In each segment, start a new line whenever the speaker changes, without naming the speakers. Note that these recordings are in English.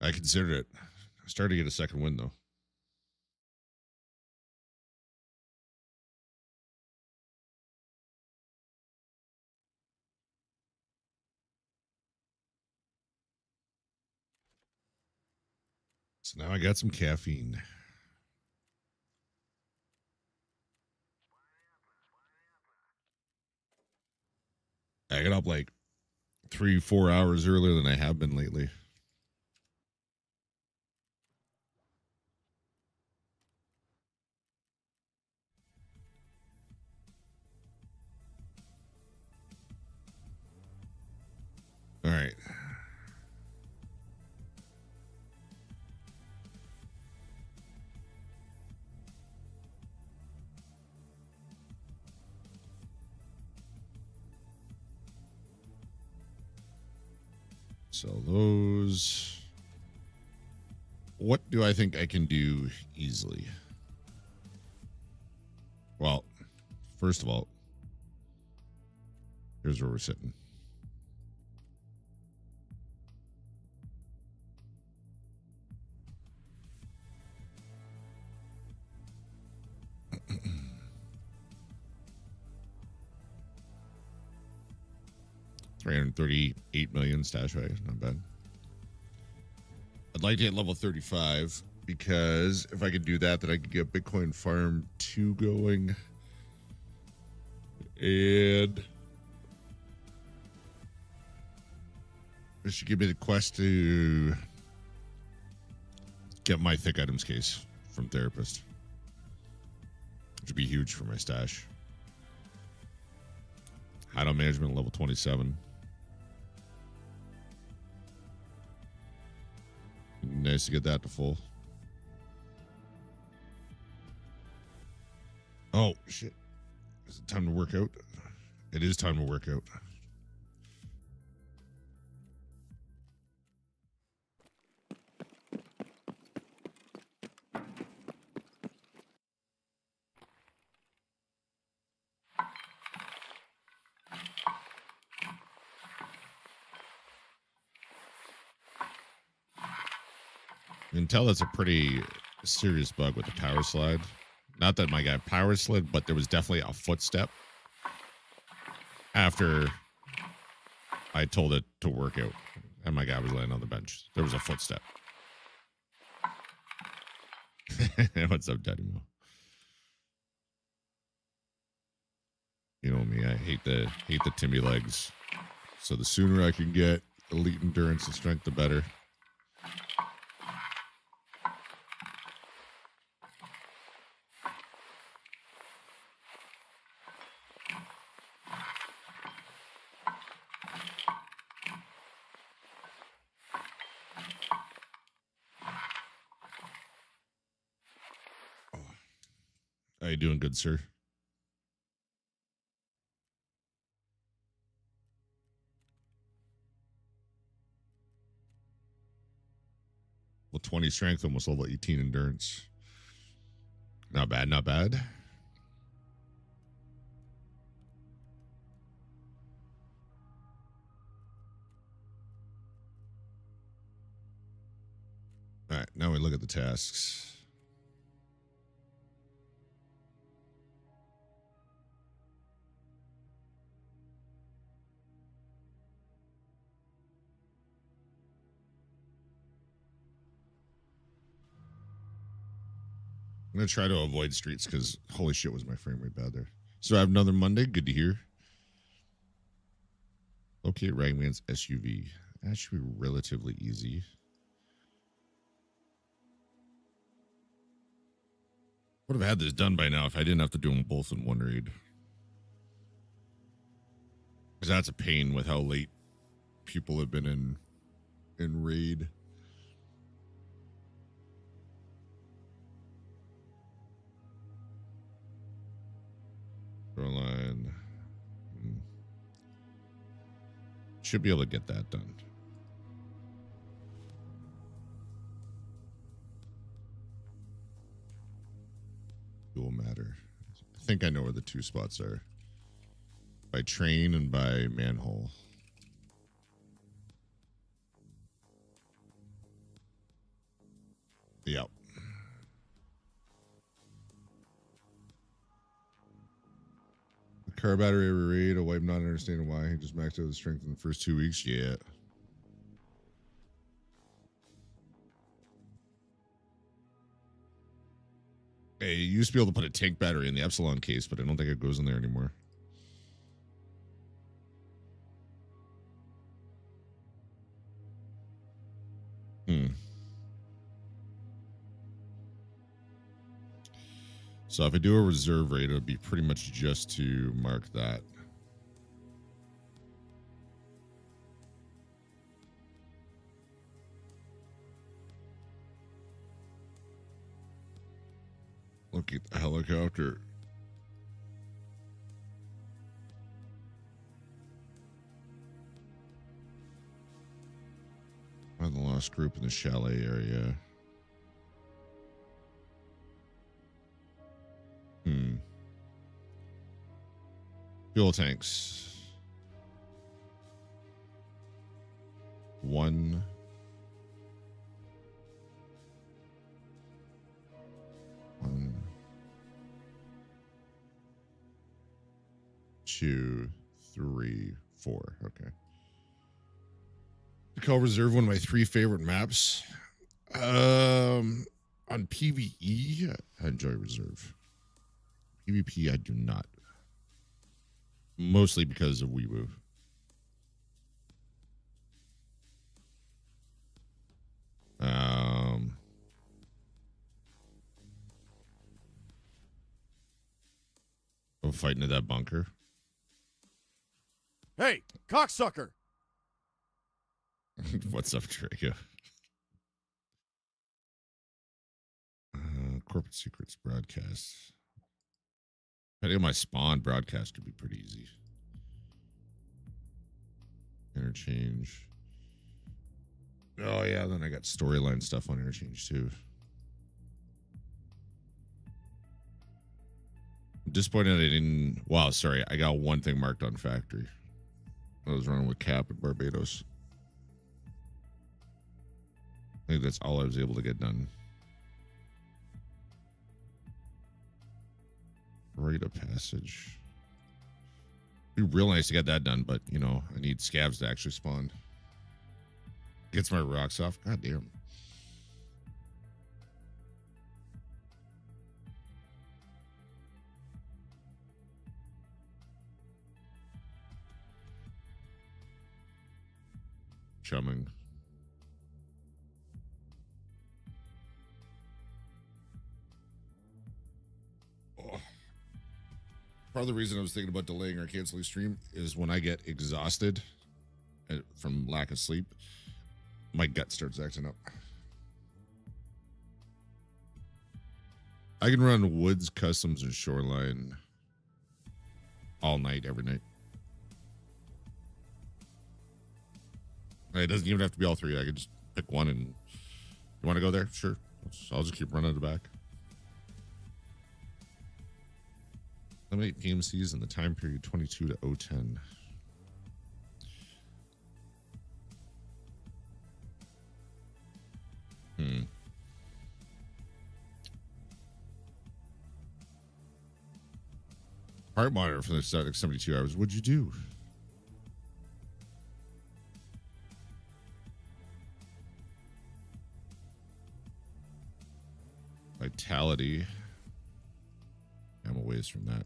I considered it. I started to get a second win, though. So now I got some caffeine. I got up like 3-4 hours earlier than I have been lately. All right. Sell those. What do I think I can do easily? Well, first of all, here's where we're sitting. $338 million stash value, not bad. I'd like to hit level 35 because if I could do that, then I could get Bitcoin Farm 2 going. And it should give me the quest to get my thick items case from Therapist, which would be huge for my stash. Hideout management level 27. Nice to get that to full. Oh, shit. Is it time to work out? It is time to work out. You can tell that's a pretty serious bug with the power slide. Not that my guy power slid, but there was definitely a footstep after I told it to work out and my guy was laying on the bench. There was a footstep. What's up, Daddy Mo? You know me, I hate the Timmy legs. So the sooner I can get elite endurance and strength, the better. How you doing, good sir? Well, 20 strength, almost level 18 endurance. Not bad, not bad. All right, now we look at the tasks. I'm going to try to avoid streets because holy shit was my frame rate bad there. So I have another Monday. Good to hear. Locate Ragman's SUV. That should be relatively easy. Would have had this done by now if I didn't have to do them both in one raid. Because that's a pain with how late people have been in raid. Shoreline. Should be able to get that done. Dual matter. I think I know where the two spots are. By train and by manhole. Yep. The car battery overrated. A wipe not understanding why. He just maxed out the strength in the first 2 weeks. Yeah. Hey, you used to be able to put a tank battery in the Epsilon case, but I don't think it goes in there anymore. So if I do a reserve raid, it would be pretty much just to mark that. Look at the helicopter. Find the lost group in the chalet area. Fuel tanks. 1. 1. 2, 3, 4. Okay. I call reserve one of my 3 favorite maps. On PvE, I enjoy reserve. PvP, I do not. Mostly because of Weeboo. I'm fighting at that bunker.
Hey, cocksucker!
What's up, Draco? Corporate secrets broadcast. I think my spawn broadcast could be pretty easy. Interchange. Oh yeah, then I got storyline stuff on interchange too. I'm disappointed I didn't. Wow, sorry, I got one thing marked on factory. I was running with Cap at Barbados. I think that's all I was able to get done. Rite of passage. It'd be real nice to get that done, but you know, I need scavs to actually spawn. Gets my rocks off. God damn. Chumming. Part of the reason I was thinking about delaying or canceling stream is when I get exhausted from lack of sleep, my gut starts acting up. I can run woods, customs, and shoreline all night, every night. It doesn't even have to be all 3. I can just pick one and you want to go there? Sure. I'll just keep running it back. Eliminate PMCs in the time period 22 to 010. Heart monitor for the static 72 hours. What'd you do? Vitality. I'm a ways from that.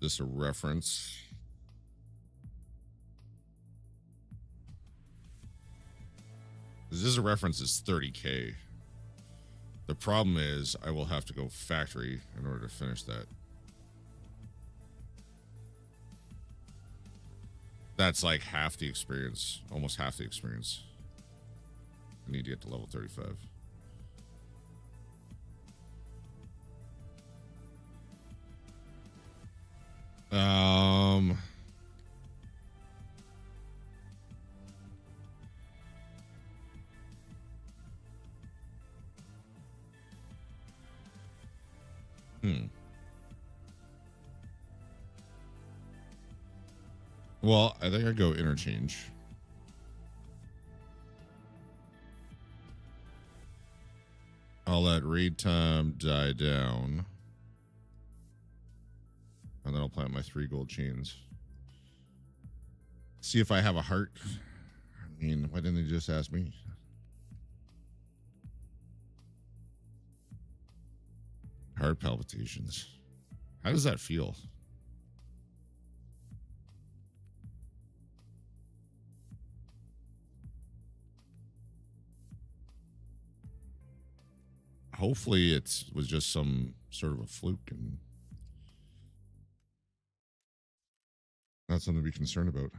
This a reference. This a reference is 30K. The problem is I will have to go factory in order to finish that. That's like half the experience, almost half the experience. I need to get to level 35. Well, I think I go interchange. I'll let raid time die down. And then I'll plant my 3 gold chains. See if I have a heart. I mean, why didn't they just ask me? Heart palpitations. How does that feel? Hopefully it was just some sort of a fluke and not something to be concerned about.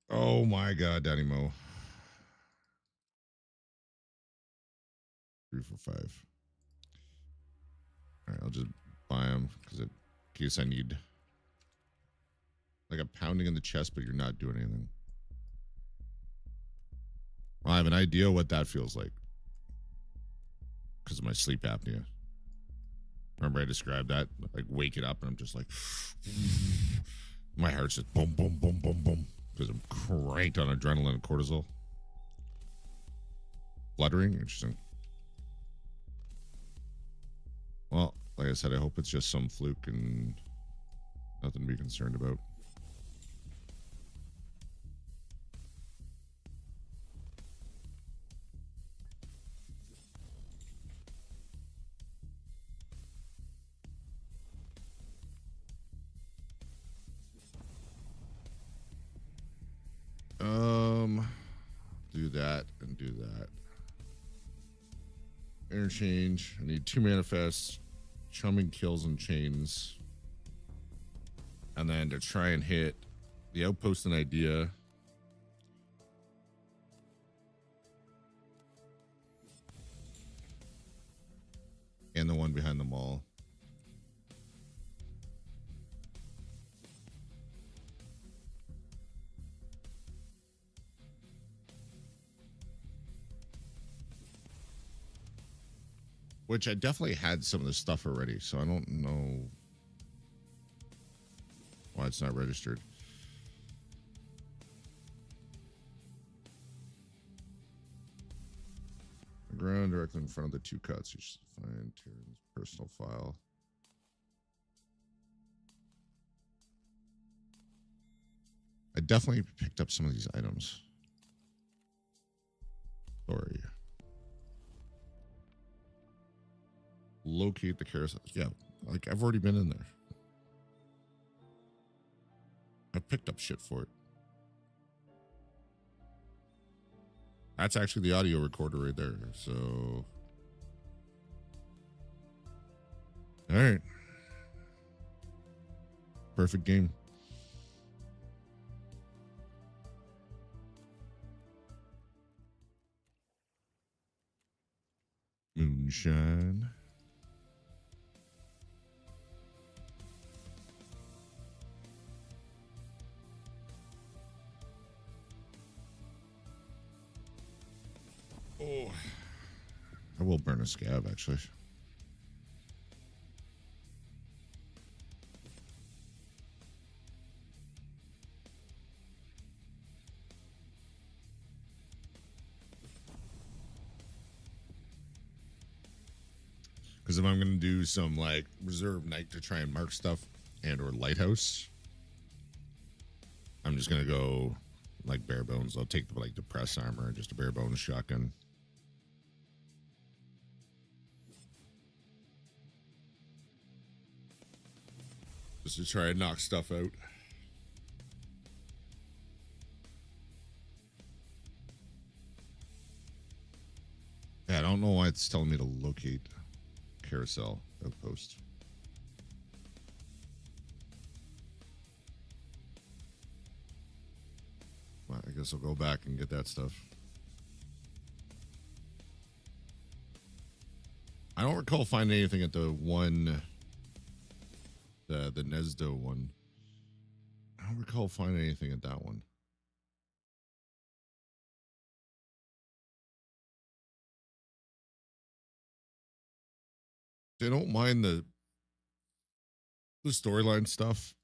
Oh my God, Danny Mo. 3 for 5. All right, I'll just buy them because in case I need like a pounding in the chest, but you're not doing anything. Well, I have an idea what that feels like because of my sleep apnea. Remember I described that? Like waking up and I'm just like, my heart's just boom, boom, boom, boom, boom because I'm cranked on adrenaline and cortisol. Fluttering, interesting. Well, like I said, I hope it's just some fluke and nothing to be concerned about. Do that and do that. Interchange. I need 2 manifests, chumming kills and chains. And then to try and hit the outpost and idea. And the one behind the mall. Which I definitely had some of this stuff already, so I don't know why it's not registered. Ground directly in front of the 2 cuts. You should find Tyrion's personal file. I definitely picked up some of these items. Sorry. Locate the carousel. Yeah, like I've already been in there. I picked up shit for it. That's actually the audio recorder right there. So, all right. Perfect game. Moonshine. Oh, I will burn a scav actually. Because if I'm going to do some like reserve night to try and mark stuff and or lighthouse, I'm just going to go like bare bones. I'll take the like the press armor and just a bare bones shotgun. Just to try and knock stuff out. Yeah, I don't know why it's telling me to locate carousel outpost. Well, I guess I'll go back and get that stuff. I don't recall finding anything at the one, the Nesdo one. I don't recall finding anything at that one. They don't mind the storyline stuff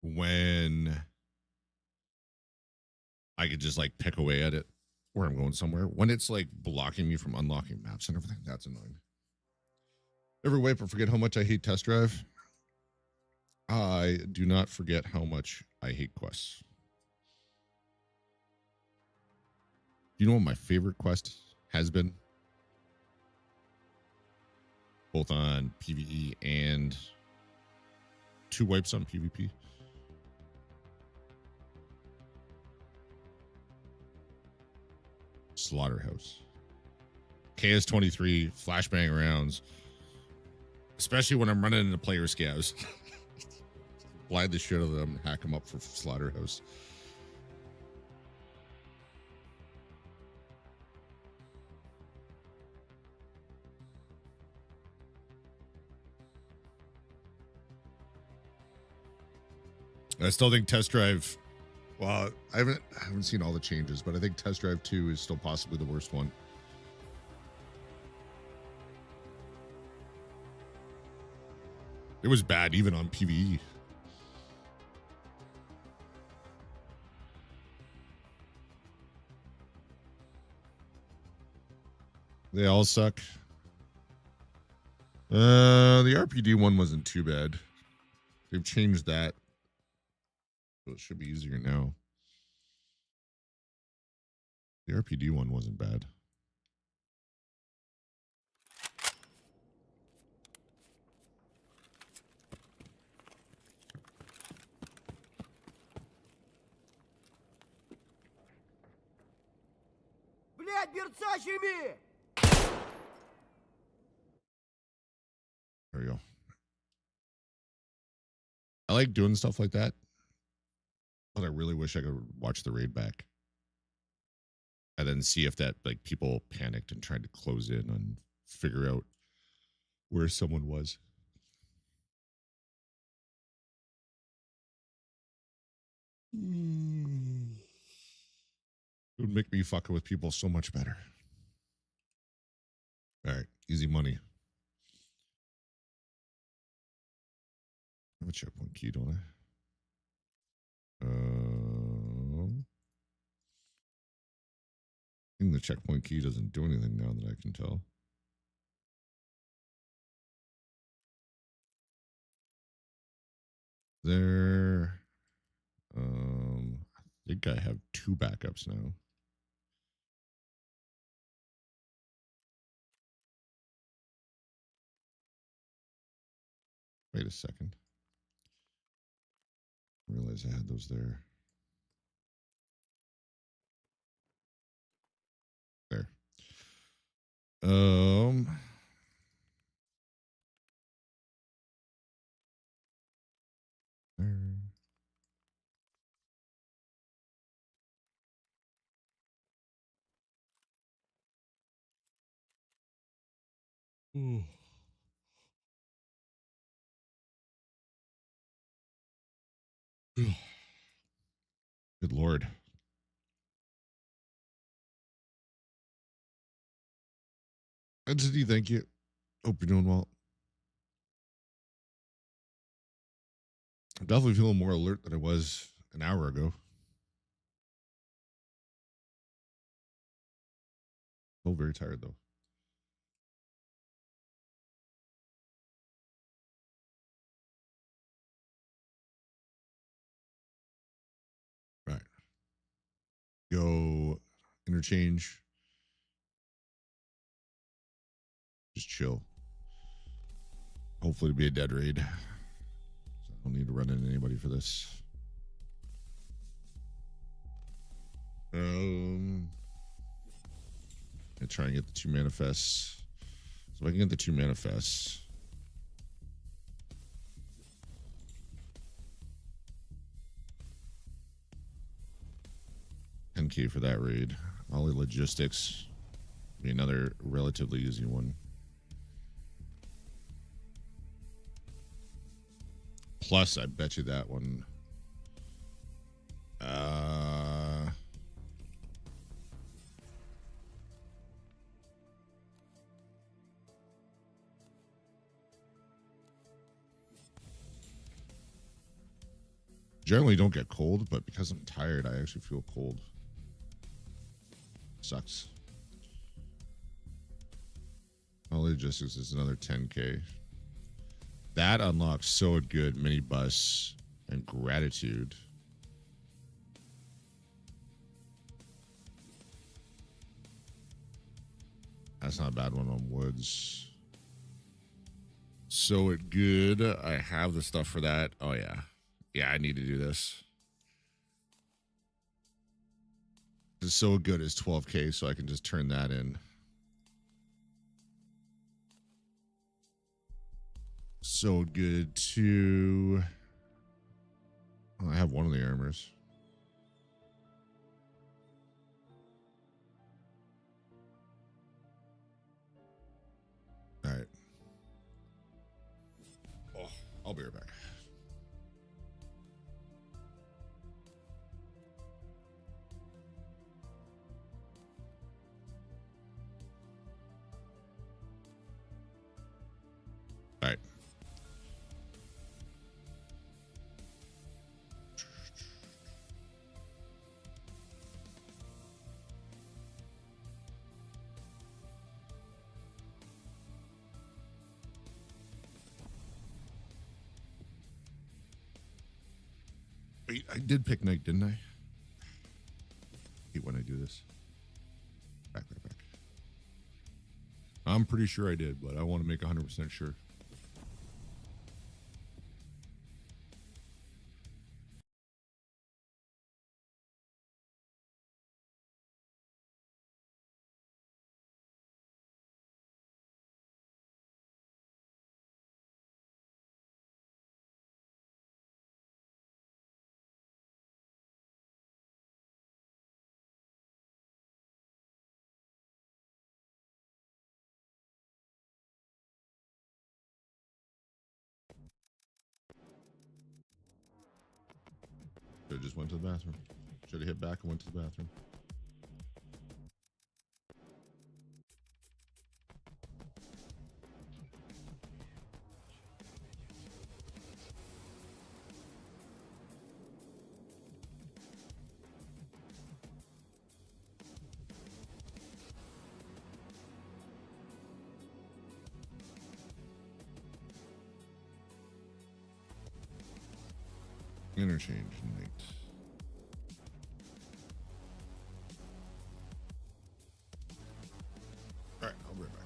when I could just like pick away at it where I'm going somewhere. When it's like blocking me from unlocking maps and everything, that's annoying. Ever wipe or forget how much I hate test drive? I do not forget how much I hate quests. Do you know what my favorite quest has been? Both on PvE and 2 wipes on PvP. Slaughterhouse. KS-23 flashbang rounds. Especially when I'm running into player scavs. Blind the shit out of them and hack them up for Slaughterhouse. I still think Test Drive, well, I haven't seen all the changes, but I think Test Drive 2 is still possibly the worst one. It was bad even on PvE. They all suck. The RPD one wasn't too bad. They've changed that. So it should be easier now. The RPD one wasn't bad.
Блядь, берцачими!
There we go. I like doing stuff like that, but I really wish I could watch the raid back and then see if that, like, people panicked and tried to close in and figure out where someone was. It would make me fucking with people so much better. All right, easy money. I have a checkpoint key, don't I? I think the checkpoint key doesn't do anything now that I can tell. There. I think I have 2 backups now. Wait a second. I realized I had those there. There. There. Ooh. Good Lord. Entity, thank you. Hope you're doing well. I'm definitely feeling more alert than I was an hour ago. Still very tired though. Right. Go interchange. Just chill. Hopefully to be a dead raid. So I don't need to run into anybody for this. I try and get the 2 manifests. So if I can get the 2 manifests. $10K for that raid. All the logistics. Be another relatively easy one. Plus, I bet you that one. Generally don't get cold, but because I'm tired, I actually feel cold. Sucks. All logistics is another 10k. That unlocks so good minibus and gratitude. That's not a bad one on woods. So it good. I have the stuff for that. Oh yeah. Yeah, I need to do this. It's so good is 12k, so I can just turn that in. So good too. Oh, I have one of the armors. All right. Oh, I'll be right back. All right. Wait, I did pick night, didn't I? Hate when I do this. Back. I'm pretty sure I did, but I want to make 100% sure. Should have just went to the bathroom. Should have hit back and went to the bathroom. Interchange night. All right, I'll be right back.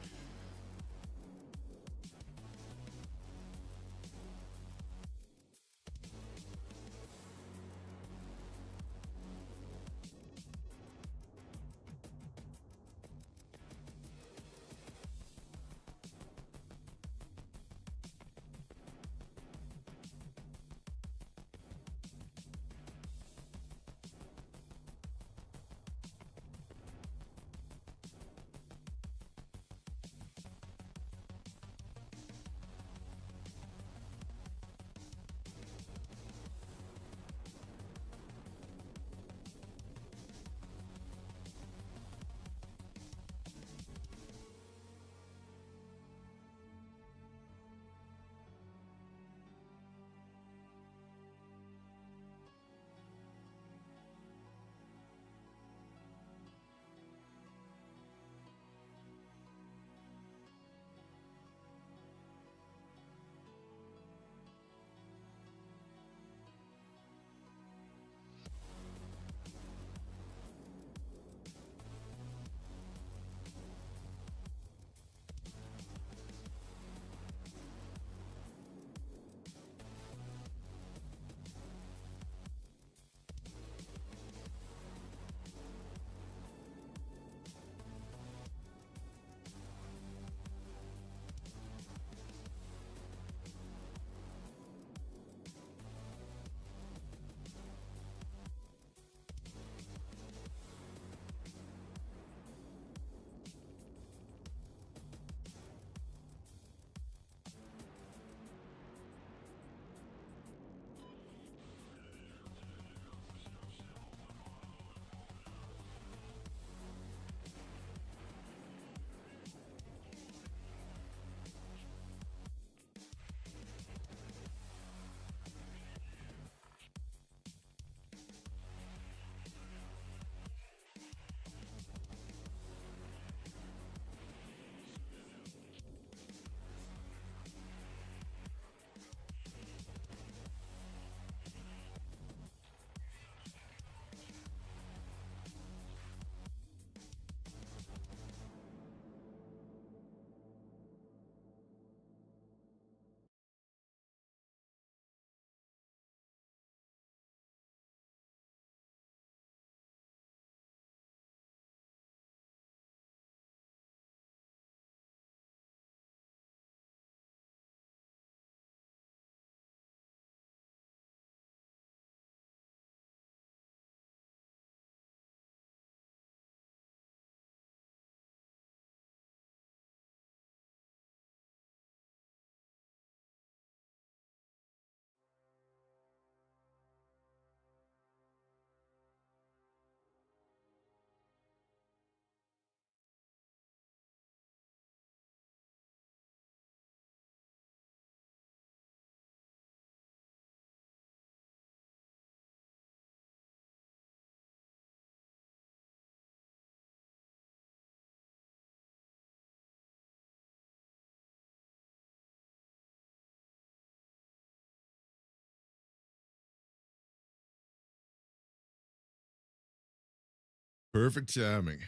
Perfect timing.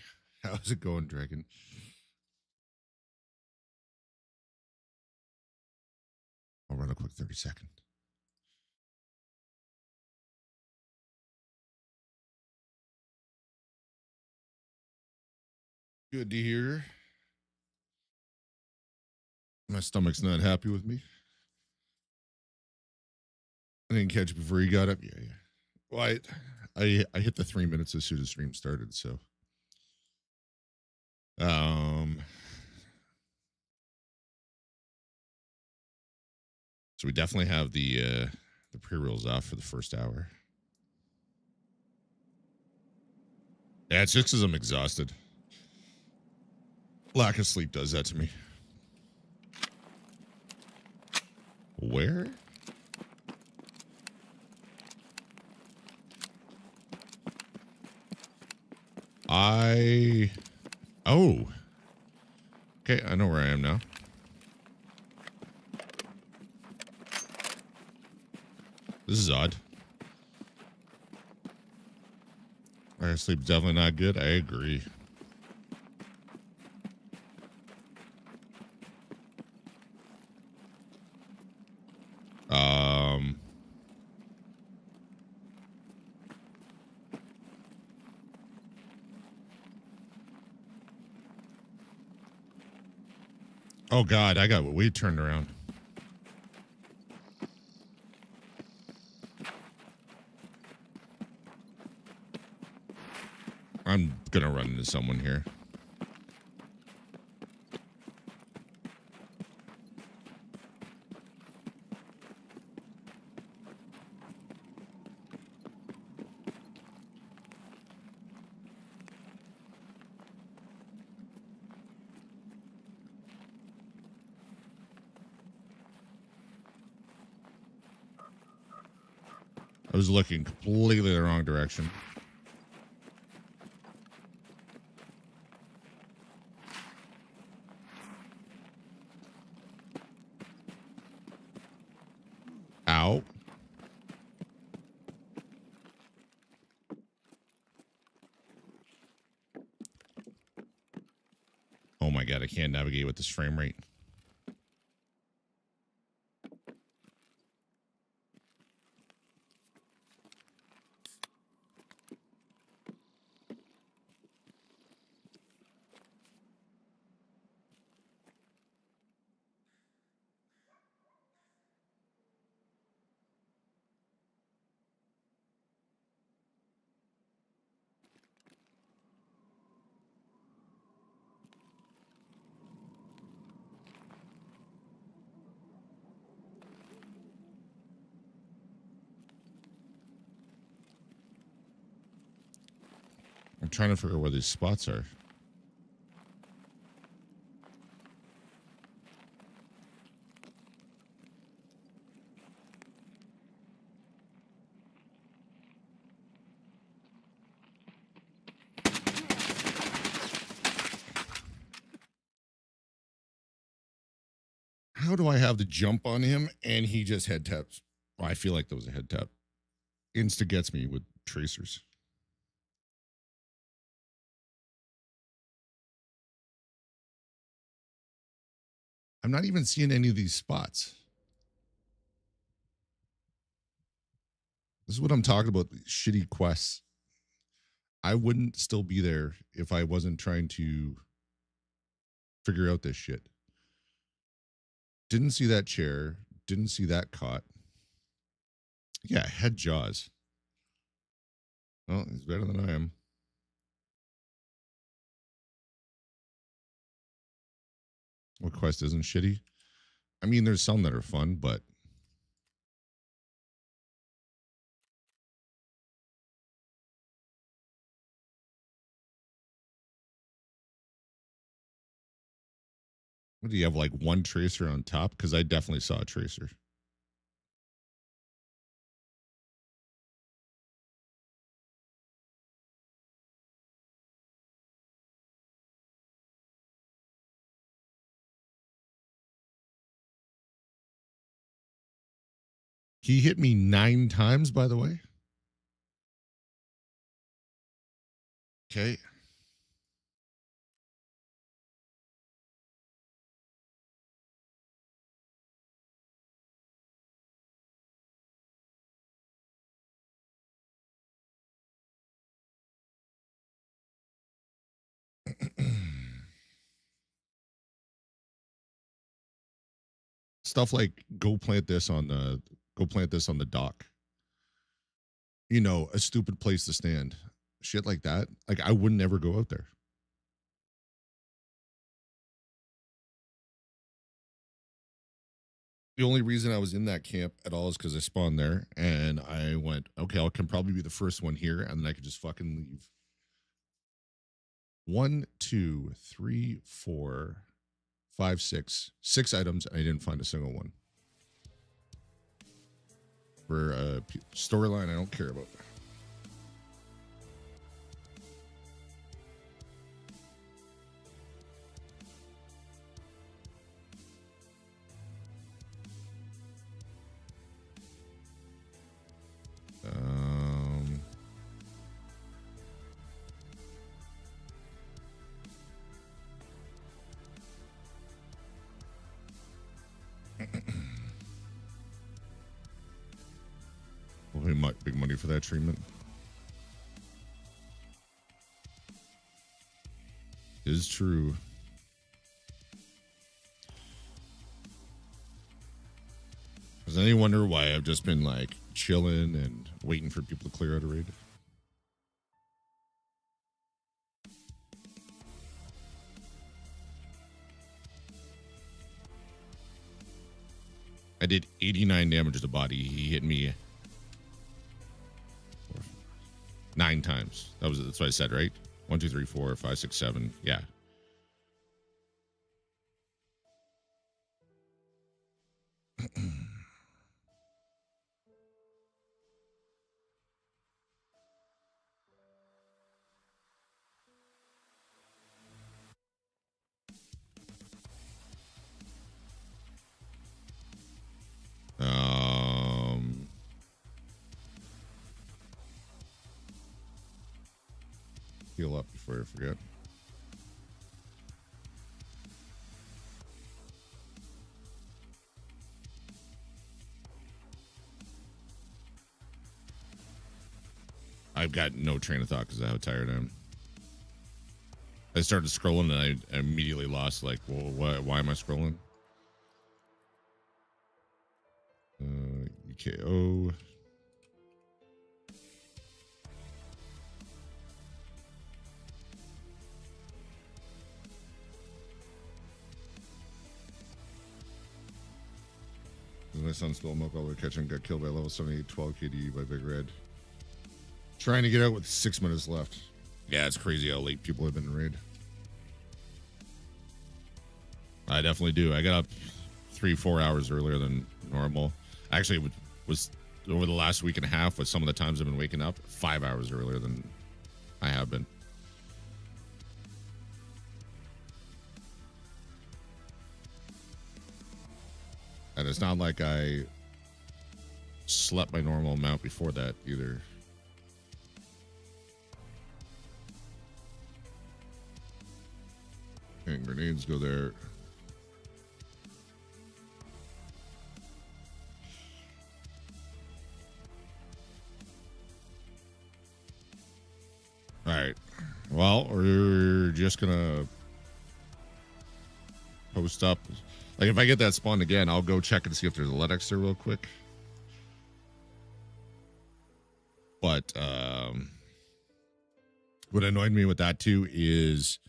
How's it going, Dragon? I'll run a quick 30-second. Good to hear. My stomach's not happy with me. I didn't catch it before you got up. Yeah. Well, I hit the 3 minutes as soon as stream started, so so we definitely have the pre-rolls off for the first hour. Yeah, it's just because I'm exhausted. Lack of sleep does that to me. Where? Oh. Okay, I know where I am now. This is odd. Lack of sleep definitely not good. I agree. Oh God, I got what we turned around. I'm gonna run into someone here. I was looking completely the wrong direction. Ow. Oh my God, I can't navigate with this frame rate. I'm trying to figure out where these spots are. How do I have the jump on him and he just head taps? Well, I feel like that was a head tap. Insta gets me with tracers. I'm not even seeing any of these spots. This is what I'm talking about. Shitty quests. I wouldn't still be there if I wasn't trying to figure out this shit. Didn't see that chair. Didn't see that cot. Yeah, head jaws. Well, he's better than I am. What quest isn't shitty? I mean, there's some that are fun, but what do you have, like one tracer on top? Because I definitely saw a tracer. He hit me 9 times, by the way. Okay. Stuff like go plant this on the dock. You know, a stupid place to stand. Shit like that. Like I would never go out there. The only reason I was in that camp at all is because I spawned there and I went, okay, I can probably be the first one here, and then I could just fucking leave. 1, 2, 3, 4, 5, 6. 6 items, and I didn't find a single one. For a storyline I don't care about. We'll pay big money for that treatment. Is true. Does any wonder why I've just been like chilling and waiting for people to clear out a raid? I did 89 damage to the body. He hit me 9 times. That's what I said, right? 1, 2, 3, 4, 5, 6, 7. Yeah. Heal up before I forget. I've got no train of thought because of how tired I am. I started scrolling and I immediately lost, like, well, why am I scrolling? UKO. My son spilled milk all the way catching, got killed by level 78, 12 KD by Big Red. Trying to get out with 6 minutes left. Yeah, it's crazy how late people have been in raid. I definitely do. I got up 3-4 hours earlier than normal. Actually, it was over the last week and a half, with some of the times I've been waking up 5 hours earlier than I have been. And it's not like I slept my normal amount before that either. And grenades go there. All right. Well, we're just gonna post up. Like, if I get that spawn again, I'll go check and see if there's a Ledex there real quick. But what annoyed me with that too is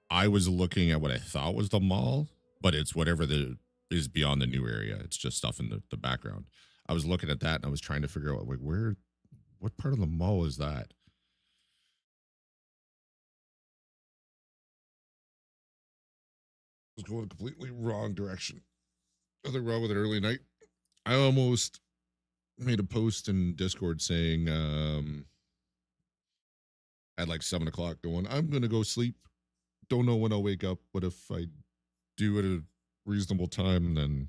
I was looking at what I thought was the mall, but it's whatever is beyond the new area. It's just stuff in the background. I was looking at that and I was trying to figure out, like, what part of the mall is that? I was going a completely wrong direction. Nothing wrong with an early night. I almost made a post in Discord saying at like 7 o'clock going, I'm going to go sleep. Don't know when I'll wake up, but if I do at a reasonable time, then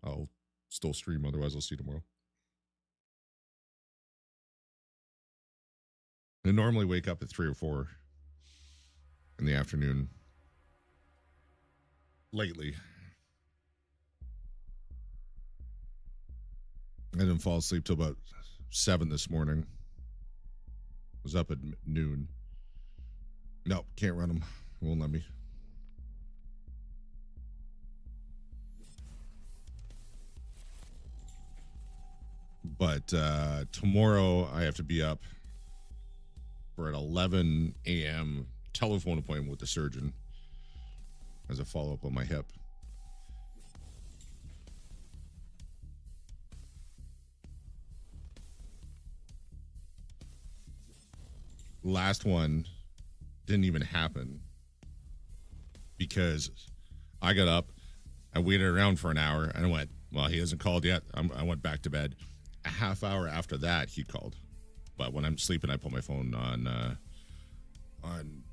I'll still stream. Otherwise, I'll see you tomorrow. I normally wake up at 3 or 4 in the afternoon. Lately, I didn't fall asleep till about 7 this morning. Was up at noon. Nope, can't run them. Won't let me. But tomorrow I have to be up for an 11 a.m. telephone appointment with the surgeon as a follow-up on my hip. Last one didn't even happen because I got up, I waited around for an hour, and I went, well, he hasn't called yet. I went back to bed. A half hour after that, he called. But when I'm sleeping, I put my phone on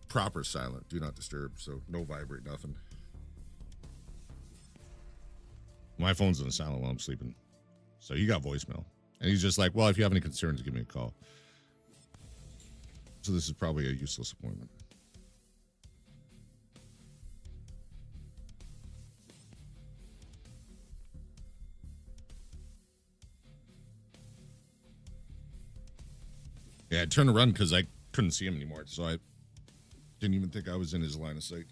proper silent, do not disturb, so no vibrate, nothing. My phone's on silent while I'm sleeping. So he got voicemail. And he's just like, well, if you have any concerns, give me a call. So this is probably a useless appointment. Yeah, I turned to run because I couldn't see him anymore. So I didn't even think I was in his line of sight.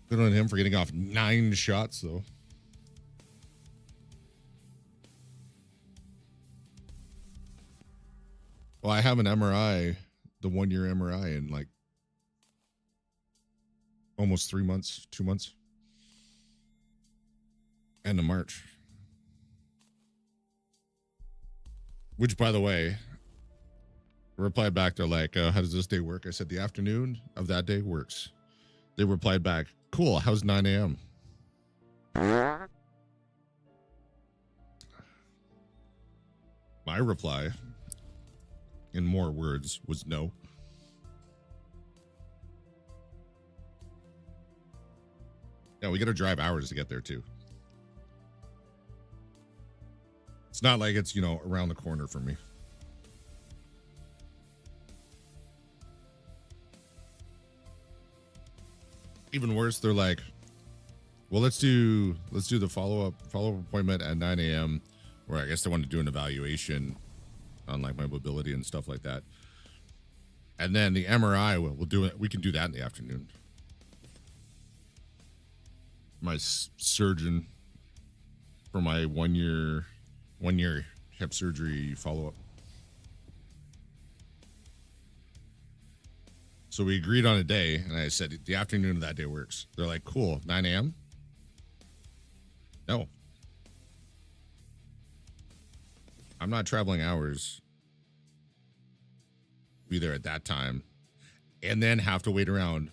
Good on him for getting off 9 shots, though. Well, I have an MRI, the 1-year MRI in like almost 3 months, 2 months. End of March. Which, by the way, replied back, they're like, how does this day work? I said, the afternoon of that day works. They replied back, cool, how's 9 a.m.? My reply, in more words, was no. Yeah, we got to drive hours to get there, too. It's not like it's, around the corner for me. Even worse, they're like, well, let's do the follow-up appointment at 9 a.m. where I guess they want to do an evaluation on like my mobility and stuff like that. And then the MRI, we'll do it. We can do that in the afternoon. My surgeon for my one year hip surgery follow-up. So we agreed on a day, and I said the afternoon of that day works. They're like, cool, 9 a.m.? No. I'm not traveling hours. Be there at that time. And then have to wait around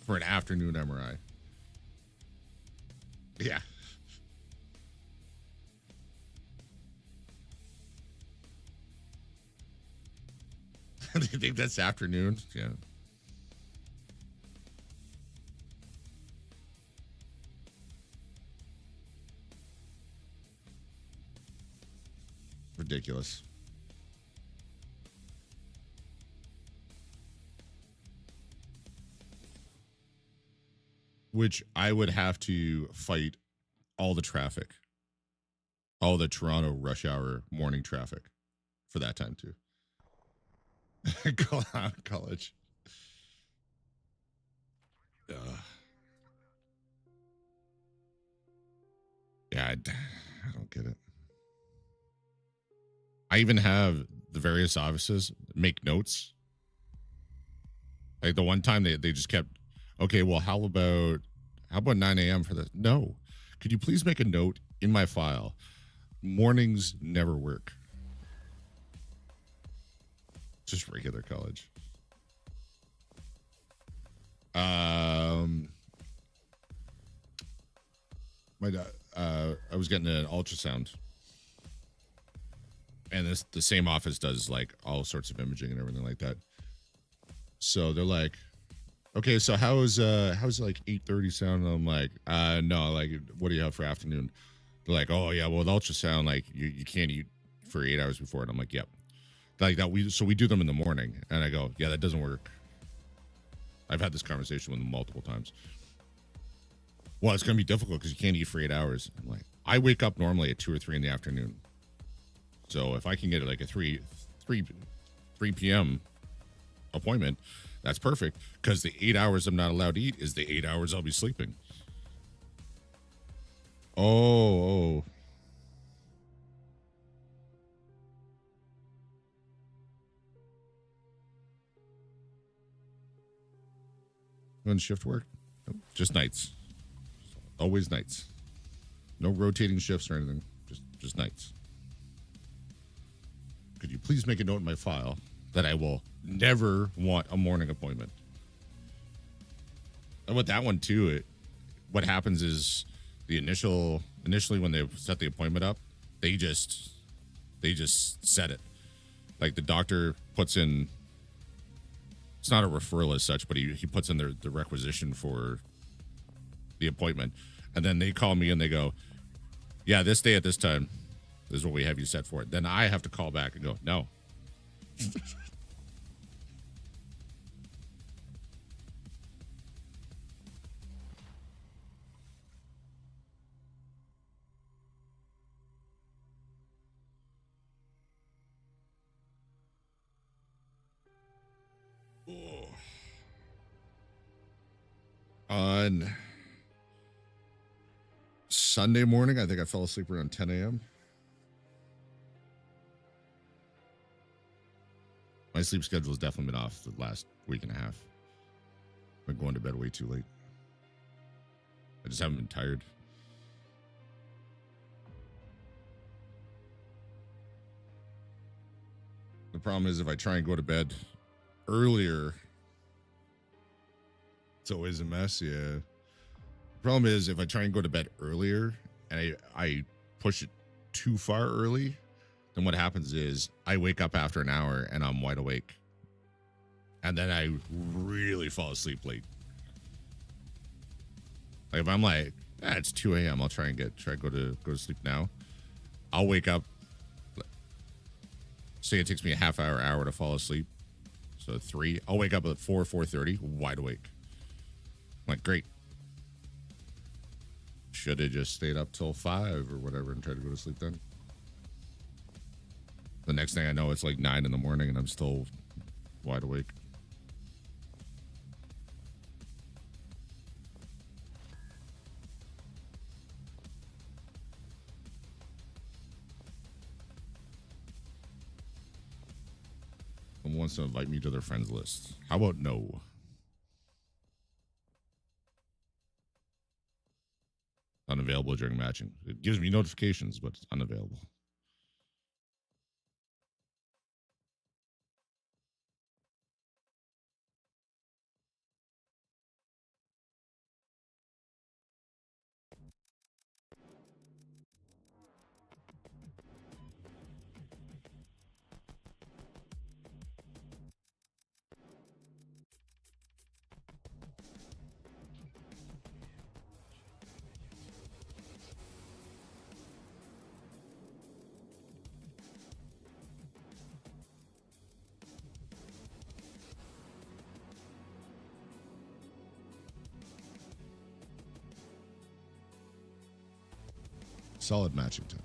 for an afternoon MRI. Yeah. Do you think that's afternoon? Yeah. Ridiculous. Which I would have to fight all the traffic, all the Toronto rush hour morning traffic for that time too. College. Yeah, I don't get it. I even have the various offices make notes. Like the one time they just kept, okay, well, how about 9 a.m. for this? No. Could you please make a note in my file? Mornings never work. Just regular college. My dad, I was getting an ultrasound. And the same office does like all sorts of imaging and everything like that. So they're like, okay, so how's like 8:30 sound? And I'm like, no, like, what do you have for afternoon? They're like, oh yeah, well, with ultrasound, like you can't eat for 8 hours before. And I'm like, yep. like that. We do them in the morning, and I go, yeah, that doesn't work. I've had this conversation with them multiple times. Well, it's going to be difficult because you can't eat for 8 hours. I'm like, I wake up normally at 2 or 3 in the afternoon. So if I can get like a 3 p.m. appointment, that's perfect, because the 8 hours I'm not allowed to eat is the 8 hours I'll be sleeping. Oh. When shift work? Nope, just nights. Always nights. No rotating shifts or anything. Just nights. Could you please make a note in my file that I will never want a morning appointment? And with that one too, what happens is initially when they set the appointment up, they just set it. Like the doctor puts in, it's not a referral as such, but he puts in the requisition for the appointment, and then they call me and they go, yeah, this day at this time, this is what we have you set for it. Then I have to call back and go, no. On Sunday morning, I think I fell asleep around 10 a.m. My sleep schedule has definitely been off the last week and a half. I've been going to bed way too late. I just haven't been tired. The problem is if I try and go to bed earlier, it's always a mess. Yeah. The problem is if I try and go to bed earlier and I push it too far early, then what happens is I wake up after an hour and I'm wide awake. And then I really fall asleep late. Like if I'm like, it's 2 a.m. I'll try to go to sleep now. I'll wake up. Say it takes me a half hour to fall asleep. So 3. I'll wake up at 4:30, wide awake. I'm like, great. Should have just stayed up till 5 or whatever and tried to go to sleep then. The next thing I know, it's like 9 in the morning and I'm still wide awake. Someone wants to invite me to their friends list. How about no? Unavailable during matching. It gives me notifications, but it's unavailable. Solid matching time.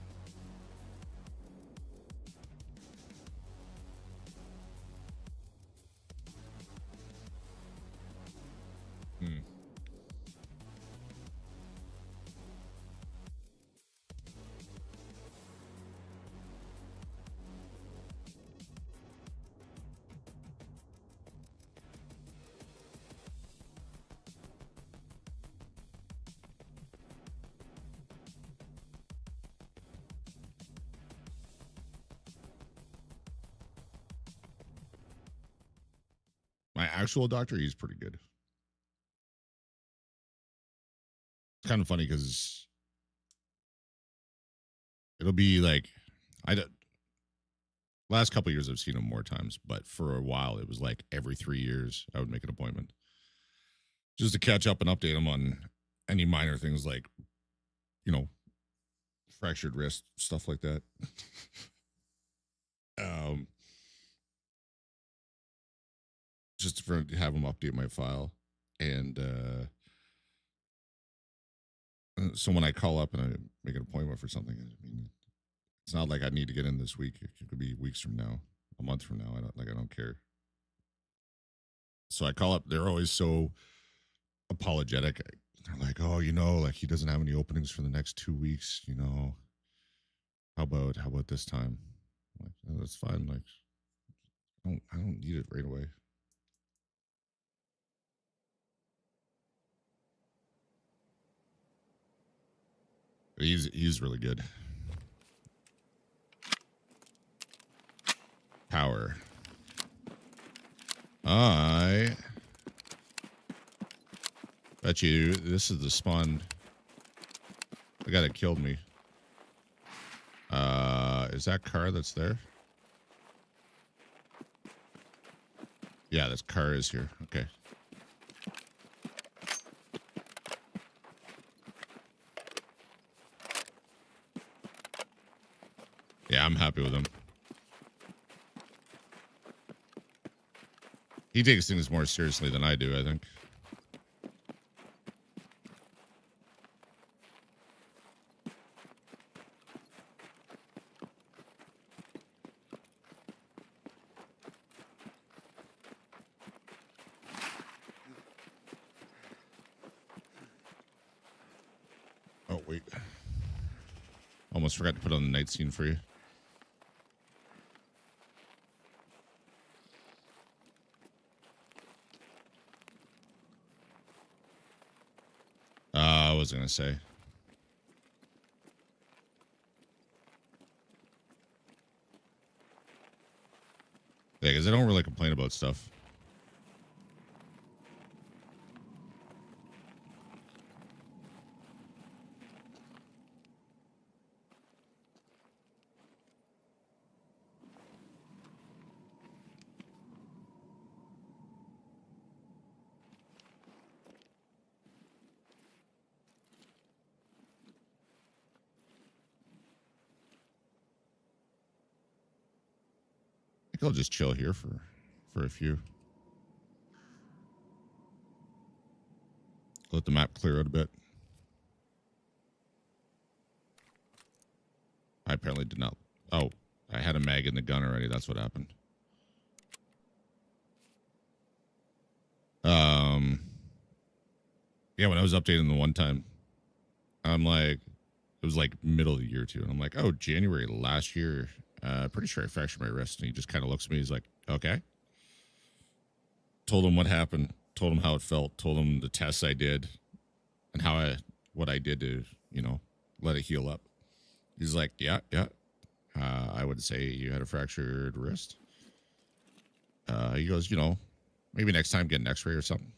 My actual doctor, he's pretty good. It's kind of funny because it'll be like last couple of years I've seen him more times, but for a while it was like every 3 years I would make an appointment just to catch up and update him on any minor things like, fractured wrist, stuff like that. just for have them update my file. And so when I call up and I make an appointment for something, I mean, it's not like I need to get in this week. It could be weeks from now, a month from now. I don't care. So I call up. They're always so apologetic. They're like, oh, like he doesn't have any openings for the next 2 weeks. How about this time? I'm like, oh, that's fine. Like, I don't need it right away. But he's really good. Power. I bet you this is the spawn. The guy that killed me. Is that car that's there? Yeah, this car is here. Okay. Yeah, I'm happy with him. He takes things more seriously than I do, I think. Oh, wait. Almost forgot to put on the night scene for you. I was going to say. Yeah, because I don't really complain about stuff. I think I'll just chill here for a few. Let the map clear out a bit. I apparently did not. Oh, I had a mag in the gun already. That's what happened. Yeah, when I was updating the one time, I'm like, it was like middle of the year too. And I'm like, oh, January last year, pretty sure I fractured my wrist. And he just kind of looks at me. He's like, okay. Told him what happened. Told him how it felt. Told him the tests I did and what I did to, let it heal up. He's like, yeah. I would say you had a fractured wrist. He goes, maybe next time get an x-ray or something.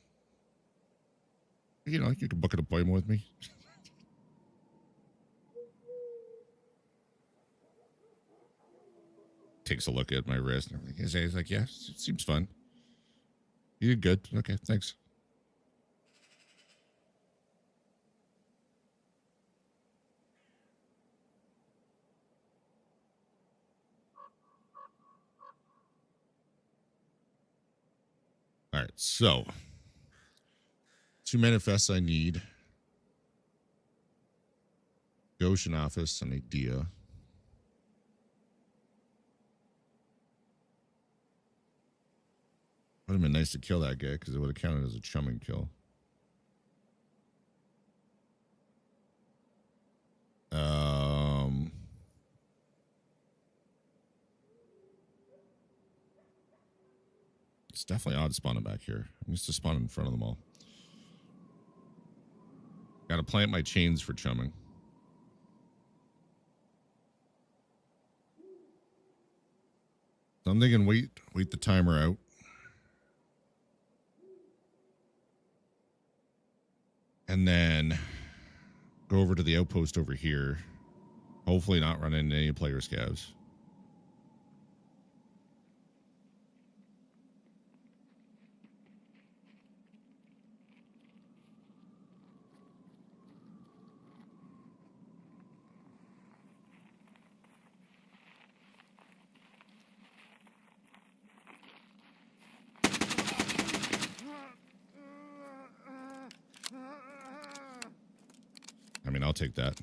You can book an appointment with me. Takes a look at my wrist and everything. He's like, yeah, it seems fun. You did good. Okay, thanks. All right, so 2 manifests I need. Goshen office, an idea. Would have been nice to kill that guy because it would have counted as a chumming kill. It's definitely odd spawning back here. I'm used to spawning in front of them all. Got to plant my chains for chumming. So I'm thinking wait the timer out. And then go over to the outpost over here. Hopefully not run into any player scavs. mean, I'll take that.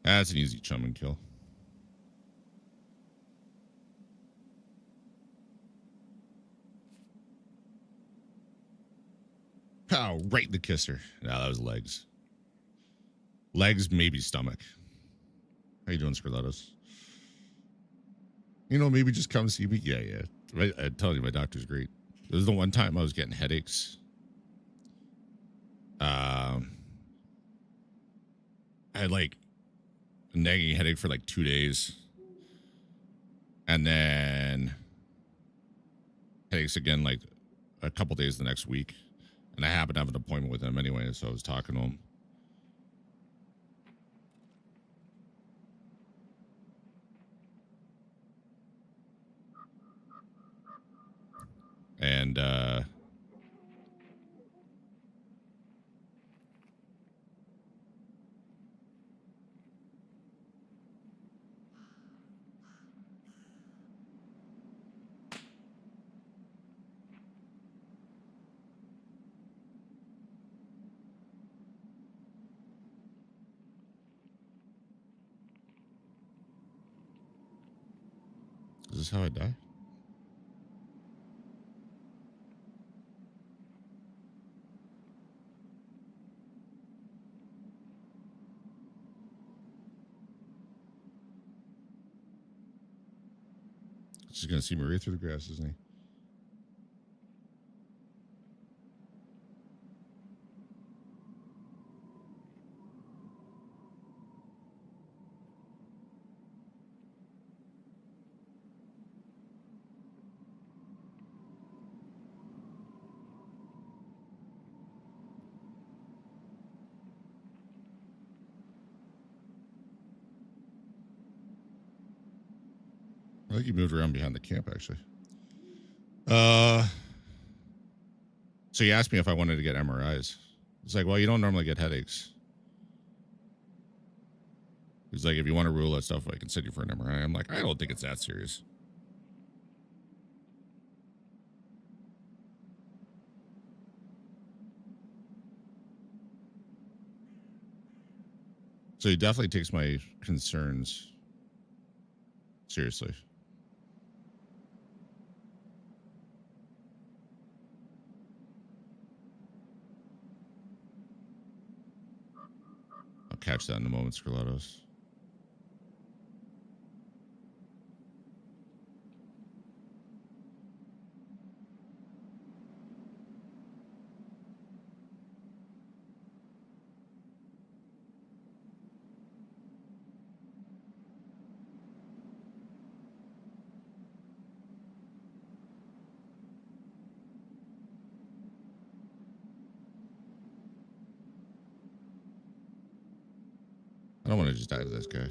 That's an easy chum and kill. Pow, right in the kisser. No, that was legs. Legs, maybe stomach. How you doing, Scarlettos? You know, maybe just come see me. Yeah, yeah. Right, I tell you, my doctor's great. This is the one time I was getting headaches. I had like a nagging headache for like 2 days. And then headaches again like a couple days the next week. And I happened to have an appointment with him anyway, so I was talking to him. And is this how I die? He's gonna see me right through the grass, isn't he? I think he moved around behind the camp, actually. So he asked me if I wanted to get MRIs. It's like, well, you don't normally get headaches. He's like, if you want to rule that stuff, I can send you for an MRI. I'm like, I don't think it's that serious. So he definitely takes my concerns seriously. I'll catch that in a moment, Scarlettos. I don't want to just die to this guy.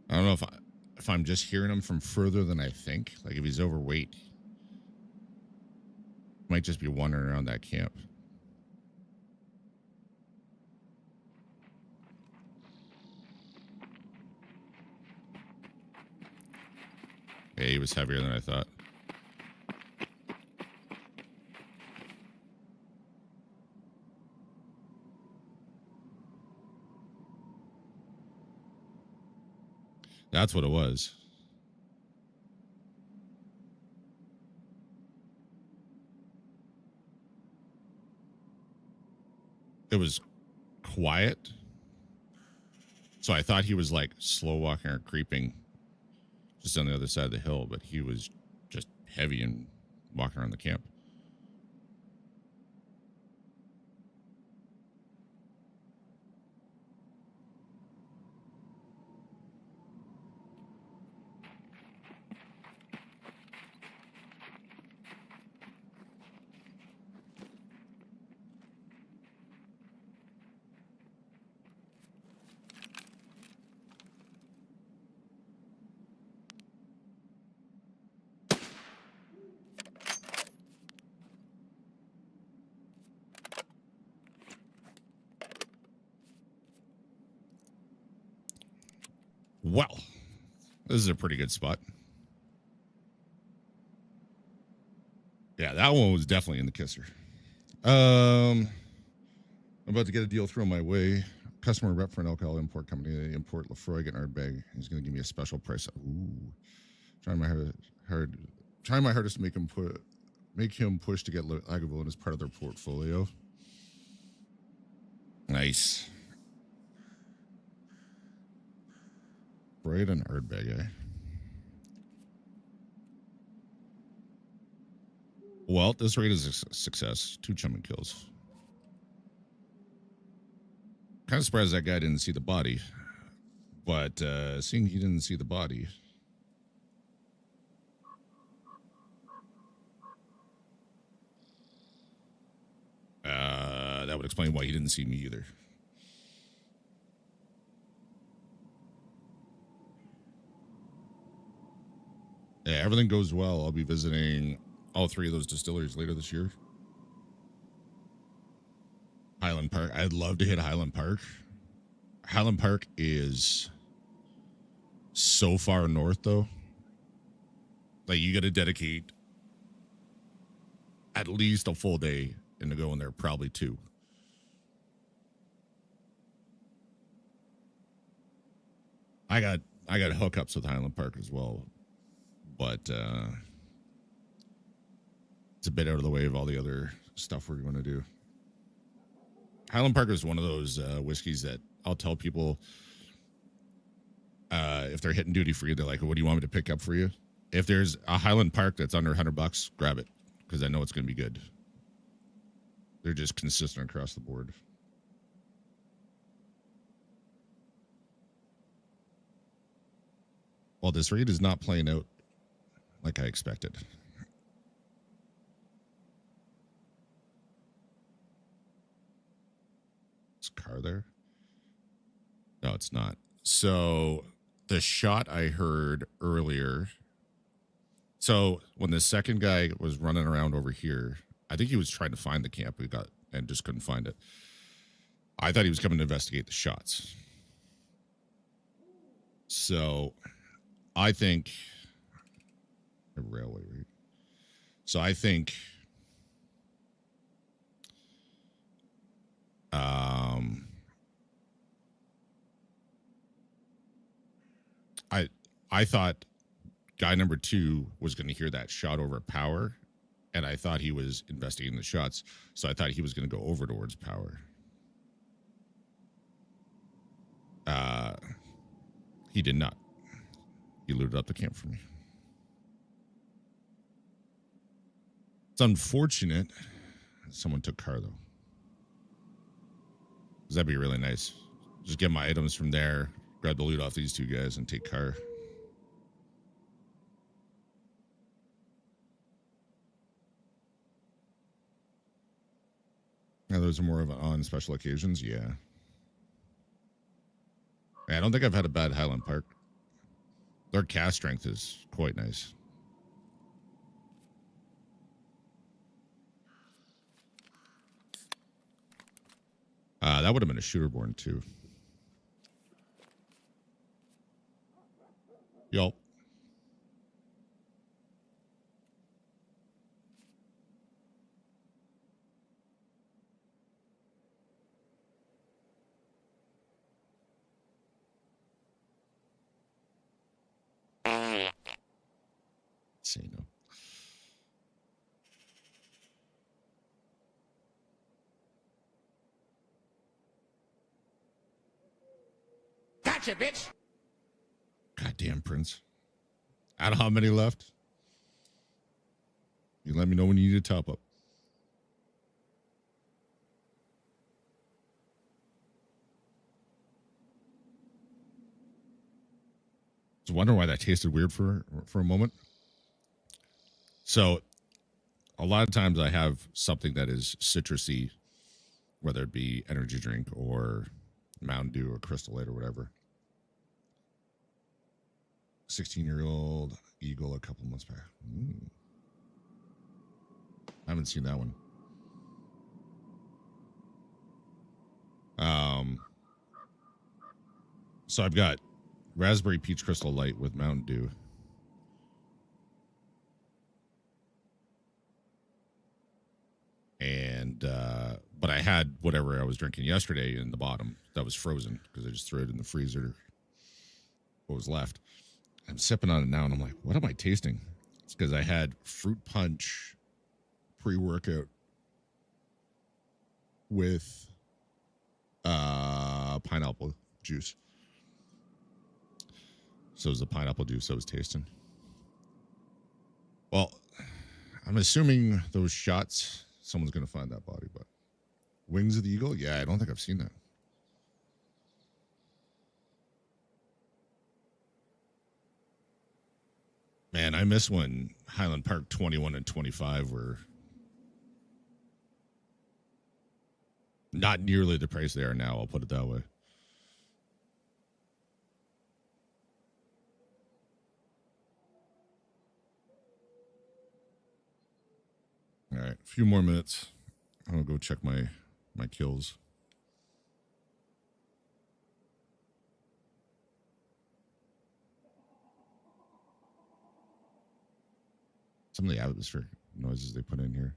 I don't know if I'm just hearing him from further than I think. Like if he's overweight, might just be wandering around that camp. Yeah, he was heavier than I thought. That's what it was. It was quiet. So I thought he was like slow walking or creeping just on the other side of the hill, but he was just heavy and walking around the camp. Well, this is a pretty good spot. Yeah, that one was definitely in the kisser. I'm about to get a deal thrown my way. Customer rep for an alcohol import company. They import Lefroy, get an art bag. He's going to give me a special price. Ooh, trying my hardest to make him push to get Lagavulin as part of their portfolio. Nice. Right, an art bag, eh? Well, this raid is a success. 2 chumming kills. Kind of surprised that guy didn't see the body. But seeing he didn't see the body, that would explain why he didn't see me either. Yeah, everything goes well. I'll be visiting all 3 of those distilleries later this year. Highland Park. I'd love to hit Highland Park. Highland Park is so far north, though. Like, you got to dedicate at least a full day into going there, probably 2. I got hookups with Highland Park as well, but it's a bit out of the way of all the other stuff we're going to do. Highland Park is one of those whiskeys that I'll tell people if they're hitting duty free, they're like, "What do you want me to pick up for you?" If there's a Highland Park that's under $100, grab it because I know it's going to be good. They're just consistent across the board. Well, this raid is not playing out like I expected. Is a car there? No, it's not. So the shot I heard earlier. So when the second guy was running around over here, I think he was trying to find the camp we got and just couldn't find it. I thought he was coming to investigate the shots. So I think a railway route. So I think I thought guy number 2 was going to hear that shot over power, and I thought he was investigating the shots, so I thought he was going to go over towards power. He did not. He looted up the camp for me. It's unfortunate someone took car, though. Because that'd be really nice. Just get my items from there, grab the loot off these 2 guys, and take car. Now, those are more of on special occasions, yeah. I don't think I've had a bad Highland Park. Their cast strength is quite nice. That would have been a shooterborn too. Yup. Say no.
Gotcha, bitch!
Goddamn, Prince. I don't know how many left. You let me know when you need a top up. I was wondering why that tasted weird for a moment. So, a lot of times I have something that is citrusy, whether it be energy drink or Mountain Dew or Crystal Light or whatever. 16-year-old Eagle a couple months back. I haven't seen that one. So I've got raspberry peach crystal light with Mountain Dew. And but I had whatever I was drinking yesterday in the bottom that was frozen because I just threw it in the freezer. What was left? I'm sipping on it now, and I'm like, what am I tasting? It's because I had fruit punch pre-workout with pineapple juice. So it was the pineapple juice I was tasting. Well, I'm assuming those shots, someone's going to find that body, but Wings of the Eagle? Yeah, I don't think I've seen that. Man, I miss when Highland Park 21 and 25 were not nearly the price they are now, I'll put it that way. All right, a few more minutes. I'll go check my kills. Some of the atmospheric noises they put in here.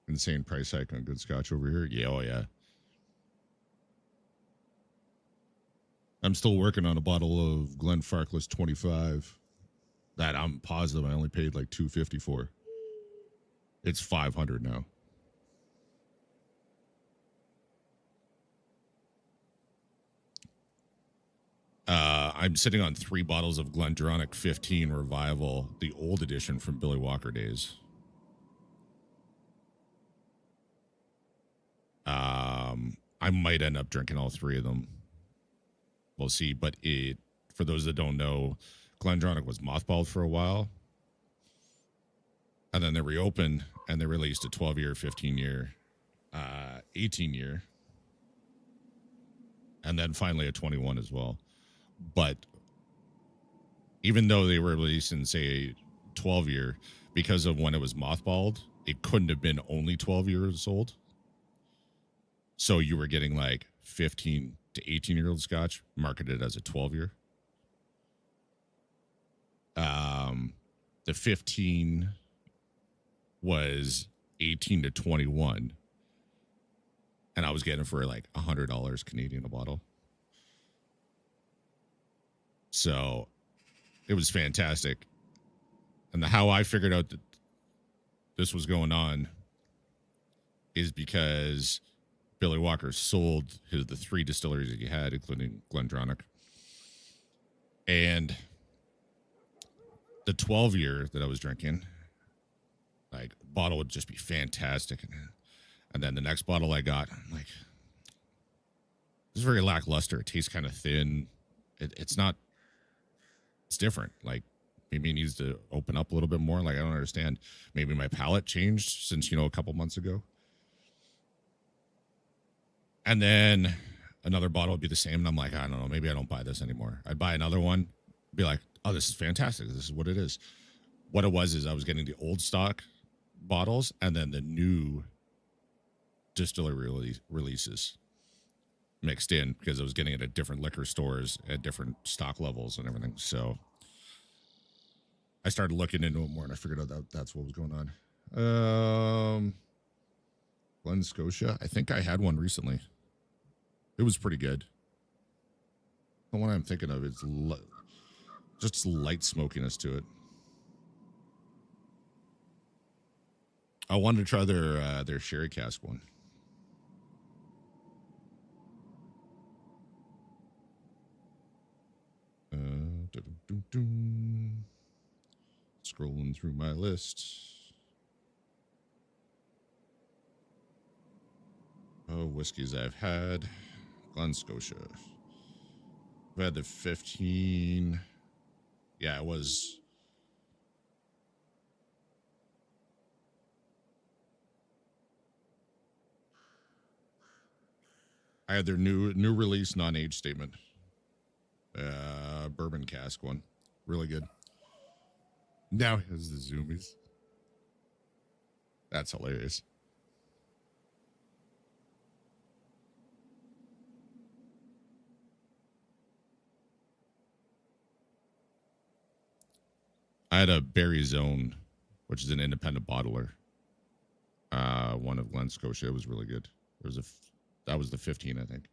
Insane price hike on good scotch over here. Yeah, oh yeah. I'm still working on a bottle of Glenfarclas 25 that I'm positive I only paid like $250 for. It's $500 now. I'm sitting on 3 bottles of Glendronach 15 Revival, the old edition from Billy Walker days. I might end up drinking all 3 of them. We'll see. But for those that don't know, Glendronach was mothballed for a while. And then they reopened and they released a 12-year, 15-year, 18-year. And then finally a 21 as well. But even though they were releasing, say, 12-year, because of when it was mothballed, it couldn't have been only 12 years old. So you were getting like 15 to 18-year-old scotch marketed as a 12-year. The 15 was 18 to 21. And I was getting it for like $100 Canadian a bottle. So it was fantastic. And how I figured out that this was going on is because Billy Walker sold the 3 distilleries that he had, including Glendronach. And the 12-year that I was drinking, like, bottle would just be fantastic. And then the next bottle I got, I'm like, it's very lackluster. It tastes kind of thin. It's not, it's different. Like, maybe it needs to open up a little bit more. Like, I don't understand. Maybe my palate changed since, a couple months ago. And then another bottle would be the same. And I'm like, I don't know. Maybe I don't buy this anymore. I'd buy another one, be like, oh, this is fantastic. This is what it is. What it was is I was getting the old stock bottles and then the new distillery releases mixed in because I was getting it at different liquor stores at different stock levels and everything. So I started looking into it more and I figured out that that's what was going on. Glen Scotia. I think I had one recently. It was pretty good. The one I'm thinking of is just light smokiness to it. I wanted to try their sherry cask one. Scrolling through my list. Oh, whiskeys I've had. Glen Scotia. I've had the 15. Yeah, it was. I had their new release non-age statement. Bourbon cask one. Really good. Now here's the zoomies. That's hilarious. I had a Berry Zone, which is an independent bottler. One of Glen Scotia. It was really good. That was the 15, I think.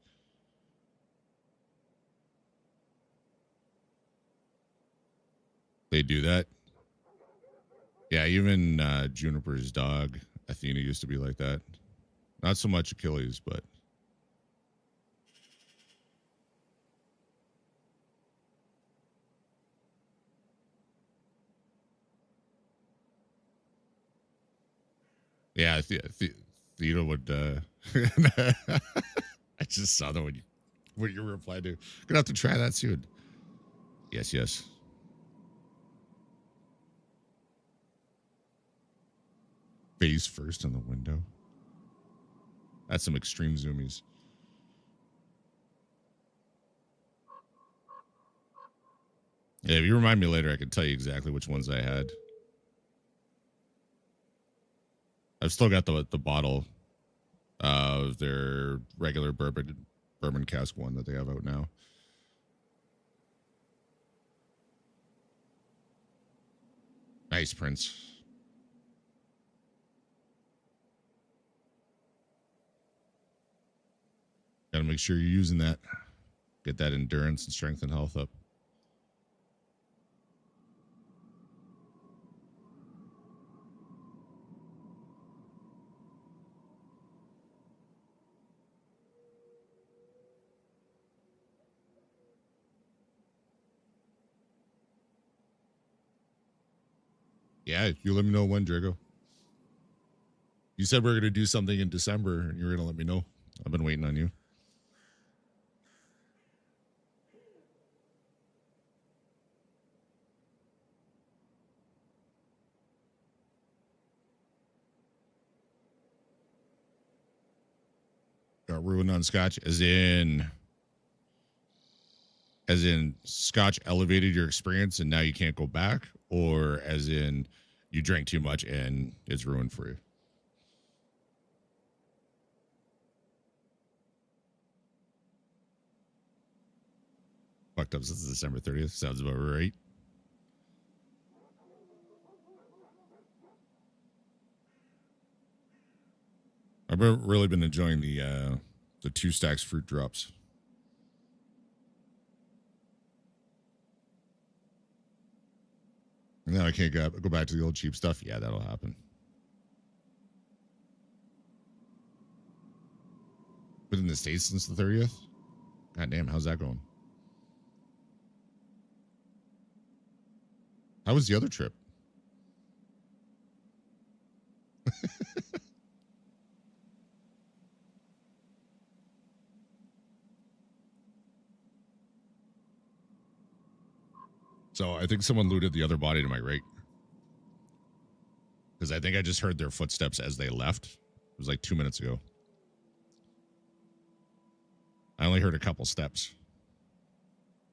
They do that. Yeah, even Juniper's dog, Athena, used to be like that. Not so much Achilles, but yeah, Athena would. I just saw that when you replied to. Gonna have to try that soon. Yes, yes. Face first in the window. That's some extreme zoomies. Yeah, if you remind me later, I can tell you exactly which ones I had. I've still got the bottle of their regular bourbon cask one that they have out now. Nice, Prince. Got to make sure you're using that. Get that endurance and strength and health up. Yeah, you let me know when, Drago. You said we are going to do something in December, and you're going to let me know. I've been waiting on you. Got ruined on Scotch, as in Scotch elevated your experience and now you can't go back, or as in you drank too much and it's ruined for you. Fucked up since December 30th. Sounds about right. I've really been enjoying the 2 stacks fruit drops. Now I can't go back to the old cheap stuff. Yeah, that'll happen. Been in the States since the 30th? God damn, how's that going? How was the other trip? So I think someone looted the other body to my right. Because I think I just heard their footsteps as they left. It was like 2 minutes ago. I only heard a couple steps.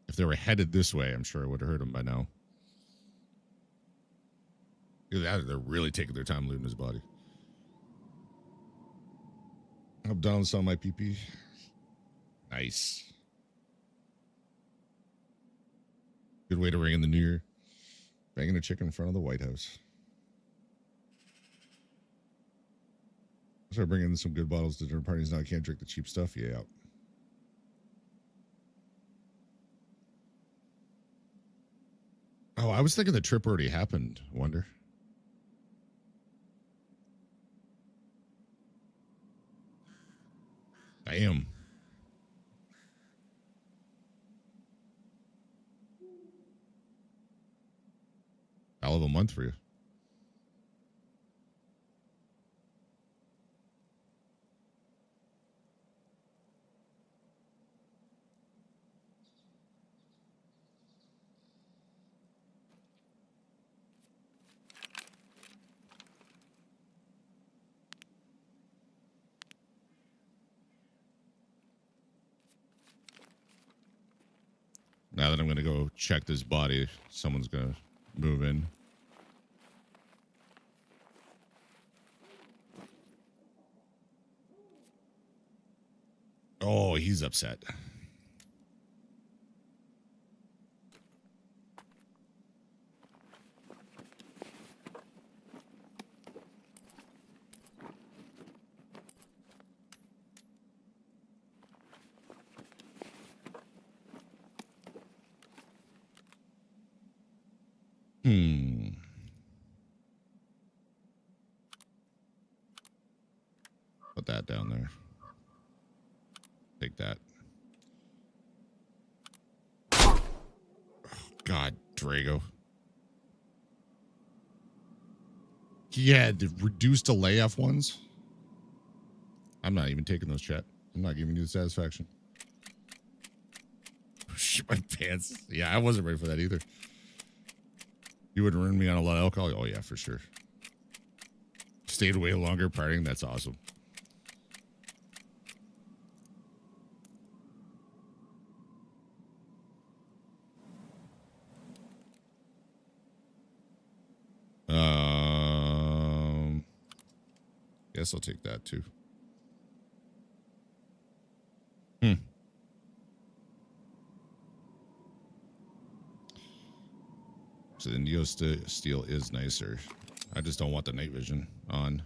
If they were headed this way, I'm sure I would have heard them by now. Either that or they're really taking their time looting his body. I'm done with my PP. Nice. Good way to ring in the new year. Banging a chicken in front of the White House. Start bringing in some good bottles to dinner parties now. I can't drink the cheap stuff. Yeah. Oh, I was thinking the trip already happened. Wonder. Damn. Hell of a month for you. Now that I'm going to go check this body, someone's going to move in. Oh, he's upset. Put that down there. Take that. God, Drago. Yeah, the reduced delay F1s. I'm not even taking those, chat. I'm not giving you the satisfaction. Shit my pants. Yeah, I wasn't ready for that either. You would run me on a lot of alcohol? Oh, yeah, for sure. Stayed way longer partying? That's awesome. Guess I'll take that too. So the Neo Steel is nicer. I just don't want the night vision on.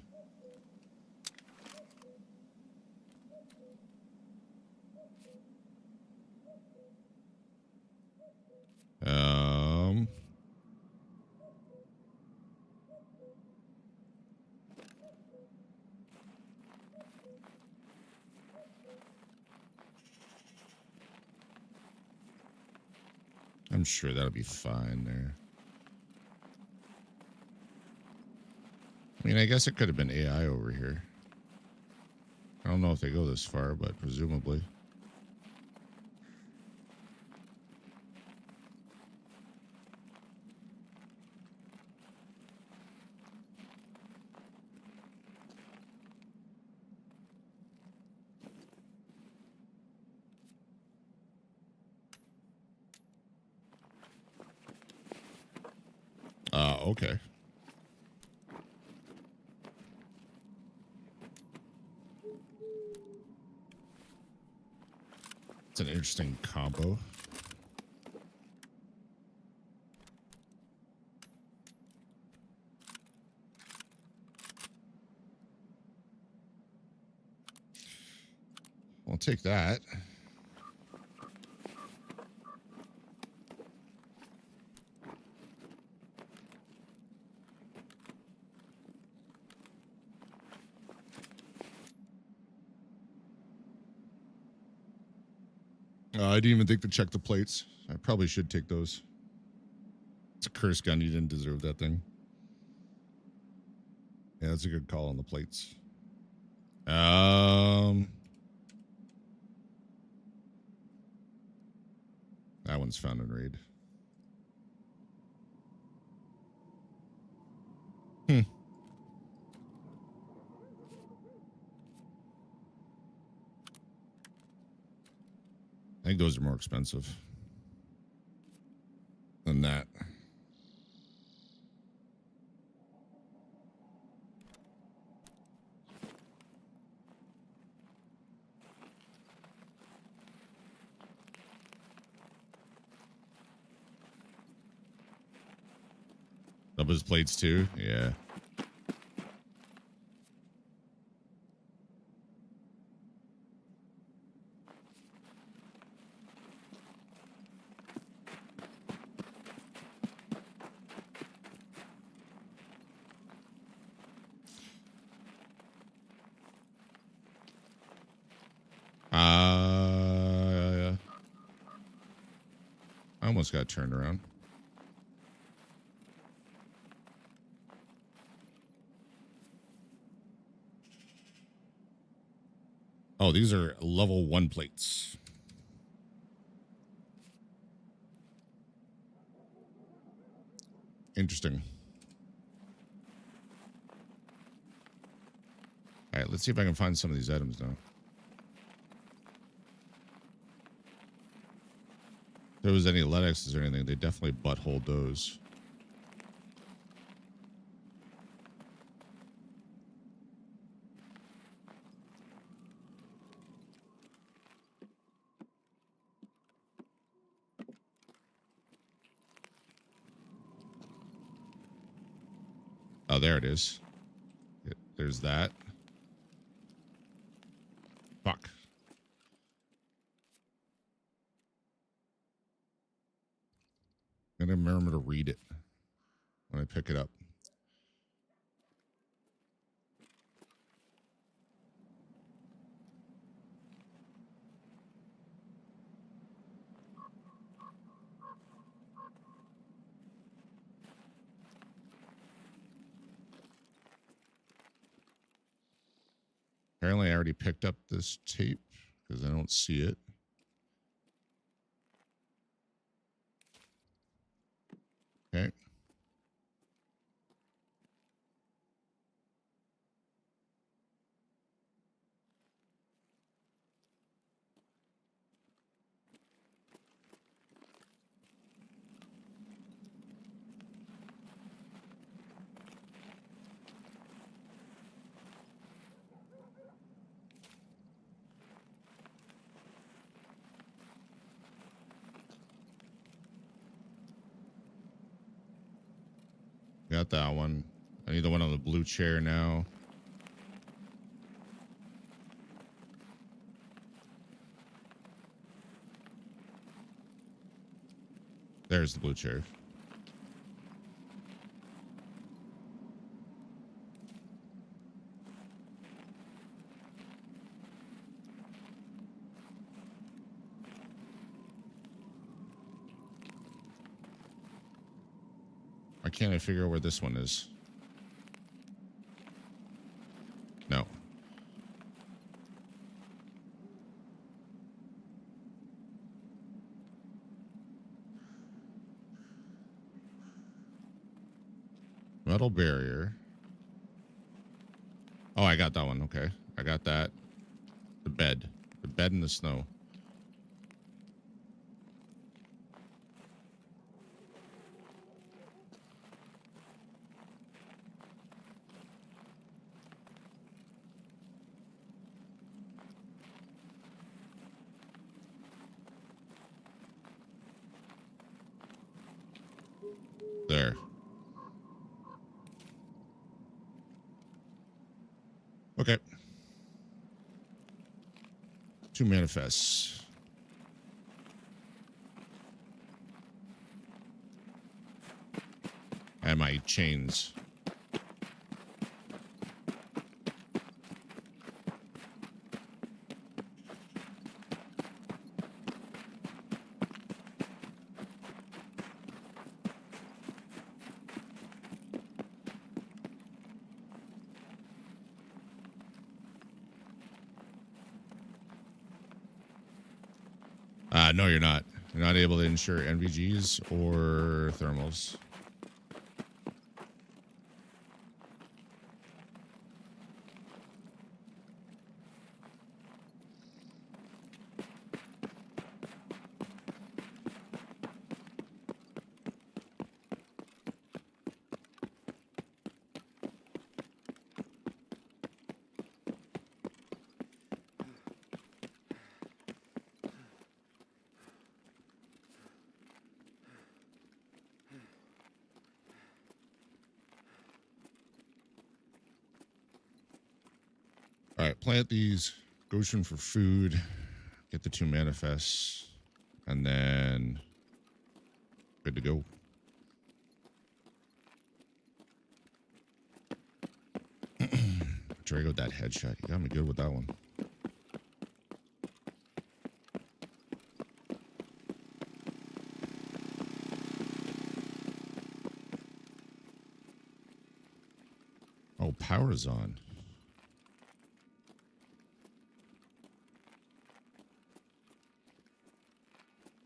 I'm sure that'll be fine there. I mean, I guess it could have been AI over here. I don't know if they go this far, but presumably. Okay. It's an interesting combo. I'll take that. I didn't even think to check the plates. I probably should take those. It's a cursed gun. You didn't deserve that thing. Yeah, that's a good call on the plates. That one's found and raid. I think those are more expensive than that. Up his plates too? Yeah. I almost got turned around. Oh, these are level 1 plates. Interesting. All right, let's see if I can find some of these items now. If there was any Lennoxes or anything, they definitely buttholed those. Oh, there it is. There's that. Fuck. I'm gonna remember to read it when I pick it up. Apparently I already picked up this tape because I don't see it. Okay. Got that one. I need the one on the blue chair now. There's the blue chair. Why can't I figure out where this one is? No. Metal barrier. Oh, I got that one. Okay. I got that. The bed. The bed in the snow. There. Okay. 2 manifests. And my chains. No, you're not. You're not able to insure NVGs or thermals. All right, plant these, Goshen for food, get the 2 manifests, and then good to go. Drag out that headshot. You got me good with that one. Oh, power's on.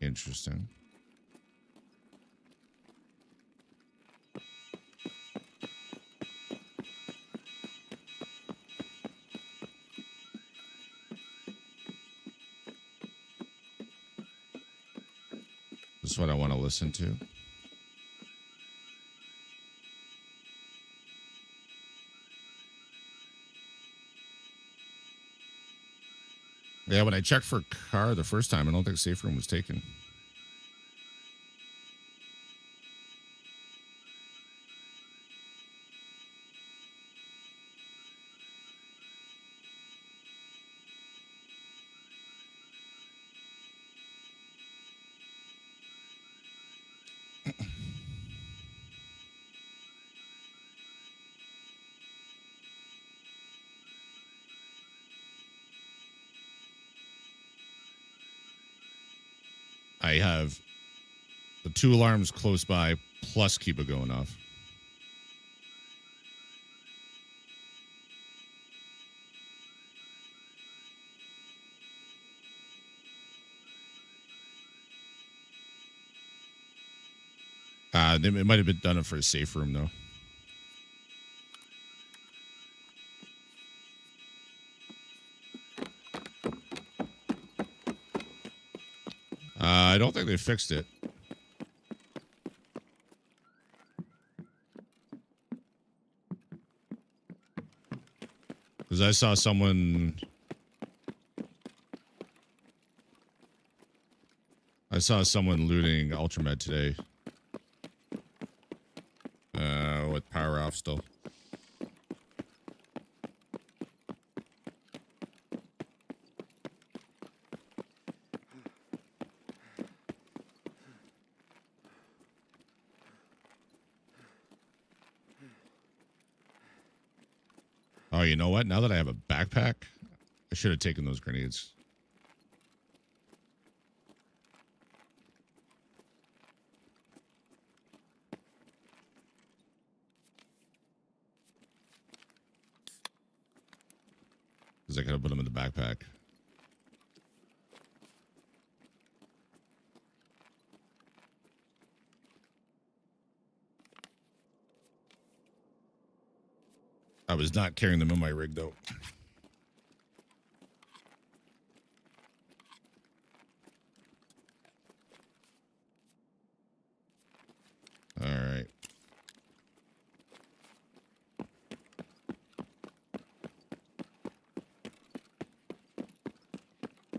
Interesting. This is what I want to listen to. Yeah, when I checked for car the first time, I don't think safe room was taken. I have the 2 alarms close by, plus keep it going off. . It might have been done it for a safe room though. I don't think they fixed it. Because I saw someone looting Ultramed today. With power off still. Oh, you know what? Now that I have a backpack, I should have taken those grenades. Because I could have put them in the backpack. I was not carrying them in my rig, though. All right.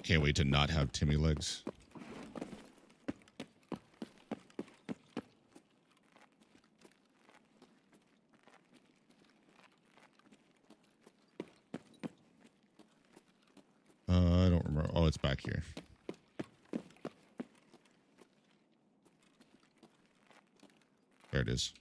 Can't wait to not have Timmy legs. I don't remember. Oh, it's back here. There it is.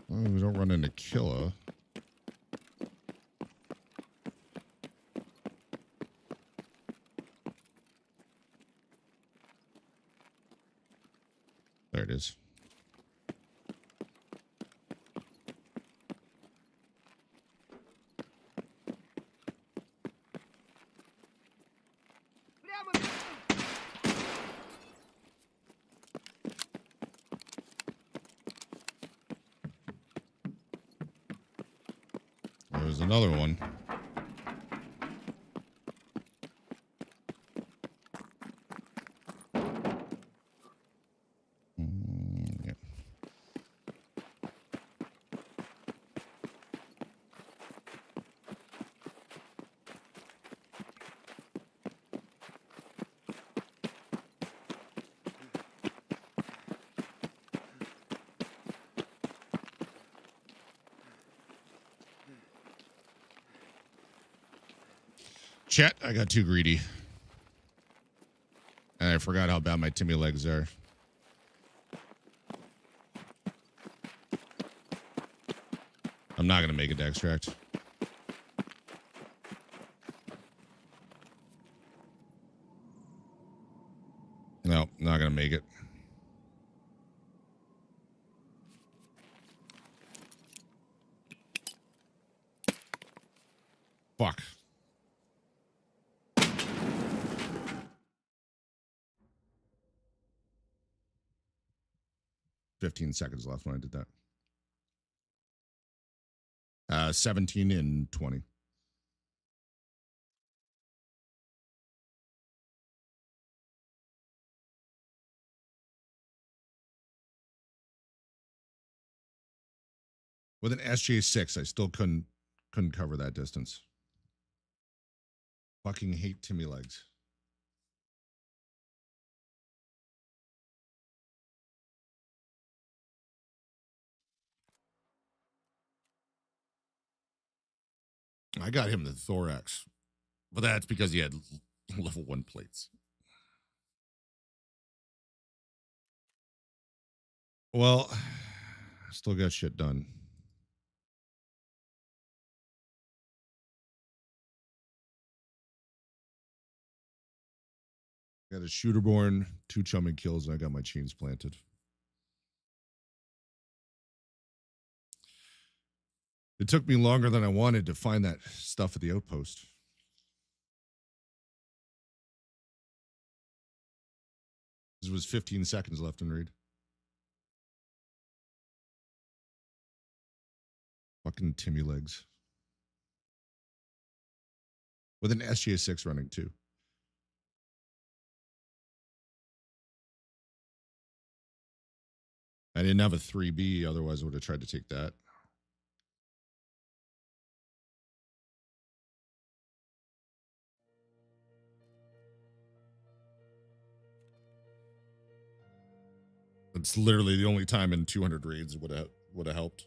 Well, we don't run into Killa. There it is. There's another one. Yeah. Chat, I got too greedy. And I forgot how bad my Timmy legs are. I'm not going to make a extract. No, not going to make it. Fuck. $15 seconds left when I did that. 17 and 20. With an SJ6, I still couldn't cover that distance. Fucking hate Timmy legs. I got him the thorax, but that's because he had level 1 plates. Well, still got shit done. Got a shooterborn, 2 chumming kills, and I got my chains planted. It took me longer than I wanted to find that stuff at the outpost. This was 15 seconds left in read. Fucking Timmy legs. With an SGA6 running too. I didn't have a 3B, otherwise I would have tried to take that. It's literally the only time in 200 raids would have helped.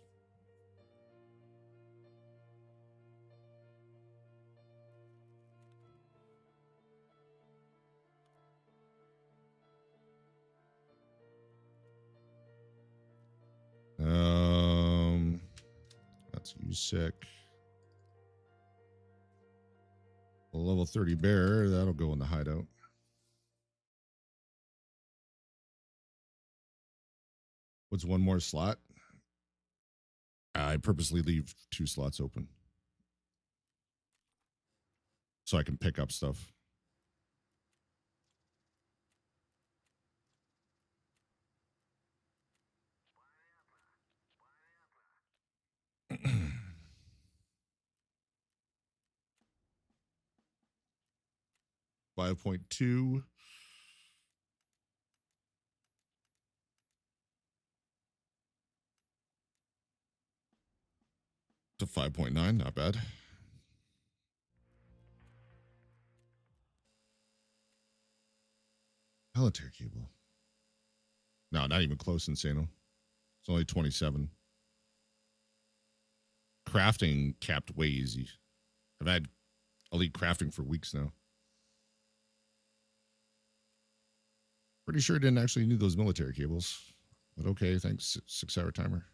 That's you sick. A level 30 bear, that'll go in the hideout. What's one more slot? I purposely leave 2 slots open so I can pick up stuff. .2 to 5.9, not bad. Military cable. No, not even close, Insano. It's only 27. Crafting capped way easy. I've had elite crafting for weeks now. Pretty sure I didn't actually need those military cables. But okay, thanks. 6-hour timer.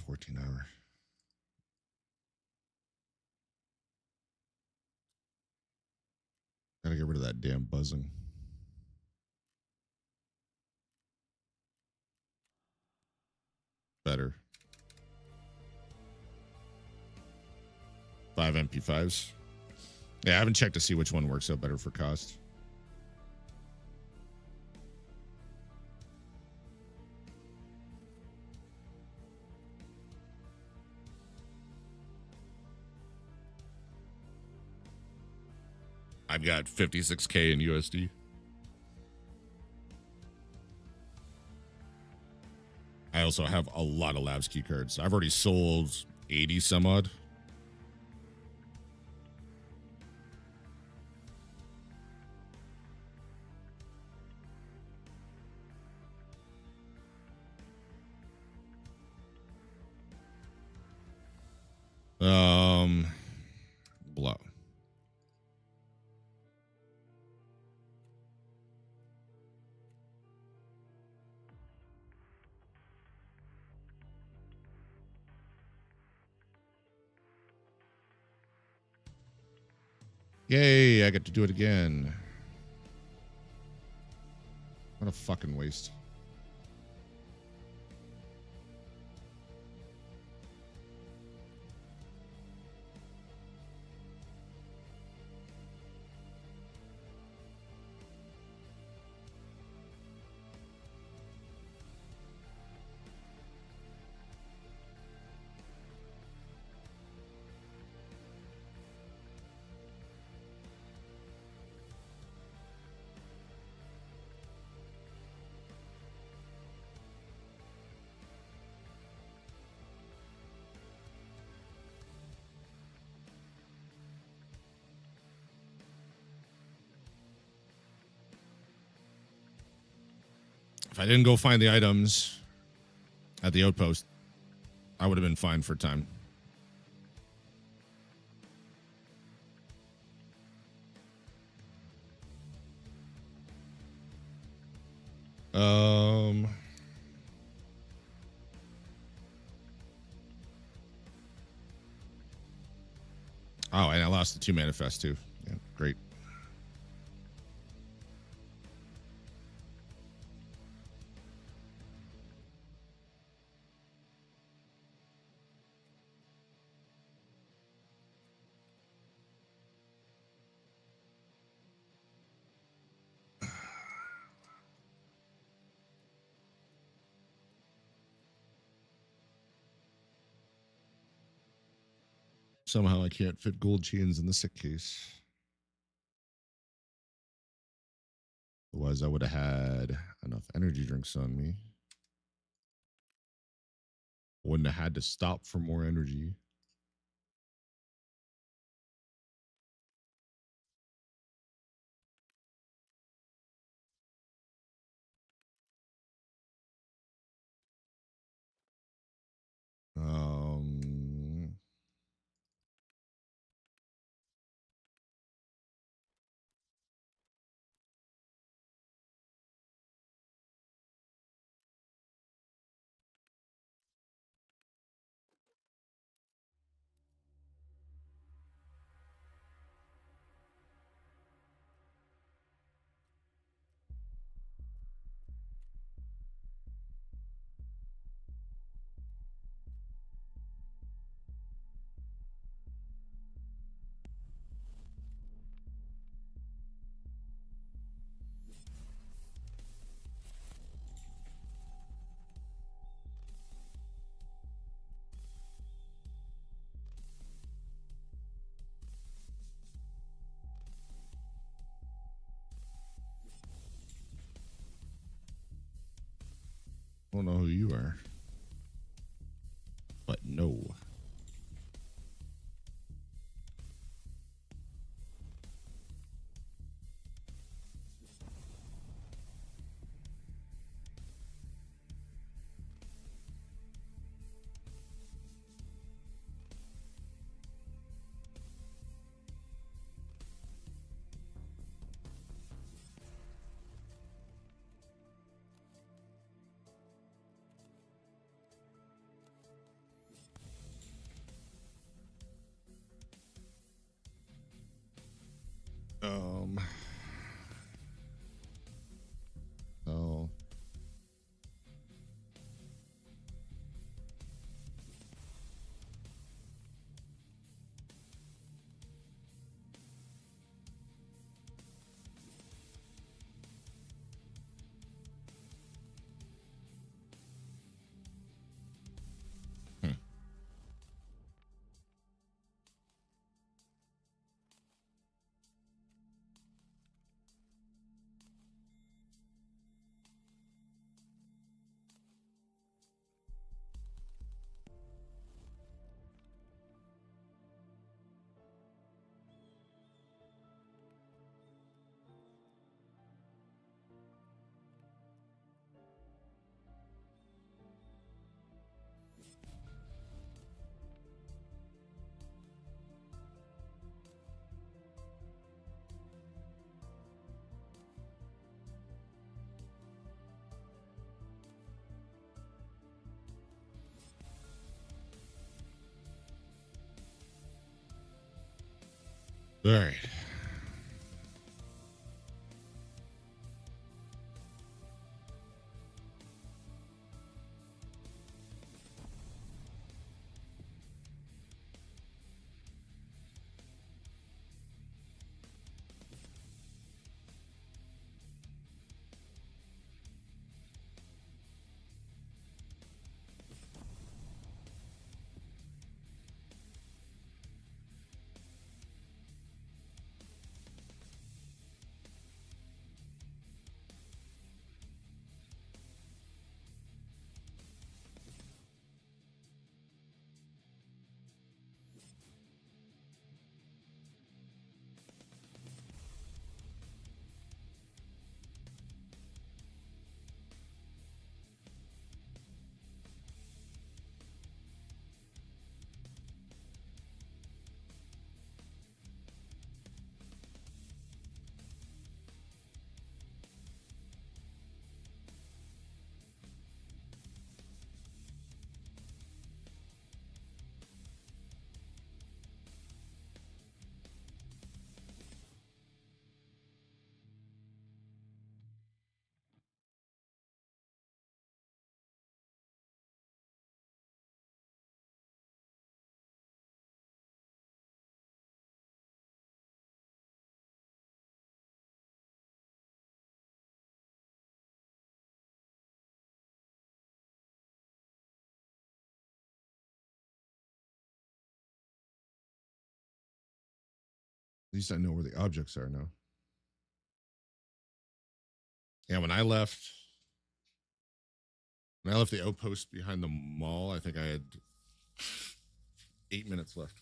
$14. Gotta get rid of that damn buzzing. Better. 5 MP5s. Yeah, I haven't checked to see which one works out better for cost. I've got 56K in USD. I also have a lot of Labs key cards. I've already sold 80 some odd. Blow. Yay, I get to do it again. What a fucking waste. If I didn't go find the items at the outpost, I would have been fine for time. Oh, and I lost the 2 manifest too. Yeah, great. Somehow I can't fit gold chains in the sick case. Otherwise, I would have had enough energy drinks on me. Wouldn't have had to stop for more energy. Um, I don't know who you are, but no. Um. Oh. Hmm. All right. least I know where the objects are now. Yeah, when I left the outpost behind the mall, I think I had 8 minutes left.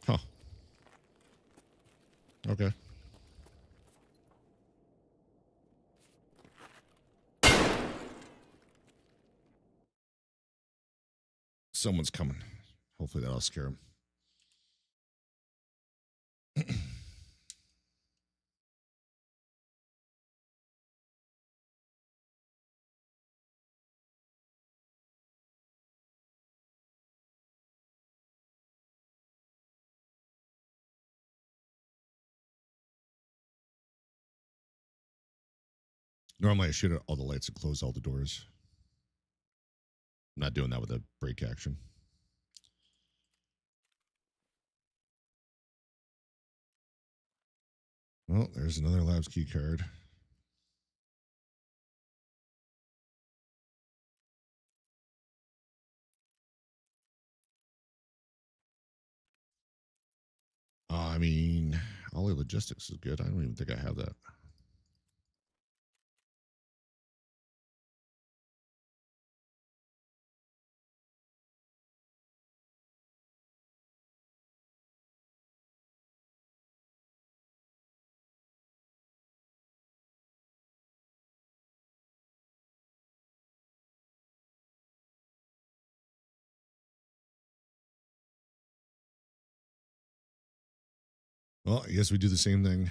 Huh. Okay. Someone's coming. Hopefully that'll scare him. Normally I shoot at all the lights and close all the doors. I'm not doing that with a break action. Well, there's another labs key card. I mean, all the logistics is good. I don't even think I have that. Well, I guess we do the same thing.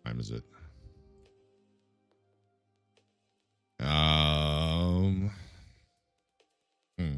What time is it? Hmm.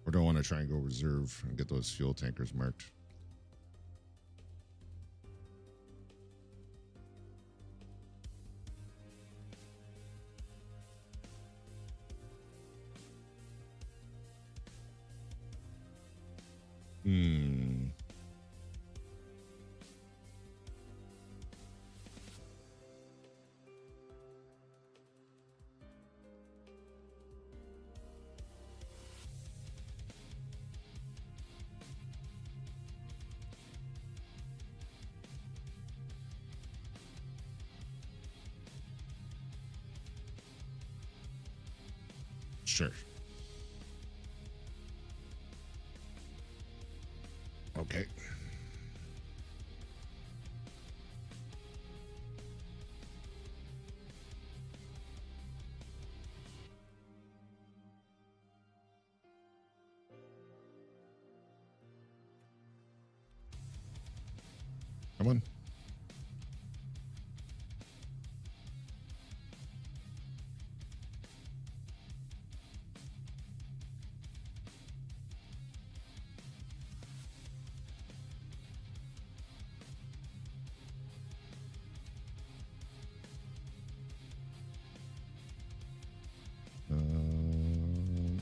Or do I want to try and go reserve and get those fuel tankers marked? Hmm. Sure. Okay. Come on.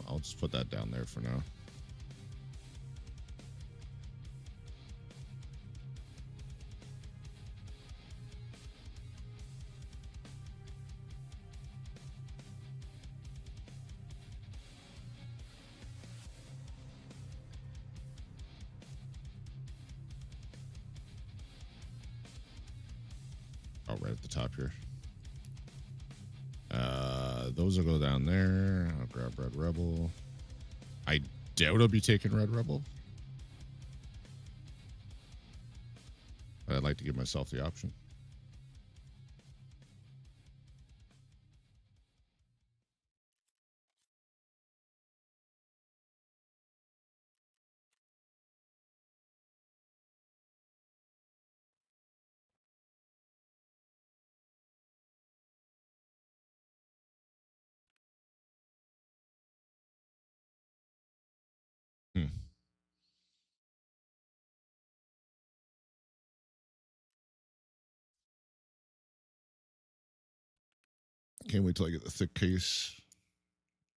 I'll just put that down there for now. at the top here. Those will go down there. I'll grab Red Rebel. I doubt I'll be taking Red Rebel, but I'd like to give myself the option. Can't wait till I get the thick case,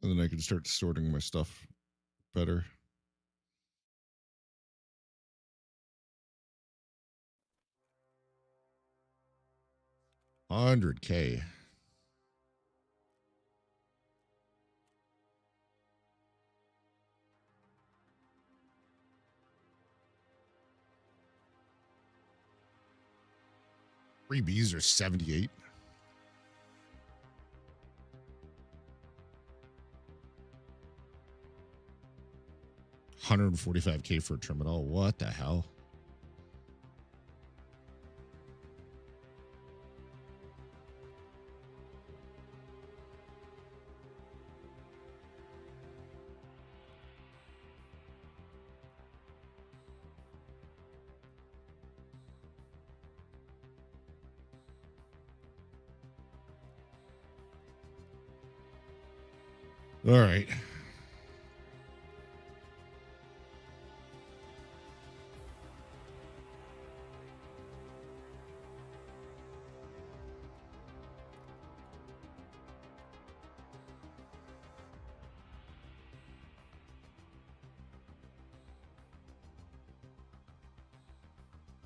and then I can start sorting my stuff better. $100K. Freebies are 78. $145K for a terminal. What the hell? All right.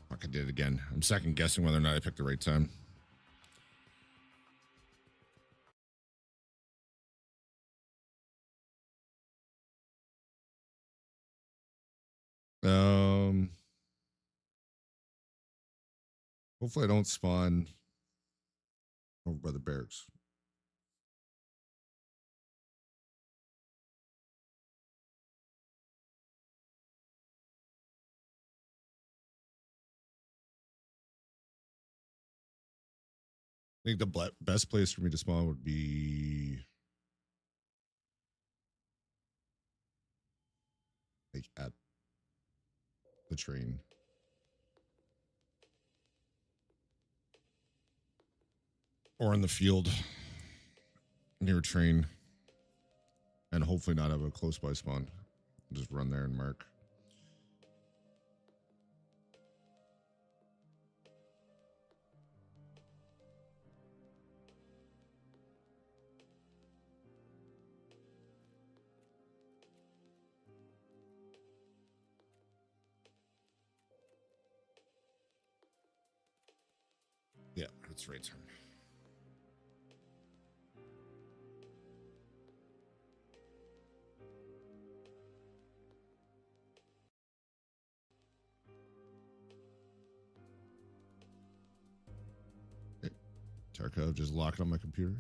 Fuck, I did it again. I'm second guessing whether or not I picked the right time. Hopefully I don't spawn over by the barracks. I think the best place for me to spawn would be like at the train. Or in the field near a train. And hopefully not have a close by spawn. Just run there and mark. Yeah, it's right turn. Okay. Tarkov just locked on my computer.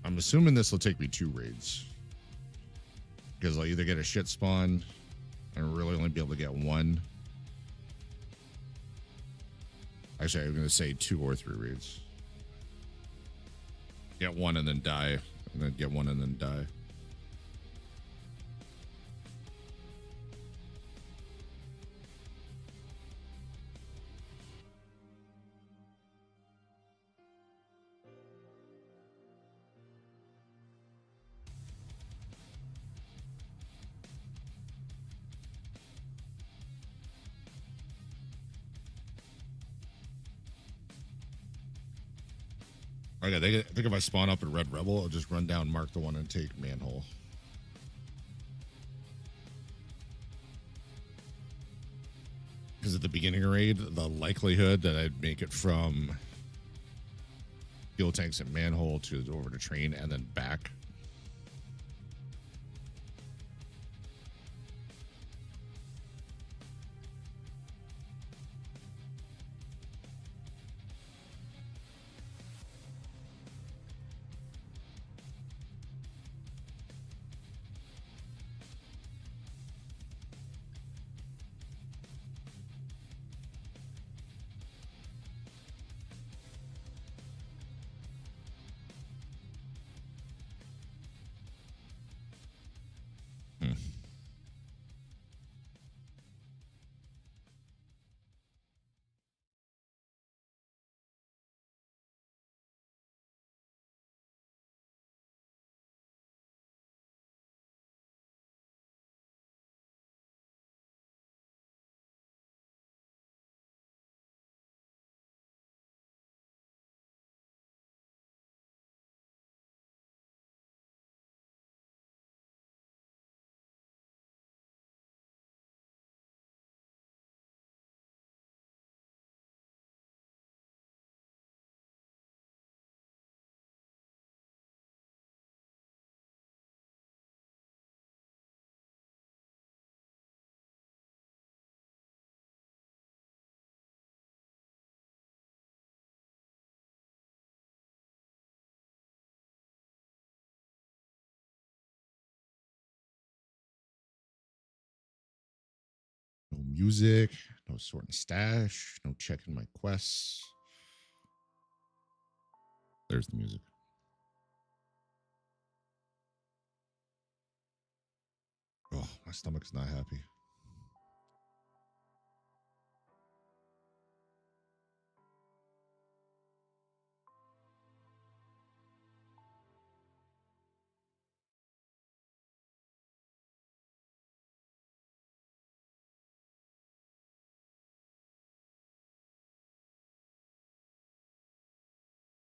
I'm assuming this will take me 2 raids. Because I'll either get a shit spawn and really only be able to get 1. Actually, I'm going to say 2 or 3 raids. Get 1 and then die. And then get 1 and then die. Okay, I think if I spawn up in Red Rebel, I'll just run down, mark the one, and take manhole. Because at the beginning of raid, the likelihood that I'd make it from fuel tanks and manhole to over to train and then back. No music, no sorting stash, no checking my quests. There's the music. Oh, my stomach's not happy.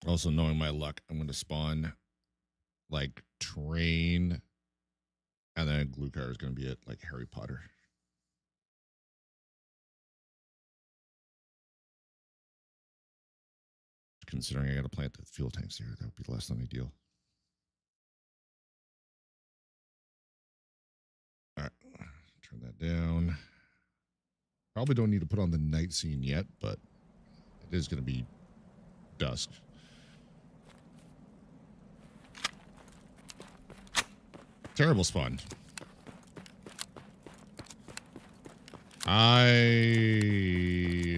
Also, knowing my luck, I'm going to spawn like train, and then glue car is going to be it, like Harry Potter. Considering I got to plant the fuel tanks here, that would be less than ideal. All right, turn that down. Probably don't need to put on the night scene yet, but it is going to be dusk. Terrible spawn. I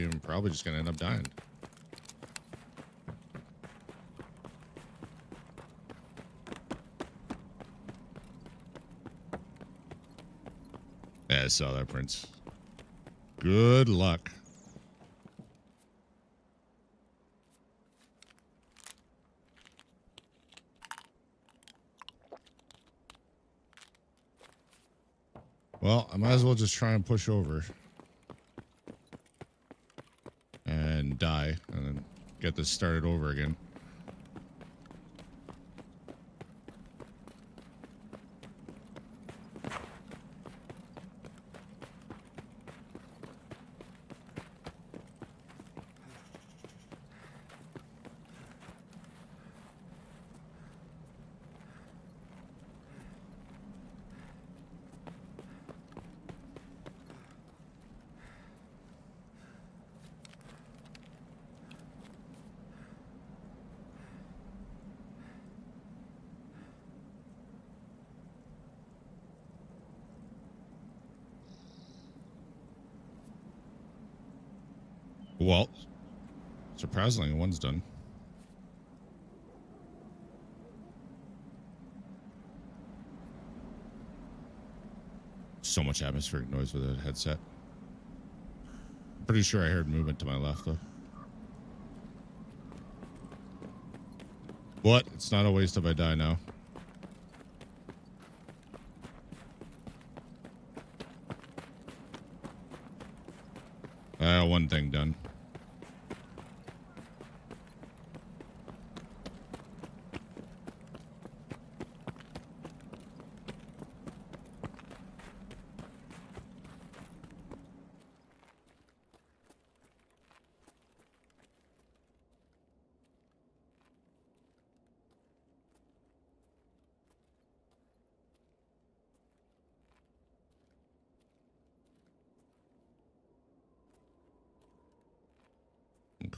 am probably just going to end up dying. Yeah, I saw that, Prince. Good luck. Well, I might as well just try and push over and die and then get this started over again. Well, surprisingly, one's done. So much atmospheric noise with a headset. I'm pretty sure I heard movement to my left, though. What? It's not a waste if I die now. One thing done.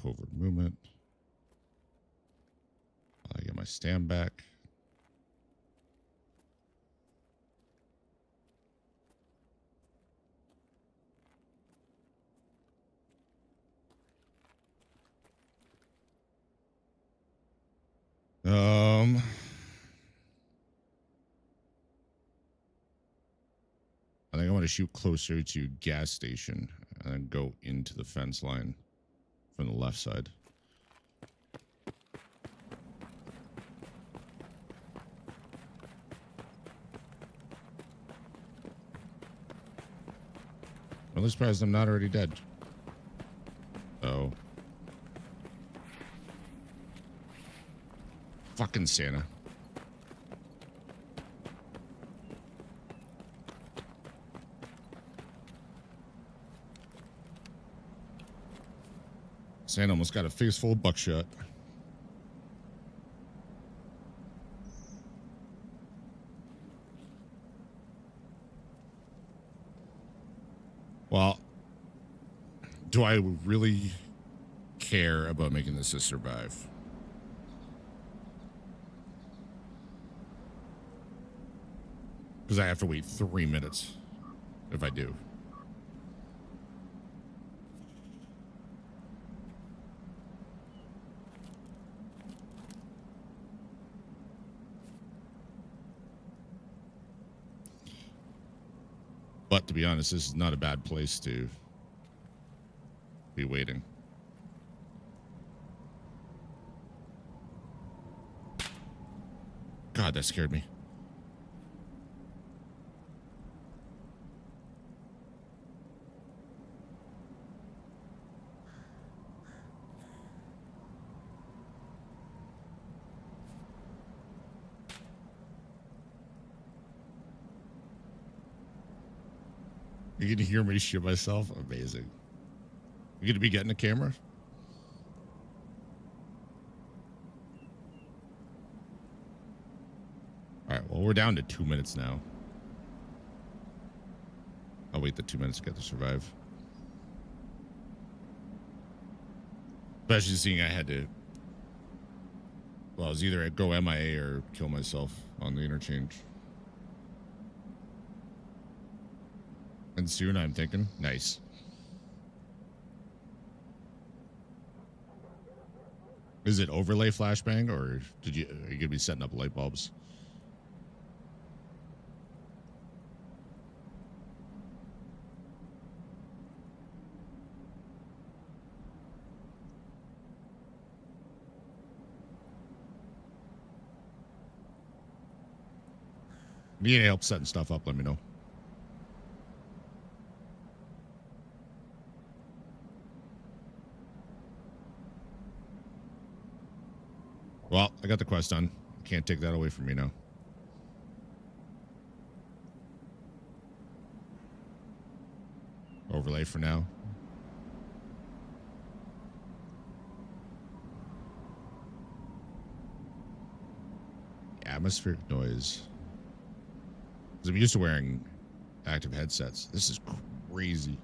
forward movement. I get my stand back. I think I want to shoot closer to gas station and then go into the fence line from the left side. I'm really surprised I'm not already dead. Oh. Fucking Santa. Santa almost got a face full of buckshot. Well, do I really care about making this a survive? Because I have to wait 3 minutes if I do. But to be honest, this is not a bad place to be waiting. God, that scared me. You can hear me shoot myself? Amazing. You gonna be getting a camera? All right, well, we're down to 2 minutes now. I'll wait the 2 minutes to get to survive. Especially seeing I had to... Well, I was either go MIA or kill myself on the interchange. And soon, I'm thinking. Nice. Is it overlay flashbang, or are you gonna be setting up light bulbs? If you need help setting stuff up, let me know. Well, I got the quest done. Can't take that away from me now. Overlay for now. Atmospheric noise. Because I'm used to wearing active headsets. This is crazy.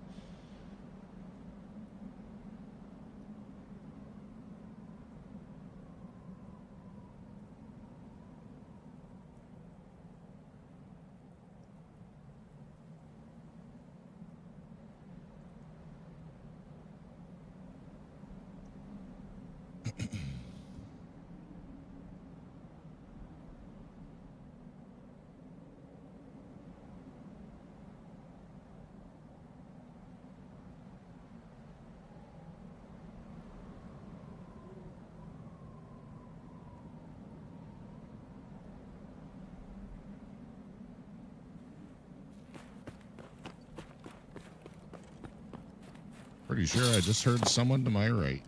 Pretty sure I just heard someone to my right.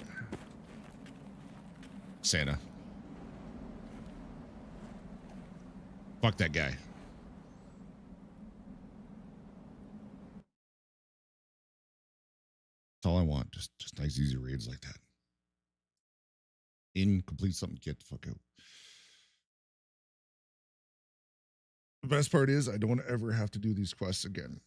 Santa. Fuck that guy. That's all I want. Just nice, easy raids like that. Incomplete something, get the fuck out. The best part is I don't ever have to do these quests again.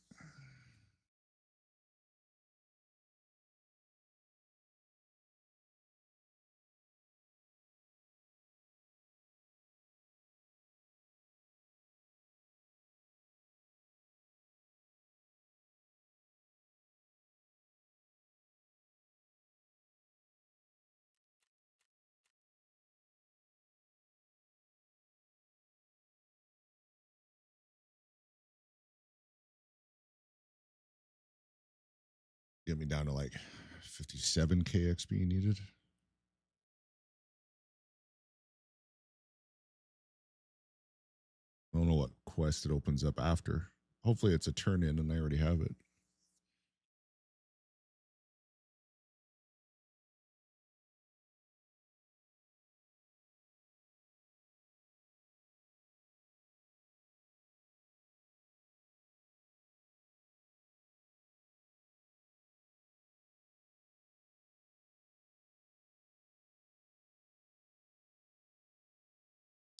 Get me down to like 57k XP needed. I don't know what quest it opens up after. Hopefully it's a turn in and I already have it.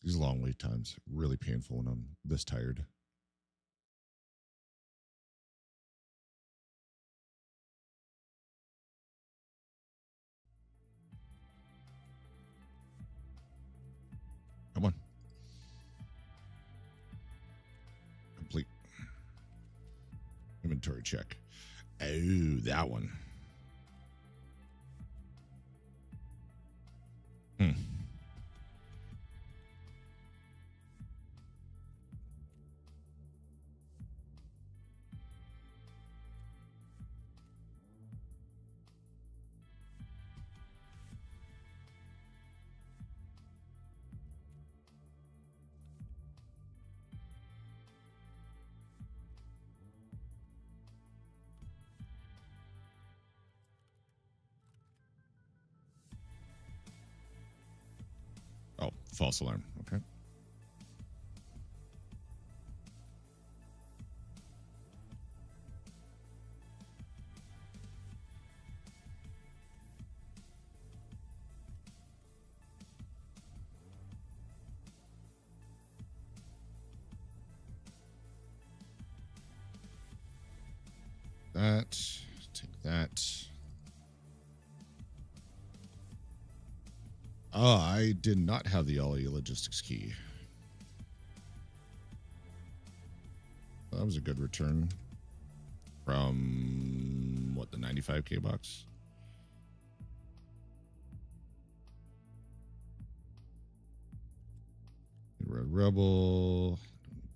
These long wait times, really painful when I'm this tired. Come on. Complete. Inventory check. Oh, that one. Oh, false alarm. Okay. That. Take that. Oh, I did not have the LA logistics key. That was a good return from what, the 95k box? Red Rebel,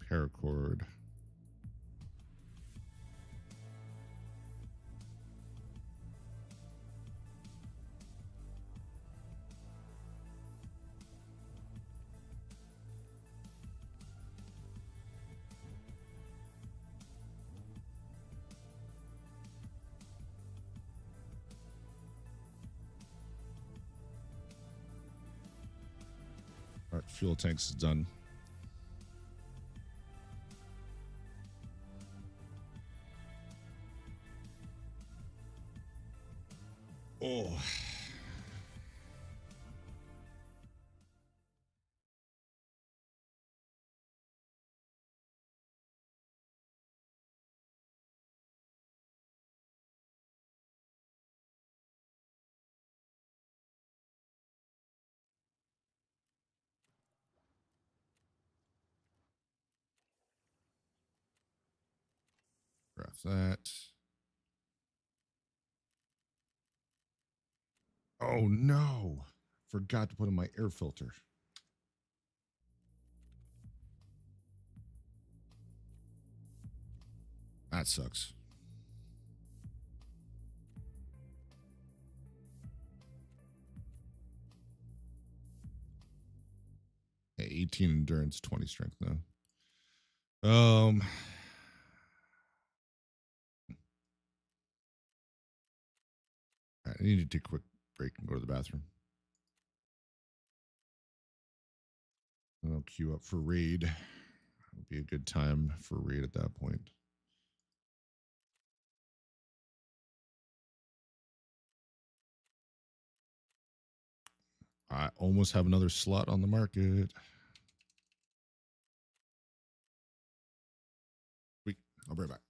paracord. All right, fuel tanks is done. Oh. Graph that. Oh no. Forgot to put in my air filter. That sucks. Hey, 18 endurance, 20 strength now. I need to take a quick break and go to the bathroom. I'll queue up for raid. It'll be a good time for raid at that point. I almost have another slot on the market. Wait, I'll be right back.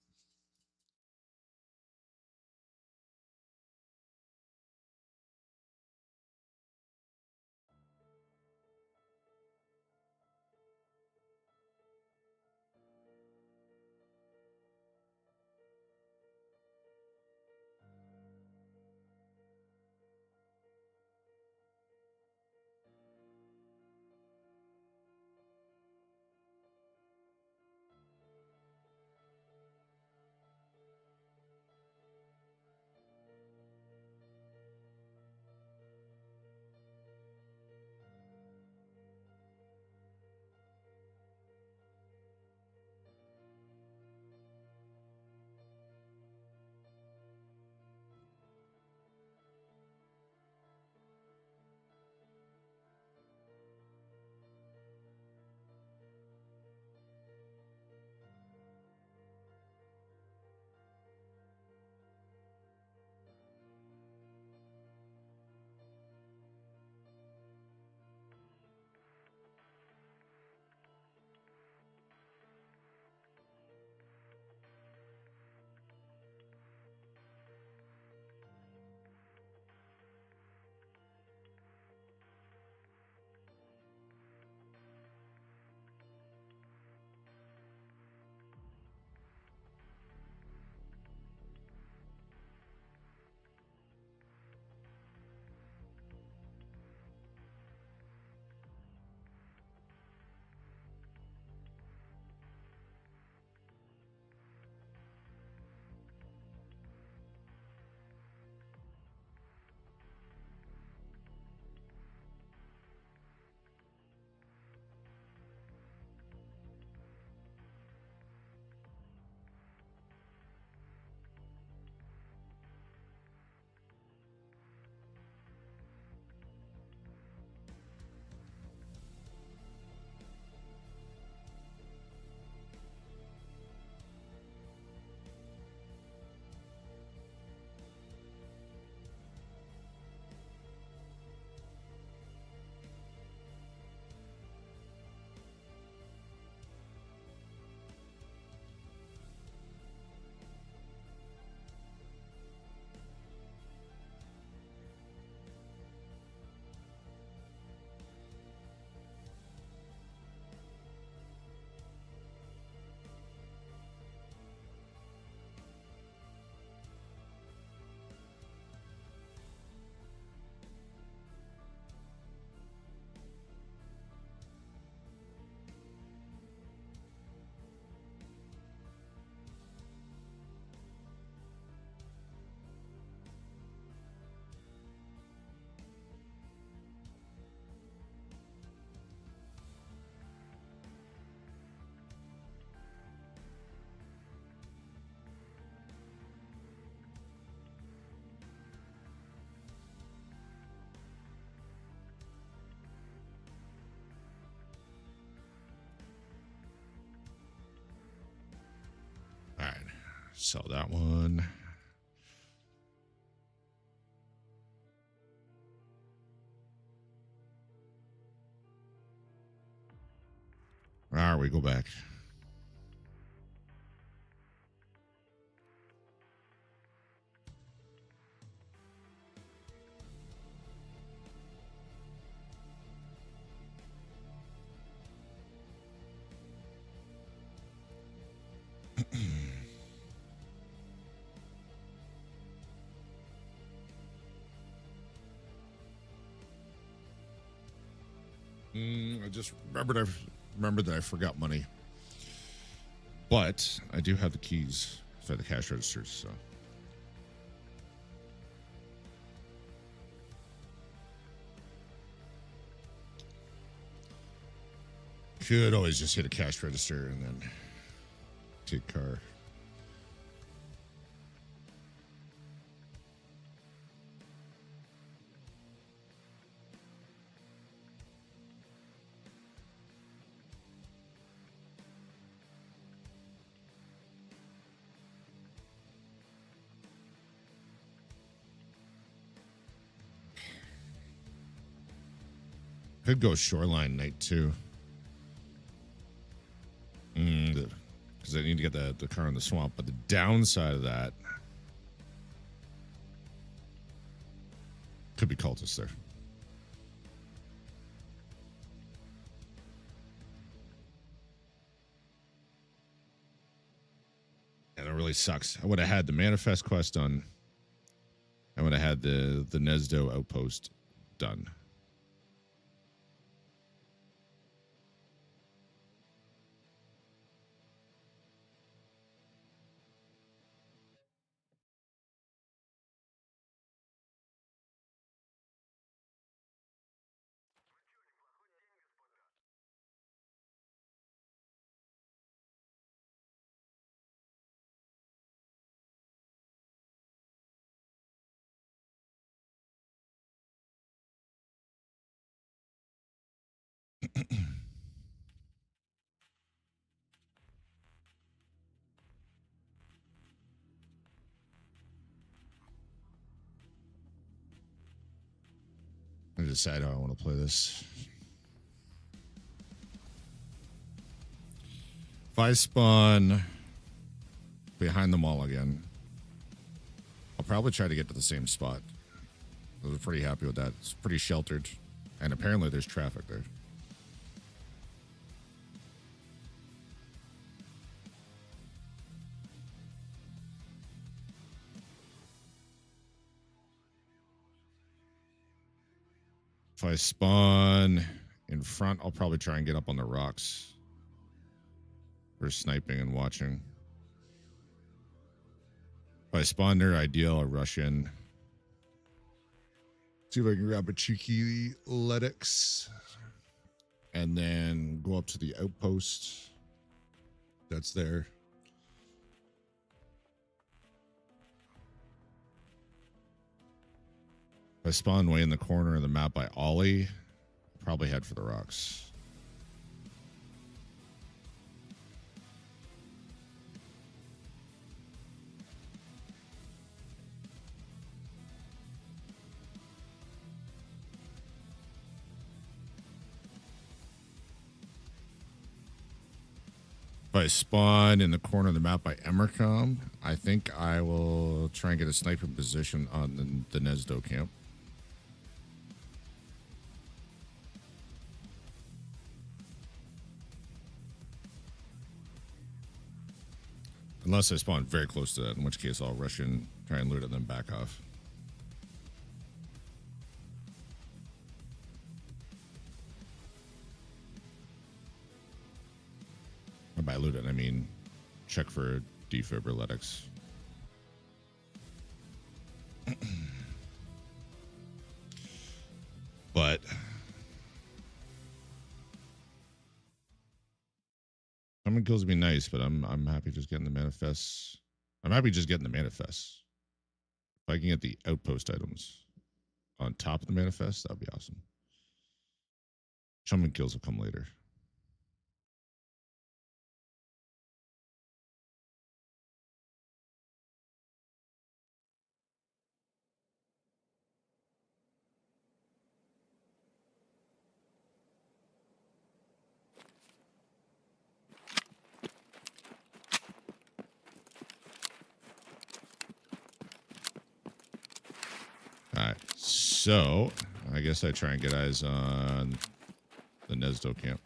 sell that one. All right, we go back. I just remembered that I forgot money, but I do have the keys for the cash registers. So could always just hit a cash register and then take car. Could go shoreline night too. Because I need to get the car in the swamp. But the downside of that could be cultists there. And it really sucks. I would have had the manifest quest done. I would have had the Nesdo outpost done. I decide how I want to play this. If I spawn behind the mall again, I'll probably try to get to the same spot. I was pretty happy with that. It's pretty sheltered, and apparently there's traffic there. If I spawn in front, I'll probably try and get up on the rocks for sniping and watching. If I spawn near ideal, I'll rush in. See if I can grab a cheeky Letix. And then go up to the outpost that's there. If I spawn way in the corner of the map by Ollie, I'll probably head for the rocks. If I spawn in the corner of the map by Emercom, I think I will try and get a sniper position on the Nesdo camp. Unless I spawn very close to that, in which case I'll rush in, try and loot it, and then back off. And by loot it, I mean check for defibrilletics. But Summon kills would be nice, but I'm happy just getting the manifests. I'm happy just getting the manifests. If I can get the outpost items on top of the manifest, that would be awesome. Summon kills will come later. Alright, so I guess I try and get eyes on the Nesdo camp.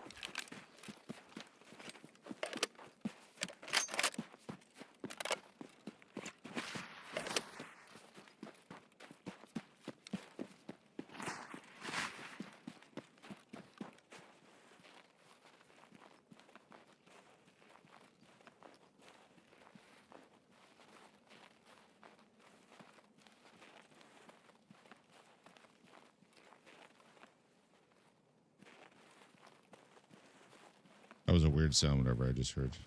That was a weird sound, whatever I just heard.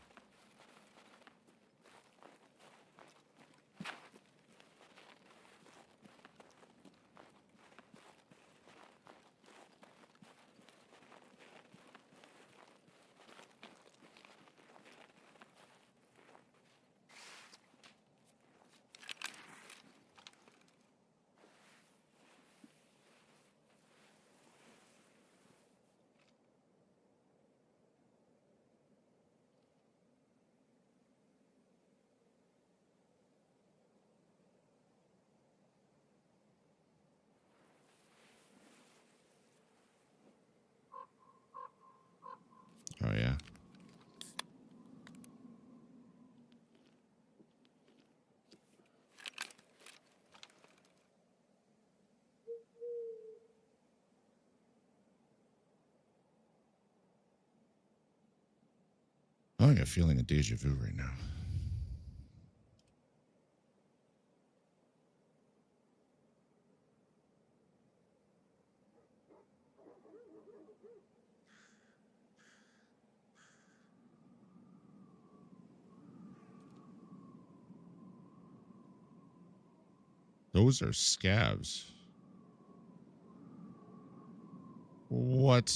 Oh, yeah. Oh, I got a feeling of deja vu right now. Those are scabs. What?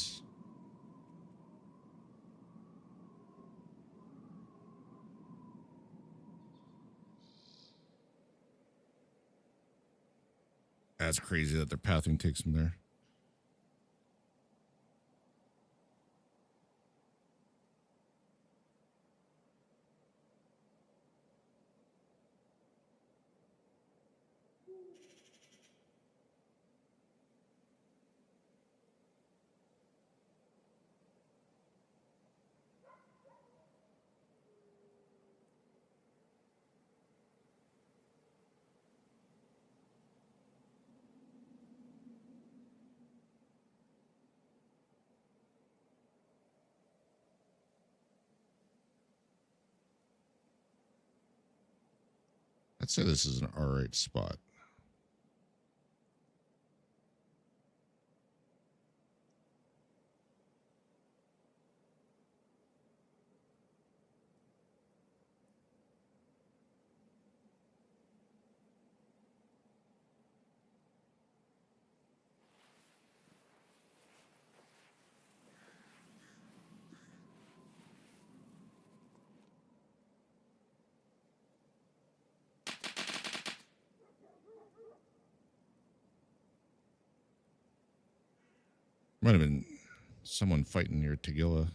That's crazy that their pathing takes them there. I'd say this is an alright spot. Might have been someone fighting near Tagilla.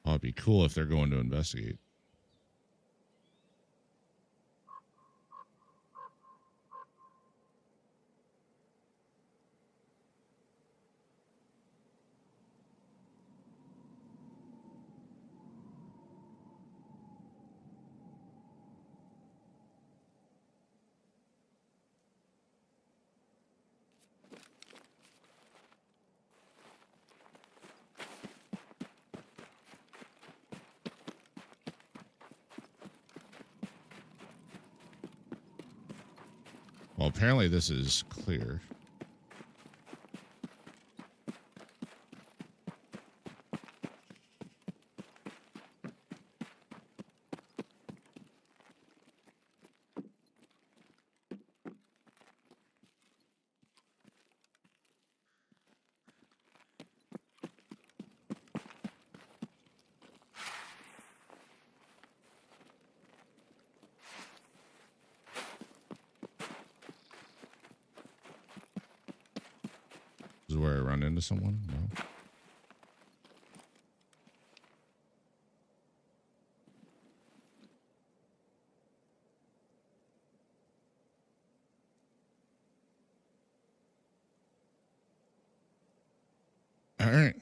Oh, it'd be cool if they're going to investigate. Well, apparently this is clear. This is where I run into someone? No. All right.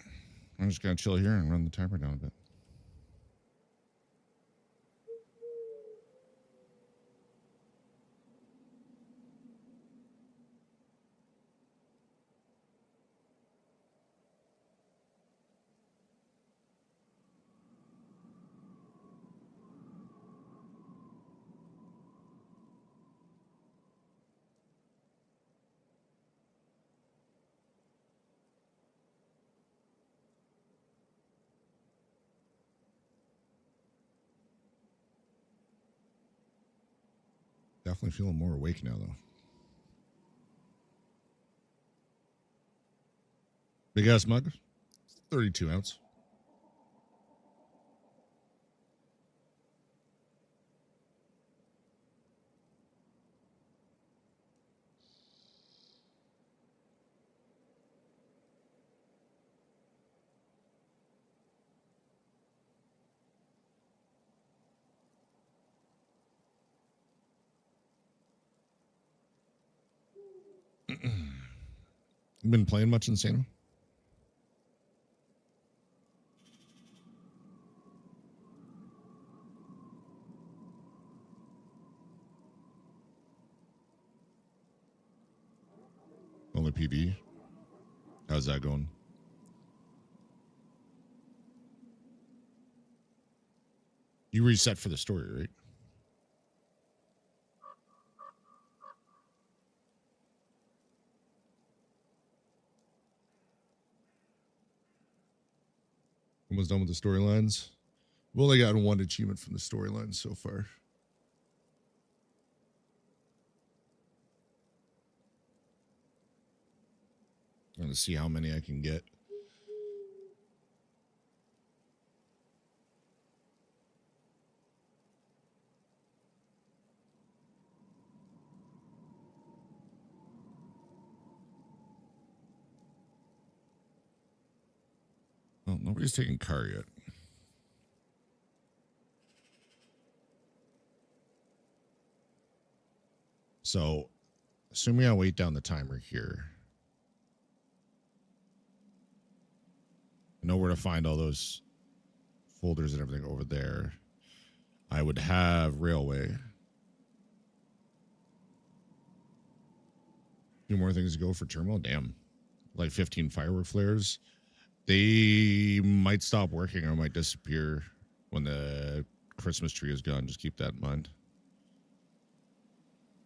I'm just going to chill here and run the timer down a bit. Definitely feeling more awake now, though. Big ass mug, 32 ounce. You been playing much Insano? Only PvE? How's that going? You reset for the story, right? Almost done with the storylines. We've only gotten one achievement from the storylines so far. I'm going to see how many I can get. Well, nobody's taking car yet. So, assuming I wait down the timer here, I know where to find all those folders and everything over there. I would have railway. A few more things to go for terminal. Damn. Like 15 firework flares. They might stop working or might disappear when the Christmas tree is gone. Just keep that in mind.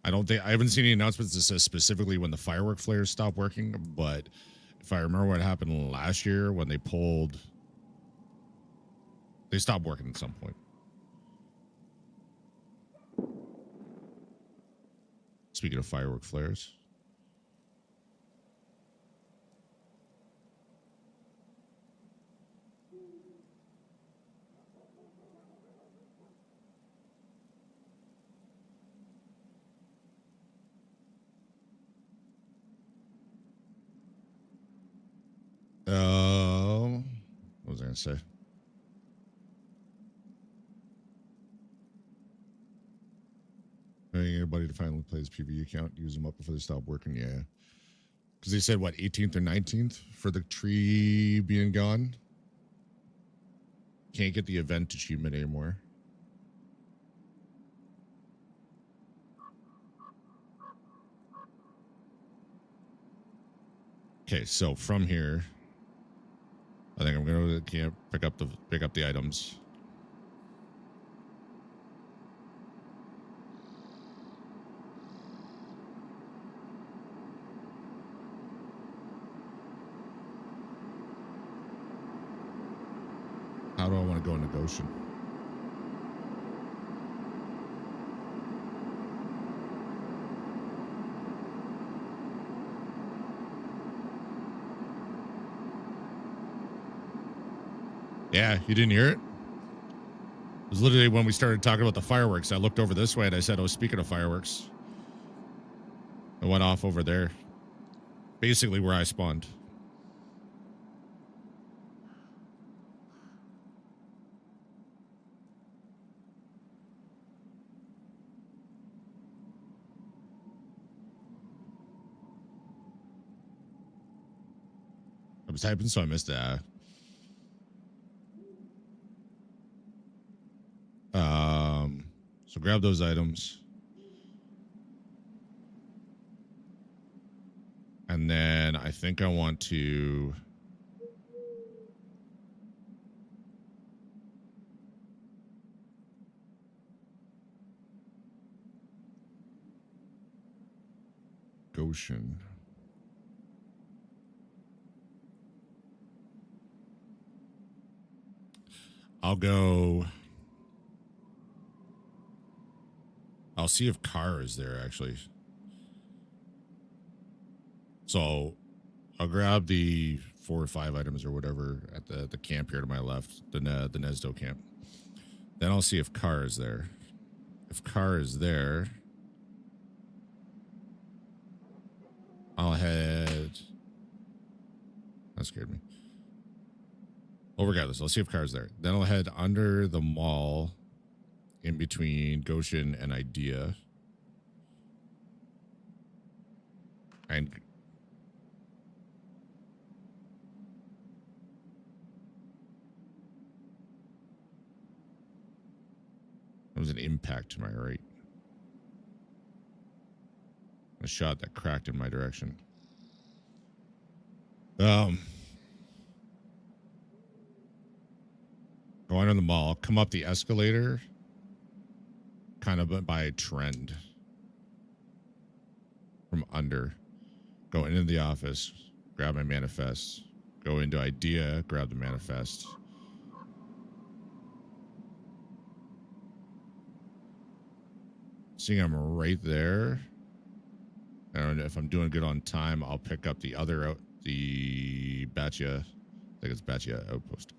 I haven't seen any announcements that says specifically when the firework flares stop working, but if I remember what happened last year when they stopped working at some point. Speaking of firework flares. What was I going to say? Getting everybody to finally play his PvE account, use them up before they stop working. Yeah. Because they said, what, 18th or 19th for the tree being gone? Can't get the event achievement anymore. Okay, so from here, I think I'm gonna pick up the items. How do I want to go into Goshen? Yeah, you didn't hear it? It was literally when we started talking about the fireworks. I looked over this way and I said, oh, speaking of fireworks. I went off over there. Basically where I spawned. was typing, so I missed that. So grab those items. And then I think I want to Goshen. I'll go. I'll see if Car is there, actually. So I'll grab the 4 or 5 items or whatever at the camp here to my left, the Nesdo camp. Then I'll see if Car is there. If Car is there, I'll head. That scared me. Well, regardless, I'll see if Car's there. Then I'll head under the mall in between Goshen and Idea. And there was an impact to my right. A shot that cracked in my direction. Go under the mall, come up the escalator, kind of by trend. From under. Go into the office, grab my manifest. Go into Idea, grab the manifest. Seeing I'm right there. I don't know if I'm doing good on time. I'll pick up the other the Batya. I think it's Batya outpost.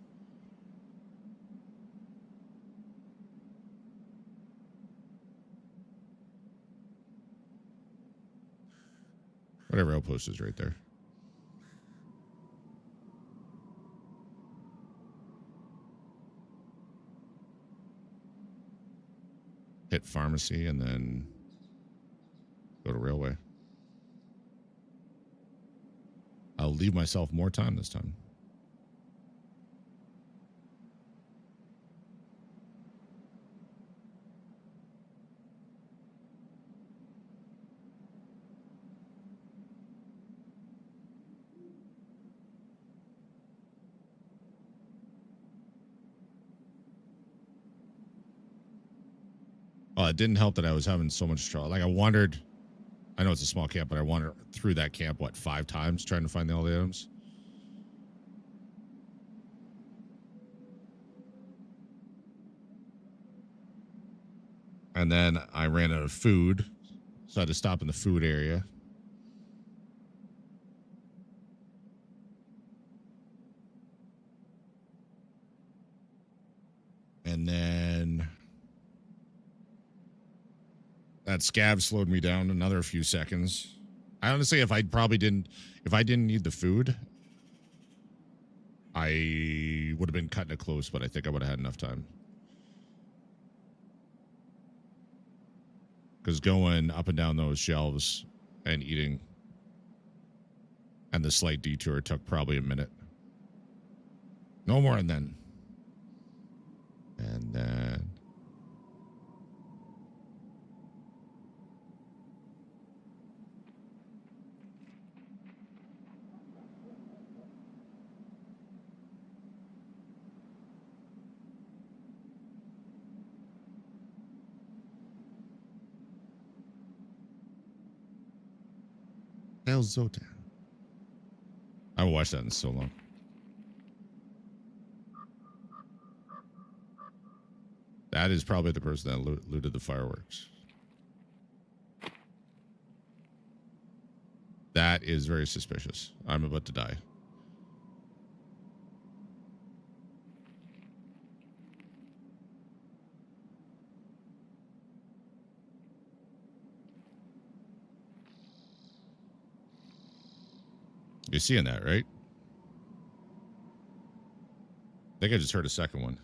Whatever outpost is right there. Hit pharmacy and then go to railway. I'll leave myself more time this time. Oh, it didn't help that I was having so much trouble. Like I wandered, I know it's a small camp, but I wandered through that camp, 5 times trying to find all the items. And then I ran out of food, so I had to stop in the food area. And then that scab slowed me down another few seconds. I honestly, if I didn't need the food, I would have been cutting it close, but I think I would have had enough time. Because going up and down those shelves and eating and the slight detour took probably a minute. No more than then. And then El Zotan. I haven't watched that in so long. That is probably the person that looted the fireworks. That is very suspicious. I'm about to die. You're seeing that, right? I think I just heard a second one.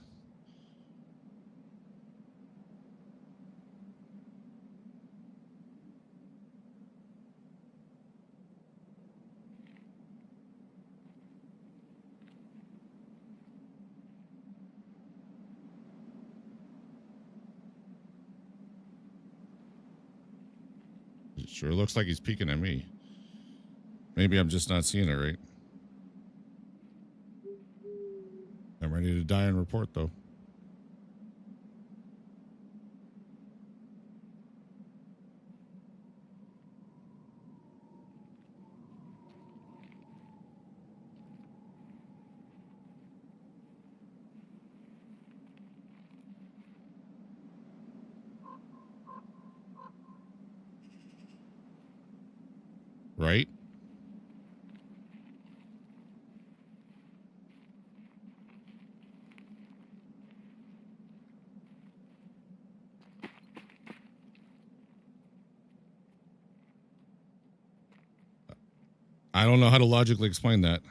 Sure looks like he's peeking at me. Maybe I'm just not seeing it right. I'm ready to die and report, though. Right? I don't know how to logically explain that.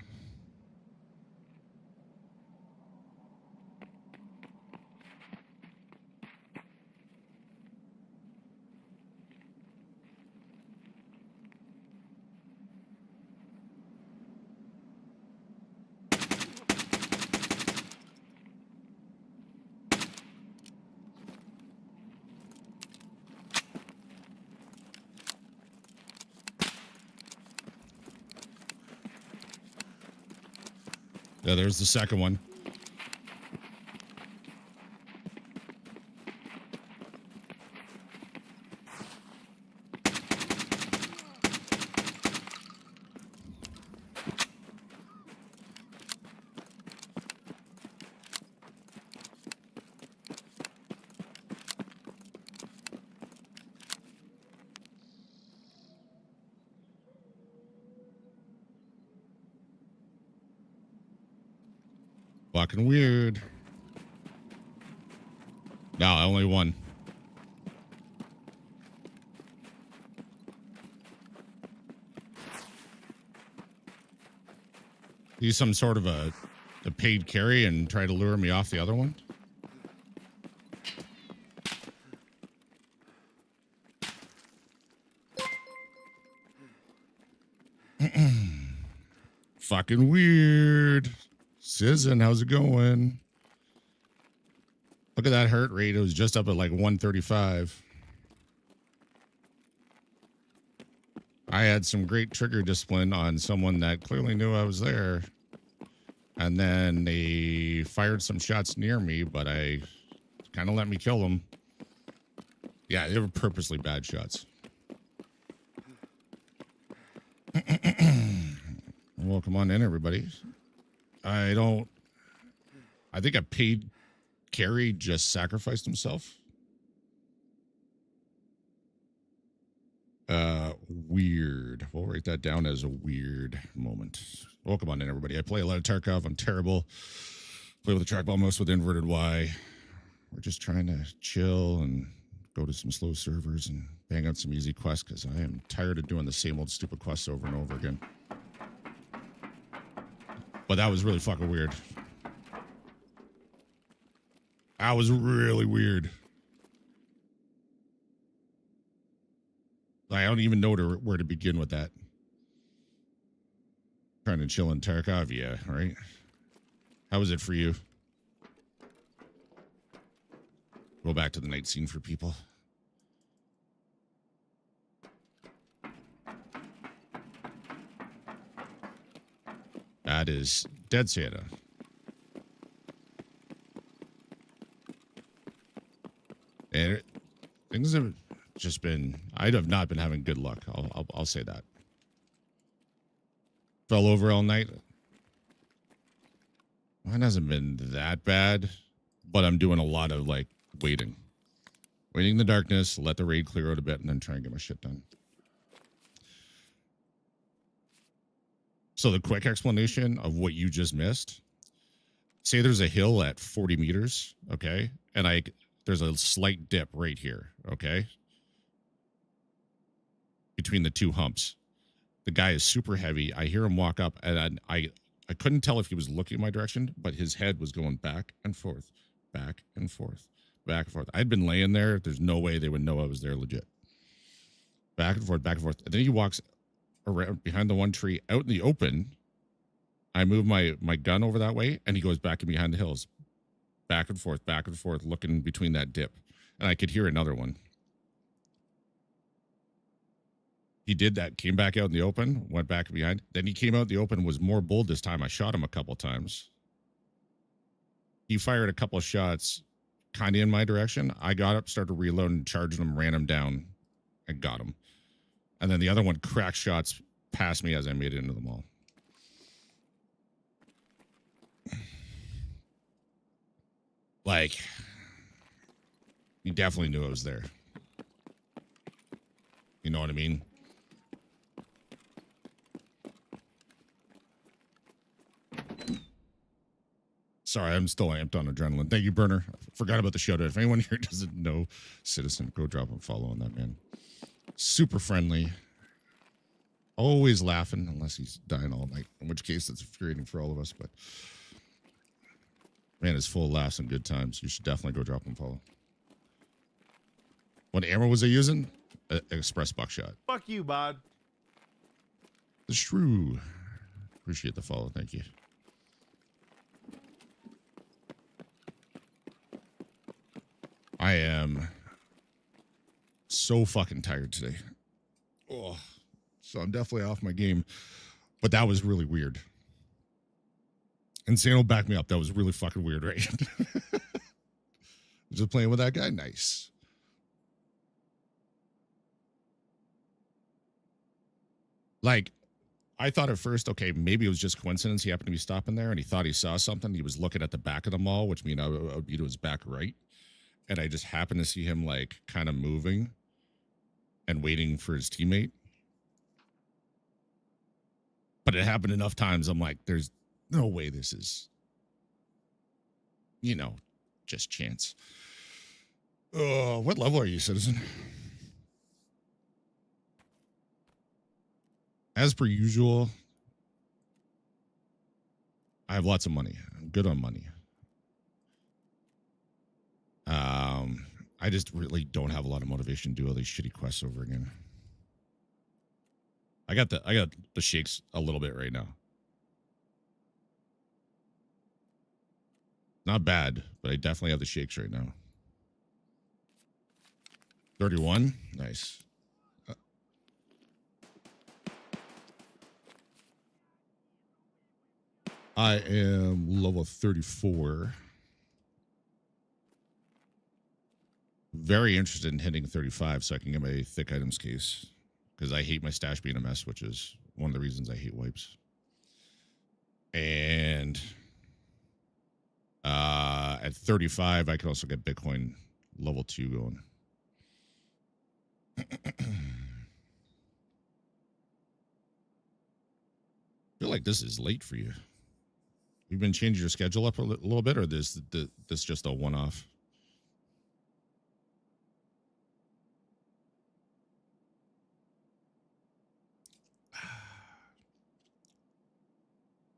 Yeah, there's the second one. Fucking weird. No, only one. He's some sort of a paid carry and try to lure me off the other one. Fucking weird. Sizzin, how's it going? Look at that hurt rate. It was just up at like 135. I had some great trigger discipline on someone that clearly knew I was there. And then they fired some shots near me, but I kind of let me kill them. Yeah, they were purposely bad shots. Welcome on in, everybody. I think a paid carry just sacrificed himself. Weird. We'll write that down as a weird moment. Welcome on in, everybody. I play a lot of Tarkov. I'm terrible. Play with a trackball mouse with inverted Y. We're just trying to chill and go to some slow servers and bang out some easy quests because I am tired of doing the same old stupid quests over and over again. But that was really fucking weird. That was really weird. I don't even know where to begin with that. Trying to chill in Tarkov, yeah, right? How was it for you? Go back to the night scene for people. That is Dead Santa. And things have just been, I have not been having good luck. I'll say that. Fell over all night. Mine hasn't been that bad, but I'm doing a lot of like waiting in the darkness, let the raid clear out a bit, and then try and get my shit done. So the quick explanation of what you just missed. Say there's a hill at 40 meters, okay? And there's a slight dip right here, okay? Between the two humps. The guy is super heavy. I hear him walk up, and I couldn't tell if he was looking my direction, but his head was going back and forth, back and forth, back and forth. I'd been laying there. There's no way they would know I was there legit. Back and forth, back and forth. And then he walks around behind the one tree out in the open. I move my gun over that way, and he goes back in behind the hills. Back and forth, looking between that dip. And I could hear another one. He did that, came back out in the open, went back behind. Then he came out in the open, was more bold this time. I shot him a couple times. He fired a couple of shots kind of in my direction. I got up, started reloading, charged him, ran him down, and got him. And then the other one cracked shots past me as I made it into the mall. Like, he definitely knew I was there. You know what I mean? Sorry, I'm still amped on adrenaline. Thank you, Burner. I forgot about the shout out. If anyone here doesn't know Citizen, go drop a follow on that man. Super friendly. Always laughing, unless he's dying all night, in which case it's infuriating for all of us. But man, it's full of laughs and good times. You should definitely go drop him a follow. What ammo was I using? Express buckshot.
Fuck you, bud.
The shrew. Appreciate the follow. Thank you. I am so fucking tired today. Oh, so I'm definitely off my game. But that was really weird. And Sano backed me up. That was really fucking weird, right? Just playing with that guy? Nice. Like, I thought at first, okay, maybe it was just coincidence. He happened to be stopping there and he thought he saw something. He was looking at the back of the mall, which means I would be to his back right. And I just happened to see him like kind of moving and waiting for his teammate. But it happened enough times. I'm like, there's no way this is, you know, just chance. What level are you, Citizen? As per usual, I have lots of money. I'm good on money. I just really don't have a lot of motivation to do all these shitty quests over again. I got the shakes a little bit right now. Not bad, but I definitely have the shakes right now. 31, nice. I am level 34. Very interested in hitting 35 so I can get my thick items case. Because I hate my stash being a mess, which is one of the reasons I hate wipes. And at 35, I can also get Bitcoin level 2 going. I feel like this is late for you. You've been changing your schedule up a little bit, or this just a one-off?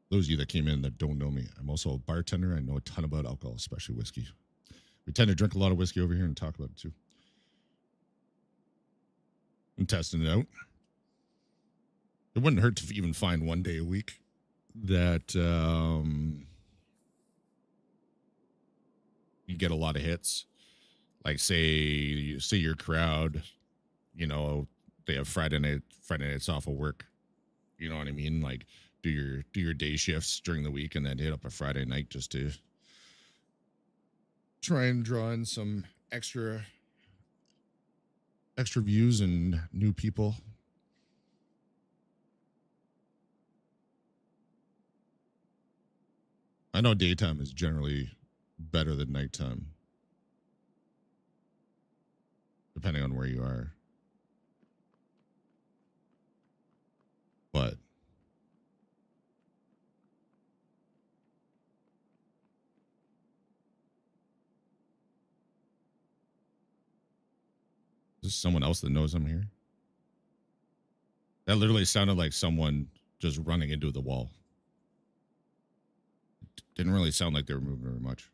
Those of you that came in that don't know me, I'm also a bartender. I know a ton about alcohol, especially whiskey. We tend to drink a lot of whiskey over here and talk about it too. I'm testing it out. It wouldn't hurt to even find one day a week that you get a lot of hits. Like say your crowd, you know, they have Friday nights off of work. You know what I mean? Like do your day shifts during the week and then hit up a Friday night just to try and draw in some extra views and new people. I know daytime is generally better than nighttime, depending on where you are. But is this someone else that knows I'm here? That literally sounded like someone just running into the wall. Didn't really sound like they were moving very much.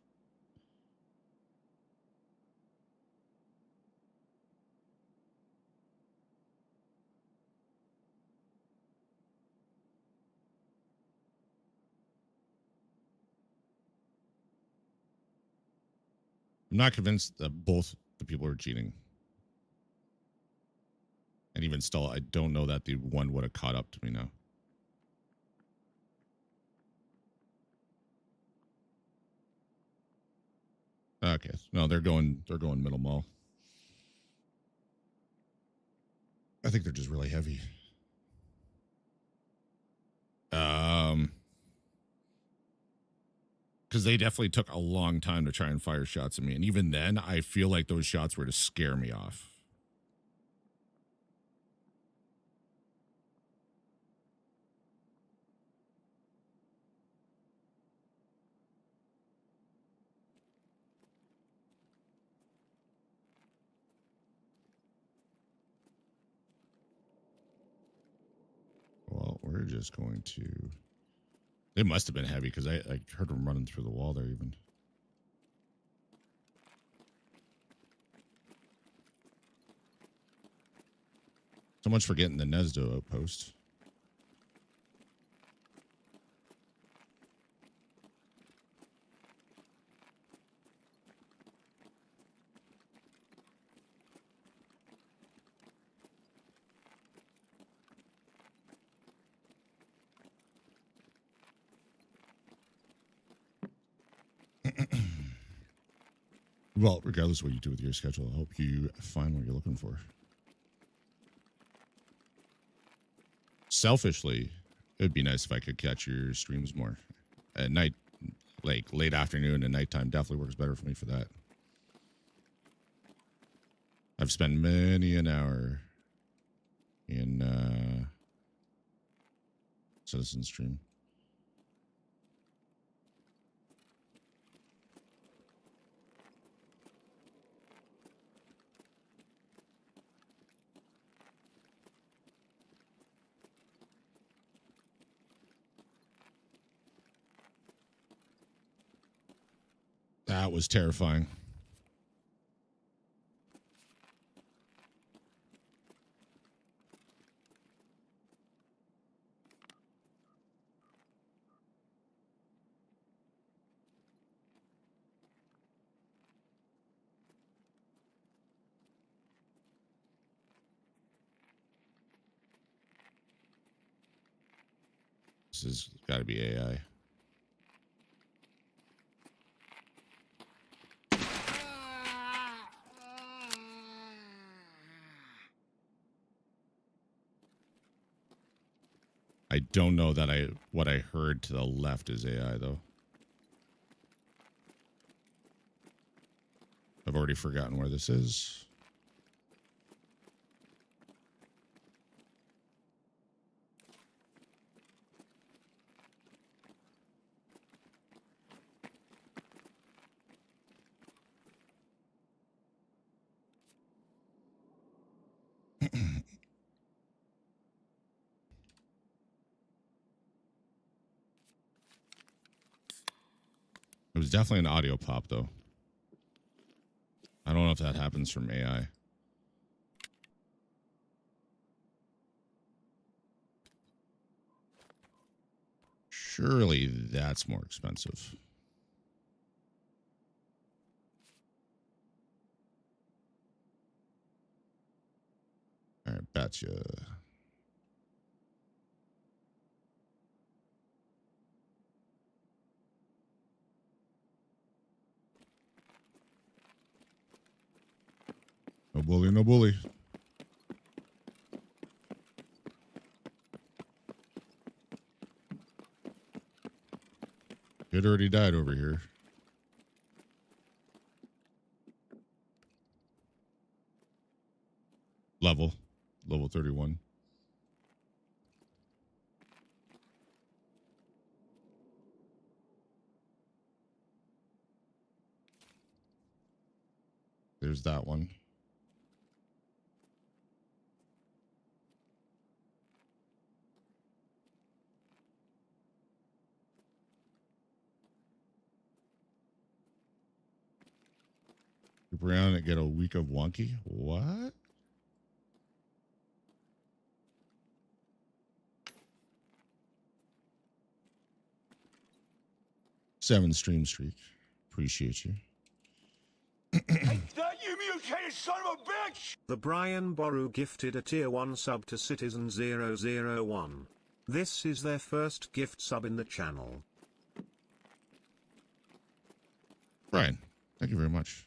I'm not convinced that both the people are cheating. And And even still, I don't know that the one would have caught up to me now. Okay, no, they're going middle mall. I think they're just really heavy. Because they definitely took a long time to try and fire shots at me, and even then, I feel like those shots were to scare me off. Well, we're just going to. They must have been heavy because I heard them running through the wall there even. So much for getting the Nesdo outpost. Well, regardless of what you do with your schedule, I hope you find what you're looking for. Selfishly, it would be nice if I could catch your streams more. At night, like late afternoon and nighttime definitely works better for me for that. I've spent many an hour in Citizen Stream. That was terrifying. This has got to be AI. I don't know that what I heard to the left is AI though. I've already forgotten where this is. It was definitely an audio pop, though. I don't know if that happens from AI. Surely that's more expensive. All right, betcha. No bully, no bully. It already died over here. Level 31. There's that one. Keep around and get a week of wonky. What? Seven stream streak. Appreciate you.
Hey, that you
The Brian Boru gifted a tier 1 sub to Citizen001. This is their first gift sub in the channel.
Brian, thank you very much.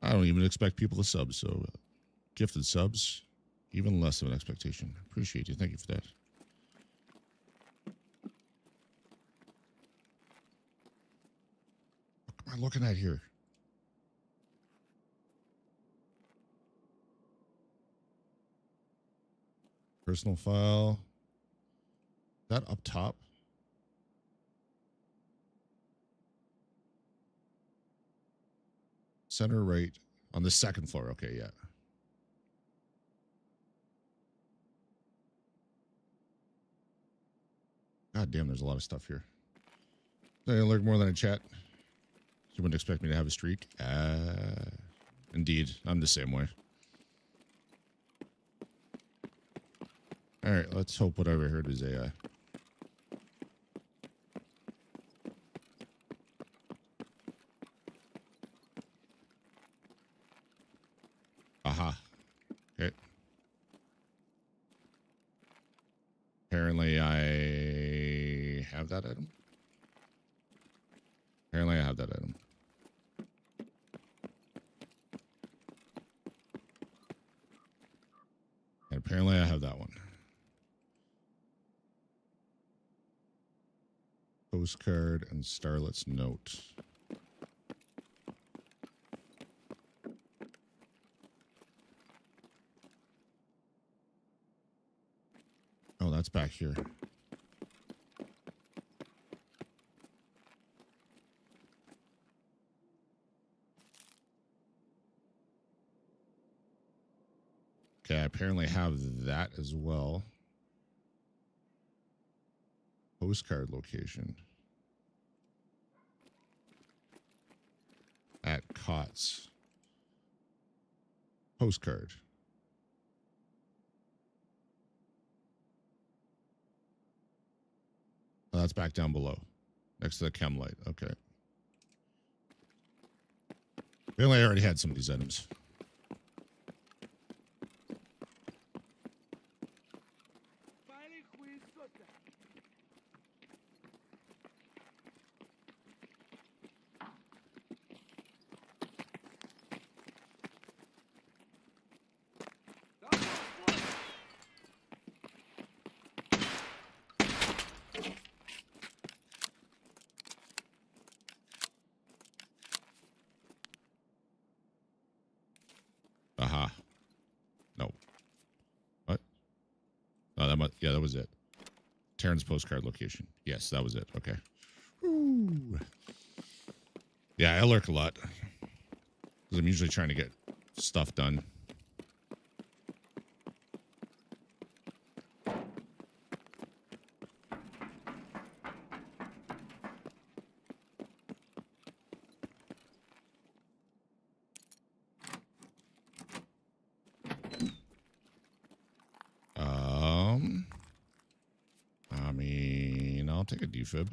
I don't even expect people to sub, so gifted subs, even less of an expectation. Appreciate you. Thank you for that. What am I looking at here? Personal file. That up top? Center right on the second floor. Okay, yeah. God damn, there's a lot of stuff here. I look more than a chat. You wouldn't expect me to have a streak? Indeed, I'm the same way. All right, let's hope what I heard is AI. Aha. Okay. Apparently I have that item. Apparently I have that item. And apparently I have that one. Postcard and Starlet's note. Oh, that's back here. Okay, I apparently have that as well. Postcard location. At Cots. Postcard. Oh, that's back down below. Next to the chem light. Okay. Apparently I already had some of these items. Aha. No. What? Oh, that must, yeah, that was it. Terran's postcard location. Yes, that was it. Okay. Ooh. Yeah, I lurk a lot. Because I'm usually trying to get stuff done. I mean, I'll take a defib.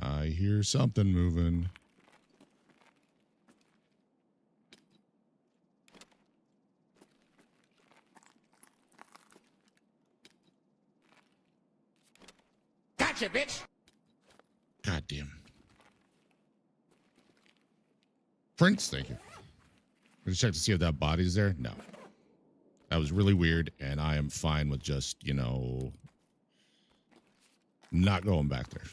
I hear something moving.
Gotcha, bitch!
God damn. Prince, thank you. Gonna check to see if that body's there. No. That was really weird, and I am fine with just, you know, not going back there.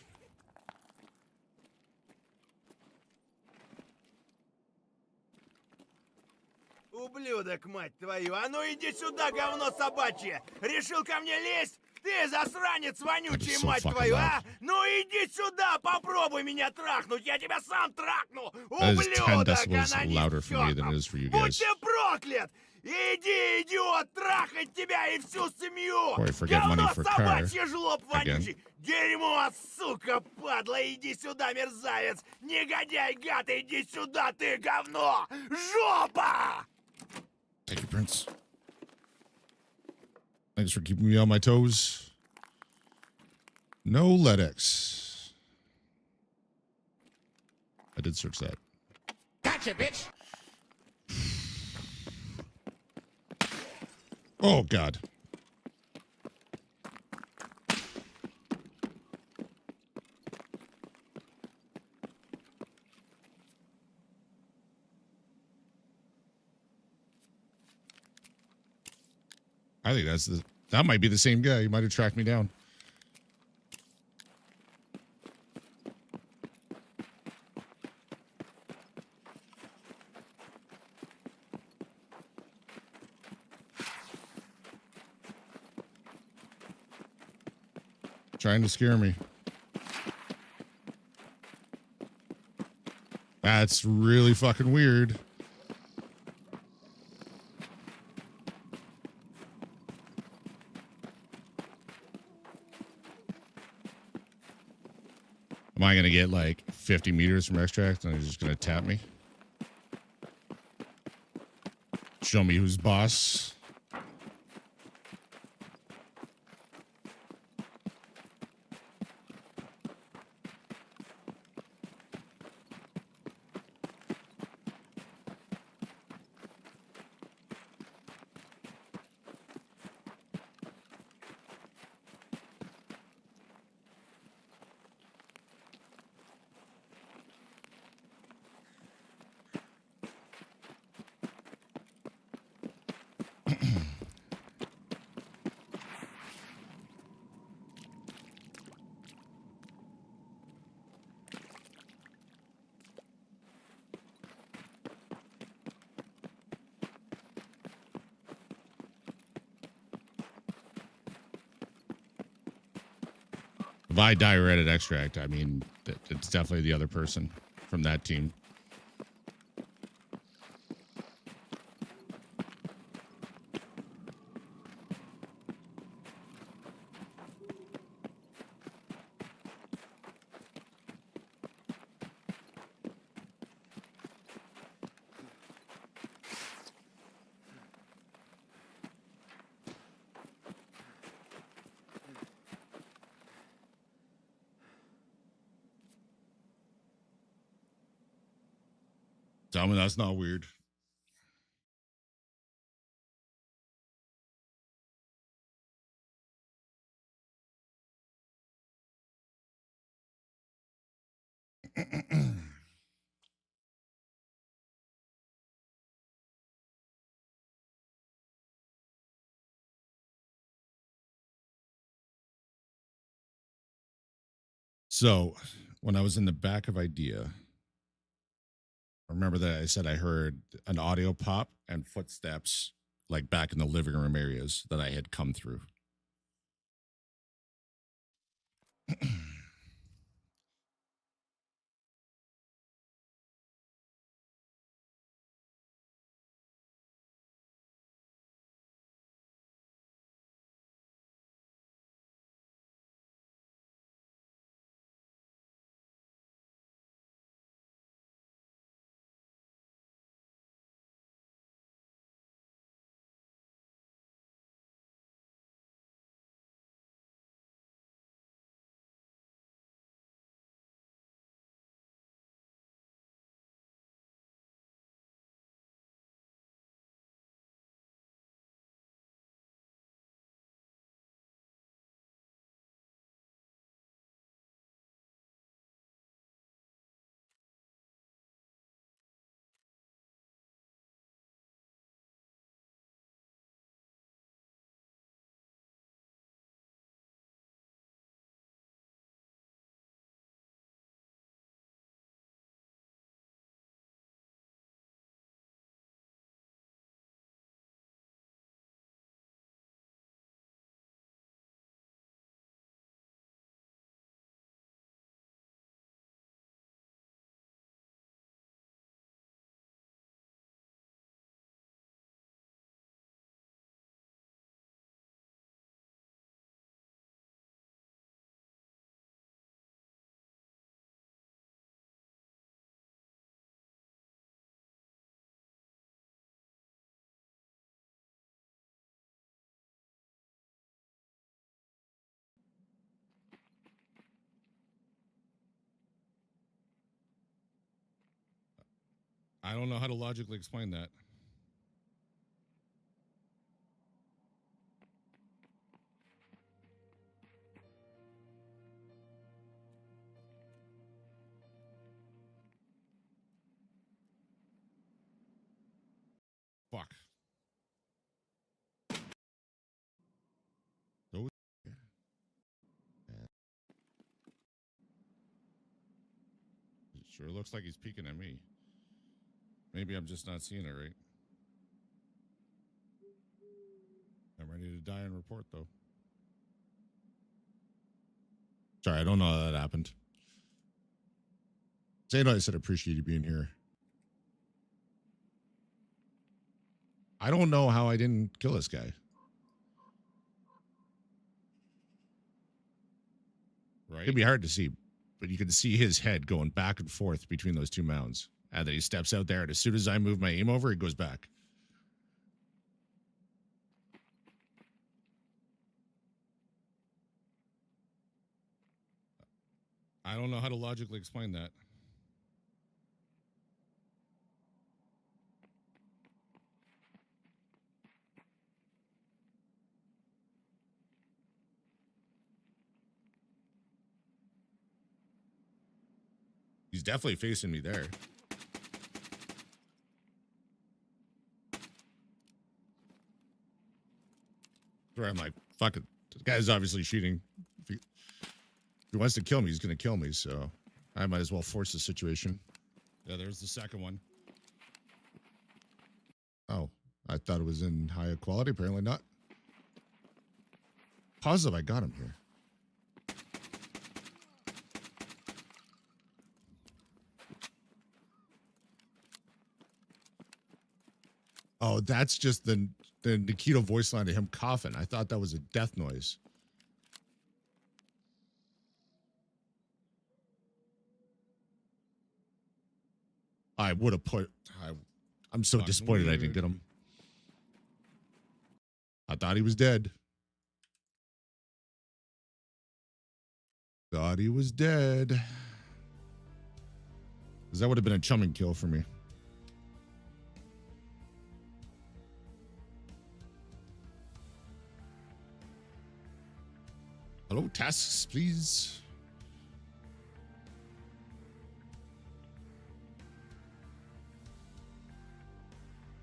Ублюдок, мать твою! А ну иди сюда, говно собачье! Решил ко мне лезть? Ты засранец вонючий,
so
мать
fucking
твою,
loud.
а? Ну иди сюда, попробуй меня трахнуть! Я тебя сам трахну!
That is 10
Ублюдок,
decibels
она не
louder for me than it is for you
Будь
guys.
ты проклят! Иди, идиот, трахать тебя и всю семью!
Or I forget money
Говно
for car.
собачье, жлоб вонючий! Дерьмо, сука, падла, иди сюда, мерзавец! Негодяй, гад, иди сюда, ты говно! Жопа!
Thank you, Prince. Thanks for keeping me on my toes. No LEDX. I did search that.
Gotcha, bitch.
Oh, God. I think that might be the same guy. He might have tracked me down. Trying to scare me. That's really fucking weird. Am I going to get like 50 meters from extract and he's just going to tap me? Show me who's boss. If I die red at extract, I mean, it's definitely the other person from that team. Tell me that's not weird. So, when I was in the back of Idea, I remember that I said I heard an audio pop and footsteps like back in the living room areas that I had come through. I don't know how to logically explain that. Fuck. Those. It sure looks like he's peeking at me. Maybe I'm just not seeing it right. I'm ready to die and report, though. Sorry, I don't know how that happened. Zayno, I said appreciate you being here. I don't know how I didn't kill this guy. Right? It'd be hard to see, but you can see his head going back and forth between those two mounds. And then he steps out there, and as soon as I move my aim over, he goes back. I don't know how to logically explain that. He's definitely facing me there. Where I'm like, fuck it. This guy's obviously cheating. If he wants to kill me, he's going to kill me. So I might as well force the situation. Yeah, there's the second one. Oh, I thought it was in high quality. Apparently not. Positive I got him here. Oh, that's just the Nikito voice line to him coughing. I thought that was a death noise. I would have put. I'm so disappointed I didn't get him. I thought he was dead. Thought he was dead. Because that would have been a chumming kill for me. Hello, tasks, please.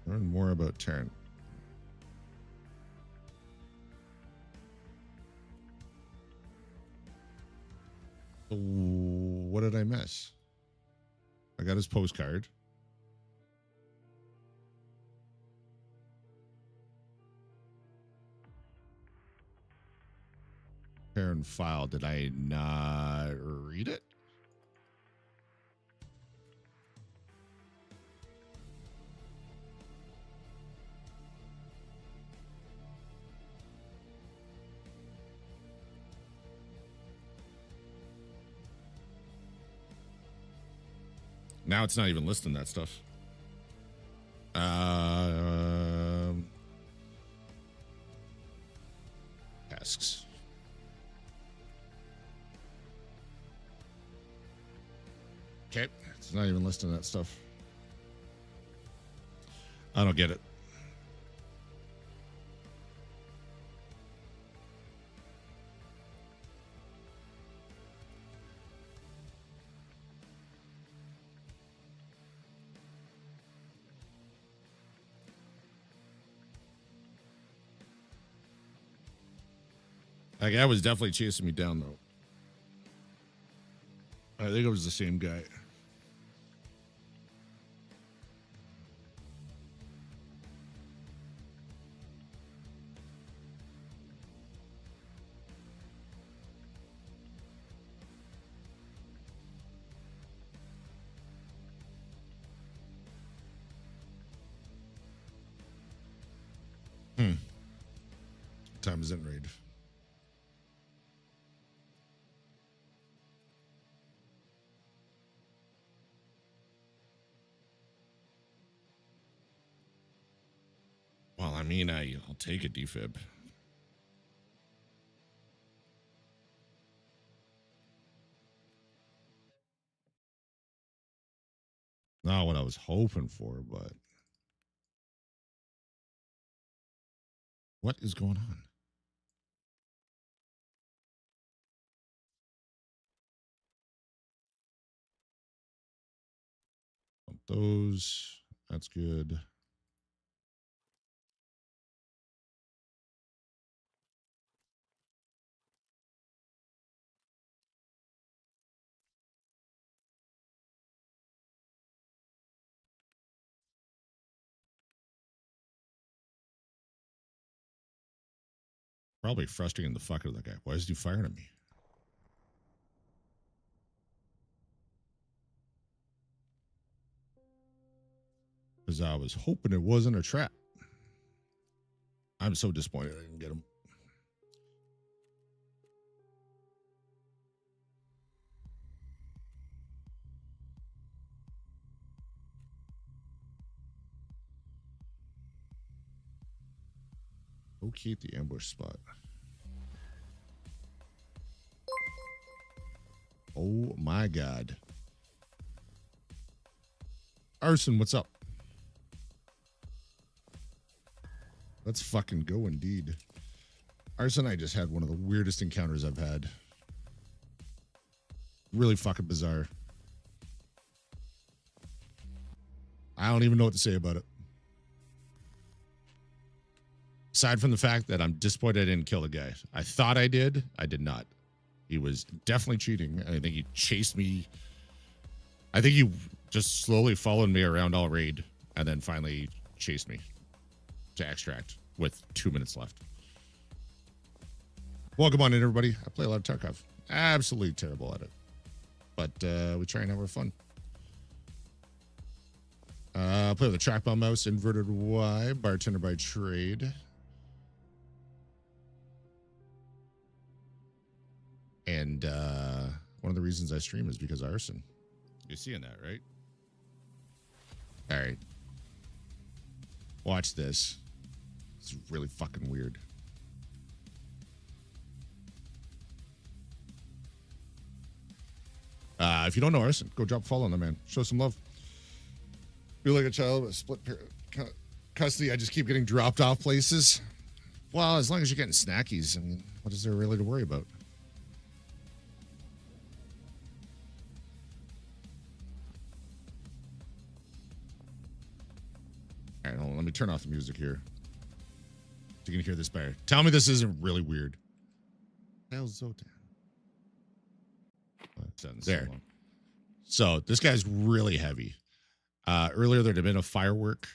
Learn more about Tarrant. So, what did I miss? I got his postcard. Tarrant file. Did I not read it? Now it's not even listing that stuff. Tasks. Okay, it's not even listing that stuff. I don't get it. That guy was definitely chasing me down, though. I think it was the same guy. What time is it, raid? Well, I mean, I'll take a defib. Not what I was hoping for, but what is going on? Those, that's good. Probably frustrating the fuck out of that guy. Why is he firing at me? Because I was hoping it wasn't a trap. I'm so disappointed I didn't get him. Locate the ambush spot. Oh my god. Arson, what's up? Let's fucking go indeed. Arson, I just had one of the weirdest encounters I've had. Really fucking bizarre. I don't even know what to say about it. Aside from the fact that I'm disappointed I didn't kill the guy. I thought I did. I did not. He was definitely cheating. I think he chased me. I think he just slowly followed me around all raid and then finally chased me to extract with 2 minutes left. Welcome on in, everybody. I play a lot of Tarkov. Absolutely terrible at it. But we try and have our fun. Play with a trackball mouse, inverted Y, bartender by trade. And one of the reasons I stream is because of Arson. You're seeing that, right? All right. Watch this. It's really fucking weird. If you don't know Arson, go drop a follow on the man. Show some love. Feel like a child with split custody. I just keep getting dropped off places. Well, as long as you're getting snackies, I mean, what is there really to worry about? All right, hold on. Let me turn off the music here. So you can hear this better. Tell me this isn't really weird. Hell's Zotan. There. So this guy's really heavy. Earlier there'd have been a firework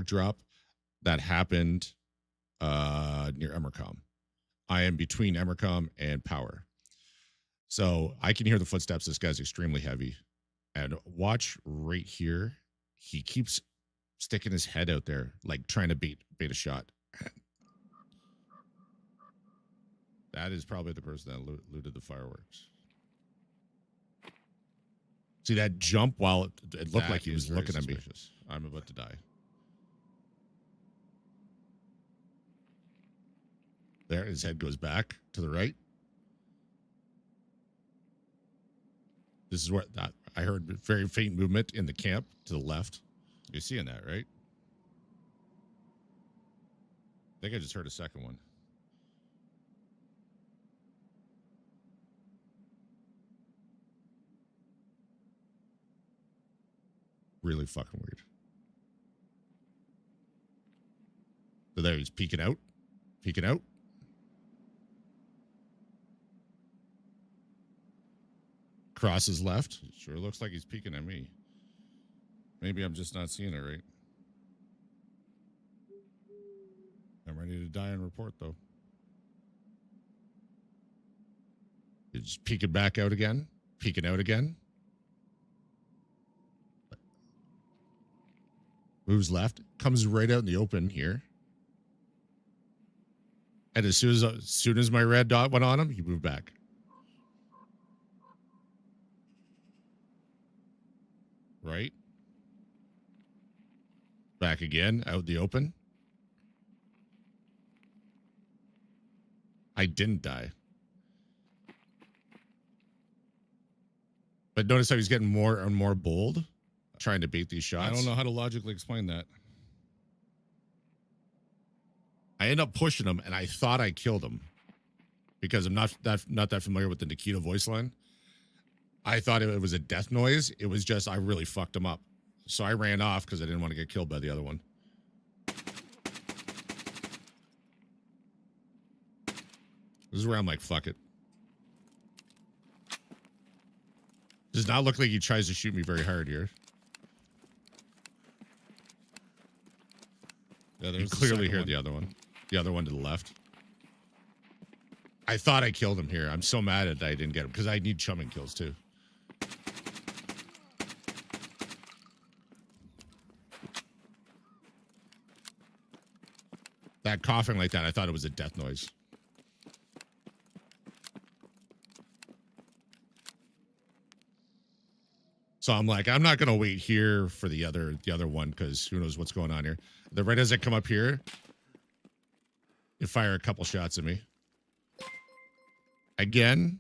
drop that happened near Emercom. I am between Emercom and Power. So I can hear the footsteps. This guy's extremely heavy. And watch right here. He keeps sticking his head out there, like trying to bait a shot. That is probably the person that looted the fireworks. See that jump while it looked like he was looking at me. I'm about to die. There, his head goes back to the right. This is what I heard very faint movement in the camp to the left. You're seeing that, right? I think I just heard a second one. Really fucking weird. So there, he's peeking out. Peeking out. Crosses left. Sure looks like he's peeking at me. Maybe I'm just not seeing it right. I'm ready to die and report, though. He's peeking back out again. Peeking out again. Moves left. Comes right out in the open here. And as soon as my red dot went on him, he moved back. Right. Back again, out in the open. I didn't die. But notice how he's getting more and more bold, trying to bait these shots.
I don't know how to logically explain that.
I end up pushing him, and I thought I killed him because I'm not that familiar with the Nikita voice line. I thought it was a death noise. It was just I really fucked him up. So I ran off because I didn't want to get killed by the other one. This is where I'm like, fuck it. Does not look like he tries to shoot me very hard here.
Yeah,
You
there's
clearly hear the other one. The other one to the left. I thought I killed him here. I'm so mad that I didn't get him because I need chumming kills too. That coughing like that, I thought it was a death noise. So I'm like, I'm not gonna wait here for the other one because who knows what's going on here. The right as I come up here, you fire a couple shots at me. Again,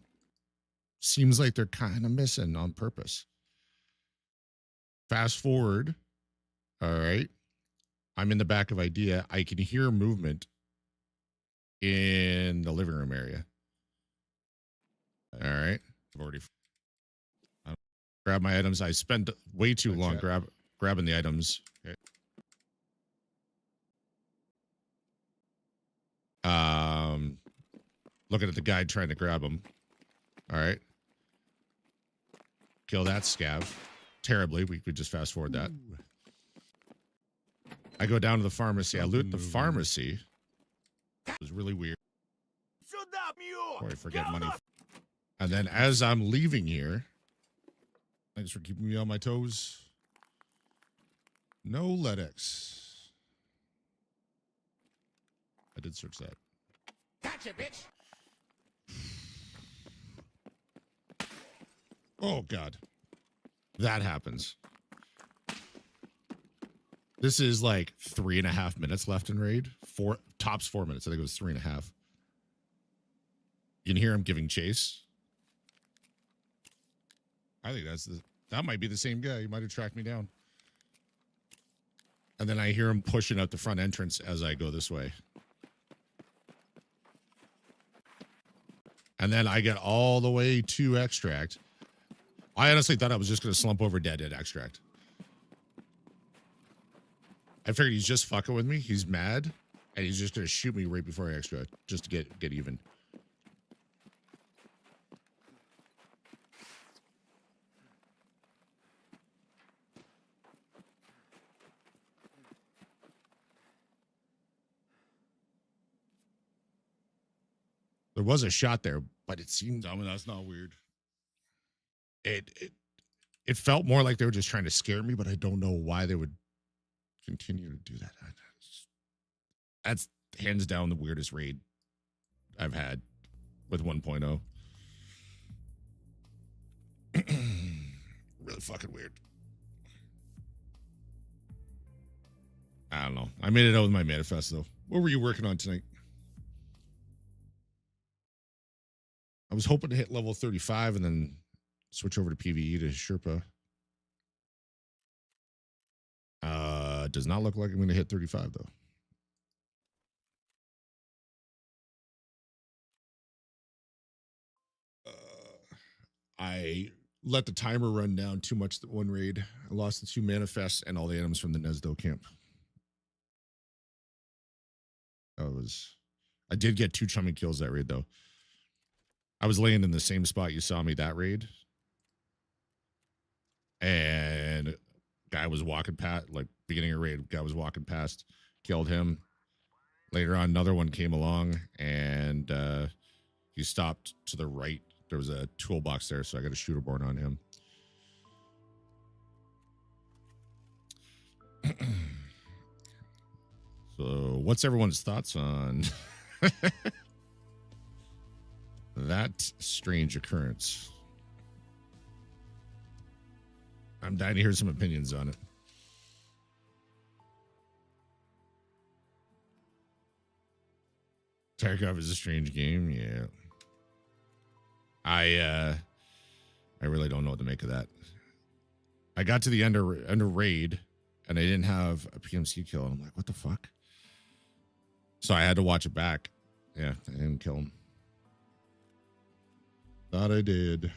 seems like they're kind of missing on purpose. Fast forward. All right. I'm in the back of Idea. I can hear movement in the living room area. All right. I've already grab my items. I spent way too long grabbing the items. Okay. Looking at the guy trying to grab him. All right. Kill that scav. Terribly. We could just fast forward that. I go down to the pharmacy. I loot the pharmacy. It was really weird.
Сюда, бью!
Before I forget money. And then as I'm leaving here, thanks for keeping me on my toes. No LEDX. I did search that.
Gotcha, bitch.
Oh, God. That happens. This is like 3.5 minutes left in raid. Tops 4 minutes. I think it was 3.5. You can hear him giving chase. I think that might be the same guy. He might have tracked me down. And then I hear him pushing out the front entrance as I go this way. And then I get all the way to extract. I honestly thought I was just going to slump over dead at extract. I figured he's just fucking with me. He's mad. And he's just going to shoot me right before I extract. Just to get even. There was a shot there, but it seemed...
I mean, that's not weird.
It felt more like they were just trying to scare me, but I don't know why they would continue to do that. That's hands down the weirdest raid I've had with 1.0. Really fucking weird. I don't know. I made it out with my manifest, though. What were you working on tonight? I was hoping to hit level 35 and then switch over to PvE to Sherpa. Does not look like I'm going to hit 35, though. I let the timer run down too much that one raid. I lost the 2 manifests and all the items from the Nesdo camp. I did get 2 chumming kills that raid, though. I was laying in the same spot you saw me that raid. And guy was walking past, like beginning of raid, guy was walking past, killed him. Later on, another one came along and he stopped to the right. There was a toolbox there, so I got a shooter born on him. So what's everyone's thoughts on that strange occurrence? I'm dying to hear some opinions on it. Tarkov is a strange game, yeah. I really don't know what to make of that. I got to the end of raid, and I didn't have a PMC kill. And I'm like, what the fuck? So I had to watch it back. Yeah, I didn't kill him. Thought I did.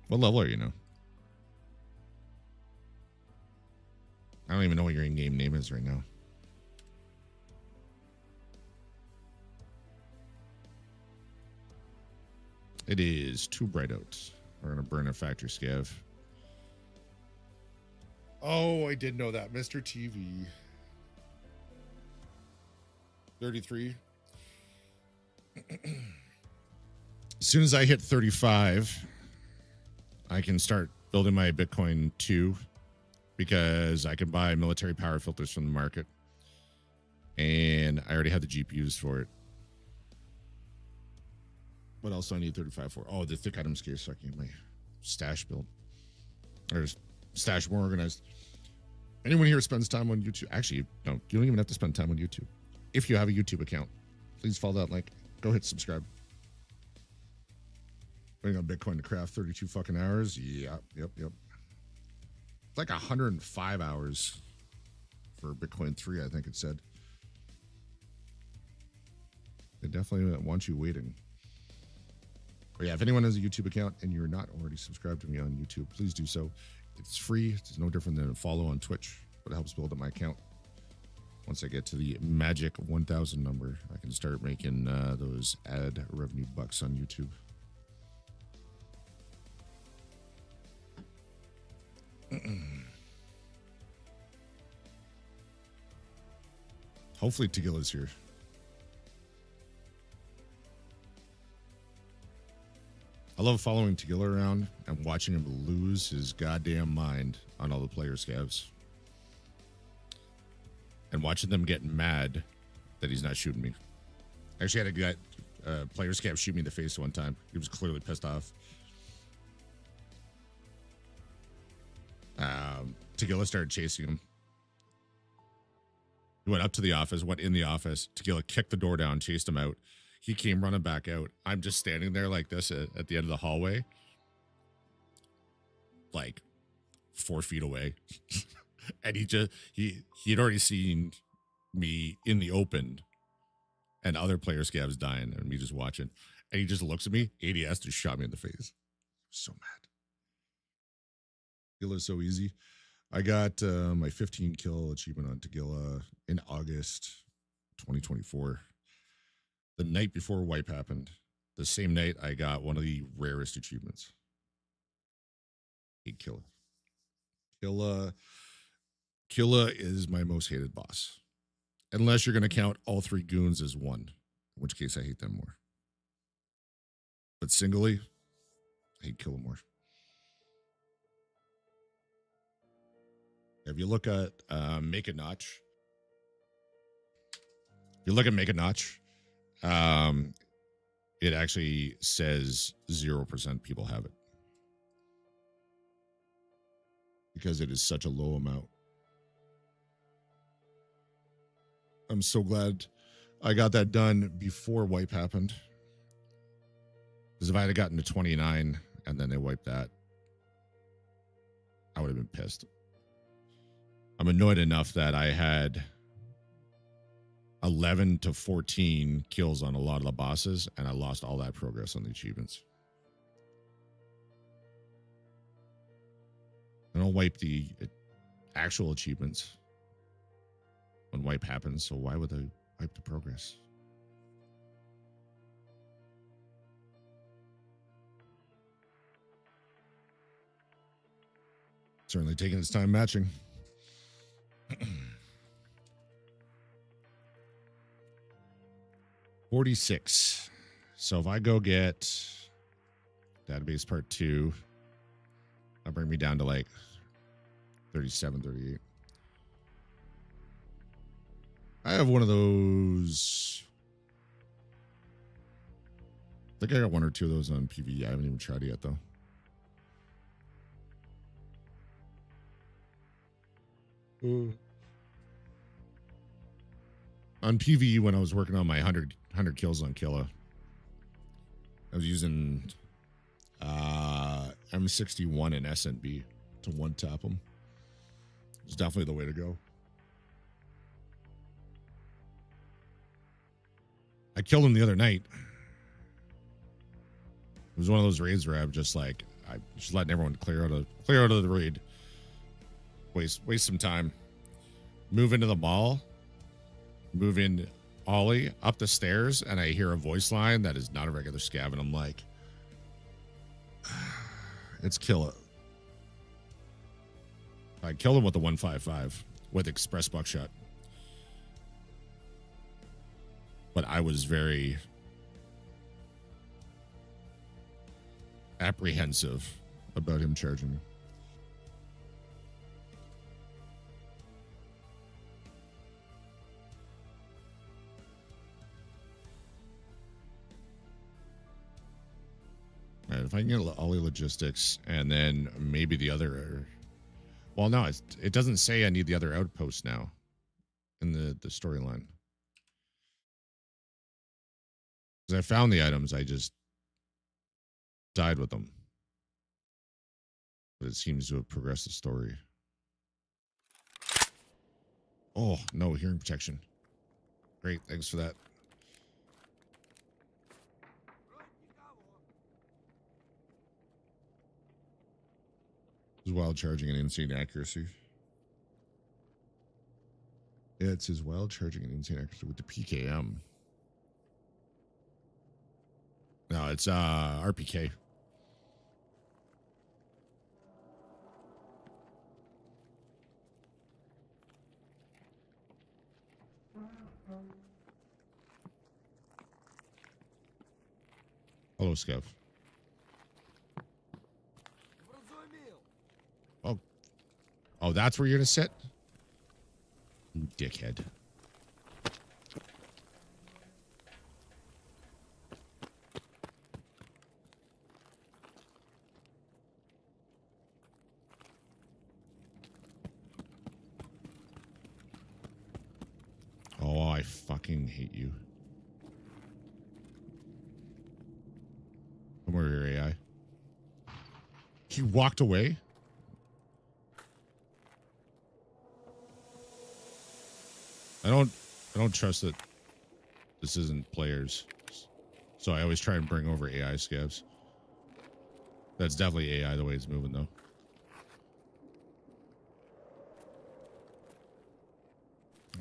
What level are you now? I don't even know what your in-game name is right now. It is 2 bright outs. We're going to burn a factory scav. Oh, I did know that. Mr. TV. 33. As soon as I hit 35, I can start building my Bitcoin 2 because I can buy military power filters from the market. And I already have the GPUs for it. What else do I need 35 for? Oh, the thick item scare sucking my stash build. Or stash more organized. Anyone here spends time on YouTube? Actually, no, you don't even have to spend time on YouTube. If you have a YouTube account, please follow that link. Go hit subscribe. Waiting on Bitcoin to craft 32 fucking hours. Yep. It's like 105 hours for Bitcoin 3, I think it said. They definitely want you waiting. But yeah, if anyone has a YouTube account and you're not already subscribed to me on YouTube, please do so. It's free. It's no different than a follow on Twitch, but it helps build up my account. Once I get to the magic 1,000 number, I can start making those ad revenue bucks on YouTube. Hopefully Tegila's here. I love following Tegila around and watching him lose his goddamn mind on all the player scavs. And watching them get mad that he's not shooting me. I actually had a guy, player scav shoot me in the face one time. He was clearly pissed off. Tegila started chasing him. He went up to the office, went in the office. Tegila kicked the door down, chased him out. He came running back out. I'm just standing there like this at the end of the hallway. Like 4 feet away. And he'd already seen me in the open and other player scavs dying and me just watching. And he just looks at me. ADS just shot me in the face. So mad. Tegila's so easy. I got my 15 kill achievement on Tegila in August 2024. The night before wipe happened. The same night I got one of the rarest achievements. 8 kill. Killa is my most hated boss. Unless you're going to count all 3 goons as one, in which case I hate them more. But singly, I hate Killa more. If you look at Make a Notch, it actually says 0% people have it. Because it is such a low amount. I'm so glad I got that done before wipe happened. Because if I had gotten to 29 and then they wiped that, I would have been pissed. I'm annoyed enough that I had 11 to 14 kills on a lot of the bosses, and I lost all that progress on the achievements. I don't wipe the actual achievements when wipe happens, so why would they wipe the progress? Certainly taking its time matching. 46. So if I go get database part 2, that'll bring me down to like 37, 38. I have one of those. I think I got 1 or 2 of those on PvE. I haven't even tried it yet though. On PvE, when I was working on my 100 kills on Killa, I was using M61 and SNB to one tap them. It's definitely the way to go. I killed him the other night. It was one of those raids where I'm just like, I just letting everyone clear out of the raid. Waste some time. Move into the mall. Move in ollie up the stairs, and I hear a voice line that is not a regular scav, and I'm like, it's kill it. I killed him with the 155 with express buckshot. But I was very apprehensive about him charging me. All right, if I can get Ollie logistics and then maybe the other. Well, no, it doesn't say I need the other outpost now in the storyline. Because I found the items, I just died with them. But it seems to have progressed the story. Oh, no, hearing protection. Great, thanks for that. His wild charging and insane accuracy. Yeah, it's his wild charging and insane accuracy with the PKM. No, it's RPK. Hello, Skev. Oh, that's where you're gonna sit? You dickhead. Oh, I fucking hate you. Come over here, AI. He walked away? I don't trust that this isn't players. So I always try and bring over AI scavs. That's definitely AI the way it's moving though.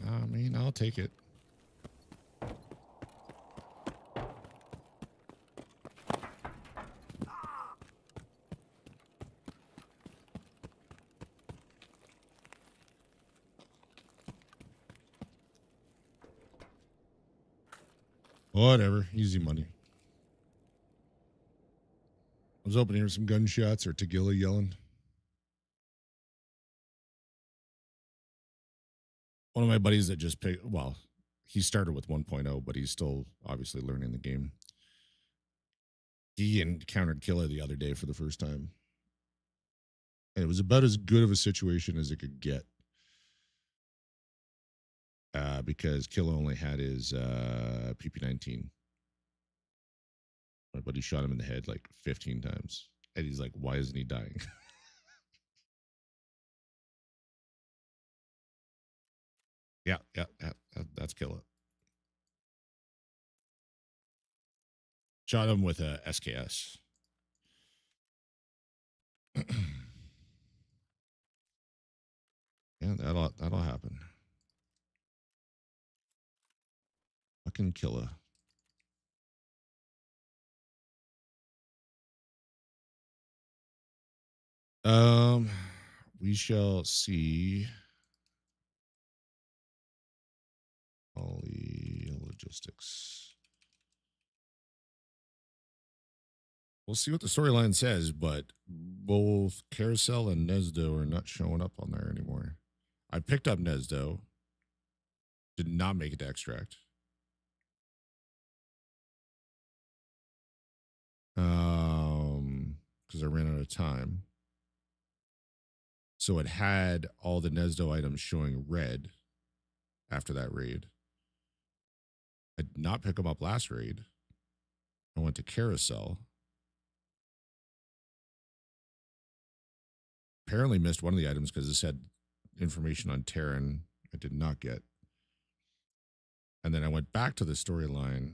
I mean, I'll take it. Whatever. Easy money. I was hoping to hear some gunshots or Tagilla yelling. One of my buddies that just picked, well, he started with 1.0, but he's still obviously learning the game. He encountered Killa the other day for the first time. And it was about as good of a situation as it could get. Because Killa only had his PP-19. My buddy shot him in the head like 15 times. And he's like, why isn't he dying? Yeah, that's Killa. Shot him with a SKS. Yeah, that'll happen. Fucking Killa. We shall see. Ollie logistics. We'll see what the storyline says, but both Carousel and Nesdo are not showing up on there anymore. I picked up Nesdo. Did not make it to extract. Because I ran out of time. So it had all the Nesdo items showing red after that raid. I did not pick them up last raid. I went to Carousel. apparently missed one of the items because it said information on Terran I did not get. And then I went back to the storyline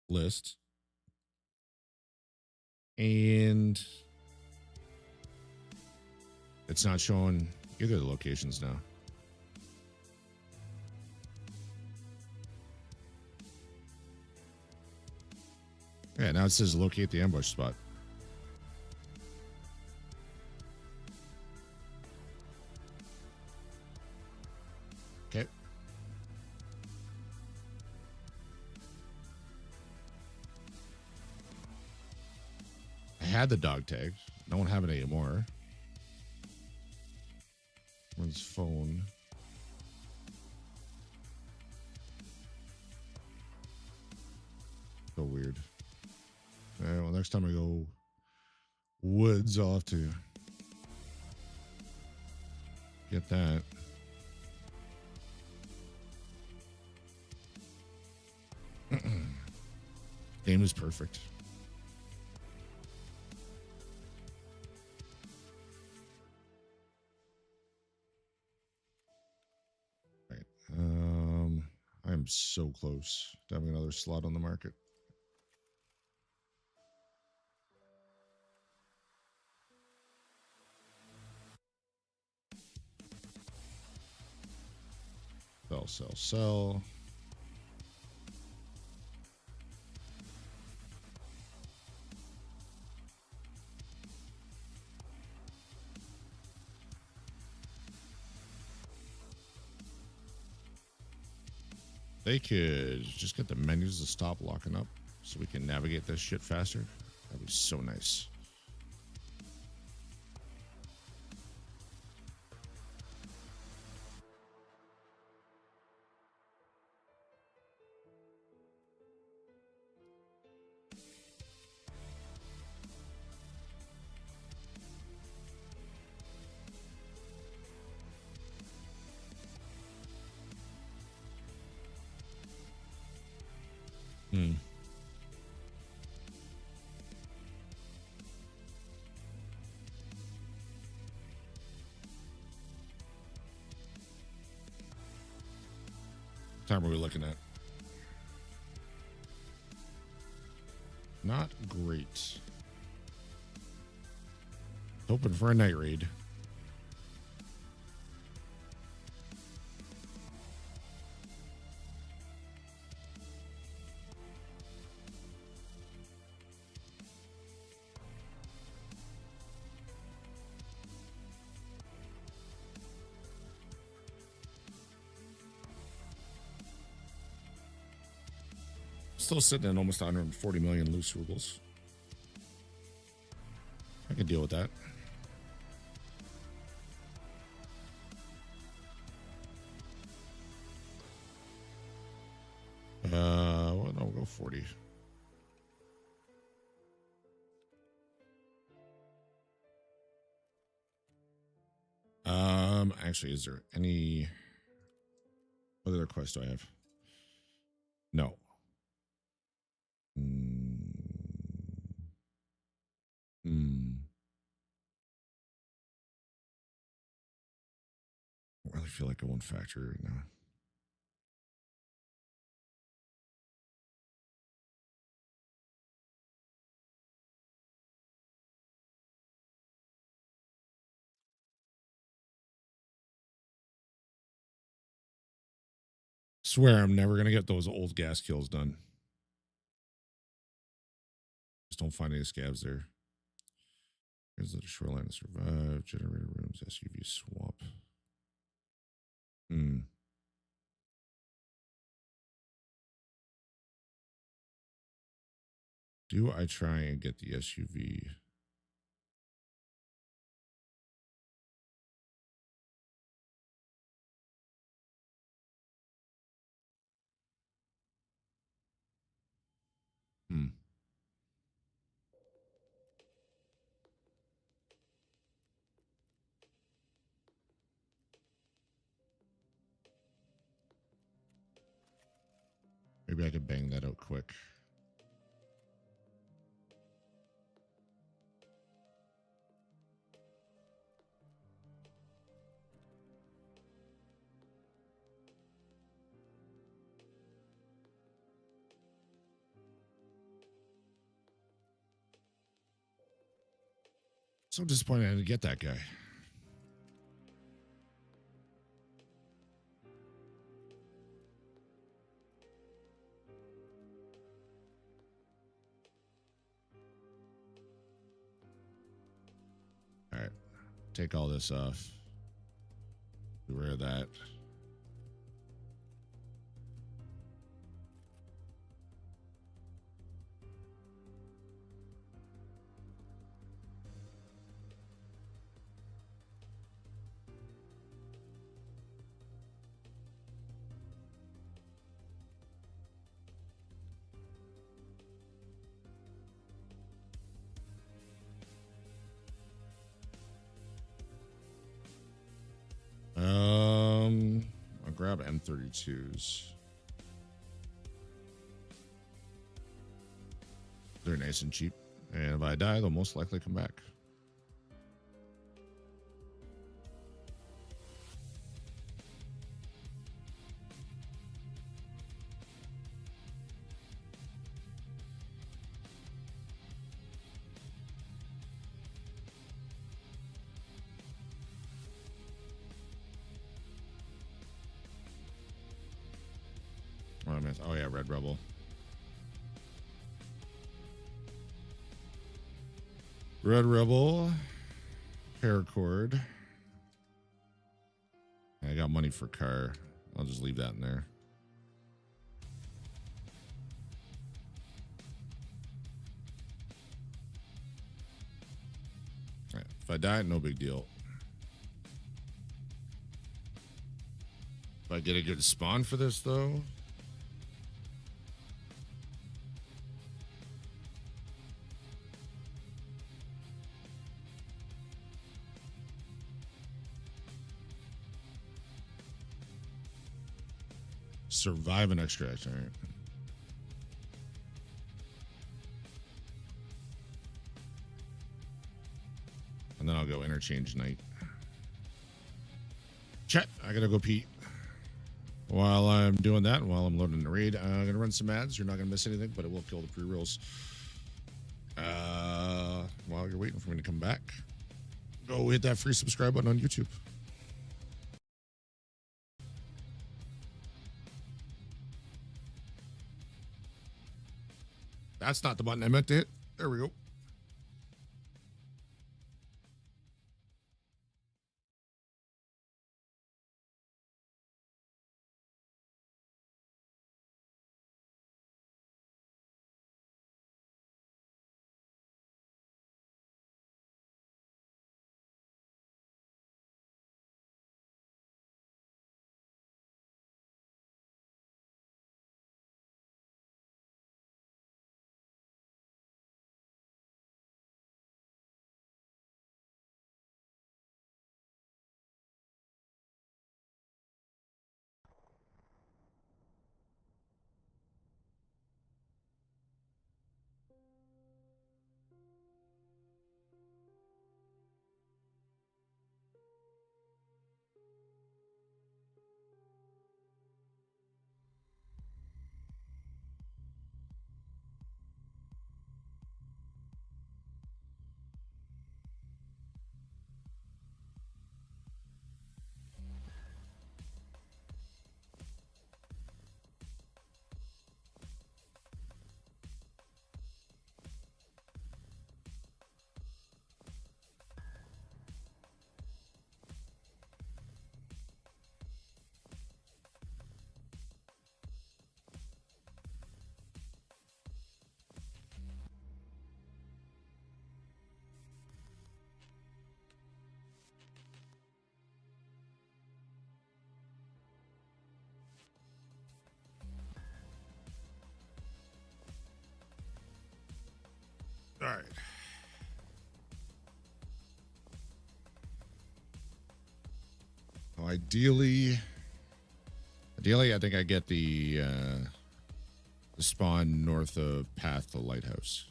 list, and it's not showing either of the locations now. Yeah, now it says locate the ambush spot. Okay. I had the dog tag. I don't have it anymore. Where's phone? So weird. All right, well, next time I go woods, I'll have to get that. Game is perfect. All right. I'm so close to having another slot on the market. Sell, sell, sell. They could just get the menus to stop locking up so we can navigate this shit faster. That'd be so nice. Hmm. What time are we looking at? Not great. Hoping for a night raid. Still sitting at almost 140 million loose rubles. I can deal with that. Well, no, we'll go 40. Actually, is there any... What other quest do I have? No. I really feel like I won't factory right now. Swear I'm never gonna get those old gas kills done. Just don't find any scabs there. Here's the shoreline to survive. Generator rooms, SUV swamp. Do I try and get the SUV? Maybe I could bang that out quick. So disappointed I didn't get that guy. All right, take all this off. Get rid of that. I'll grab M32s. They're nice and cheap, and if I die, they'll most likely come back. What I missed? Oh yeah, Red Rebel. Red Rebel, paracord. I got money for car. I'll just leave that in there. All right, if I die, no big deal. If I get a good spawn for this, though. Survive an extract. All right. And then I'll go interchange night. Chat, I gotta go pee. While I'm doing that, while I'm loading the raid, I'm gonna run some ads. You're not gonna miss anything, but it will kill the pre-rolls. While you're waiting for me to come back, go hit that free subscribe button on YouTube. That's not the button I meant to hit. There we go. All right. Well, ideally, I think I get the spawn north of Path to Lighthouse.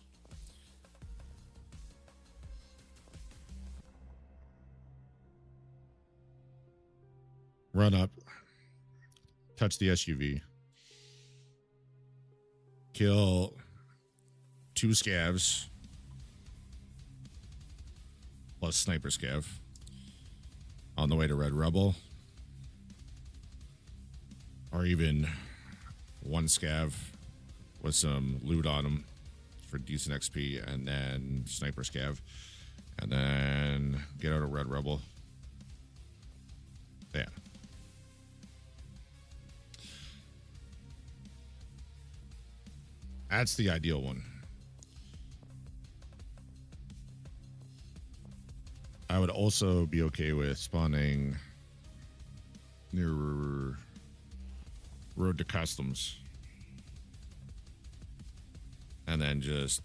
Run up, touch the SUV, kill 2 scavs. plus sniper scav on the way to Red Rebel, or even one scav with some loot on them for decent XP, and then sniper scav, and then get out of Red Rebel. Yeah. That's the ideal one. I would also be okay with spawning near Road to Customs and then just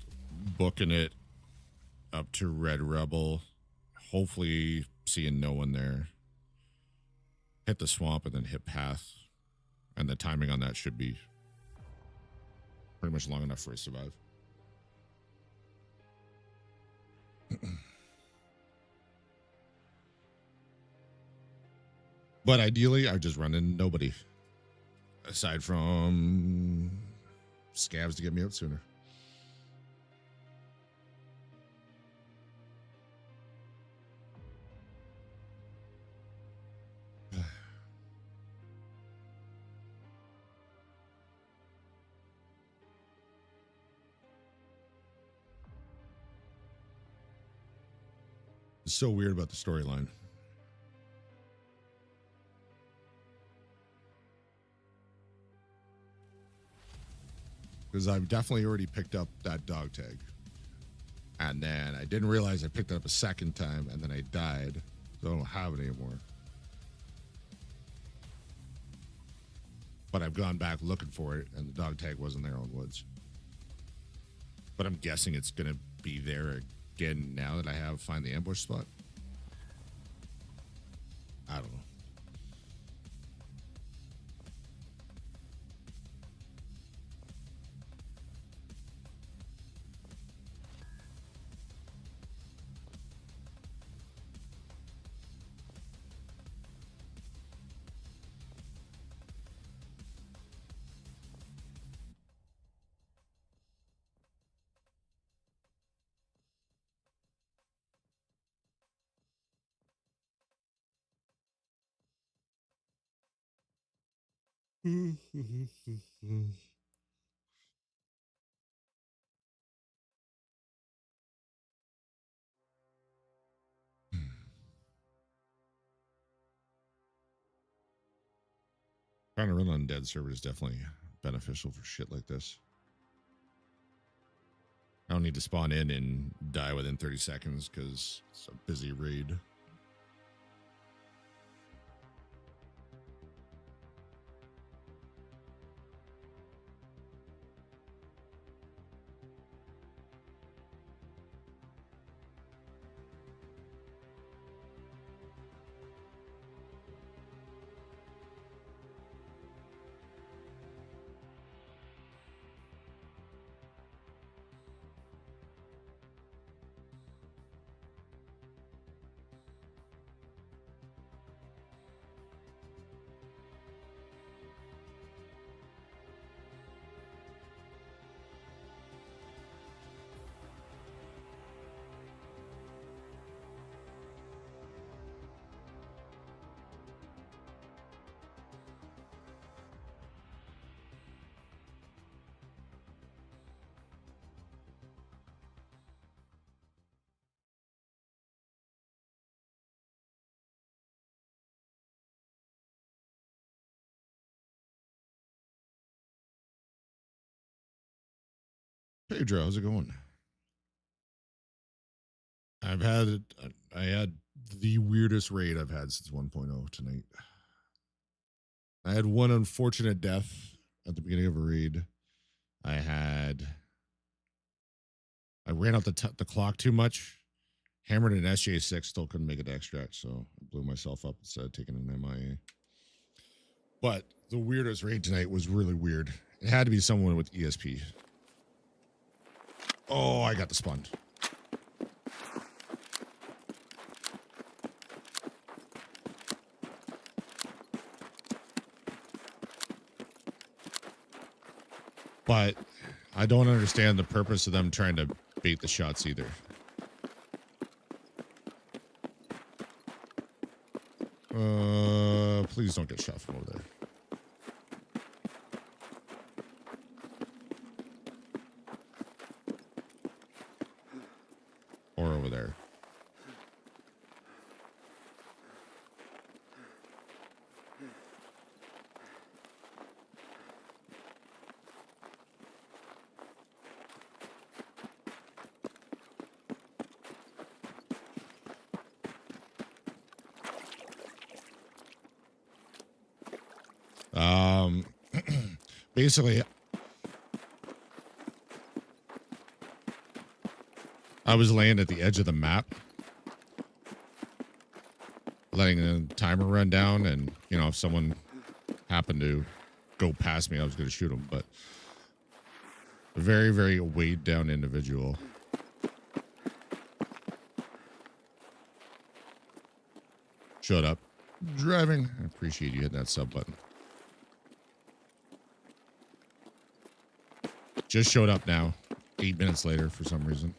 booking it up to Red Rebel, hopefully seeing no one there, hit the swamp and then hit path, and the timing on that should be pretty much long enough for us to survive. But ideally, I just run into nobody aside from scavs to get me out sooner. It's so weird about the storyline. Because I've definitely already picked up that dog tag. And then I didn't realize I picked it up a second time, and then I died. So I don't have it anymore. But I've gone back looking for it, and the dog tag wasn't there on Woods. But I'm guessing it's going to be there again now that I have find the ambush spot. I don't know. Trying to run on dead server is definitely beneficial for shit like this. I don't need to spawn in and die within 30 seconds because it's a busy raid. Pedro, how's it going? I had the weirdest raid I've had since 1.0 tonight. I had one unfortunate death at the beginning of a raid. I ran out the clock too much, hammered an SJ6, still couldn't make it to extract, so I blew myself up instead of taking an MIA. But the weirdest raid tonight was really weird. It had to be someone with ESP. Oh, I got the spawn. But I don't understand the purpose of them trying to bait the shots either. please don't get shot from over there. Or over there. Basically, I was laying at the edge of the map, letting the timer run down, and, you know, if someone happened to go past me, I was going to shoot them, but a very, very weighed down individual. Shut up. Driving. I appreciate you hitting that sub button. Just showed up now, 8 minutes later for some reason.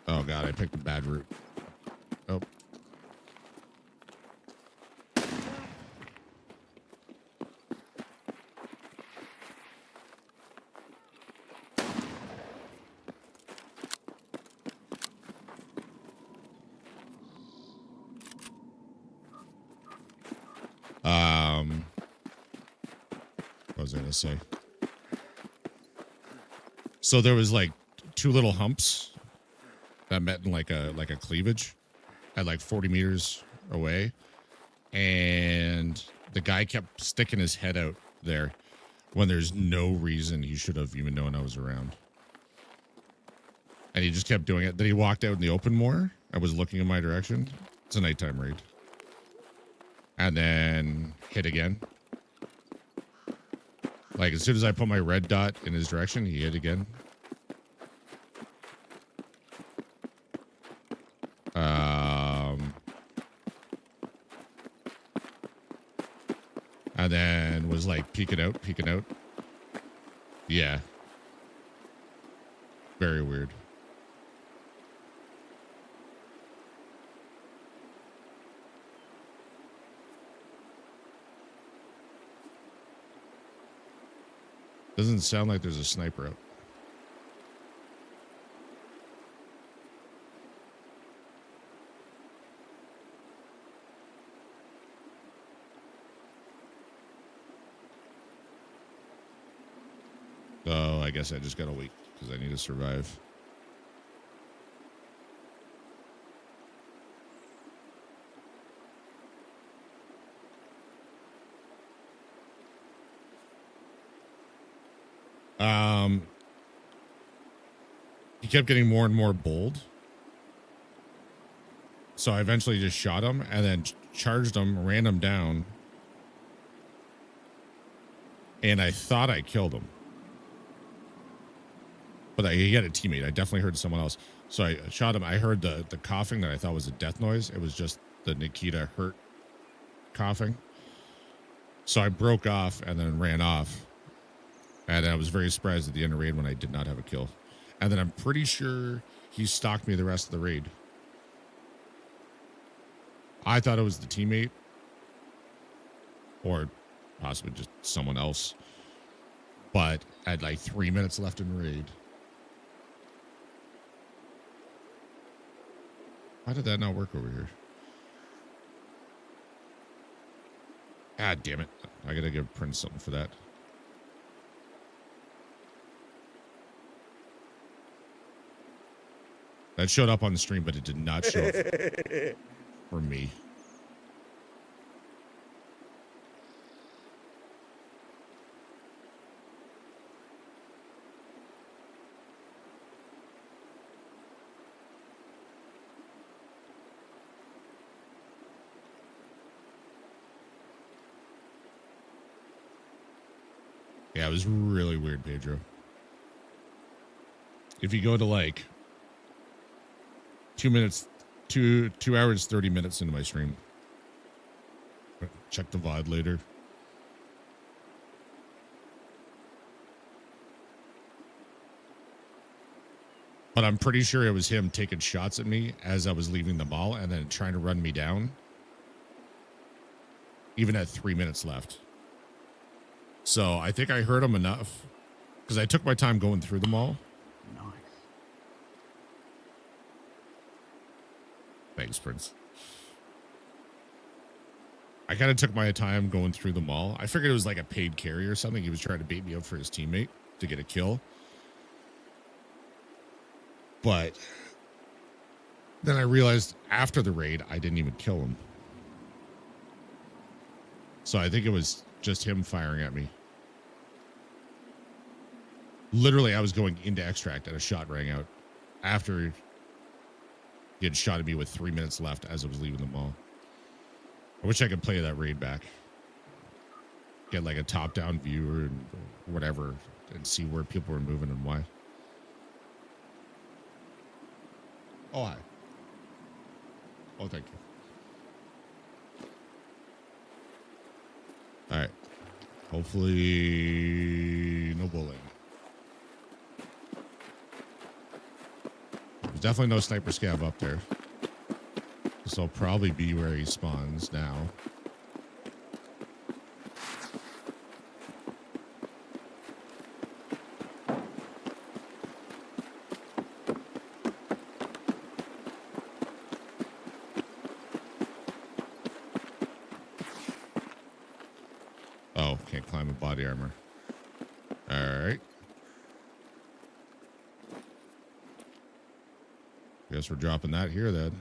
Oh god, I picked a bad route. Oh. What was I gonna say? So there was like two little humps that met in like a cleavage at like 40 meters away, and the guy kept sticking his head out there when there's no reason he should have even known I was around, and he just kept doing it. Then he walked out in the open more and was looking in my direction. It's a nighttime raid, and then hit again. Like, as soon as I put my red dot in his direction, he hit again. And then was like peeking out. Yeah. Very weird. Doesn't sound like there's a sniper out. So I guess I just gotta wait because I need to survive. He kept getting more and more bold. So I eventually just shot him and then charged him, ran him down. And I thought I killed him. But he had a teammate. I definitely heard someone else. So I shot him. I heard the coughing that I thought was a death noise. It was just the Nikita hurt coughing. So I broke off and then ran off. And I was very surprised at the end of the raid when I did not have a kill. And then I'm pretty sure he stalked me the rest of the raid. I thought it was the teammate. Or possibly just someone else. But I had like 3 minutes left in raid. Why did that not work over here? Ah, damn it. I gotta give Prince something for that. That showed up on the stream, but it did not show up for me. Yeah, it was really weird, Pedro. If you go to like 2 hours, 30 minutes into my stream, check the VOD later. But I'm pretty sure it was him taking shots at me as I was leaving the mall and then trying to run me down. even at 3 minutes left. So I think I heard him enough because I took my time going through them all.
Nice.
Thanks, Prince. I kind of took my time going through them all. I figured it was like a paid carry or something. He was trying to bait me up for his teammate to get a kill. But then I realized after the raid, I didn't even kill him. So I think it was just him firing at me. Literally, I was going into extract and a shot rang out after he had shot at me with 3 minutes left as I was leaving the mall. I wish I could play that raid back. Get like a top-down view or whatever and see where people were moving and why. Oh, hi. Oh, thank you. All right. Hopefully, no bullying. There's definitely no sniper scav up there. This will probably be where he spawns now. Oh, can't climb with body armor. All right. Guess we're dropping that here then.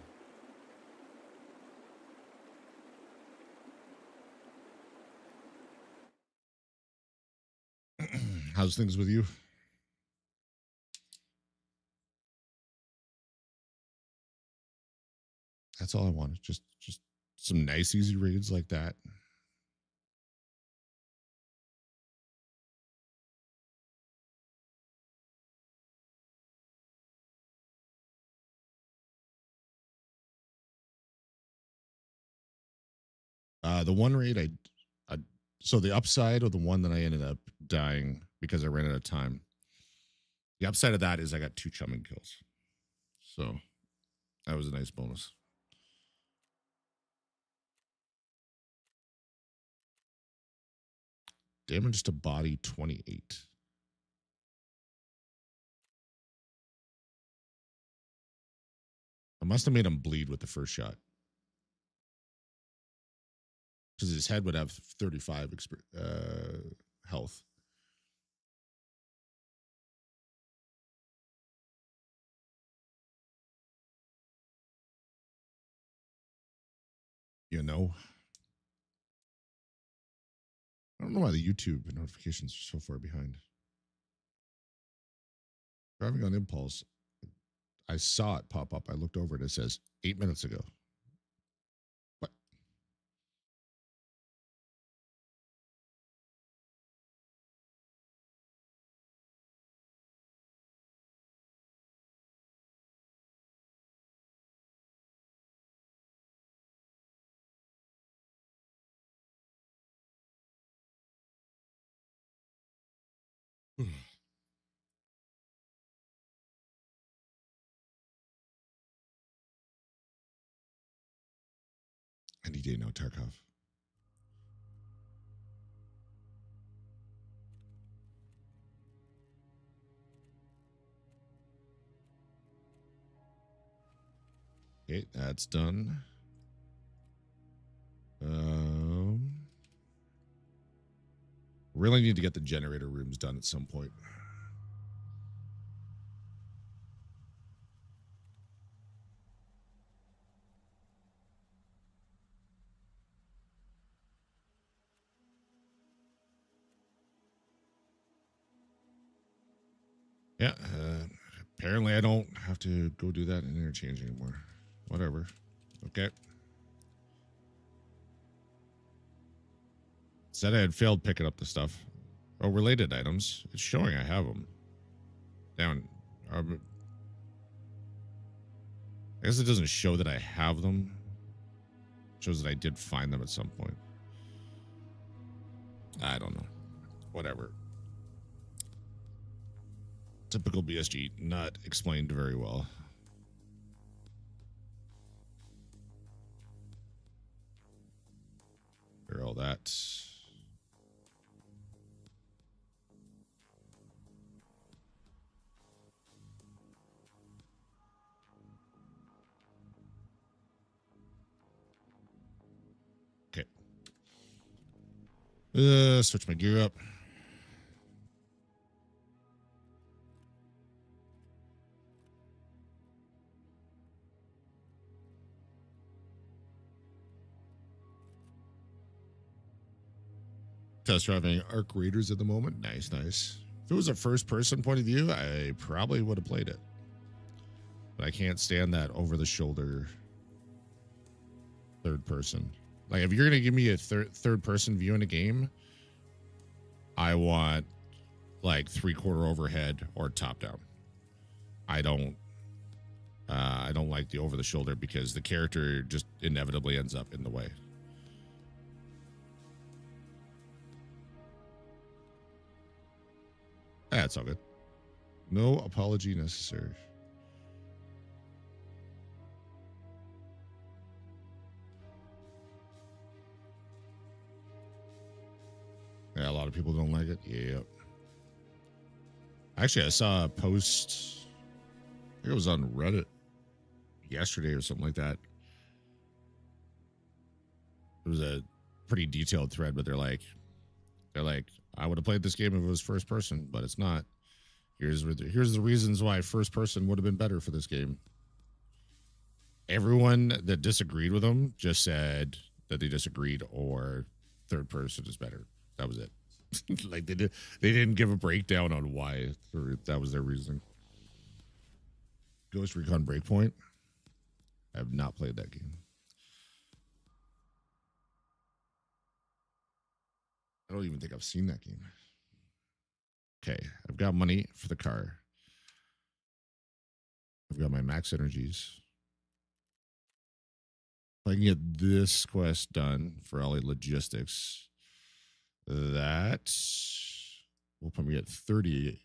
How's things with you? That's all I wanted. Just some nice, easy raids like that. The one raid so the upside of the one that I ended up dying because I ran out of time. The upside of that is I got 2 chumming kills. So that was a nice bonus. Damage to body 28. I must have made him bleed with the first shot. Because his head would have 35 health. You know? I don't know why the YouTube notifications are so far behind. Driving on impulse. I saw it pop up. I looked over and it says 8 minutes ago. What? Any day now, Tarkov. Okay, that's done. Really need to get the generator rooms done at some point. Yeah, apparently I don't have to go do that in interchange anymore. Whatever. Okay. Said I had failed picking up the stuff. Oh, related items. It's showing I have them. Down. I guess it doesn't show that I have them. It shows that I did find them at some point. I don't know. Whatever. Typical BSG, not explained very well. Where are all Switch my gear up. Test driving Arc Raiders at the moment. Nice, nice. If it was a first-person point of view, I probably would have played it. But I can't stand that over-the-shoulder third person. Like, if you're going to give me a third-person view in a game, I want, like, three-quarter overhead or top-down. I don't like the over-the-shoulder because the character just inevitably ends up in the way. That's all good. No apology necessary. Yeah, a lot of people don't like it. Yeah. Actually, I saw a post, I think it was on Reddit yesterday or something like that. It was a pretty detailed thread, but they're like, I would have played this game if it was first person, but it's not. Here's the reasons why first person would have been better for this game. Everyone that disagreed with them just said that they disagreed or third person is better. That was it. Like they didn't give a breakdown on why, or that was their reasoning. Ghost Recon Breakpoint. I have not played that game. I don't even think I've seen that game. Okay, I've got money for the car. I've got my max energies. If I can get this quest done for LA Logistics, that will put me at 30K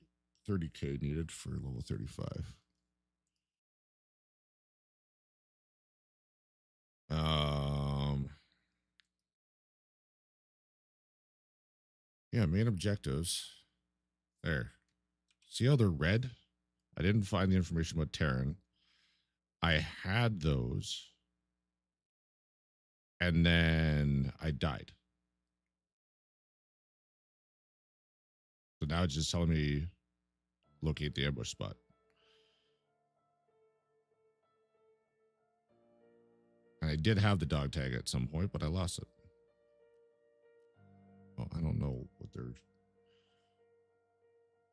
needed for level 35. Yeah, main objectives. There. See how they're red? I didn't find the information about Terran. I had those. And then I died. So now it's just telling me locate the ambush spot. And I did have the dog tag at some point, but I lost it. Well, I don't know what they're...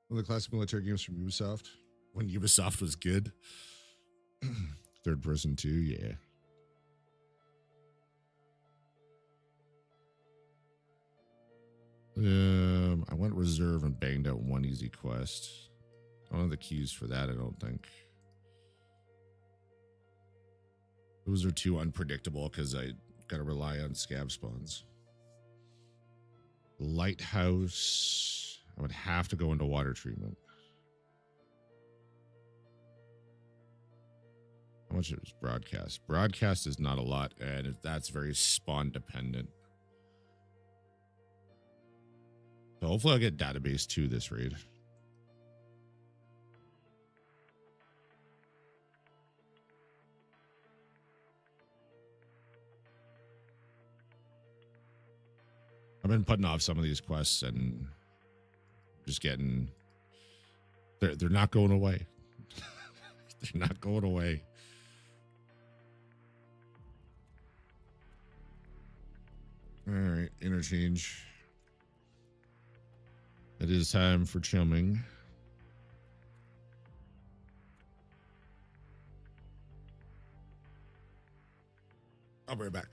One of the classic military games from Ubisoft. When Ubisoft was good. Third person too, yeah. I went reserve and banged out one easy quest. I don't have the keys for that, I don't think. Those are too unpredictable because I gotta rely on scab spawns. Lighthouse. I would have to go into water treatment. How much is broadcast? Broadcast is not a lot, and that's very spawn dependent. So hopefully I'll get database 2 this raid. I've been putting off some of these quests and just getting... They're not going away. They're not going away. All right, interchange. It is time for chumming. I'll be right back.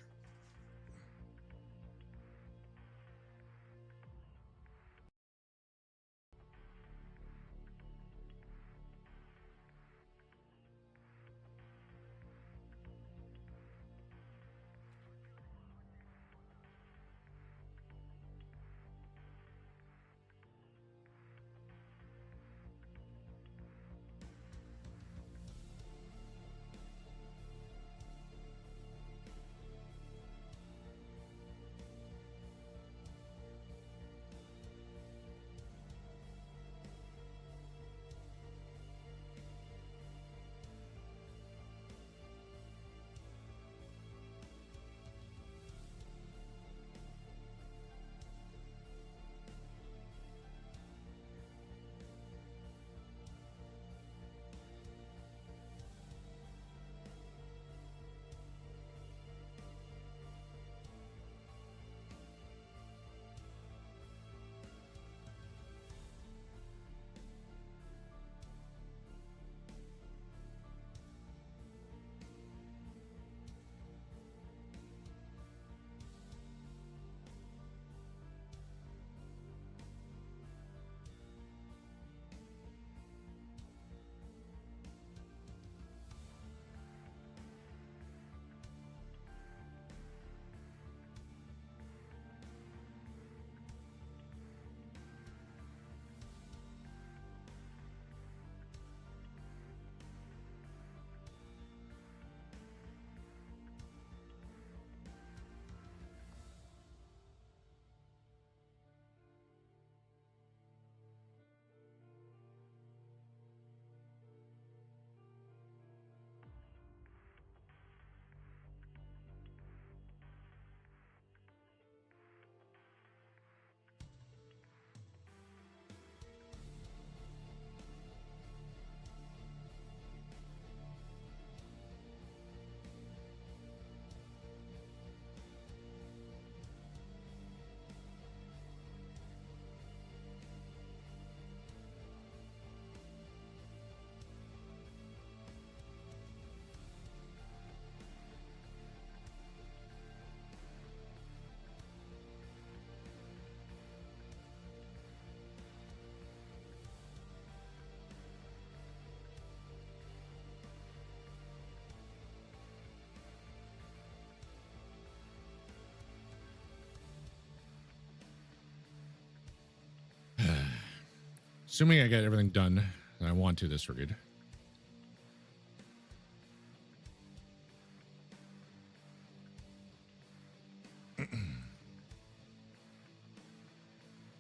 Assuming I get everything done and I want to this raid.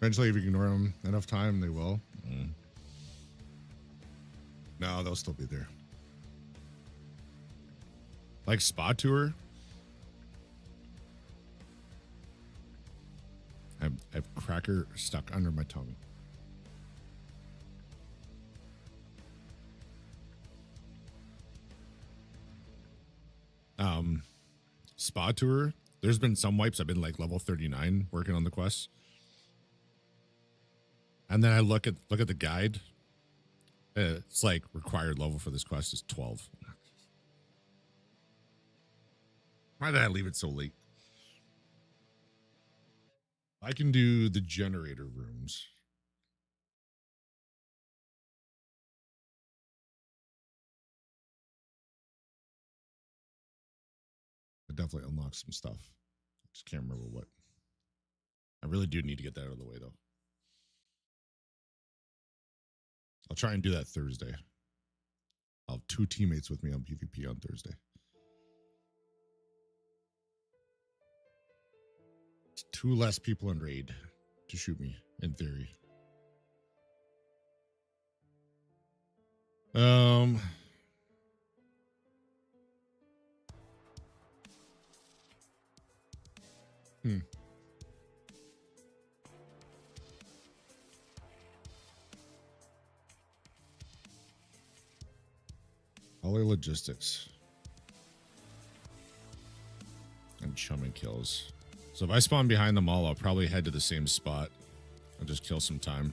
Eventually, if you ignore them enough time, they will. No, they'll still be there.
Like Spa Tour. I have cracker stuck under my tongue. Spa Tour. There's been some wipes I've been like level 39 working on the quest. And then I look at the guide. It's like required level for this quest is 12. Why did I leave it so late? I can do the generator rooms. It definitely unlocks some stuff. Just can't remember what. I really do need to get that out of the way though. I'll try and do that Thursday. I'll have 2 teammates with me on PvP on Thursday. It's 2 less people in raid to shoot me, in theory. Poly logistics and chumming kills. So if I spawn behind them all, I'll probably head to the same spot. I'll just kill some time.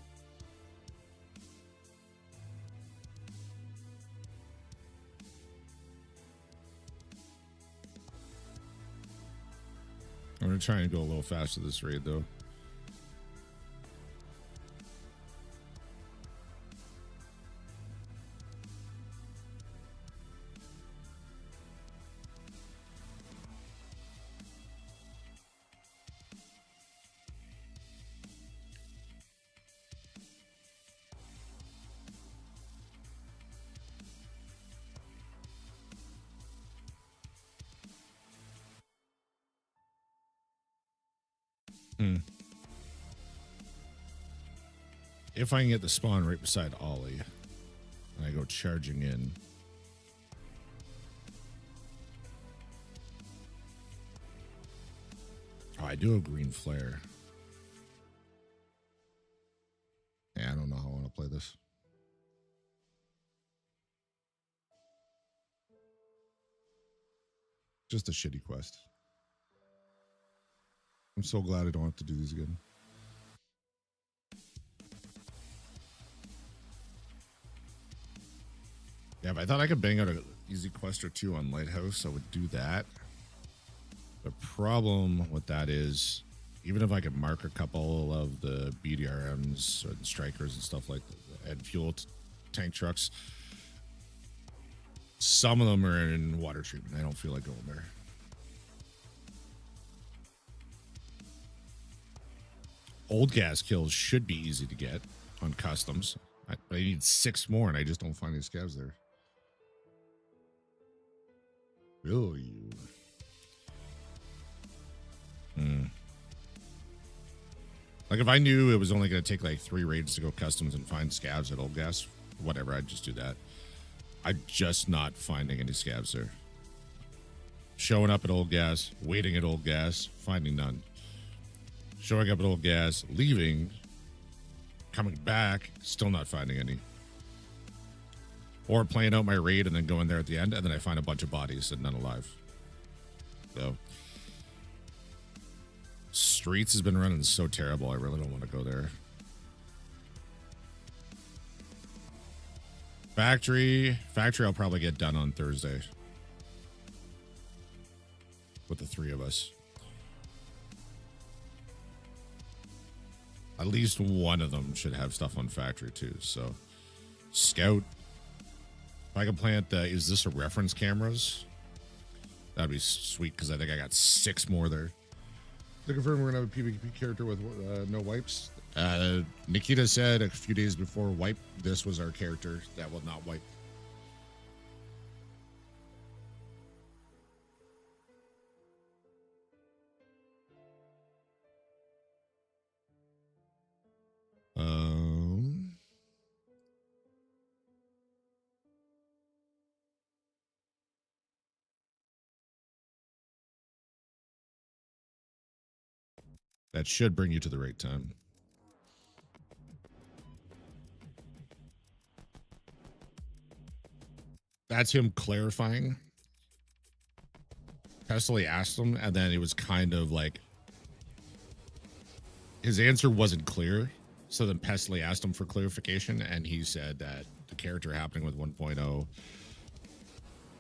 I'm gonna try and go a little faster this raid though. If I can get the spawn right beside Ollie, and I go charging in. Oh, I do have green flare. Yeah, I don't know how I want to play this. Just a shitty quest. I'm so glad I don't have to do these again. Yeah, if I thought I could bang out an easy quest or 2 on Lighthouse, I would do that. The problem with that is, even if I could mark a couple of the BDRMs and strikers and stuff like that, and fuel tank trucks, some of them are in water treatment. I don't feel like going there. Old gas kills should be easy to get on customs. I need 6 more, and I just don't find any scavs there. Will you? Like if I knew it was only going to take like 3 raids to go customs and find scavs at old gas, whatever, I'd just do that. I'm just not finding any scavs there. Showing up at old gas, waiting at old gas, finding none. Showing up at old gas, leaving, coming back, still not finding any. Or playing out my raid and then going there at the end, and then I find a bunch of bodies and none alive. So Streets has been running so terrible, I really don't want to go there. Factory I'll probably get done on Thursday. With the 3 of us. At least one of them should have stuff on factory too. So Scout. If I can plant is this a reference cameras? That'd be sweet because I think I got 6 more there. To confirm, we're gonna have a PvP character with no wipes. Nikita said a few days before wipe, this was our character that will not wipe. That should bring you to the right time. That's him clarifying. Pestily asked him, and then it was kind of like his answer wasn't clear. So then Pestily asked him for clarification, and he said that the character happening with 1.0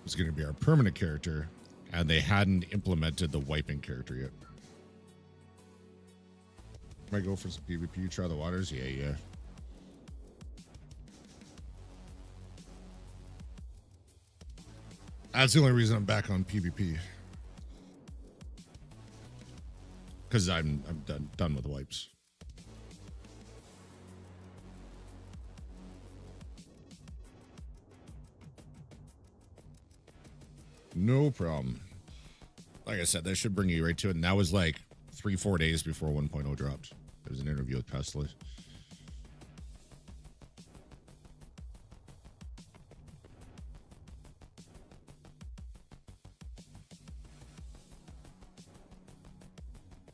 was going to be our permanent character, and they hadn't implemented the wiping character yet. Might go for some PvP, try the waters. Yeah. That's the only reason I'm back on PvP. Because I'm done with the wipes. No problem. Like I said, that should bring you right to it. And that was like 3-4 days before 1.0 dropped. There was an interview with Pestily.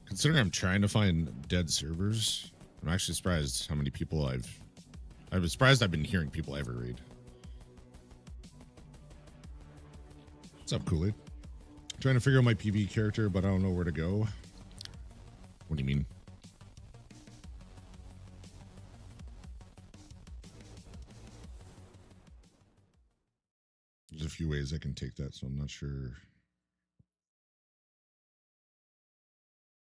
Considering I'm trying to find dead servers, I'm actually surprised how many people I was surprised I've been hearing people ever read. What's up, Kool-Aid? Trying to figure out my PvE character, but I don't know where to go. What do you mean? There's a few ways I can take that, so I'm not sure.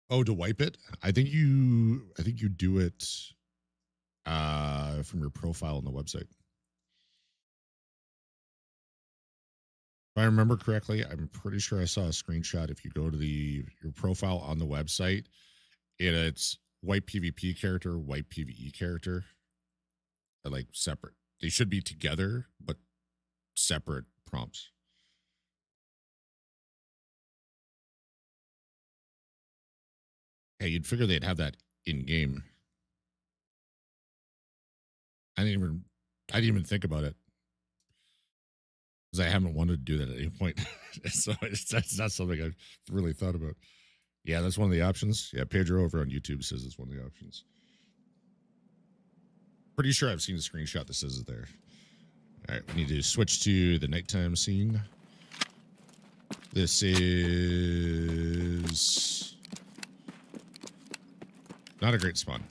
Oh, to wipe it? I think you do it from your profile on the website. If I remember correctly, I'm pretty sure I saw a screenshot. If you go to your profile on the website, it's wipe PvP character, wipe PvE character. They're like separate. They should be together, but separate prompts. Hey, you'd figure they'd have that in game. I didn't even think about it because I haven't wanted to do that at any point. So that's not something I've really thought about. Yeah, that's one of the options. Yeah, Pedro over on YouTube says it's one of the options. Pretty sure I've seen a screenshot that says it there. All right, we need to switch to the nighttime scene. This is not a great spawn.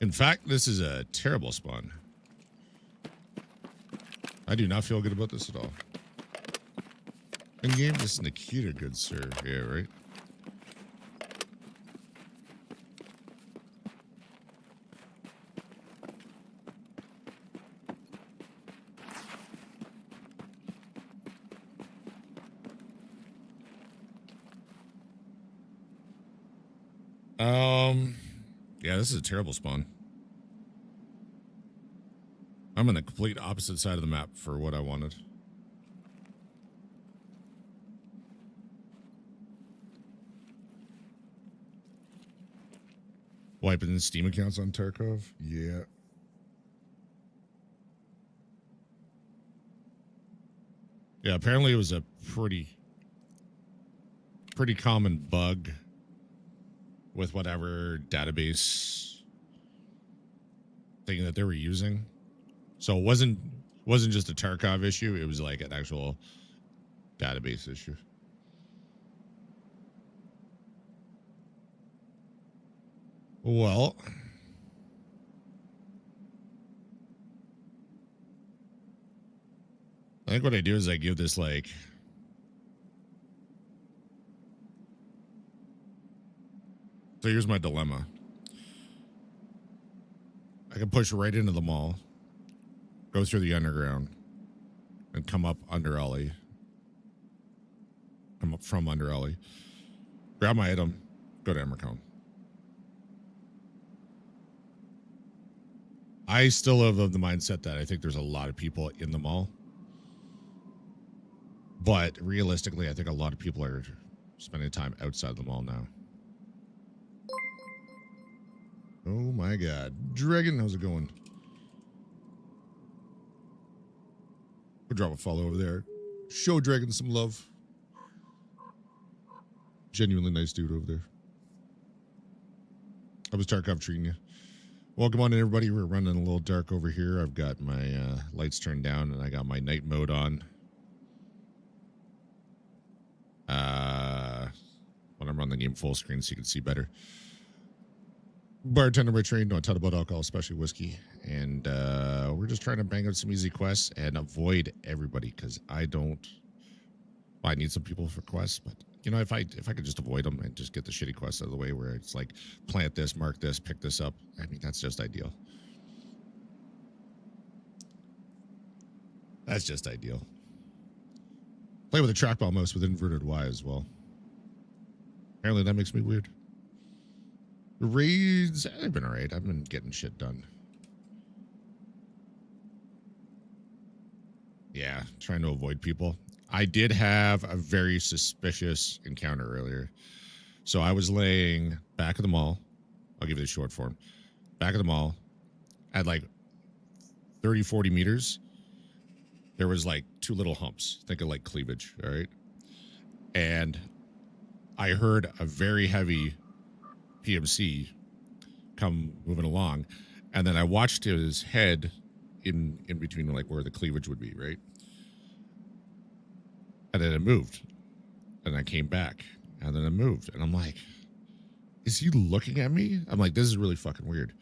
In fact, this is a terrible spawn. I do not feel good about this at all. In game, this is Nikita, good sir. Yeah, right? Yeah, this is a terrible spawn. I'm on the complete opposite side of the map for what I wanted. Wiping Steam accounts on Tarkov? Yeah. Yeah, apparently it was a pretty common bug with whatever database thing that they were using. So it wasn't just a Tarkov issue, it was like an actual database issue. Well, I think what I do is I give this like so here's my dilemma. I can push right into the mall, go through the underground, and come up under alley. Come up from under alley. grab my item, go to Emercombe. I still have the mindset that I think there's a lot of people in the mall. But realistically, I think a lot of people are spending time outside the mall now. Oh my God. Dragon, how's it going? We'll drop a follow over there. Show Dragon some love. Genuinely nice dude over there. How was Tarkov treating you? Welcome on in, everybody. We're running a little dark over here. I've got my lights turned down and I got my night mode on. When I'm running the game full screen so you can see better. Bartender by trade, know a ton about alcohol, especially whiskey. And we're just trying to bang out some easy quests and avoid everybody because I need some people for quests, but you know, if I could just avoid them and just get the shitty quests out of the way where it's like plant this, mark this, pick this up. I mean, that's just ideal. That's just ideal. Play with a trackball mouse with inverted Y as well. Apparently that makes me weird. The raids, they've been alright. I've been getting shit done. Yeah, trying to avoid people. I did have a very suspicious encounter earlier. So I was laying back of the mall. I'll give you the short form. Back of the mall at like 30, 40 meters. There was like two little humps. Think of like cleavage, all right? And I heard a very heavy PMC come moving along. And then I watched his head in between like where the cleavage would be, right? And then it moved. And I came back. And then it moved. And I'm like, is he looking at me? I'm like, this is really fucking weird.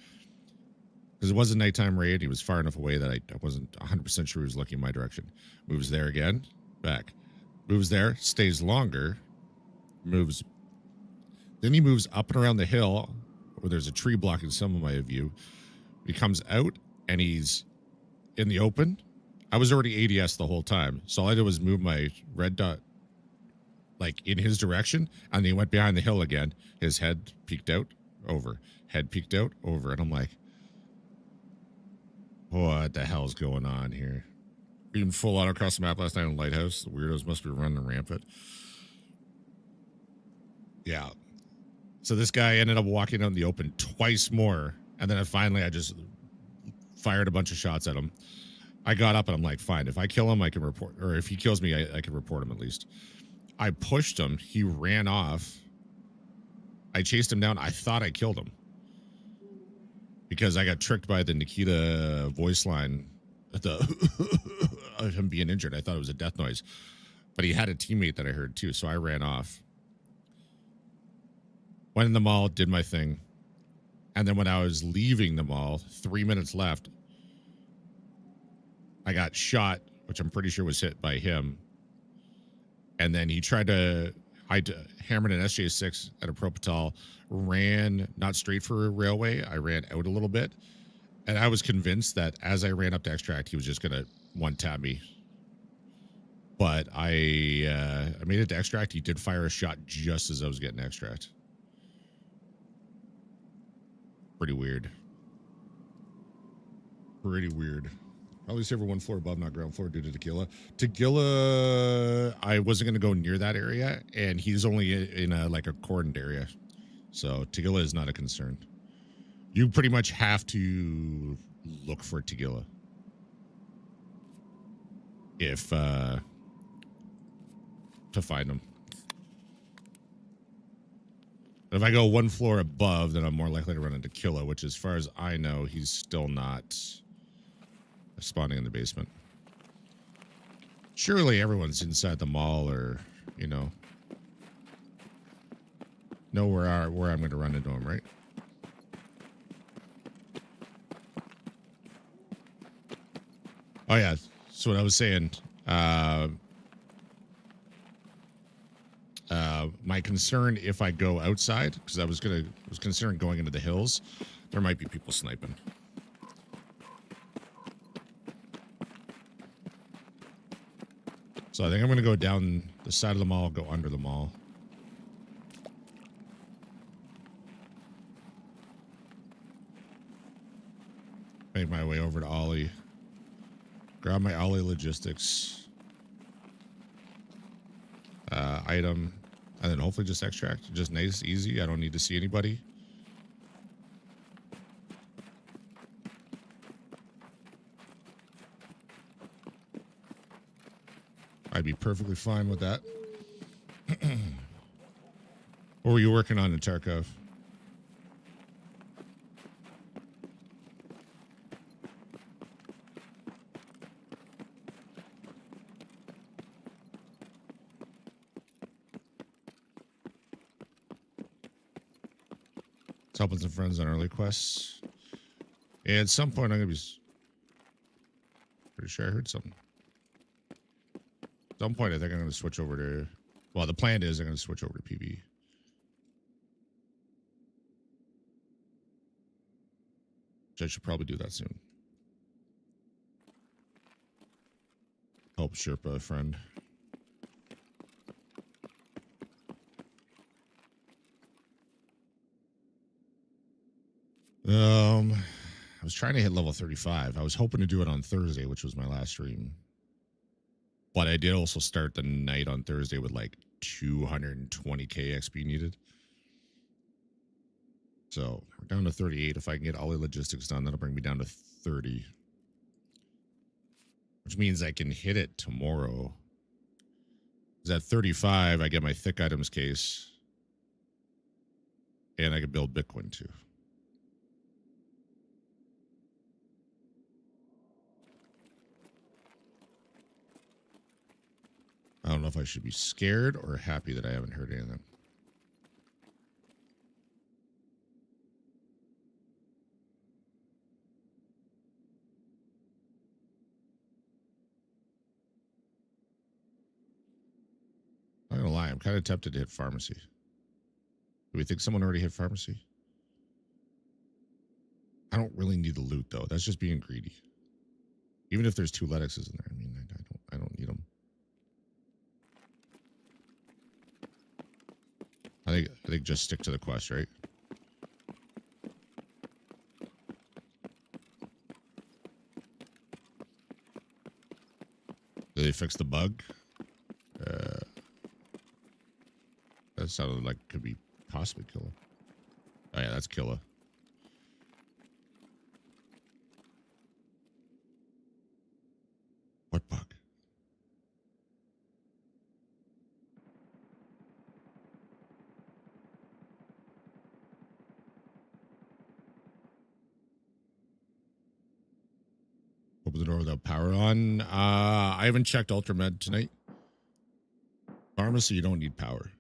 Because it was a nighttime raid. He was far enough away that I wasn't 100% sure he was looking in my direction. Moves there again. Back. Moves there. Stays longer. Moves. Then he moves up and around the hill where there's a tree blocking some of my view. He comes out and he's in the open. I was already ADS the whole time. So all I did was move my red dot like in his direction. And he went behind the hill again. His head peeked out, over. Head peeked out, over. And I'm like, what the hell's going on here? Being full auto across the map last night on Lighthouse. The weirdos must be running rampant. Yeah. So this guy ended up walking out in the open twice more. And then I just fired a bunch of shots at him. I got up and I'm like, fine, if I kill him, I can report, or if he kills me, I can report him at least. I pushed him. He ran off. I chased him down. I thought I killed him because I got tricked by the Nikita voice line of him being injured. I thought it was a death noise, but he had a teammate that I heard too. So I ran off, went in the mall, did my thing. And then when I was leaving the mall, 3 minutes left, I got shot, which I'm pretty sure was hit by him. And then he tried to, I hammered an SJ6 at a Propital, ran not straight for a railway. I ran out a little bit. And I was convinced that as I ran up to extract, he was just going to one-tap me. But I made it to extract. He did fire a shot just as I was getting extract. Pretty weird. Pretty weird. Probably safer one floor above, not ground floor due to Tequila. Tequila, I wasn't going to go near that area, and he's only in a like a cordoned area. So Tequila is not a concern. You pretty much have to look for Tequila. If, to find him. If I go one floor above, then I'm more likely to run into Tequila, which as far as I know, he's still not spawning in the basement. Surely everyone's inside the mall or, you know where I'm going to run into him, right? Oh, yeah. So what I was saying, my concern if I go outside, because I was considering going into the hills, there might be people sniping. So I think I'm going to go down the side of the mall, go under the mall. Make my way over to Ollie. Grab my Ollie logistics item, and then hopefully just extract. Just nice, easy. I don't need to see anybody. I'd be perfectly fine with that. What were you working on in Tarkov? It's helping some friends on early quests. And at some point, I'm going to be pretty sure I heard something. At some point, I think I'm going to switch over to... Well, the plan is I'm going to switch over to PvE. Which I should probably do that soon. Help Sherpa a friend. I was trying to hit level 35. I was hoping to do it on Thursday, which was my last stream. But I did also start the night on Thursday with like 220k XP needed. So we're down to 38. If I can get all the logistics done, that'll bring me down to 30. Which means I can hit it tomorrow. Because at 35, I get my thick items case. And I can build Bitcoin too. I don't know if I should be scared or happy that I haven't heard anything. I'm not gonna lie, I'm kind of tempted to hit pharmacy. Do we think someone already hit pharmacy? I don't really need the loot though. That's just being greedy. Even if there's 2 Lettuxes in there, I mean, I don't need them. I think just stick to the quest, right? Did they fix the bug? That sounded like could be possibly killer. Oh yeah, that's killer. What bug? Open the door without power on. I haven't checked Ultramed tonight. Pharmacy, you don't need power.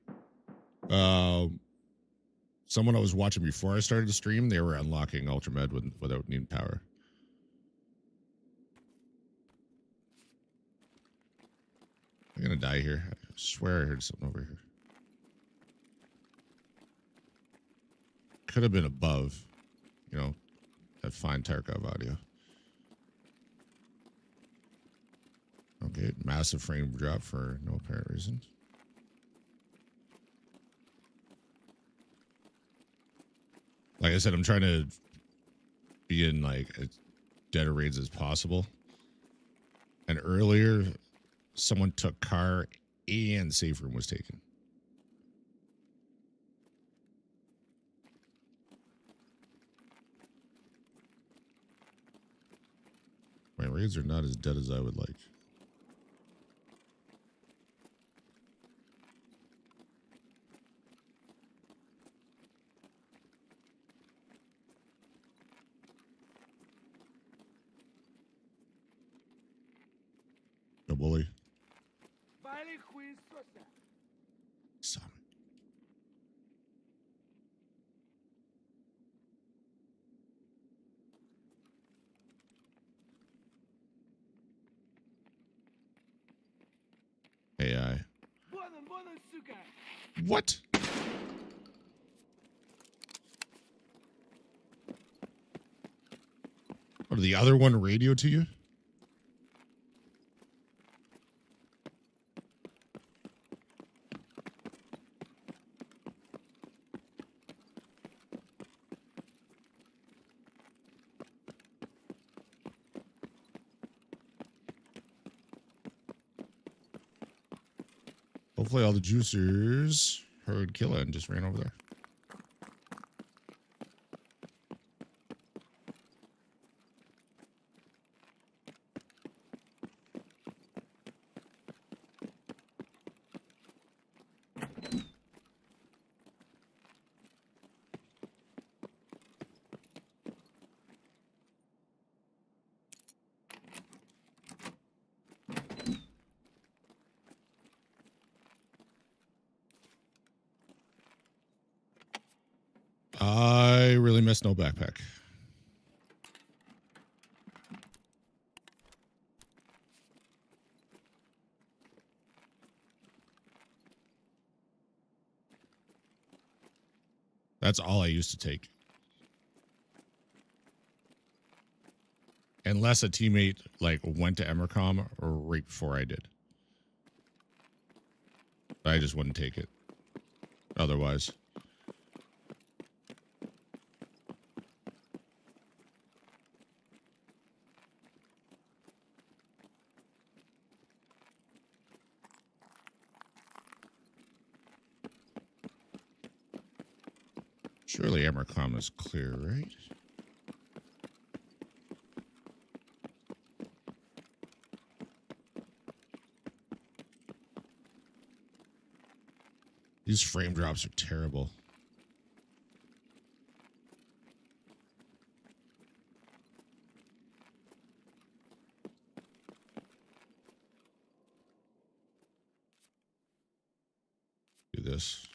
Someone I was watching before I started the stream, they were unlocking Ultramed without needing power. I'm gonna die here. I swear I heard something over here. Could have been above, you know, that fine Tarkov audio. Okay, massive frame drop for no apparent reason. Like I said, I'm trying to be in like as dead of raids as possible. And earlier, someone took car and safe room was taken. My raids are not as dead as I would like. No bully. Son. AI. What? Or did the other one radio to you? Hopefully all the juicers heard Killa and just ran over there. I really miss no backpack. That's all I used to take. Unless a teammate like went to Emercom or right before I did. I just wouldn't take it. Otherwise. Surely Emercom is clear, right? These frame drops are terrible. Do this.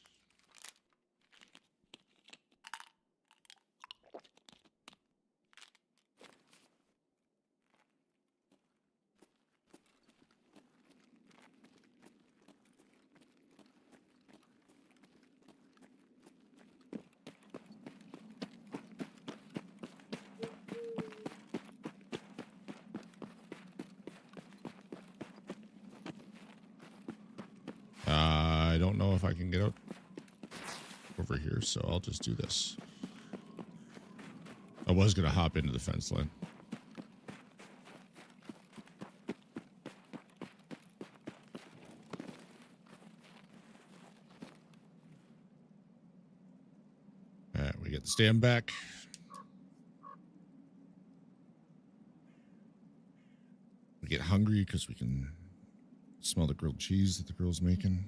I don't know if I can get out over here, so I'll just do this. I was going to hop into the fence line. All right, we get the stand back. We get hungry because we can smell the grilled cheese that the girl's making.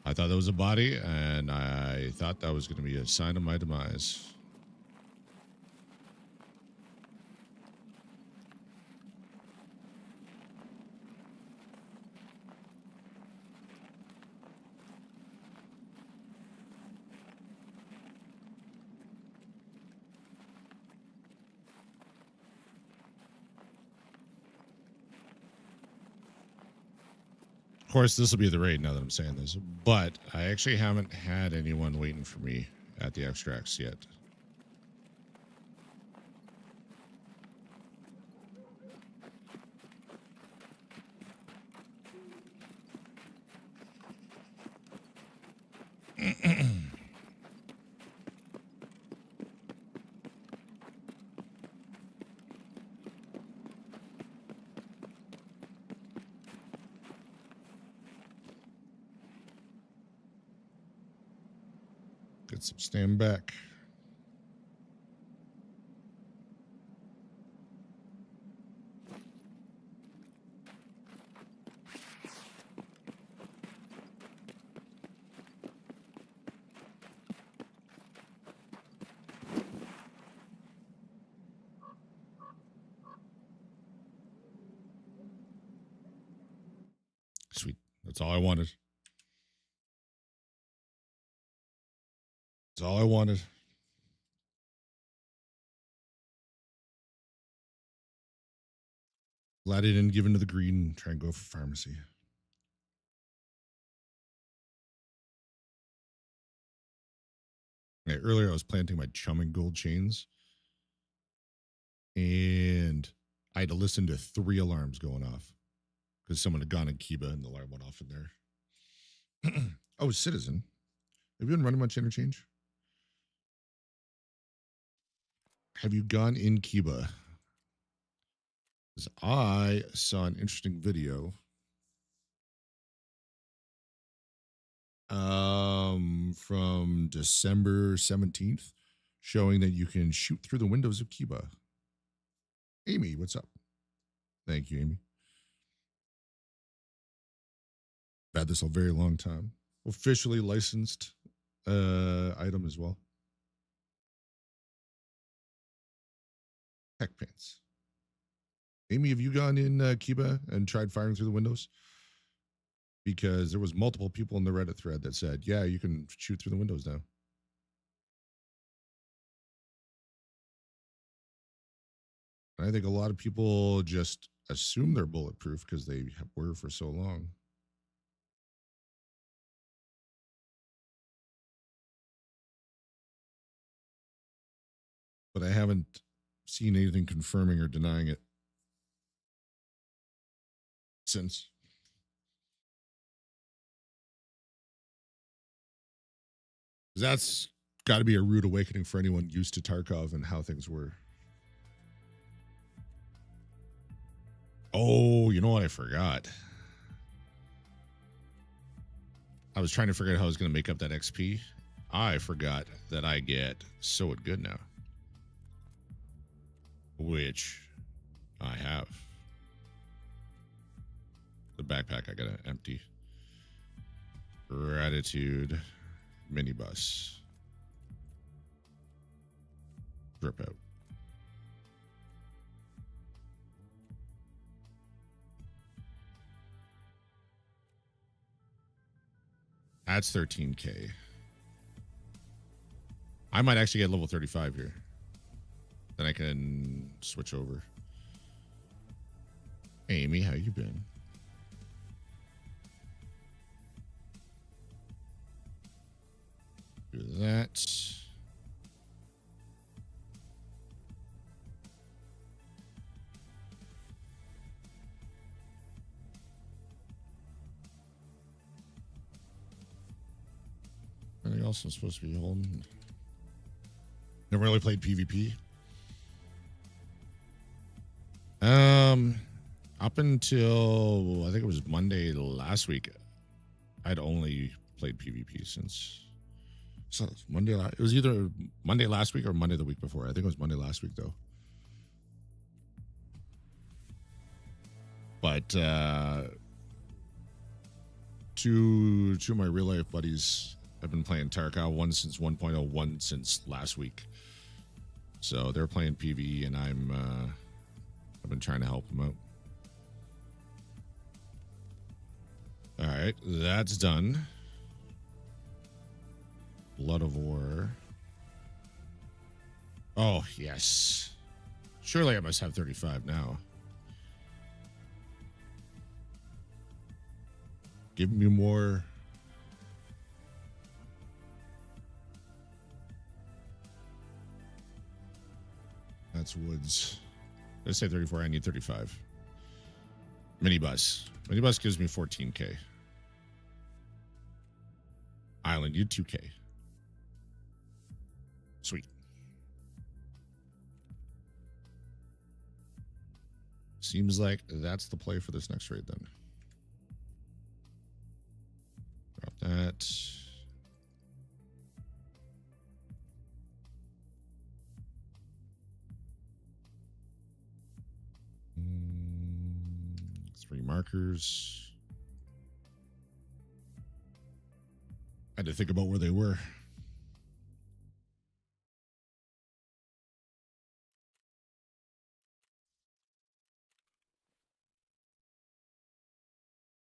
I thought that was a body, and I thought that was going to be a sign of my demise. Of course, this will be the raid now that I'm saying this, but I actually haven't had anyone waiting for me at the extracts yet. Get some stand back. Sweet. That's all I wanted. That's all I wanted. Glad I didn't give into the greed and try and go for pharmacy. Yeah, earlier I was planting my chumming gold chains, and I had to listen to 3 alarms going off because someone had gone in Kiba and the alarm went off in there. Oh, Citizen. Have you been running much interchange? Have you gone in Kiba? Because I saw an interesting video from December 17th showing that you can shoot through the windows of Kiba. Amy, what's up? Thank you, Amy. I've had this a very long time. Officially licensed item as well. Tech pants. Amy, have you gone in Kiba and tried firing through the windows? Because there was multiple people in the Reddit thread that said, yeah, you can shoot through the windows now. And I think a lot of people just assume they're bulletproof because they were for so long. But I haven't seen anything confirming or denying it since. That's got to be a rude awakening for anyone used to Tarkov and how things were. Oh, you know what I forgot? I was trying to figure out how I was going to make up that XP. I forgot that I get So It Good now. Which I have. The backpack I got to empty. Gratitude. Minibus. Drip out. That's 13K. I might actually get level 35 here. Then I can switch over. Hey, Amy, how you been? Do that. Anything else I'm supposed to be holding? Never really played PvP. Up until I think it was Monday last week, I'd only played PvP since. So Monday, it was either Monday last week or Monday the week before. I think it was Monday last week though. But two of my real life buddies have been playing Tarkov, one since 1.0, one since last week. So they're playing PvE, and I've been trying to help them out. All right, that's done. Blood of War. Oh, yes. Surely I must have 35 now. Give me more. That's woods. Let's say 34. I need 35. Minibus. Minibus gives me 14K. Island, you 2K. Sweet. Seems like that's the play for this next raid then. Drop that. Three markers. I had to think about where they were.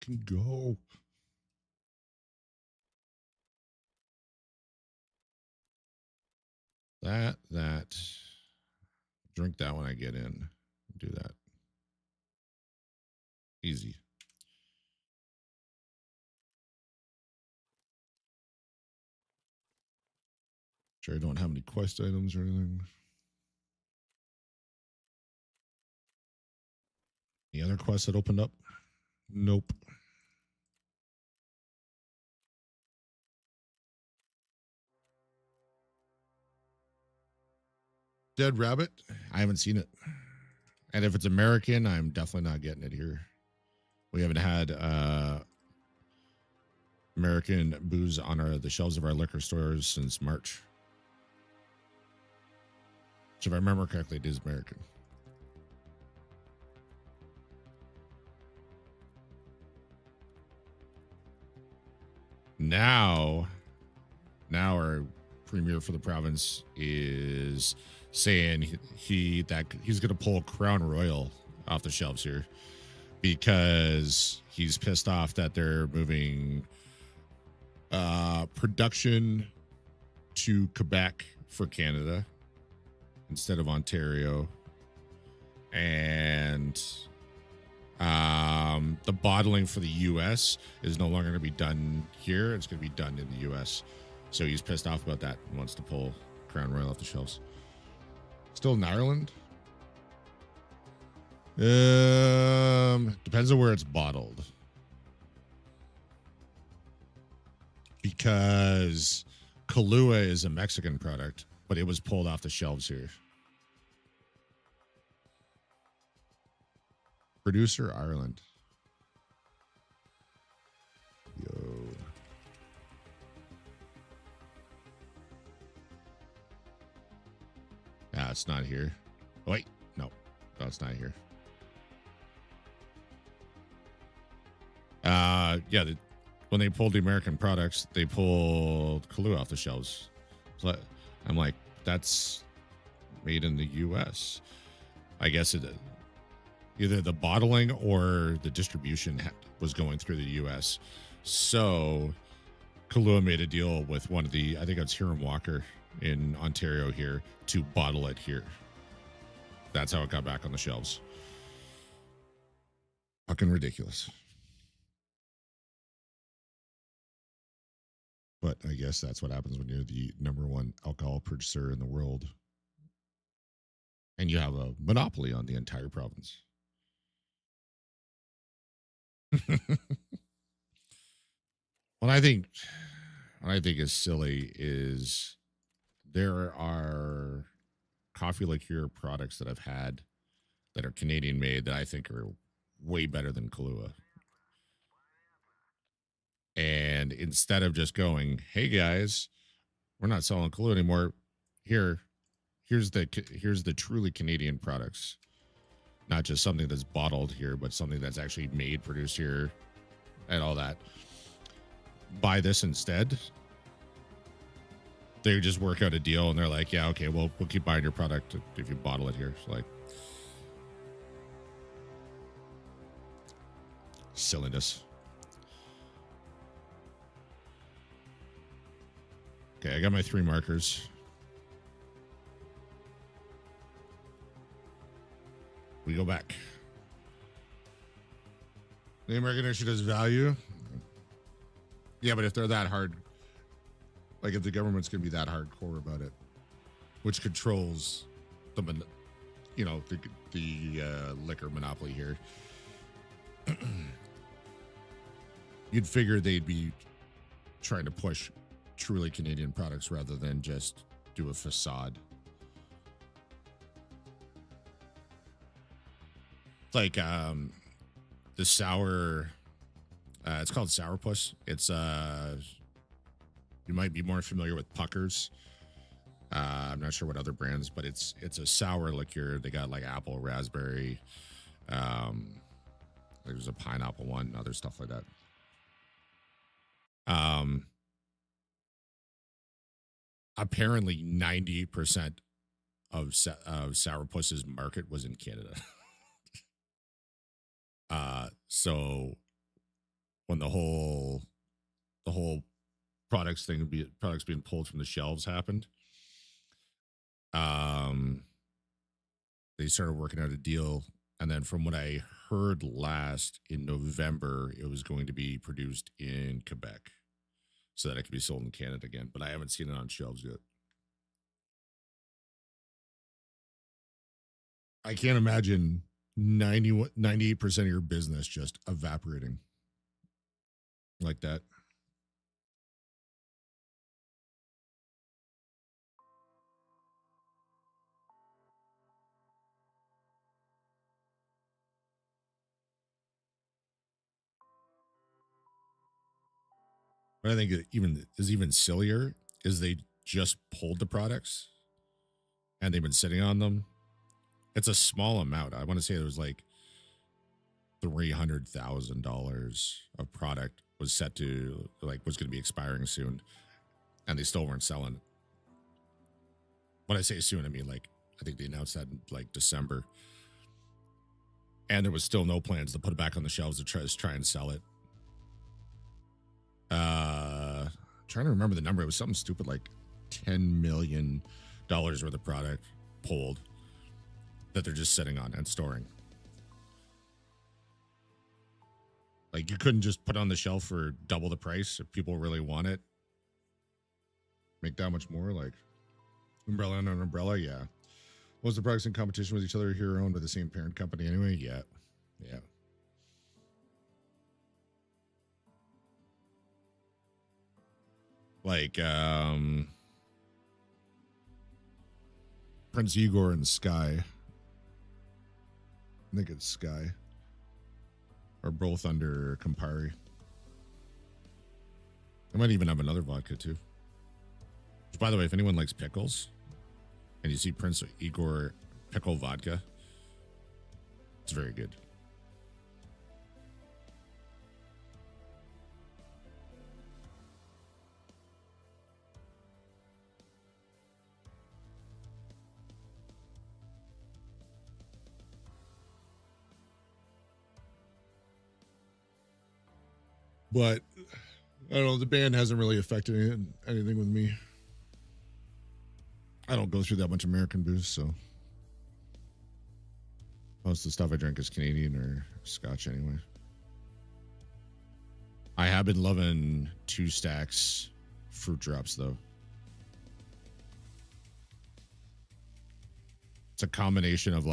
Can go. That. Drink that when I get in. Do that. Easy. Sure, I don't have any quest items or anything. Any other quests that opened up? Nope.
Dead Rabbit?
I haven't seen it. And if it's American, I'm definitely not getting it here. We haven't had American booze on the shelves of our liquor stores since March. So if I remember correctly, it is American. Now our premier for the province is saying he's going to pull Crown Royal off the shelves here because he's pissed off that they're moving production to Quebec for Canada instead of Ontario, and the bottling for the US is no longer going to be done here. It's going to be done in the US. So he's pissed off about that and wants to pull Crown Royal off the shelves. Still in Ireland? Depends on where it's bottled. Because Kahlua is a Mexican product, but it was pulled off the shelves here. Producer Ireland. Yo. Ah, it's not here. Oh, wait, no, it's not here. Yeah, when they pulled the American products, they pulled Kahlua off the shelves. So I'm like, that's made in the U.S. I guess either the bottling or the distribution was going through the U.S. So Kahlua made a deal with one of I think it's Hiram Walker in Ontario here to bottle it here. That's how it got back on the shelves. Fucking ridiculous. But I guess that's what happens when you're the #1 alcohol purchaser in the world. And you have a monopoly on the entire province. What I think is silly is there are coffee liqueur products that I've had that are Canadian made that I think are way better than Kahlua. And instead of just going, hey guys, we're not selling Kahlua anymore. Here's the truly Canadian products. Not just something that's bottled here, but something that's actually made, produced here, and all that. Buy this instead. They just work out a deal and they're like, yeah, okay, well, we'll keep buying your product if you bottle it here. So like, silliness. Okay, I got my 3 markers. We go back. The American issue does value. Yeah, but if they're that hard, like if the government's going to be that hardcore about it, which controls the liquor monopoly here, you'd figure they'd be trying to push truly Canadian products rather than just do a facade. Like the sour, it's called Sourpuss. It's you might be more familiar with Puckers. I'm not sure what other brands, but it's a sour liqueur. They got like apple, raspberry. There's a pineapple one, and other stuff like that. Apparently 90% of Sourpuss's market was in Canada. So when the whole products being pulled from the shelves happened, they started working out a deal, and then from what I heard last, in November it was going to be produced in Quebec so that it could be sold in Canada again, but I haven't seen it on shelves yet. I can't imagine 98% of your business just evaporating like that. What I think is even sillier is they just pulled the products and they've been sitting on them. It's a small amount. I want to say it was like $300,000 of product was set to was going to be expiring soon, and they still weren't selling. When I say soon, I mean I think they announced that in December, and there was still no plans to put it back on the shelves to try and sell it. Trying to remember the number. It was something stupid like $10 million worth of product pulled that they're just sitting on and storing. Like, you couldn't just put on the shelf for double the price if people really want it. Make that much more, like umbrella and an umbrella, yeah. Was the products in competition with each other here owned by the same parent company anyway? Yeah. Yeah. Like Prince Igor and Sky. I think it's Sky. Are both under Campari. I might even have another vodka too. Which, by the way, if anyone likes pickles and you see Prince Igor pickle vodka, it's very good. But I don't know, the ban hasn't really affected anything with me. I don't go through that much American booze, so most of the stuff I drink is Canadian or Scotch anyway. I have been loving 2 Stacks fruit drops though. It's a combination of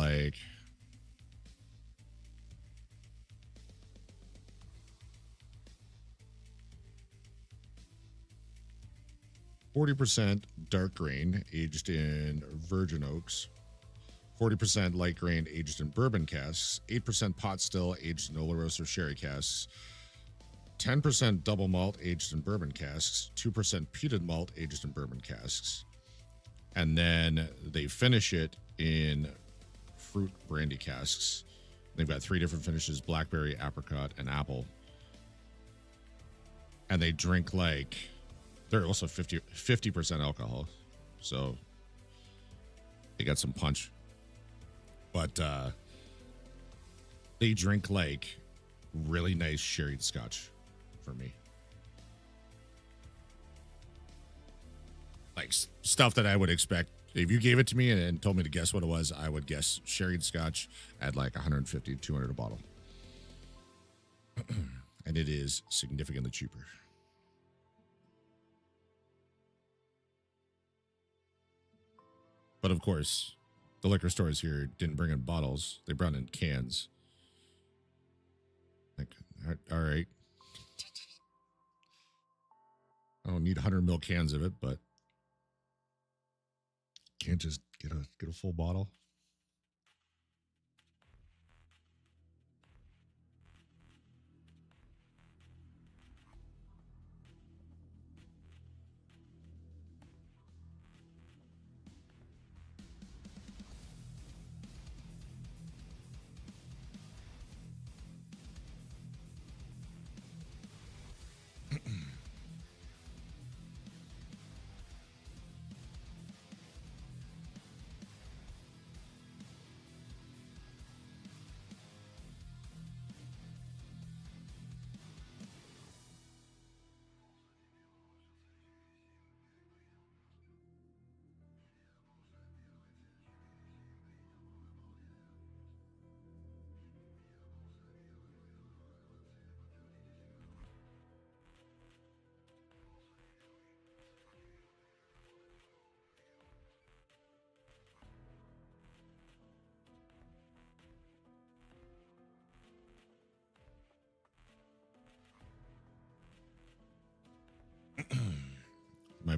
40% dark grain aged in virgin oaks, 40% light grain aged in bourbon casks, 8% pot still aged in Oloroso sherry casks, 10% double malt aged in bourbon casks, 2% peated malt aged in bourbon casks, and then they finish it in fruit brandy casks. They've got 3 different finishes: blackberry, apricot, and apple. And they drink they're also 50% alcohol, so they got some punch. But they drink really nice sherried scotch for me. Stuff that I would expect. If you gave it to me and told me to guess what it was, I would guess sherried scotch at $150, $200 a bottle. And it is significantly cheaper. But of course, the liquor stores here didn't bring in bottles. They brought in cans. All right. I don't need 100 ml cans of it, but can't just get a full bottle.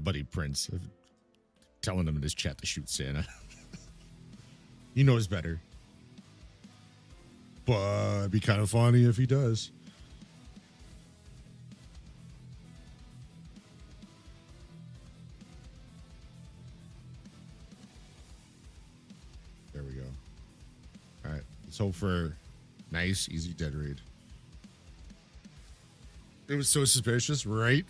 buddy Prince, telling him in his chat to shoot Santa. He knows better. But it'd be kind of funny if he does. There we go. All right. Let's hope for nice, easy dead raid. It was so suspicious, right?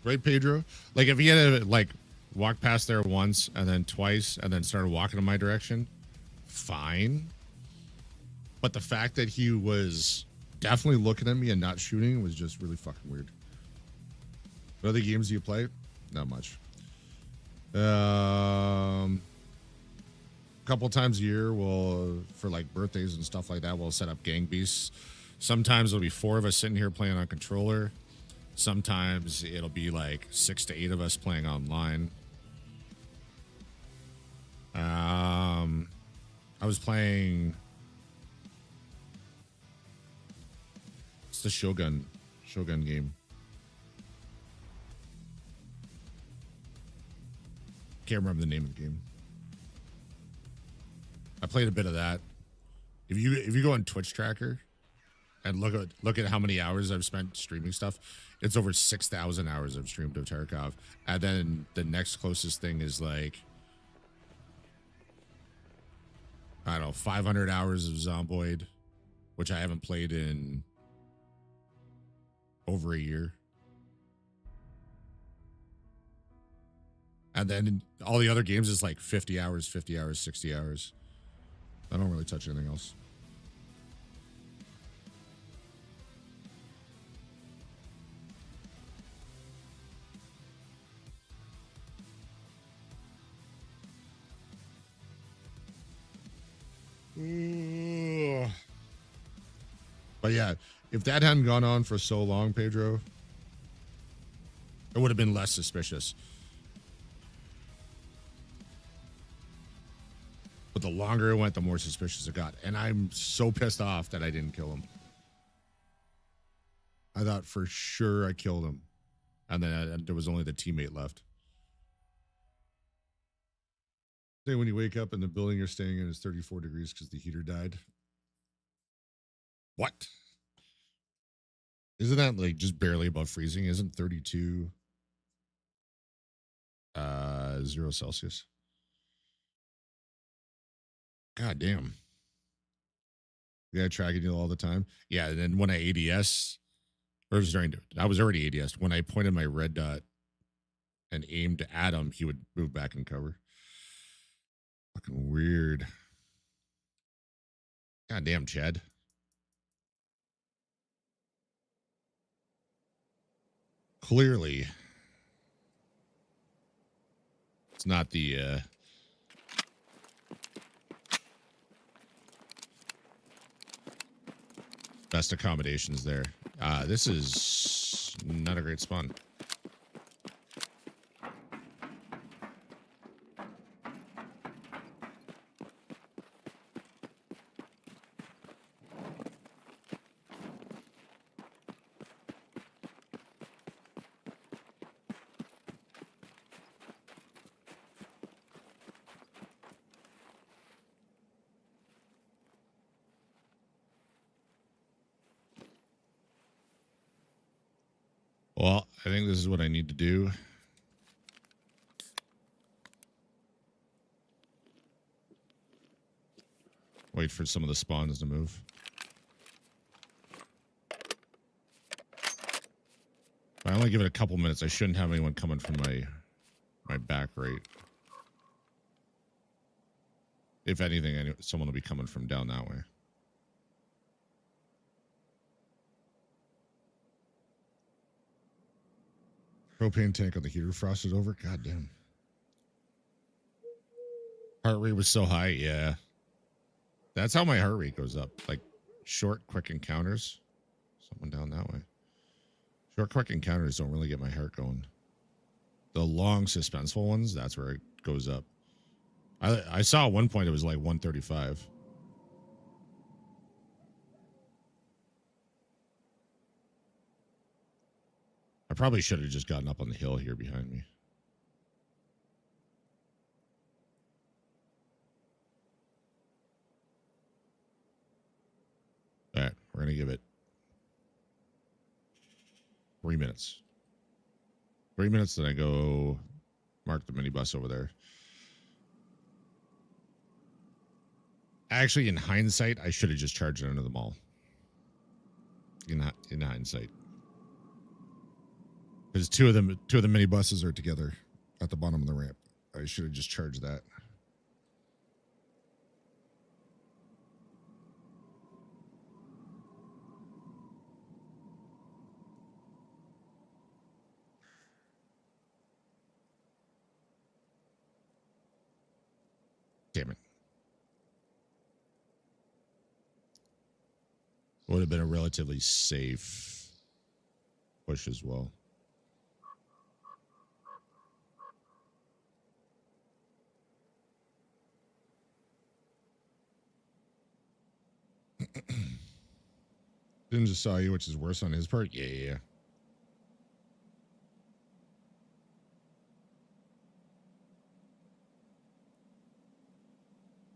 Right, Pedro? Like, if he had to, like, walk past there once and then twice and then started walking in my direction, fine. But the fact that he was definitely looking at me and not shooting was just really fucking weird. What other games do you play? Not much. Couple times a year, we'll, for like birthdays and stuff like that, we'll set up gang beasts. Sometimes it'll be 4 of us sitting here playing on controller. Sometimes it'll be like 6 to 8 of us playing online. I was playing. It's the Shogun game. Can't remember the name of the game. I played a bit of that. If you go on Twitch Tracker and look at how many hours I've spent streaming stuff, it's over 6,000 hours I've streamed of Tarkov. And then the next closest thing is like, I don't know, 500 hours of Zomboid, which I haven't played in over a year. And then all the other games is like 50 hours, 60 hours. I don't really touch anything else. But yeah, if that hadn't gone on for so long, Pedro, it would have been less suspicious. But the longer it went, the more suspicious it got. And I'm so pissed off that I didn't kill him. I thought for sure I killed him. And then there was only the teammate left. Say when you wake up and the building you're staying in is 34 degrees because the heater died. What? Isn't that like just barely above freezing? Isn't 32 0 Celsius? God damn. You gotta track it all the time. Yeah, and then when I ADS, or I was already ADS. When I pointed my red dot and aimed at him, he would move back and cover. Fucking weird. God damn, Chad. Clearly, it's not the best accommodations there. This is not a great spawn. Well, I think this is what I need to do. Wait for some of the spawns to move. If I only give it a couple minutes, I shouldn't have anyone coming from my back right. If anything, someone will be coming from down that way. Propane tank on the heater frosted over. God damn. Heart rate was so high. Yeah. That's how my heart rate goes up. Like short, quick encounters. Someone down that way. Short, quick encounters don't really get my heart going. The long, suspenseful ones, that's where it goes up. I saw at one point it was like 135. I probably should have just gotten up on the hill here behind me. We're going to give it 3 minutes. 3 minutes, then I go mark the minibus over there. Actually, in hindsight, I should have just charged it under the mall. In hindsight. Because two of the minibuses are together at the bottom of the ramp. I should have just charged that. Damn it. Would have been a relatively safe push as well. Didn't just saw you, which is worse on his part. Yeah.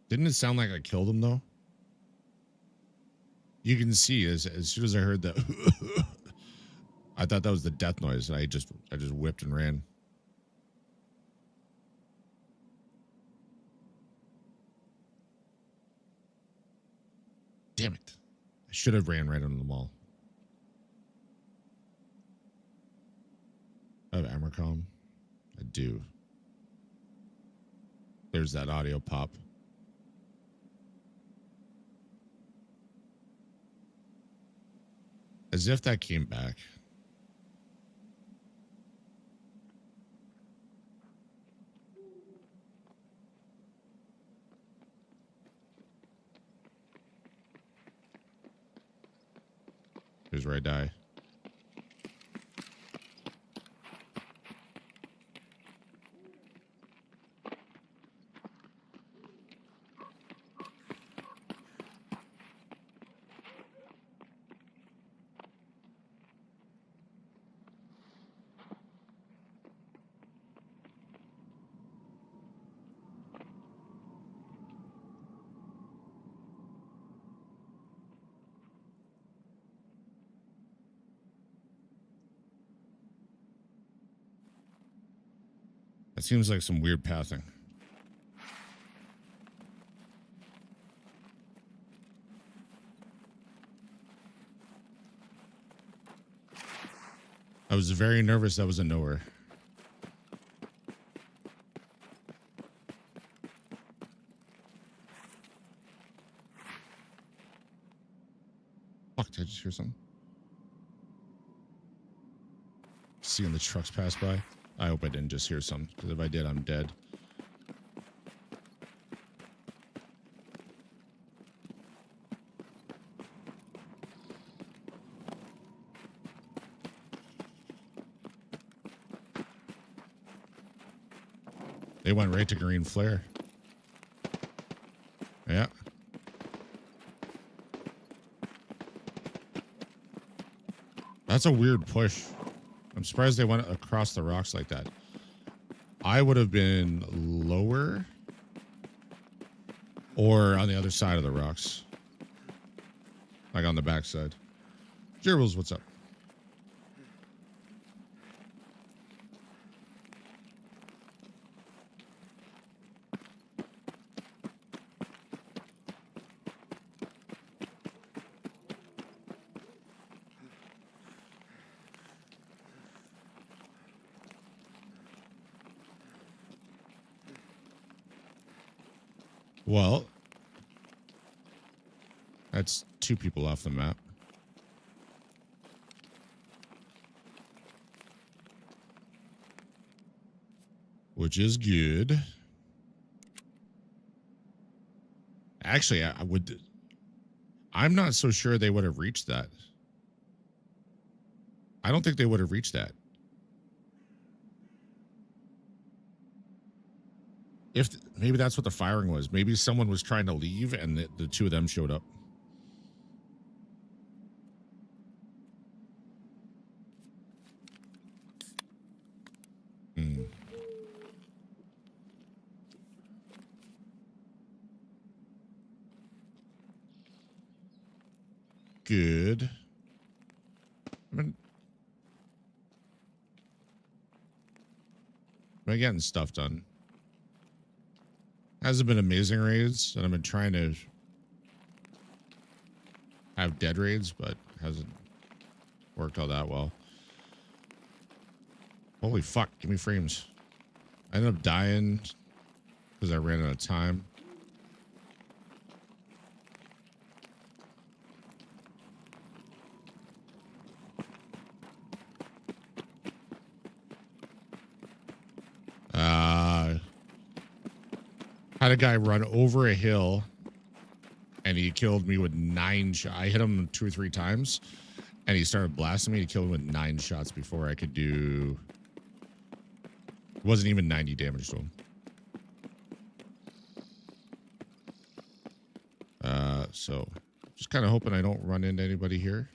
Didn't it sound like I killed him though? You can see as soon as I heard that, I thought that was the death noise, and I just whipped and ran. Damn it! I should have ran right into the mall. I have Amercom. I do. There's that audio pop. As if that came back. Here's where I die. That seems like some weird pathing. I was very nervous that was a nowhere. Fuck, did I just hear something? Seeing the trucks pass by. I hope I didn't just hear something, because if I did, I'm dead. They went right to green flare. Yeah. That's a weird push. I'm surprised they went across the rocks like that. I would have been lower or on the other side of the rocks. Like on the backside. Gerbils, what's up? Well, that's 2 people off the map. Which is good. Actually, I'm not so sure they would have reached that. I don't think they would have reached that. If maybe that's what the firing was. Maybe someone was trying to leave and the 2 of them showed up. Hmm. good. I've been getting stuff done. Hasn't been amazing raids, and I've been trying to have dead raids, but hasn't worked all that well. Holy fuck, give me frames. I ended up dying because I ran out of time. Had a guy run over a hill and he killed me with 9 shots. I hit him 2 or 3 times and he started blasting me. He killed me with 9 shots before I could do. It wasn't even 90 damage to him. So just kind of hoping I don't run into anybody here.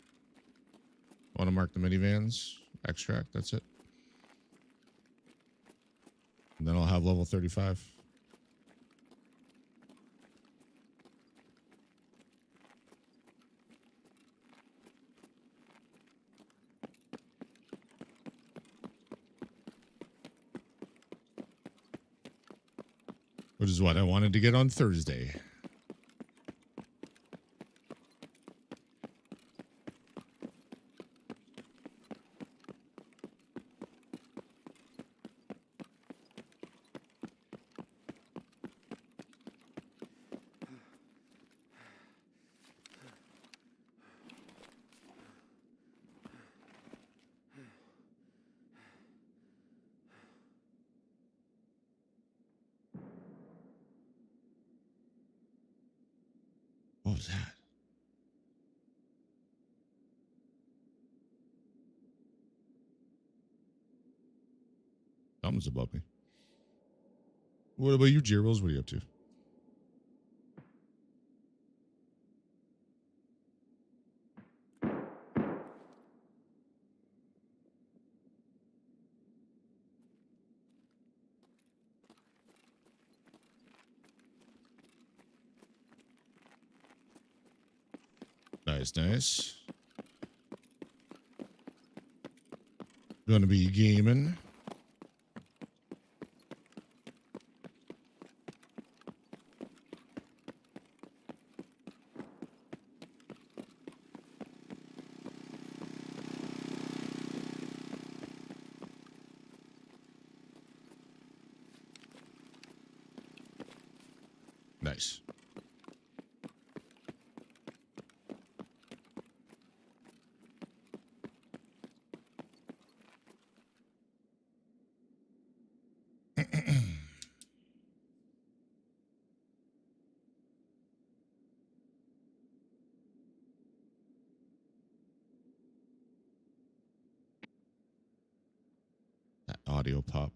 Want to mark the minivans, extract, that's it. And then I'll have level 35. Which is what I wanted to get on Thursday. What was that? Something's above me. What about you, Gerbils? What are you up to? Nice, nice. Gonna be gaming. Nice. That audio pop.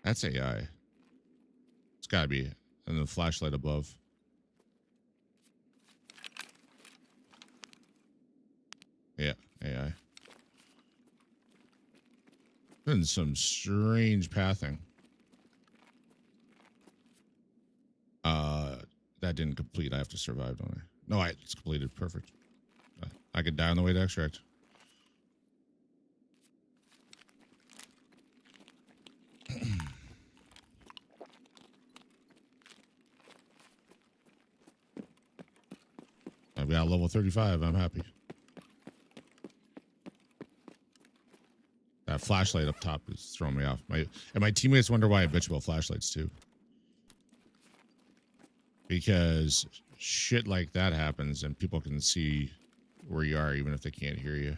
That's AI. It's gotta be. And the flashlight above. Yeah, AI. Been some strange pathing. That didn't complete. I have to survive, don't I? No, it's completed. Perfect. I could die on the way to extract. I've got level 35. I'm happy. That flashlight up top is throwing me off. My teammates wonder why I bitch about flashlights too. Because shit like that happens and people can see where you are even if they can't hear you.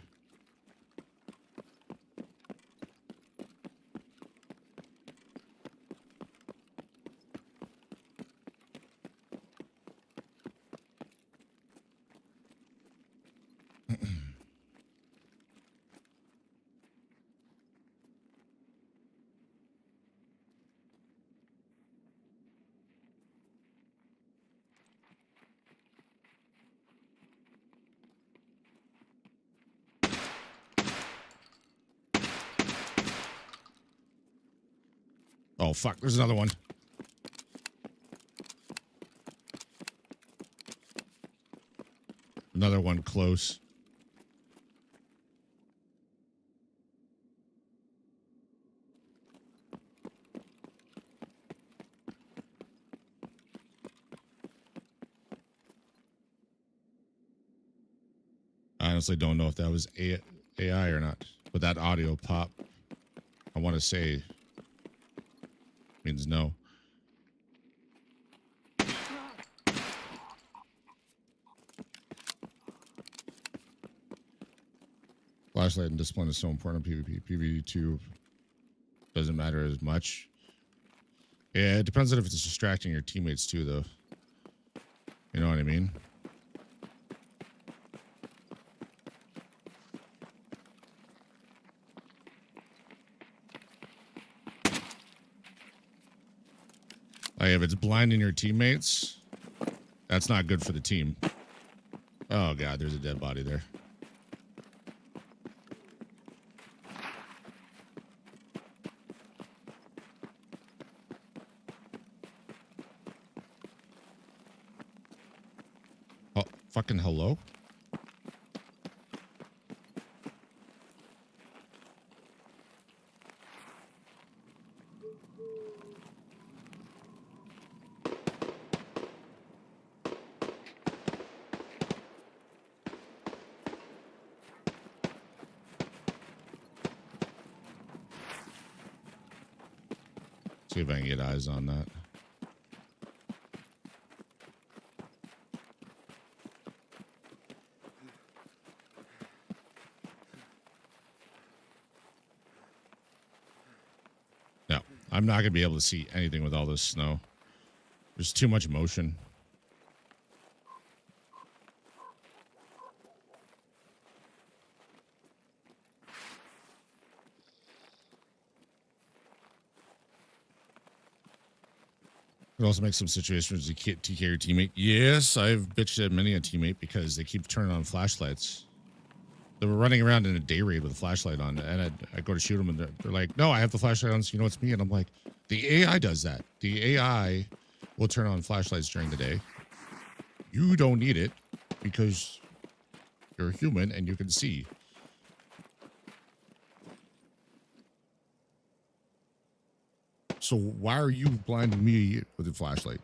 Oh, fuck. There's another one. Another one close. I honestly don't know if that was AI or not, but that audio pop, I want to say, means no. Flashlight and discipline is so important in PvP. PvE2 doesn't matter as much. Yeah, it depends on if it's distracting your teammates too, though. You know what I mean? Like if it's blinding your teammates, that's not good for the team. Oh god, there's a dead body there. Oh, fucking hello? See if I can get eyes on that. No, I'm not going to be able to see anything with all this snow. There's too much motion. It also makes some situations you can't TK your teammate. Yes, I've bitched at many a teammate because they keep turning on flashlights. They were running around in a day raid with a flashlight on, and I go to shoot them, and they're like, "No, I have the flashlight on, so you know it's me." And I'm like, "The AI does that. The AI will turn on flashlights during the day. You don't need it because you're a human and you can see." So why are you blinding me with a flashlight?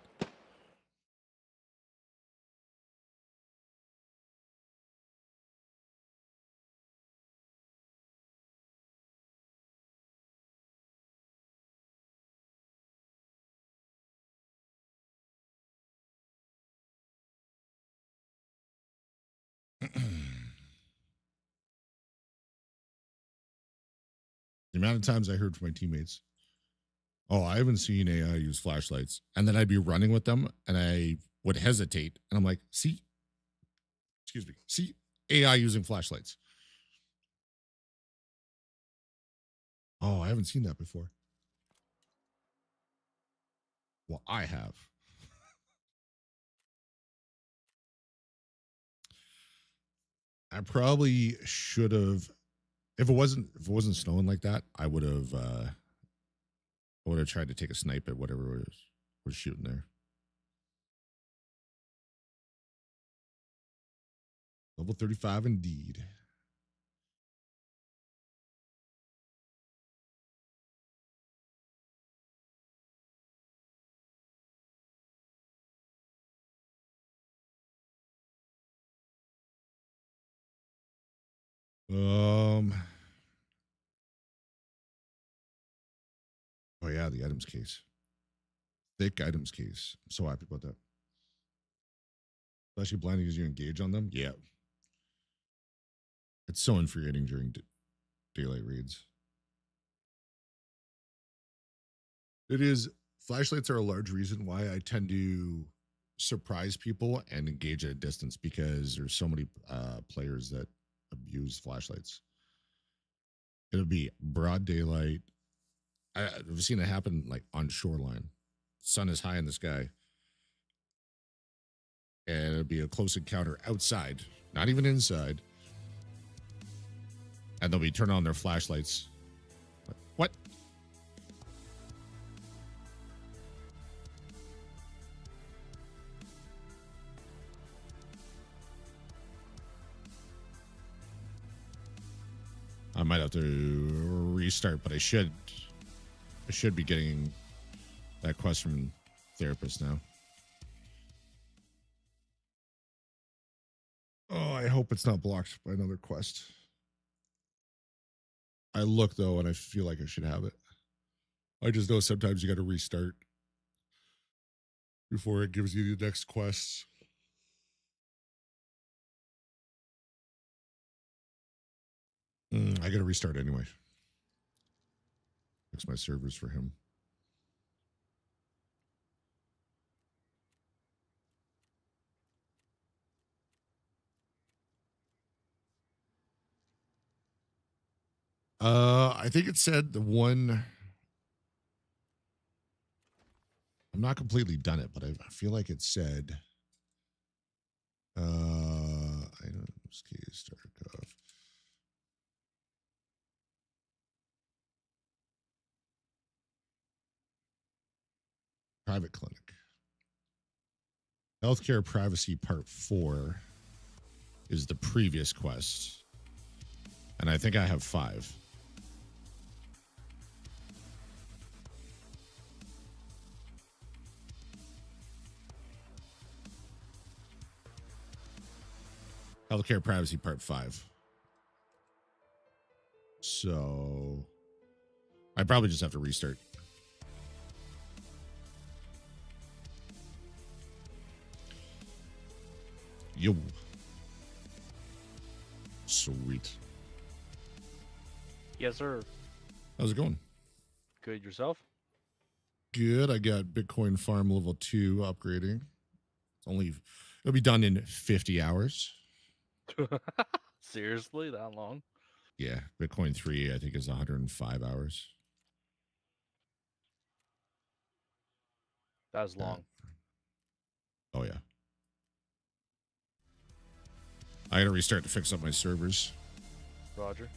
The amount of times I heard from my teammates, "Oh, I haven't seen AI use flashlights," and then I'd be running with them, and I would hesitate, and I'm like, "See, excuse me, see AI using flashlights." Oh, I haven't seen that before. Well, I have. I probably should have. If it wasn't snowing like that, I would have tried to take a snipe at whatever was shooting there. Level 35 indeed. Um. Oh yeah, the items case. Thick items case. I'm so happy about that. Especially blinding as you engage on them. Yeah. It's so infuriating during daylight raids. It is. Flashlights are a large reason why I tend to surprise people and engage at a distance because there's so many players that abuse flashlights. It'll be broad daylight. I've seen it happen like on shoreline. Sun is high in the sky. And it'll be a close encounter outside, not even inside. And they'll be turning on their flashlights. What? I might have to restart, but I should be getting that quest from therapist now. Oh, I hope it's not blocked by another quest. I look though, and I feel like I should have it. I just know sometimes you got to restart before it gives you the next quest. I got to restart anyway. Fix my servers for him. I think it said the one. I'm not completely done it, but I feel like it said. I don't know. Tarkov. Private clinic. Healthcare privacy part 4 is the previous quest. And I think I have 5. Healthcare privacy part 5. So I probably just have to restart. Yo. Sweet.
Yes, sir.
How's it going?
Good. Yourself?
Good. I got Bitcoin farm level 2 upgrading. It'll be done in 50 hours.
Seriously? That long?
Yeah. Bitcoin 3, I think, is 105 hours.
That was long.
Oh, yeah. I gotta restart to fix up my servers.
Roger.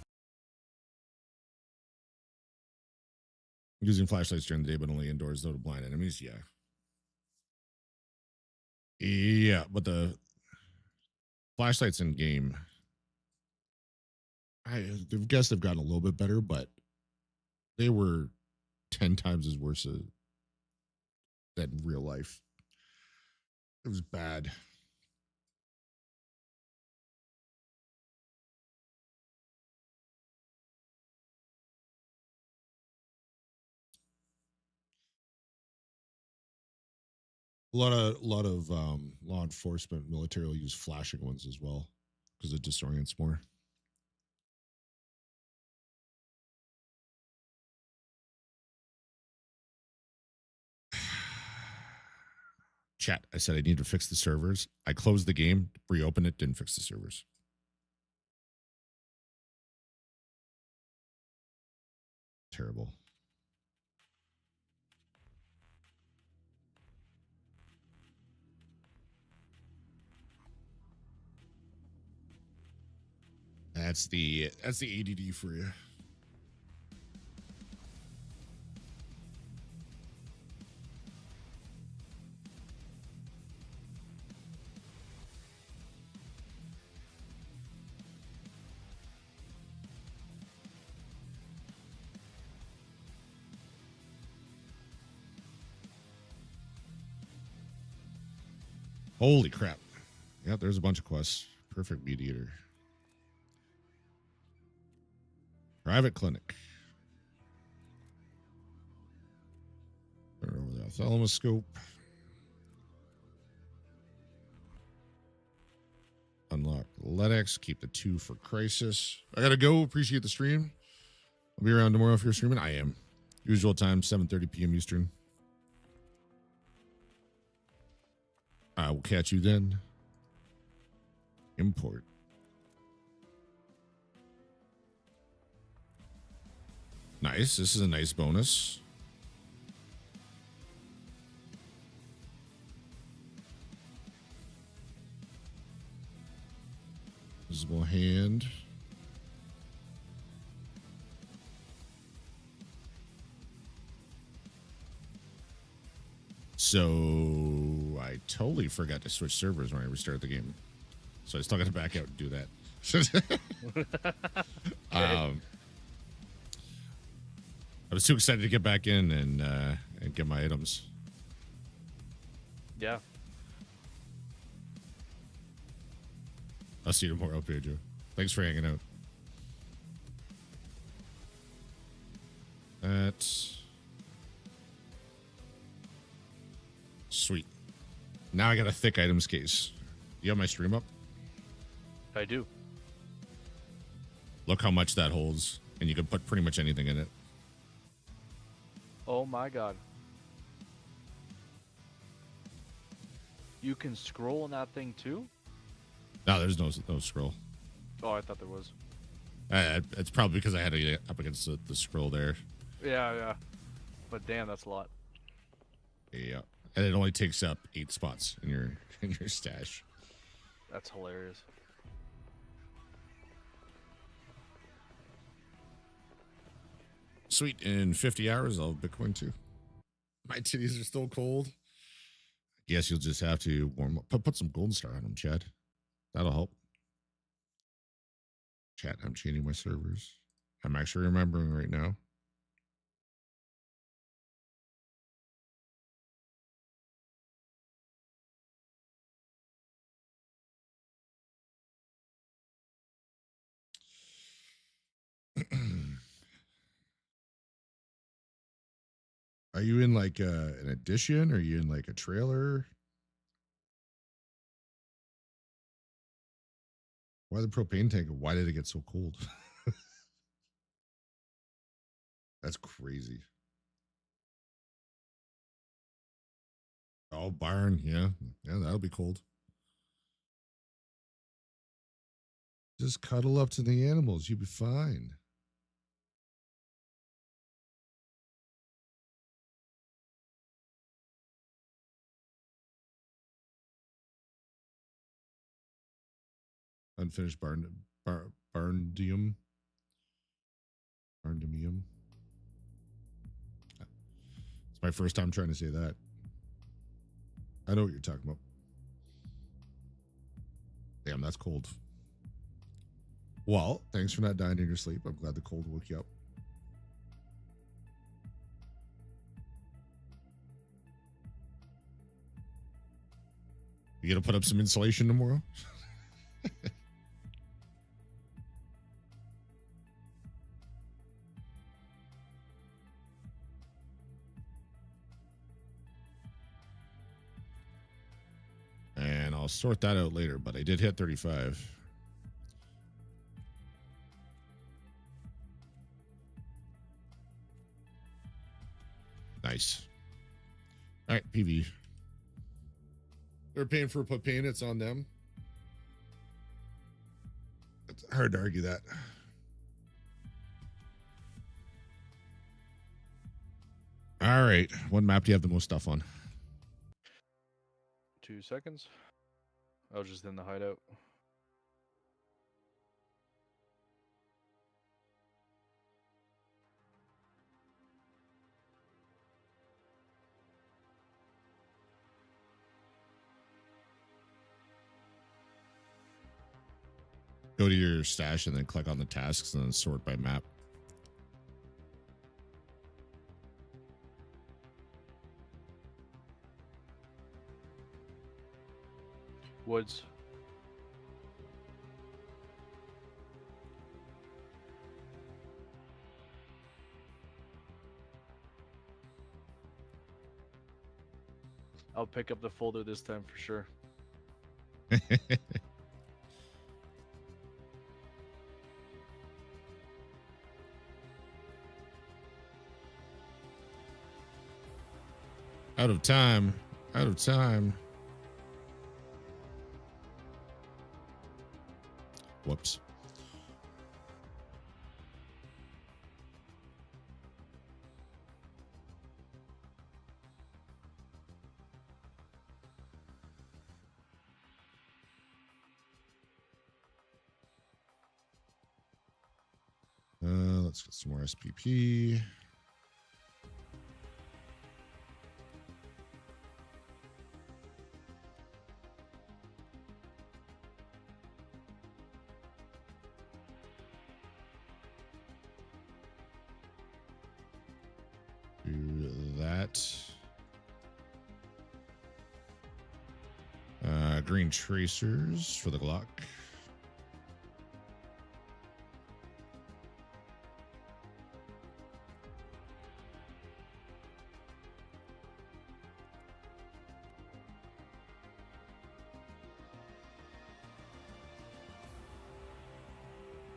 Using flashlights during the day, but only indoors, though, to blind enemies. Yeah. Yeah, but the flashlights in game, I guess they've gotten a little bit better, but they were 10 times as worse than real life. It was bad. A lot of law enforcement, military will use flashing ones as well because it disorients more. Chat, I said I need to fix the servers. I closed the game, reopened it, didn't fix the servers. Terrible. That's the ADD for you. Holy crap. Yeah, there's a bunch of quests. Perfect meat eater. Private clinic. Turn over the ophthalmoscope. Unlock Ledex. Keep the 2 for crisis. I gotta go. Appreciate the stream. I'll be around tomorrow if you're streaming. I am. Usual time, 7:30 p.m. Eastern. I will catch you then. Import. Nice. This is a nice bonus. Visible hand. So I totally forgot to switch servers when I restarted the game. So I still got to back out and do that. I was too excited to get back in and get my items.
Yeah.
I'll see you tomorrow, Pedro. Thanks for hanging out. That's sweet. Now I got a thick items case. You have my stream up?
I do.
Look how much that holds, and you can put pretty much anything in it.
Oh my god. You can scroll in that thing too?
No, there's no scroll.
Oh, I thought there was.
It's probably because I had to get up against the scroll there.
Yeah, yeah. But damn, that's a lot.
Yeah, and it only takes up 8 spots in your stash.
That's hilarious.
Sweet. In 50 hours, I'll have Bitcoin too. My titties are still cold. Guess you'll just have to warm up. Put some golden star on them, Chad. That'll help. Chat, I'm changing my servers. I'm actually remembering right now. Are you in like an edition? Are you in like a trailer? Why the propane tank? Why did it get so cold? That's crazy. Oh, barn. Yeah. Yeah, that'll be cold. Just cuddle up to the animals. You'll be fine. Unfinished barndium. Barndium. It's my first time trying to say that. I know what you're talking about. Damn, that's cold. Well, thanks for not dying in your sleep. I'm glad the cold woke you up. You gonna put up some insulation tomorrow? And I'll sort that out later, but I did hit 35. Nice. All right, PV. They're paying for propane. It's on them. It's hard to argue that. All right. What map do you have the most stuff on?
2 seconds. I was just in the hideout.
Go to your stash and then click on the tasks and then sort by map.
Woods. I'll pick up the folder this time for sure.
Out of time. Out of time. Whoops. Let's get some more SPP. green tracers for the Glock.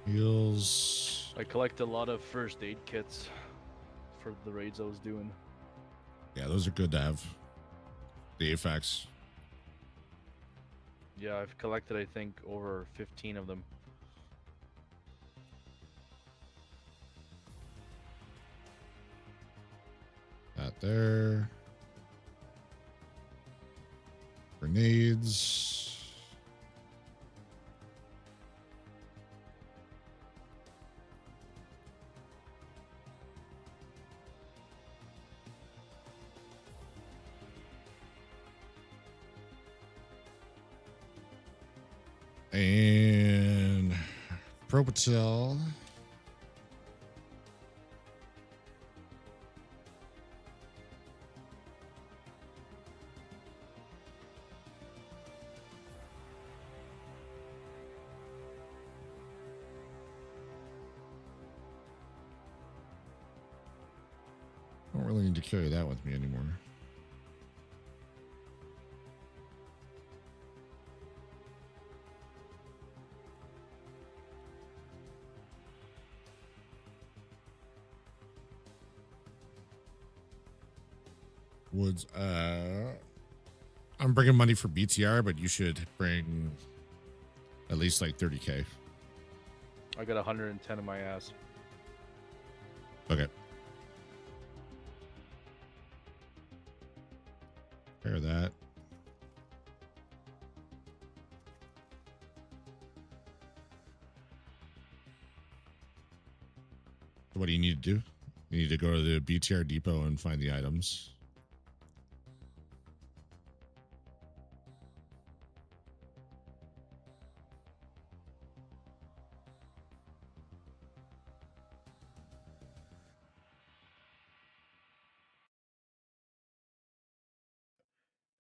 Heals.
I collect a lot of first aid kits for the raids I was doing.
Yeah, those are good to have. The AFAX.
Yeah, I've collected, I think, over 15 of them.
That there. Grenades. And Propatel. I don't really need to carry that with me anymore. Woods. I'm bringing money for BTR, but you should bring at least like 30K.
I got 110 in my ass.
Okay. Pair that. What do you need to do? You need to go to the BTR depot and find the items.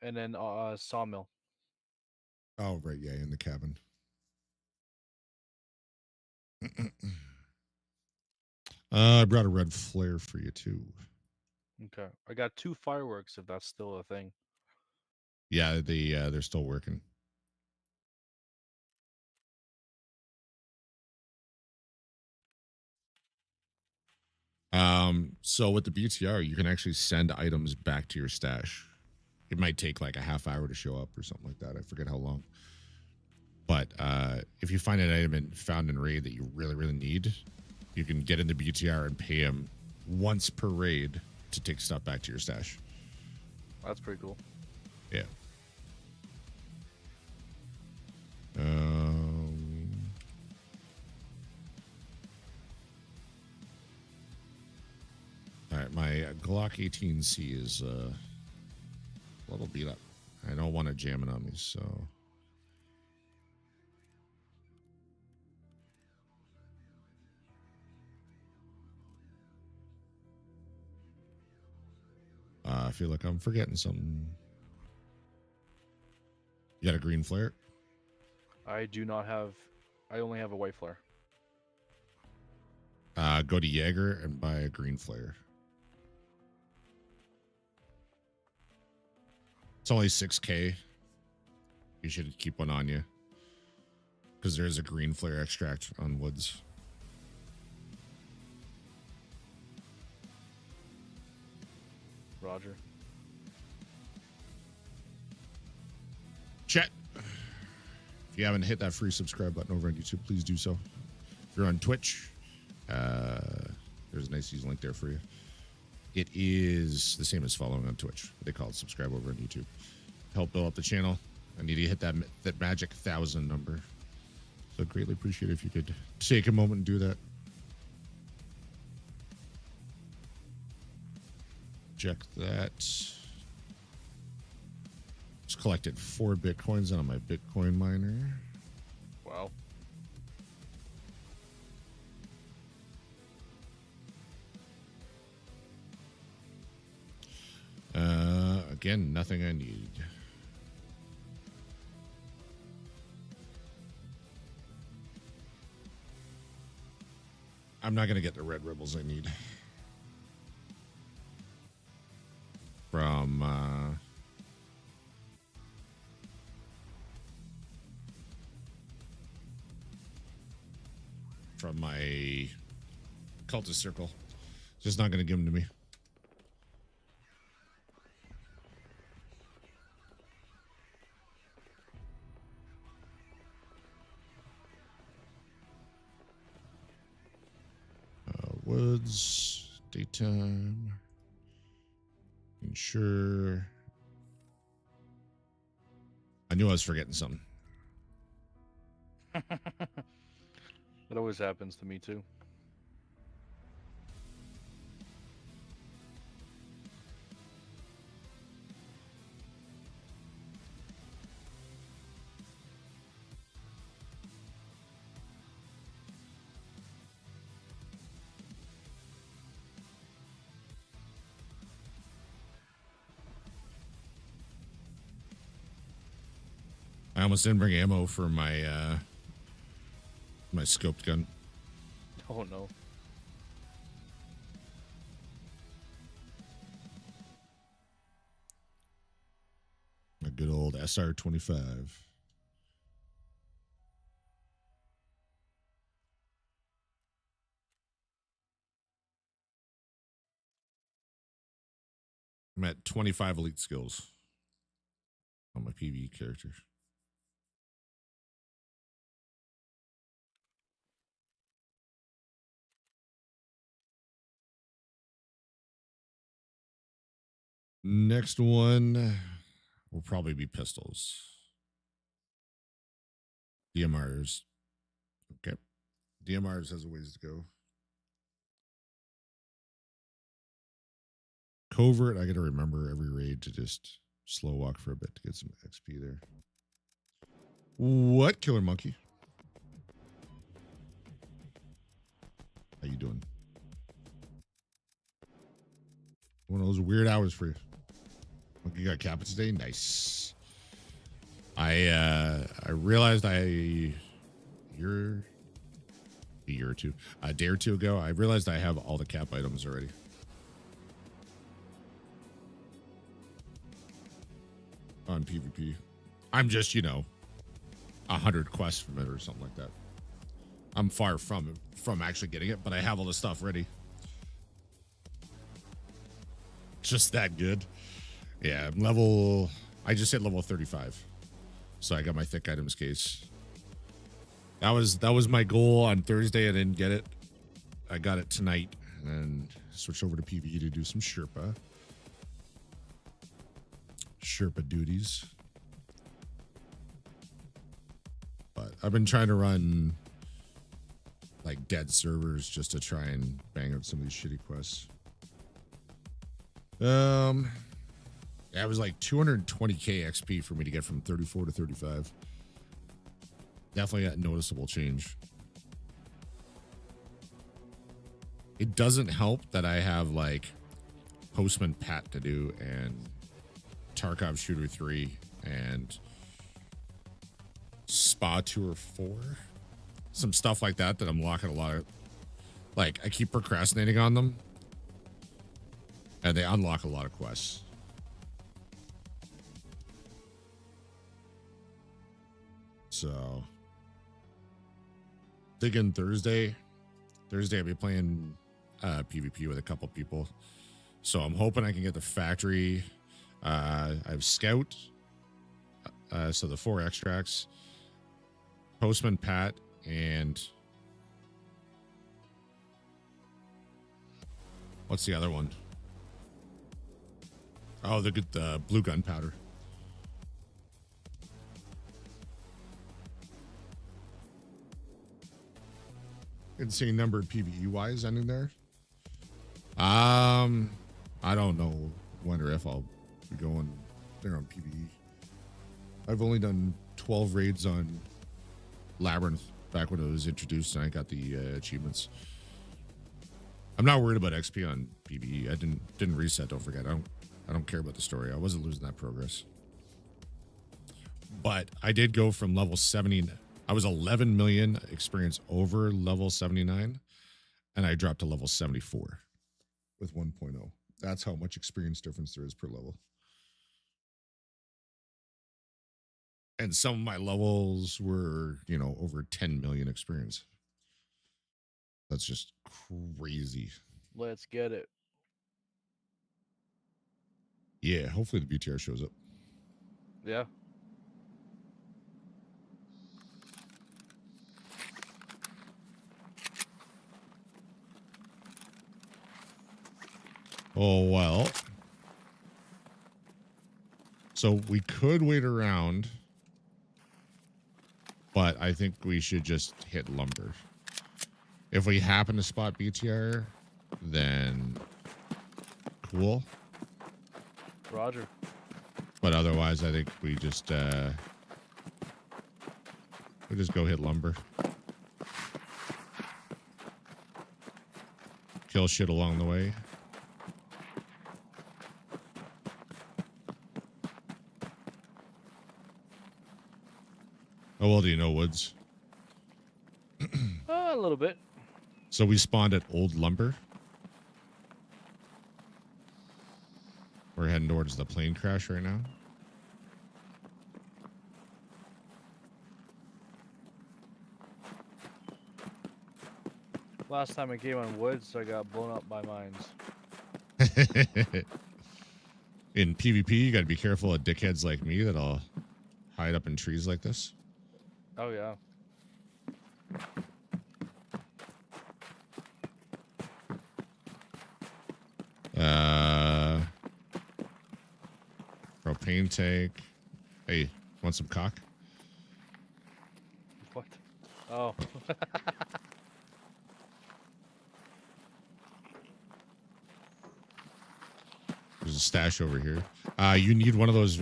And then sawmill.
Oh, right. Yeah, in the cabin. I brought a red flare for you, too.
Okay. I got 2 fireworks if that's still a thing.
Yeah, they're still working. So with the BTR, you can actually send items back to your stash. It might take like a half hour to show up or something like that. I forget how long. But if you find an item found in raid that you really, really need, you can get in the BTR and pay him once per raid to take stuff back to your stash.
That's pretty cool.
Yeah. All right, my Glock 18C is a little beat up. I don't want it jamming on me, so. I feel like I'm forgetting something. You got a green flare?
I do not have. I only have a white flare.
Go to Jaeger and buy a green flare. It's only 6K. You should keep one on you. Because there's a green flare extract on woods.
Roger.
Chat. If you haven't hit that free subscribe button over on YouTube, please do so. If you're on Twitch, there's a nice easy link there for you. It is the same as following on Twitch. They call it subscribe over on YouTube. Help build up the channel. I need to hit that magic 1,000 number. So greatly appreciate it if you could take a moment and do that. Check that. Just collected 4 Bitcoins on my Bitcoin miner.
Wow.
Again, nothing I need. I'm not gonna get the red ribbons I need from my cultist circle. Just not gonna give them to me. Woods, daytime, ensure. I knew I was forgetting something.
It always happens to me too.
I almost didn't bring ammo for my my scoped gun.
Oh no.
A good old SR-25. I'm at 25 elite skills on my PvE character. Next one will probably be pistols. DMRs. Okay. DMRs has a ways to go. Covert, I got to remember every raid to just slow walk for a bit to get some XP there. What, Killer Monkey? How you doing? One of those weird hours for you. You got Kappa today? Nice. I realized a year or two, a day or two ago, I realized I have all the cap items already. On PvP. I'm just, 100 quests from it or something like that. I'm far from actually getting it, but I have all the stuff ready. Just that good. Yeah, I just hit level 35. So I got my thick items case. That was my goal on Thursday. I didn't get it. I got it tonight and switched over to PvE to do some Sherpa duties. But I've been trying to run like dead servers just to try and bang out some of these shitty quests. That was like 220k XP for me to get from 34 to 35. Definitely a noticeable change. It doesn't help that I have like Postman Pat to do and Tarkov Shooter 3 and Spa Tour 4. Some stuff like that I'm locking a lot of. Like, I keep procrastinating on them. And they unlock a lot of quests. So, thinking Thursday I'll be playing PvP with a couple people. So I'm hoping I can get the factory. I have Scout. So the 4 extracts. Postman Pat and what's the other one? Oh, the blue gunpowder. Insane number of PvE wise ending there. I don't know when or if I'll be going there on PvE. I've only done 12 raids on Labyrinth back when it was introduced and I got the achievements. I'm not worried about XP on PvE. I didn't reset, don't forget. I don't care about the story. I wasn't losing that progress. But I did go from level 70. I was 11 million experience over level 79. and I dropped to level 74 with 1.0. That's how much experience difference there is per level. And some of my levels were, you know, over 10 million experience. That's just crazy.
Let's get it.
Yeah, hopefully the BTR shows up.
Yeah.
Oh, well. So we could wait around, but I think we should just hit lumber. If we happen to spot BTR, then cool.
Roger.
But otherwise, I think we just go hit lumber. Kill shit along the way. How well do you know Woods?
A little bit.
So we spawned at Old Lumber. We're heading towards the plane crash right now.
Last time I came on woods, I got blown up by mines.
In PvP, you got to be careful of dickheads like me that'll hide up in trees like this.
Oh, yeah.
Propane tank. Hey, want some cock?
What? Oh.
There's a stash over here. You need one of those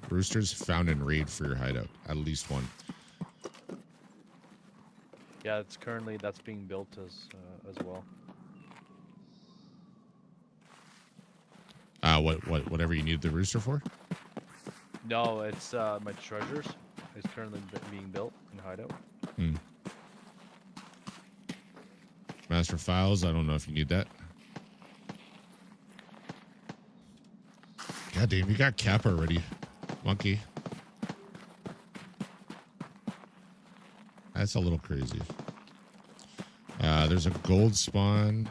roosters found in raid for your hideout. At least one.
Yeah, it's currently, that's being built as well.
Whatever you need the rooster for?
No, it's my treasures. It's currently being built in hideout.
Hmm. Master files. I don't know if you need that. God damn, you got Kappa already, monkey. That's a little crazy. There's a gold spawn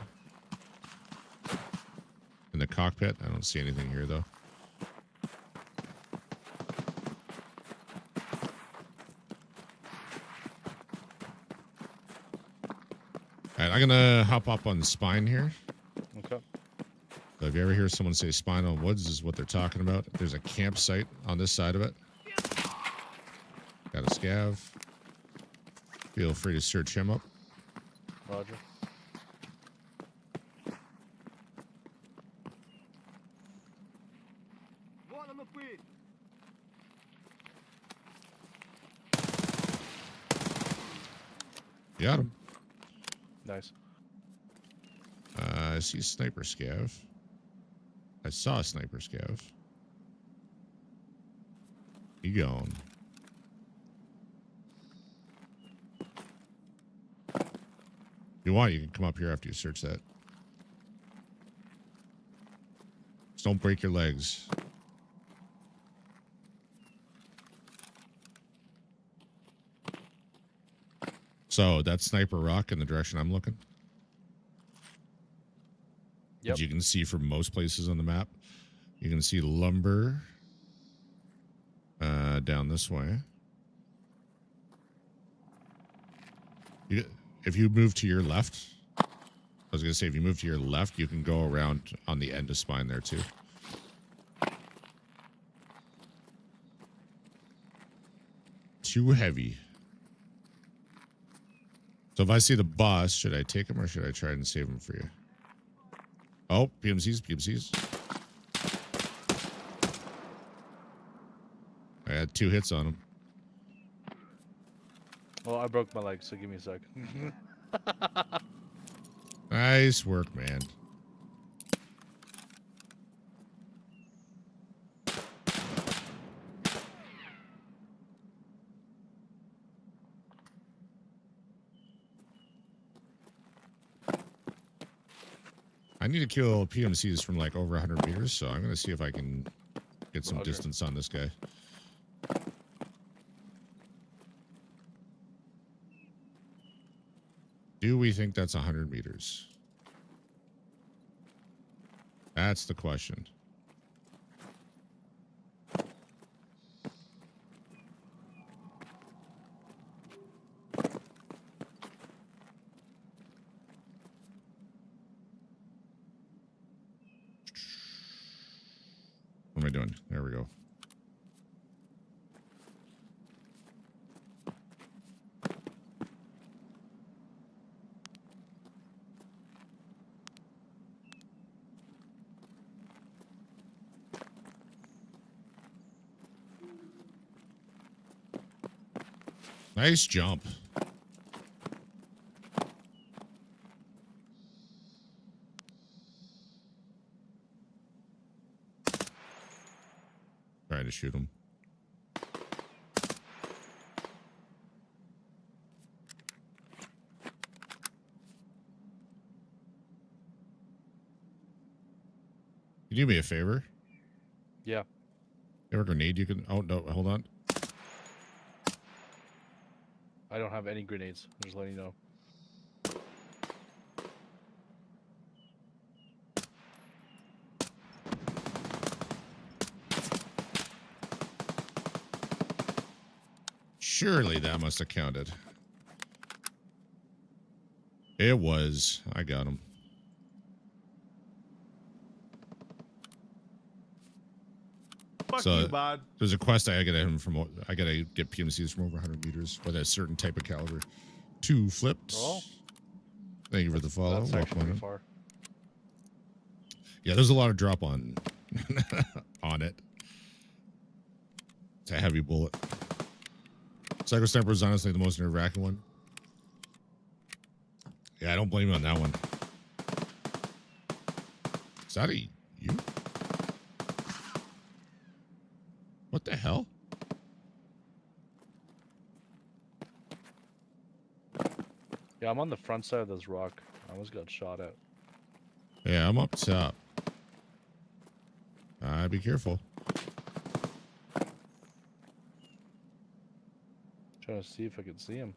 in the cockpit. I don't see anything here though. All right, I'm gonna hop up on the spine here.
Okay.
So if you ever hear someone say spine on woods, this is what they're talking about. There's a campsite on this side of it. Got a scav. Feel free to search him up.
Roger.
Got him.
Nice.
I see a sniper scav. I saw a sniper scav. He gone. If you want, you can come up here after you search that. Just don't break your legs. So that's Sniper Rock in the direction I'm looking.
Yep.
As you can see from most places on the map. You can see lumber down this way. If you move to your left, I was going to say, if you move to your left, you can go around on the end of spine there too. Too heavy. So if I see the boss, should I take him or should I try and save him for you? Oh, PMCs. I had 2 hits on him.
Well, I broke my leg, so give me a sec.
Nice work, man. I need to kill PMCs from like over 100 meters, so I'm going to see if I can get some
Roger.
distance on this guy. Do we think that's 100 meters? That's the question. What am I doing? There we go. Nice jump. Trying to shoot him. Can you do me a favor?
Yeah.
You have a grenade you can... Oh, no, hold on.
I don't have any grenades. I'm just letting you know.
Surely that must have counted. It was. I got him.
Fuck
So-
you, bud.
There's a quest I gotta him from. I gotta get PMCs from over 100 meters with a certain type of caliber. 2 flipped.
Oh.
Thank you for the follow.
That's
Welcome
actually
on
pretty
in.
far.
Yeah, there's a lot of drop on on it. It's a heavy bullet. Psycho Sniper is honestly the most nerve-wracking one. Yeah, I don't blame you on that one. Is that you? What the hell?
Yeah, I'm on the front side of this rock. I almost got shot at.
Yeah, I'm up top. Be careful.
Trying to see if I can see him.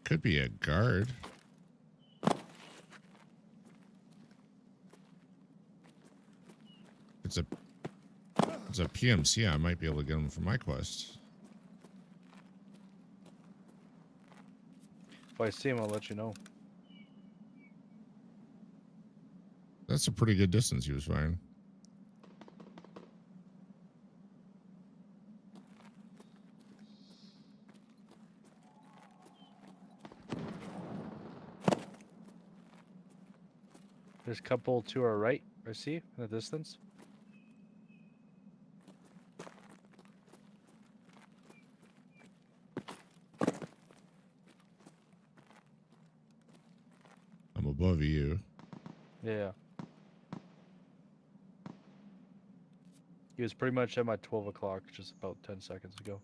Could be a guard. It's a PMC. I might be able to get him for my quest.
If I see him, I'll let you know.
That's a pretty good distance he was firing.
There's a couple to our right, I see, in the distance.
I'm above you.
Yeah. He was pretty much at my 12 o'clock, just about 10 seconds ago.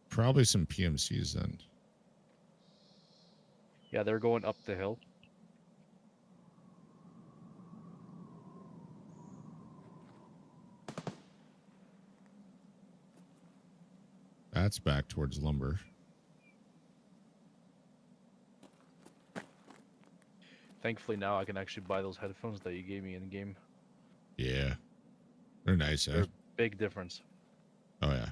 Probably some PMCs then.
Yeah, they're going up the hill.
That's back towards lumber.
Thankfully now I can actually buy those headphones that you gave me in the game.
Yeah. They're nice, eh?
They're a big difference.
Oh, yeah.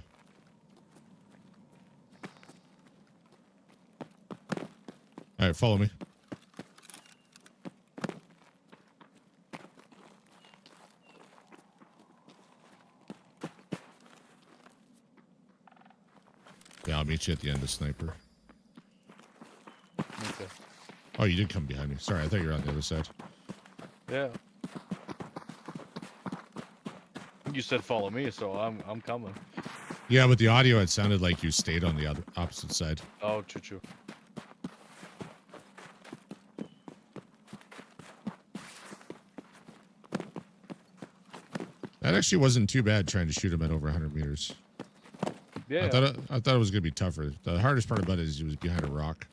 All right, follow me. Yeah, I'll meet you at the end of Sniper.
Okay.
Oh, you did come behind me. Sorry, I thought you were on the other side.
Yeah. You said follow me, so I'm coming.
Yeah, but the audio, it sounded like you stayed on the other opposite side.
Oh, choo-choo.
That actually wasn't too bad trying to shoot him at over 100 meters.
Yeah.
I thought it was gonna be tougher. The hardest part about it is he was behind a rock.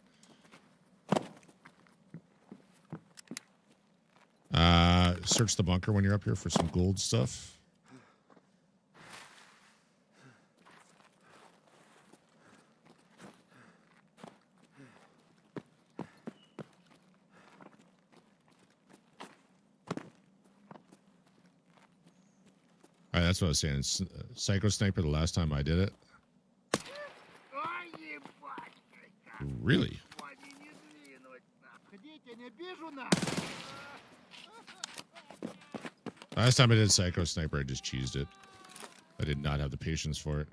Search the bunker when you're up here for some gold stuff. All right, that's what I was saying. Psycho Sniper, the last time I did it.
Ой, ебать!
Really?
Сегодня не сдвинуть, нахуй. Ходите, не обижу, нахуй.
Last time I did Psycho Sniper, I just cheesed it. I did not have the patience for it.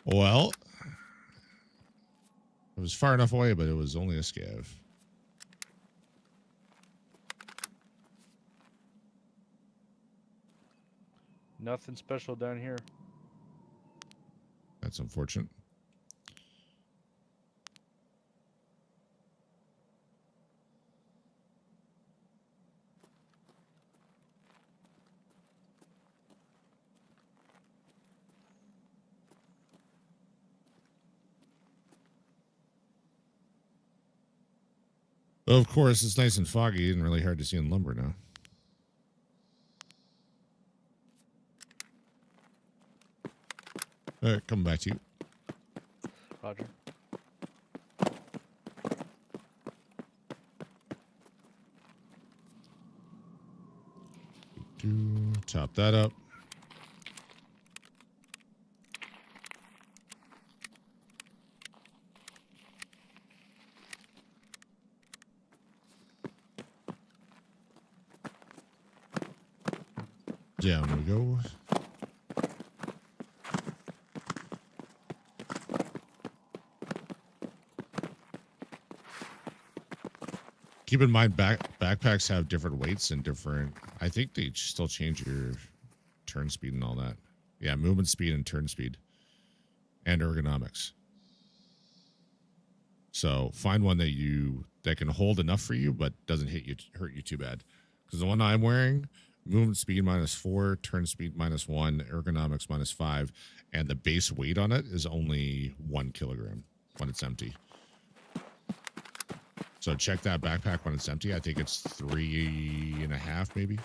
Well, it was far enough away, but it was only a scav.
Nothing special down here.
That's unfortunate. Of course, it's nice and foggy and really hard to see in lumber now. All right, coming back to you.
Roger.
Top that up. Down we go. Keep in mind, backpacks have different weights and different. I think they still change your turn speed and all that. Yeah, movement speed and turn speed, and ergonomics. So find one that can hold enough for you, but doesn't hurt you too bad. Because the one I'm wearing, movement speed -4, turn speed -1, ergonomics -5, and the base weight on it is only 1 kilogram when it's empty. So check that backpack when it's empty. I think it's 3.5, maybe.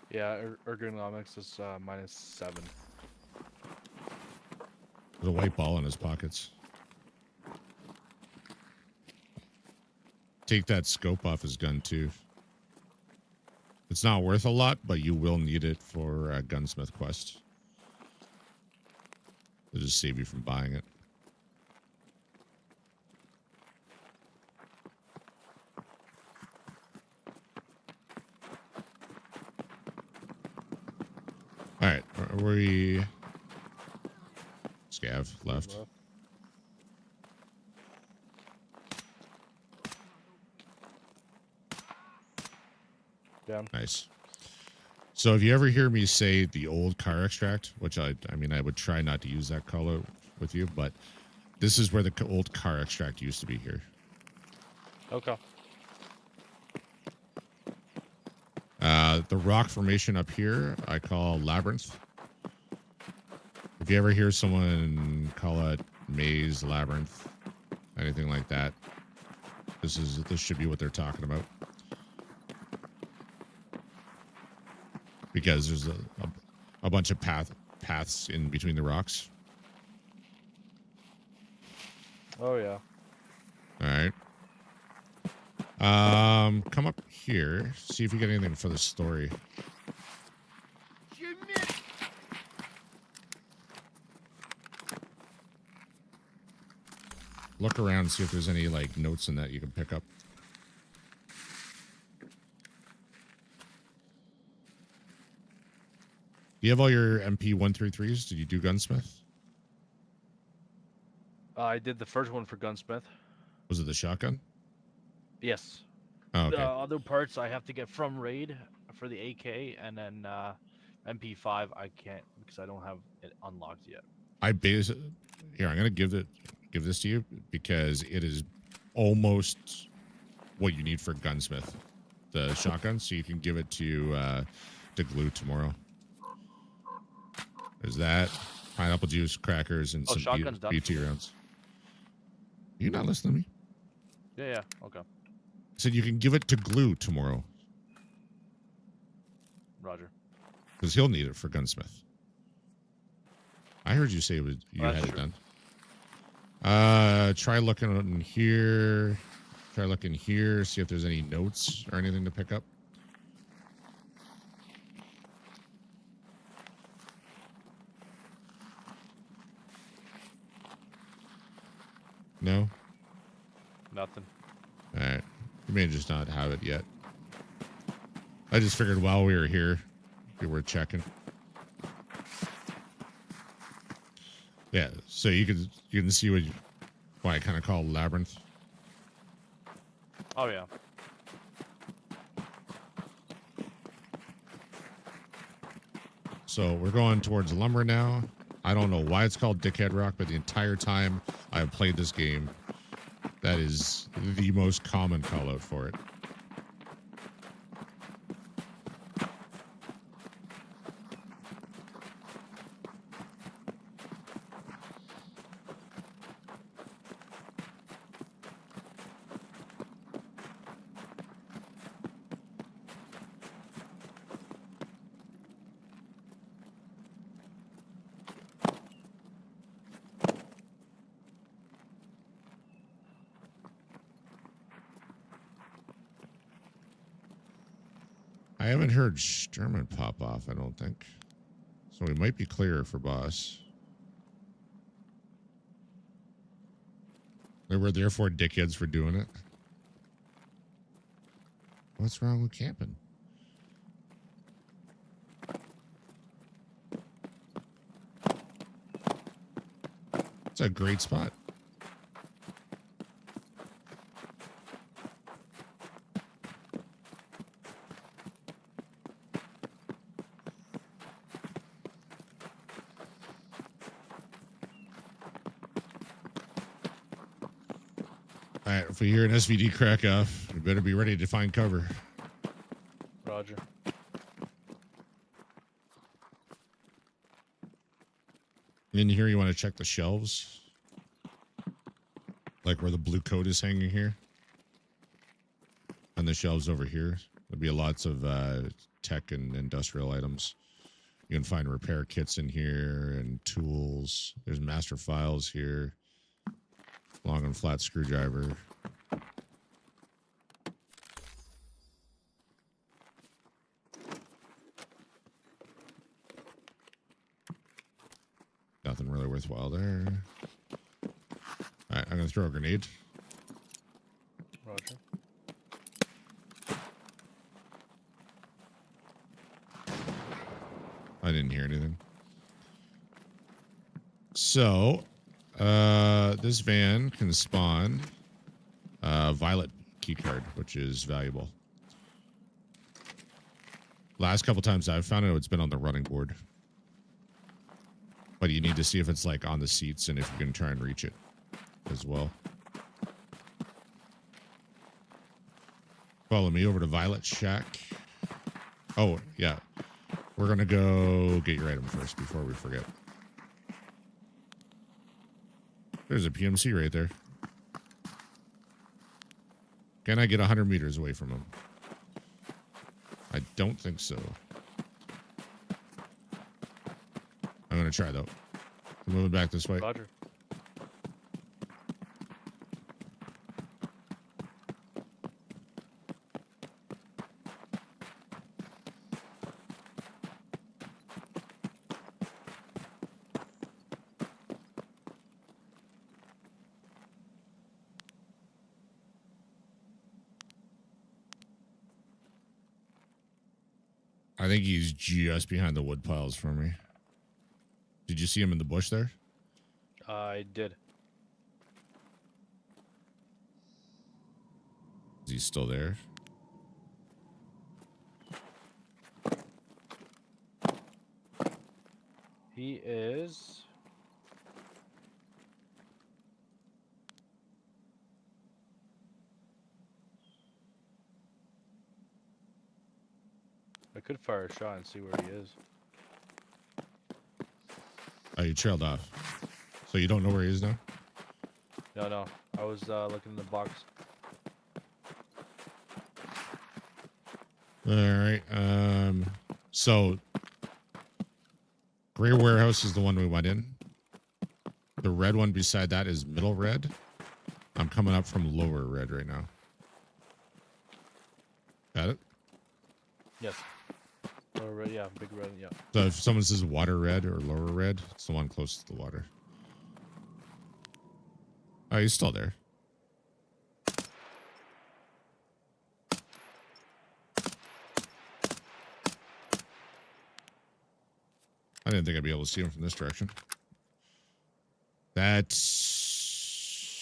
Yeah, ergonomics is -7.
There's a white ball in his pockets. Take that scope off his gun too. It's not worth a lot, but you will need it for a gunsmith quest. It'll just save you from buying it. All right, are we scav left?
Down.
Nice. So if you ever hear me say the old car extract, which I mean, I would try not to use that color with you, but this is where the old car extract used to be here.
Okay.
The rock formation up here, I call Labyrinth. If you ever hear someone call it Maze, Labyrinth, anything like that, this should be what they're talking about. Because there's a bunch of paths in between the rocks.
Oh yeah.
All right. Come up here. See if you get anything for the story. Look around, see if there's any like notes in that you can pick up. Do you have all your MP 133s? Did you do gunsmith?
I did the first one for gunsmith.
Was it the shotgun?
Yes.
Oh, okay.
The other parts I have to get from raid for the AK, and then MP5 I can't because I don't have it unlocked yet.
I base here. I'm gonna give this to you because it is almost what you need for gunsmith, the shotgun. So you can give it to glue tomorrow. There's that pineapple juice, crackers, and
Oh,
some
shotgun's done?
BT rounds. You not listening to me?
Yeah. Okay.
I said you can give it to glue tomorrow
Roger.
because he'll need it for gunsmith. I heard you say it was you
That's
had
true.
it done. Try looking in here. Try looking here. See if there's any notes or anything to pick up. No.
Nothing.
All right. You may just not have it yet. I just figured while we were here, we were checking. Yeah, so you can see what I kind of call labyrinth.
Oh yeah.
So we're going towards lumber now. I don't know why it's called Dickhead Rock, but the entire time I've played this game, that is the most common call out for it. I haven't heard Sturman pop off, I don't think. So we might be clear for boss. They were therefore dickheads for doing it. What's wrong with camping? It's a great spot. All right, if we hear an SVD crack off, we better be ready to find cover.
Roger.
In here, you want to check the shelves, like where the blue coat is hanging here, and the shelves over here. There'll be lots of tech and industrial items. You can find repair kits in here and tools. There's master files here. Long and flat screwdriver. Nothing really worthwhile there. All right, I'm going to throw a grenade.
Roger.
I didn't hear anything. So, this van can spawn a violet keycard, which is valuable. Last couple times I've found it, it's been on the running board. But you need to see if it's like on the seats and if you can try and reach it as well. Follow me over to Violet Shack. Oh, yeah. We're going to go get your item first before we forget. There's a PMC right there. Can I get 100 meters away from him? I don't think so. I'm going to try, though. I'm moving back this way.
Roger.
I think he's just behind the wood piles for me. Did you see him in the bush there?
I did.
Is he still there?
He is Could fire a shot and see where he is.
Oh, you trailed off. So you don't know where he is now?
No, no. I was looking in the box.
All right. So gray warehouse is the one we went in. The red one beside that is middle red. I'm coming up from lower red right now. Got it?
Yes. Oh, red, yeah, big red, yeah.
So if someone says water red or lower red, it's the one closest to the water. Oh, he's still there. I didn't think I'd be able to see him from this direction. That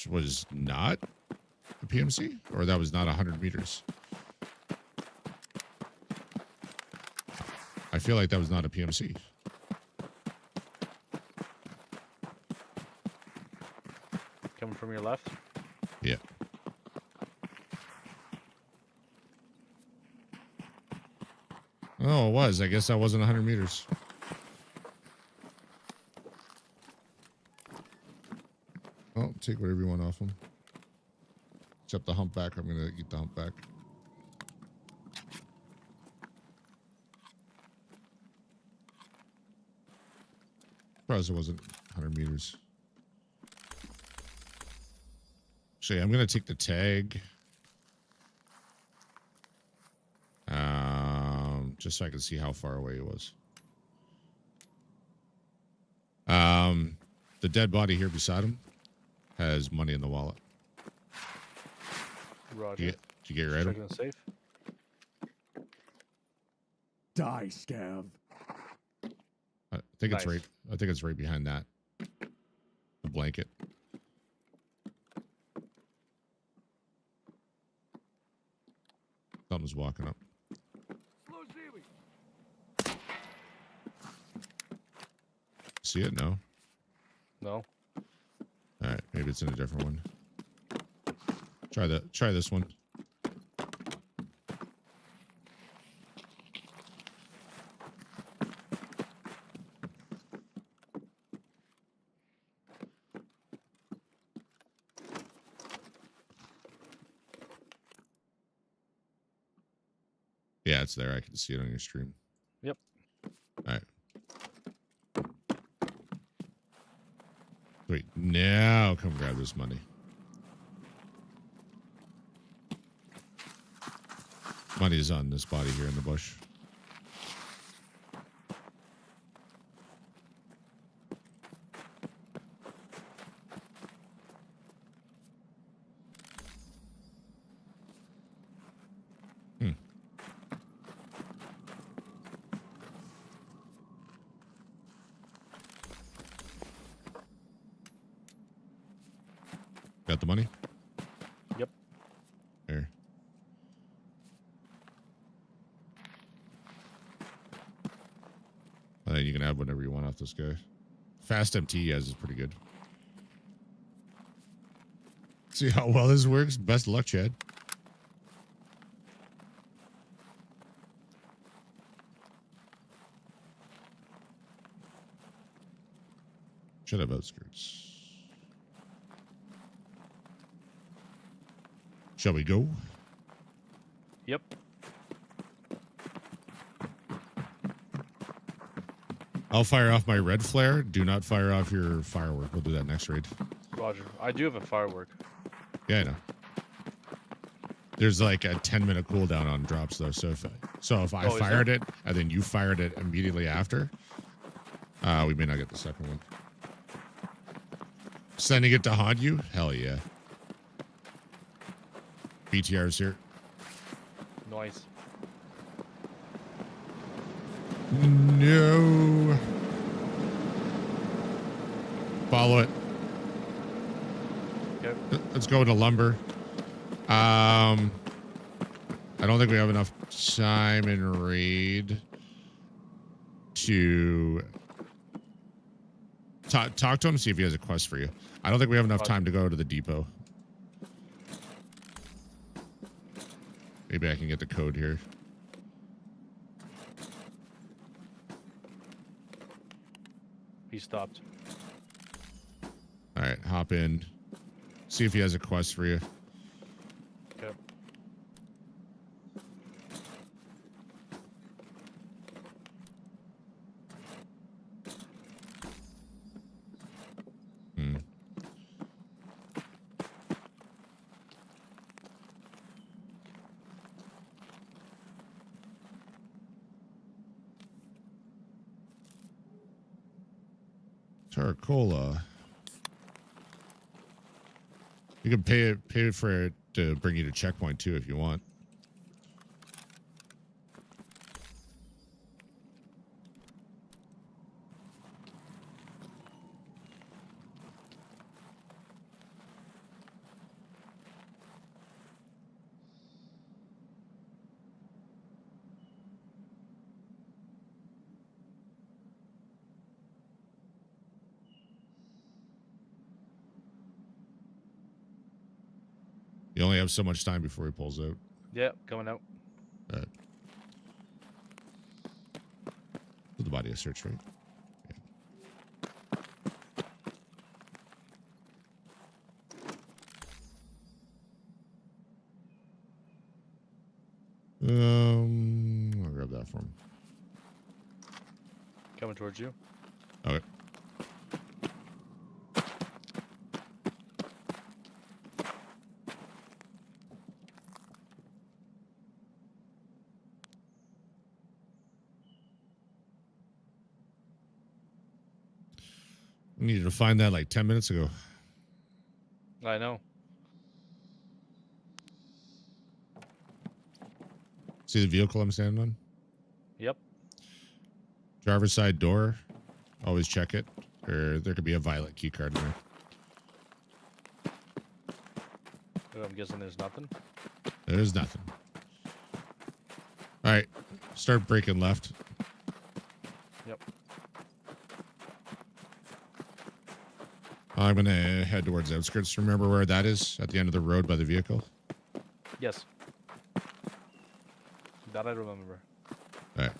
was not a PMC? Or that was not 100 meters? I feel like that was not a PMC.
Coming from your left?
Yeah. Oh, it was. I guess that wasn't 100 meters. Well, take whatever you want off him. Except the humpback. I'm going to eat the humpback. Surprised it wasn't 100 meters. Actually, I'm going to take the tag. Just so I can see how far away he was. The dead body here beside him has money in the wallet.
Roger.
Did you get your item?
Checking the safe.
Die, scav.
I think it's
Nice.
right. I think it's right behind that. The blanket. Something's walking up. See it? No.
No.
All right, maybe it's in a different one. Try this one. Yeah, it's there. I can see it on your stream.
Yep.
All right. Wait, now come grab this money. Money's on this body here in the bush. Got the money?
Yep.
Here. I think you can add whatever you want off this guy. Fast MT he has is pretty good. See how well this works? Best of luck, Chad. Should have outskirts. Shall we go?
Yep.
I'll fire off my red flare. Do not fire off your firework. We'll do that next raid.
Roger. I do have a firework.
Yeah, I know. There's like a 10-minute cooldown on drops though. So if I
Oh, is
fired
there?
it and then you fired it immediately after, we may not get the second one. Sending it to haunt you? Hell yeah. BTR's here.
Nice.
No. Follow it.
Okay.
Let's go to lumber. I don't think we have enough time in raid to talk to him, see if he has a quest for you. I don't think we have enough time to go to the depot. Maybe I can get the code here.
stopped.
All right, hop in. See if he has a quest for you.
Okay.
Hmm. Tarcola. You can pay for it to bring you to checkpoint too if you want. You only have so much time before he pulls out.
Yeah, coming out.
The body of search, right? Yeah. I'll grab that for him.
Coming towards you.
Okay. We needed to find that like 10 minutes ago.
I know.
See the vehicle I'm standing on?
Yep.
Driver's side door. Always check it. Or there could be a violet key card in there.
I'm guessing there's nothing.
There's nothing. All right. Start braking left.
Yep.
I'm going to head towards the outskirts. Remember where that is? At the end of the road by the vehicle?
Yes. That I remember.
All right.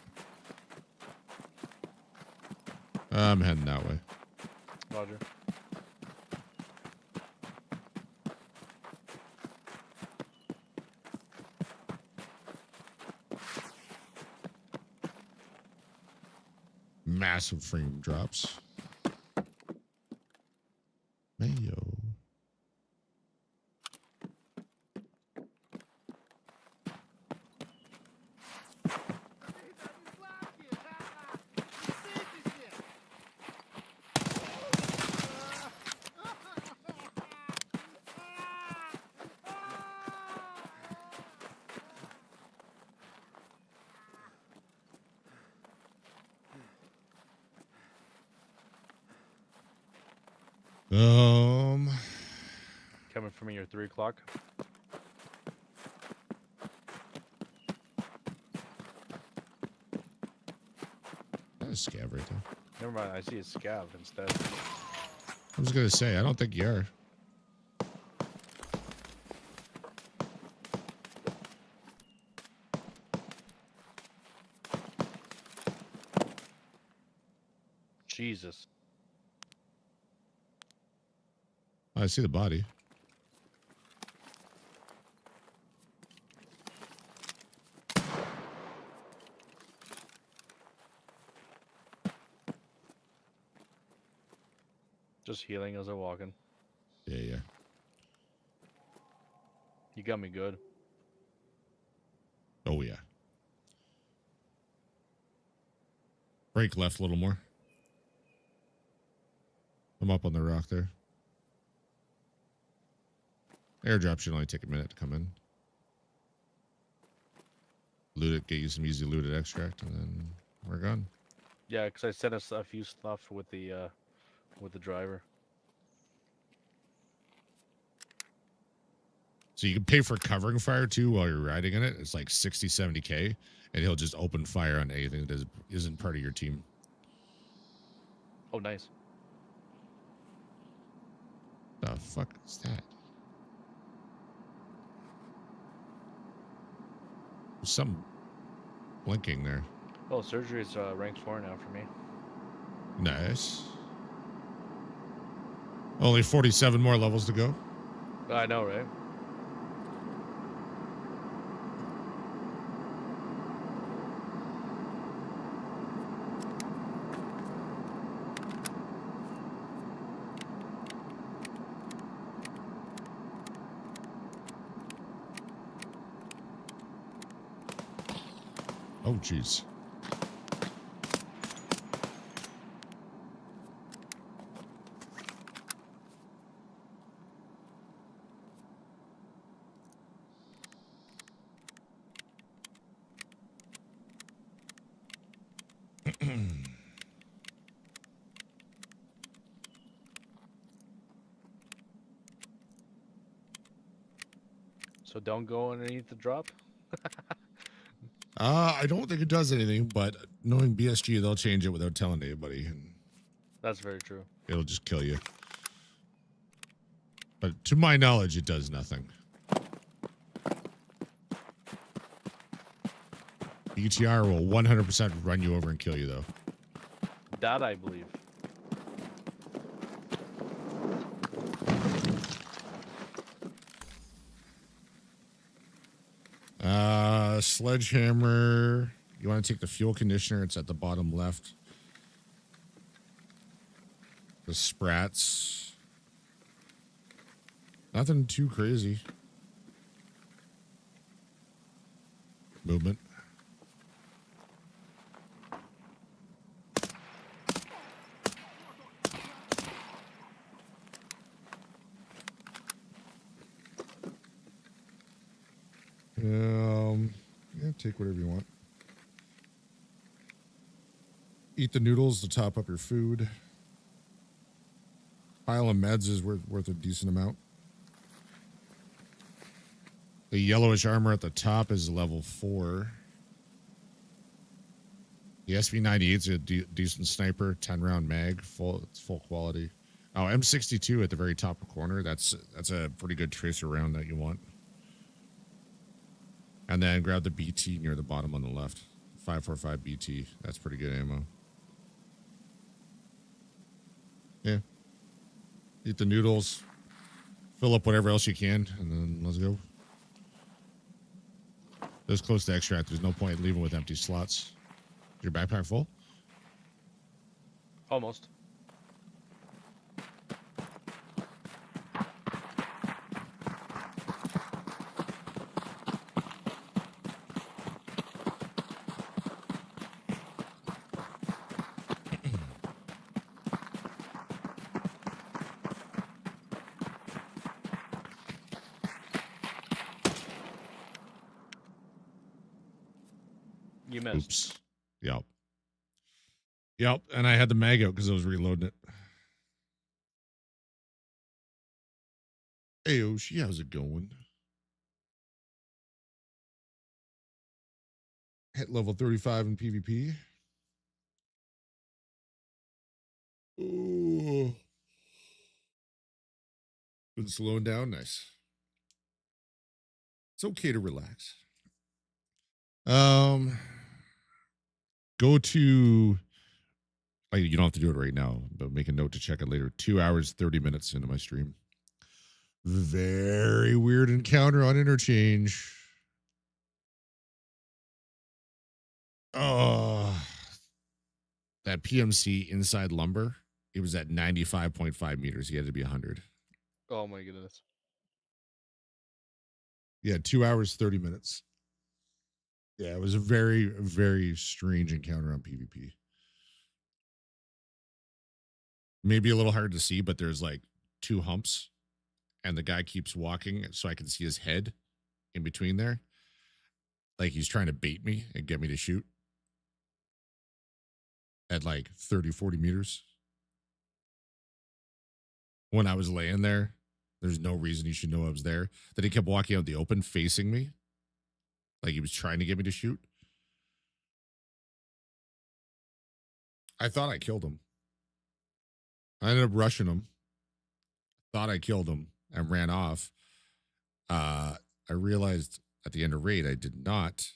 I'm heading that way.
Roger.
Massive frame drops. Mayo.
Coming from your 3 o'clock.
That's a scav right there.
Never mind, I see a scav instead.
I was going to say, I don't think you are.
Jesus.
I see the body.
Just healing as I'm walking.
Yeah.
You got me good.
Oh, yeah. Brake left a little more. I'm up on the rock there. Airdrop should only take a minute to come in. Loot it, get you some easy looted extract, and then we're gone.
Yeah, because I sent us a few stuff with the driver.
So you can pay for covering fire too while you're riding in it. It's like 60, 70K, and he'll just open fire on anything that isn't part of your team.
Oh, nice.
The fuck is that? There's some blinking there.
Oh, surgery is rank 4 now for me.
Nice. Only 47 more levels to go.
I know, right?
Oh, jeez.
So don't go underneath the drop.
I don't think it does anything, but knowing BSG, they'll change it without telling anybody, and
That's very true.
it'll just kill you. But to my knowledge, it does nothing. ETR will 100% run you over and kill you, though.
That I believe.
Sledgehammer. You want to take the fuel conditioner? It's at the bottom left. The sprats. Nothing too crazy. Movement. Yeah, take whatever you want. Eat the noodles to top up your food. Pile of meds is worth a decent amount. The yellowish armor at the top is level 4. The SV98 is a decent sniper, 10-round mag, it's full quality. Oh, M62 at the very top corner. That's a pretty good tracer round that you want. And then grab the BT near the bottom on the left. 545 BT. That's pretty good ammo. Yeah. Eat the noodles. Fill up whatever else you can, and then let's go. This close to extract. There's no point in leaving with empty slots. Is your backpack full?
Almost. You missed.
Oops. Yep. Yep. And I had the mag out because I was reloading it. Hey, Oshi, how's it going? Hit level 35 in PvP. Ooh. Been slowing down. Nice. It's okay to relax. Go to, like, you don't have to do it right now, but make a note to check it later. 2 hours, 30 minutes into my stream. Very weird encounter on interchange. Oh, that PMC inside lumber. It was at 95.5 meters. He had to be 100.
Oh my goodness.
Yeah, 2 hours, 30 minutes. Yeah, it was a very, very strange encounter on PvP. Maybe a little hard to see, but there's like 2 humps, and the guy keeps walking so I can see his head in between there. Like he's trying to bait me and get me to shoot at like 30, 40 meters. When I was laying there, there's no reason he should know I was there. Then he kept walking out in the open facing me. Like he was trying to get me to shoot. I thought I killed him. I ended up rushing him. Thought I killed him and ran off. I realized at the end of raid I did not.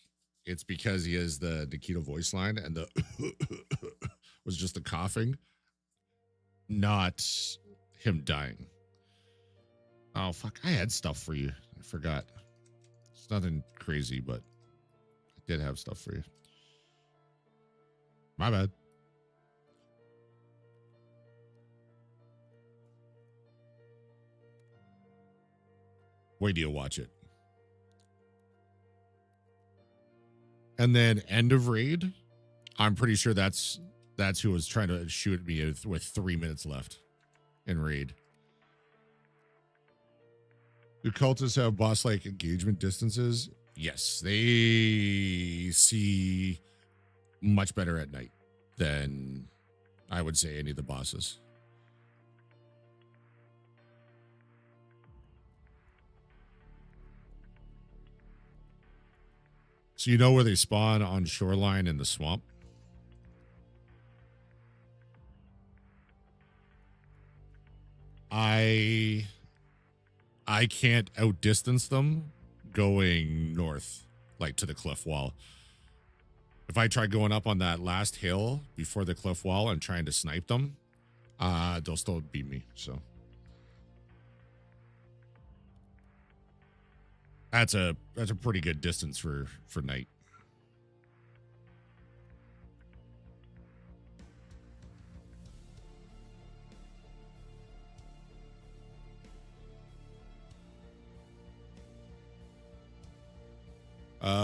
It's because he has the Nikita voice line and the was just the coughing, not him dying. Oh, fuck. I had stuff for you. I forgot. It's nothing crazy, but I did have stuff for you. My bad. Wait till you watch it. And then end of raid. I'm pretty sure that's who was trying to shoot at me with 3 minutes left in raid. Do cultists have boss-like engagement distances? Yes, they see much better at night than I would say any of the bosses. So you know where they spawn on shoreline in the swamp? I can't outdistance them going north, like to the cliff wall. If I try going up on that last hill before the cliff wall and trying to snipe them, they'll still beat me. So that's a pretty good distance for night.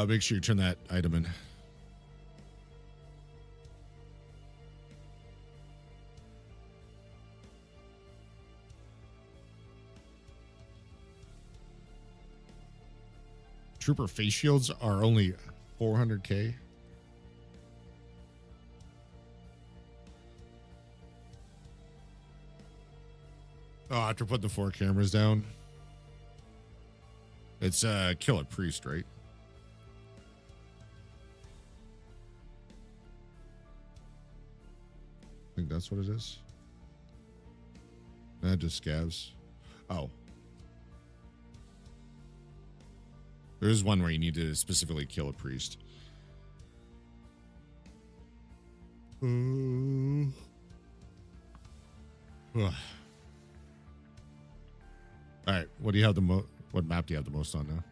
Make sure you turn that item in. Trooper face shields are only 400k. Oh, after putting the 4 cameras down. It's kill a priest, right? I think that's what it is. Nah, just scavs. Oh. There's one where you need to specifically kill a priest. Ugh. All right, what do you have the what map do you have the most on now?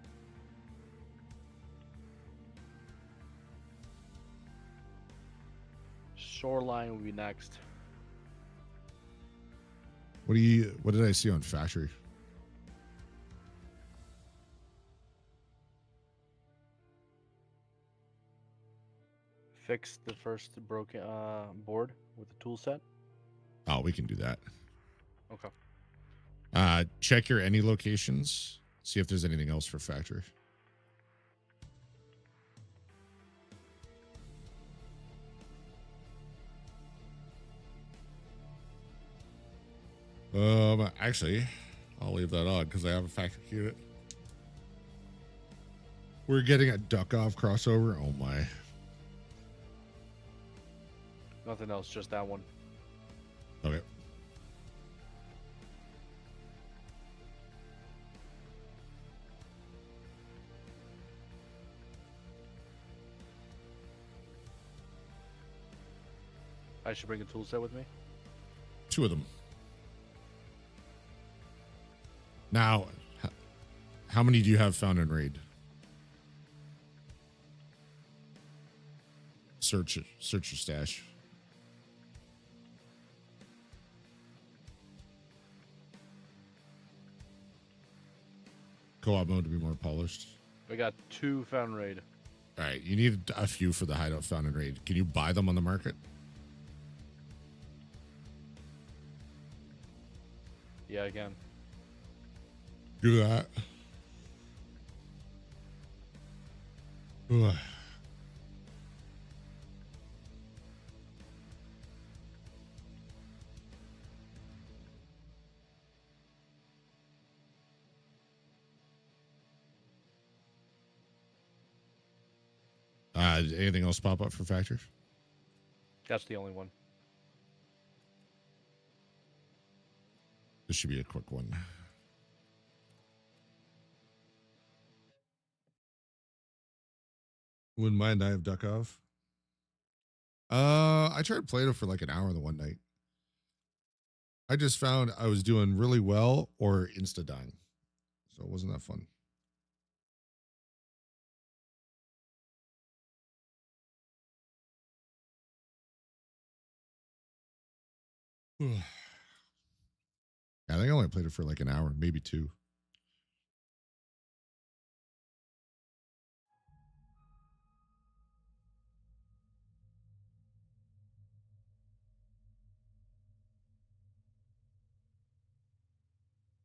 Shoreline will be next.
What did I see on factory?
Fix the first broken board with the tool set.
Oh, we can do that.
Okay.
Check your any locations. See if there's anything else for factory. Actually, I'll leave that on because I have a factory unit. We're getting a duck off crossover. Oh my.
Nothing else, just that one.
Okay.
I should bring a tool set with me.
2 of them. Now, how many do you have found in raid? Search your stash. Co-op mode to be more polished.
We got 2 found raid.
All right, you need a few for the hideout found in raid. Can you buy them on the market?
Yeah, again.
Do that. Ugh. Anything else pop up for factors?
That's the only one.
This should be a quick one. Wouldn't mind I have duck off. I tried playing it for like an hour the one night.
I just found I was doing really well or insta dying. So it wasn't that fun. I think I only played it for like an hour, maybe two.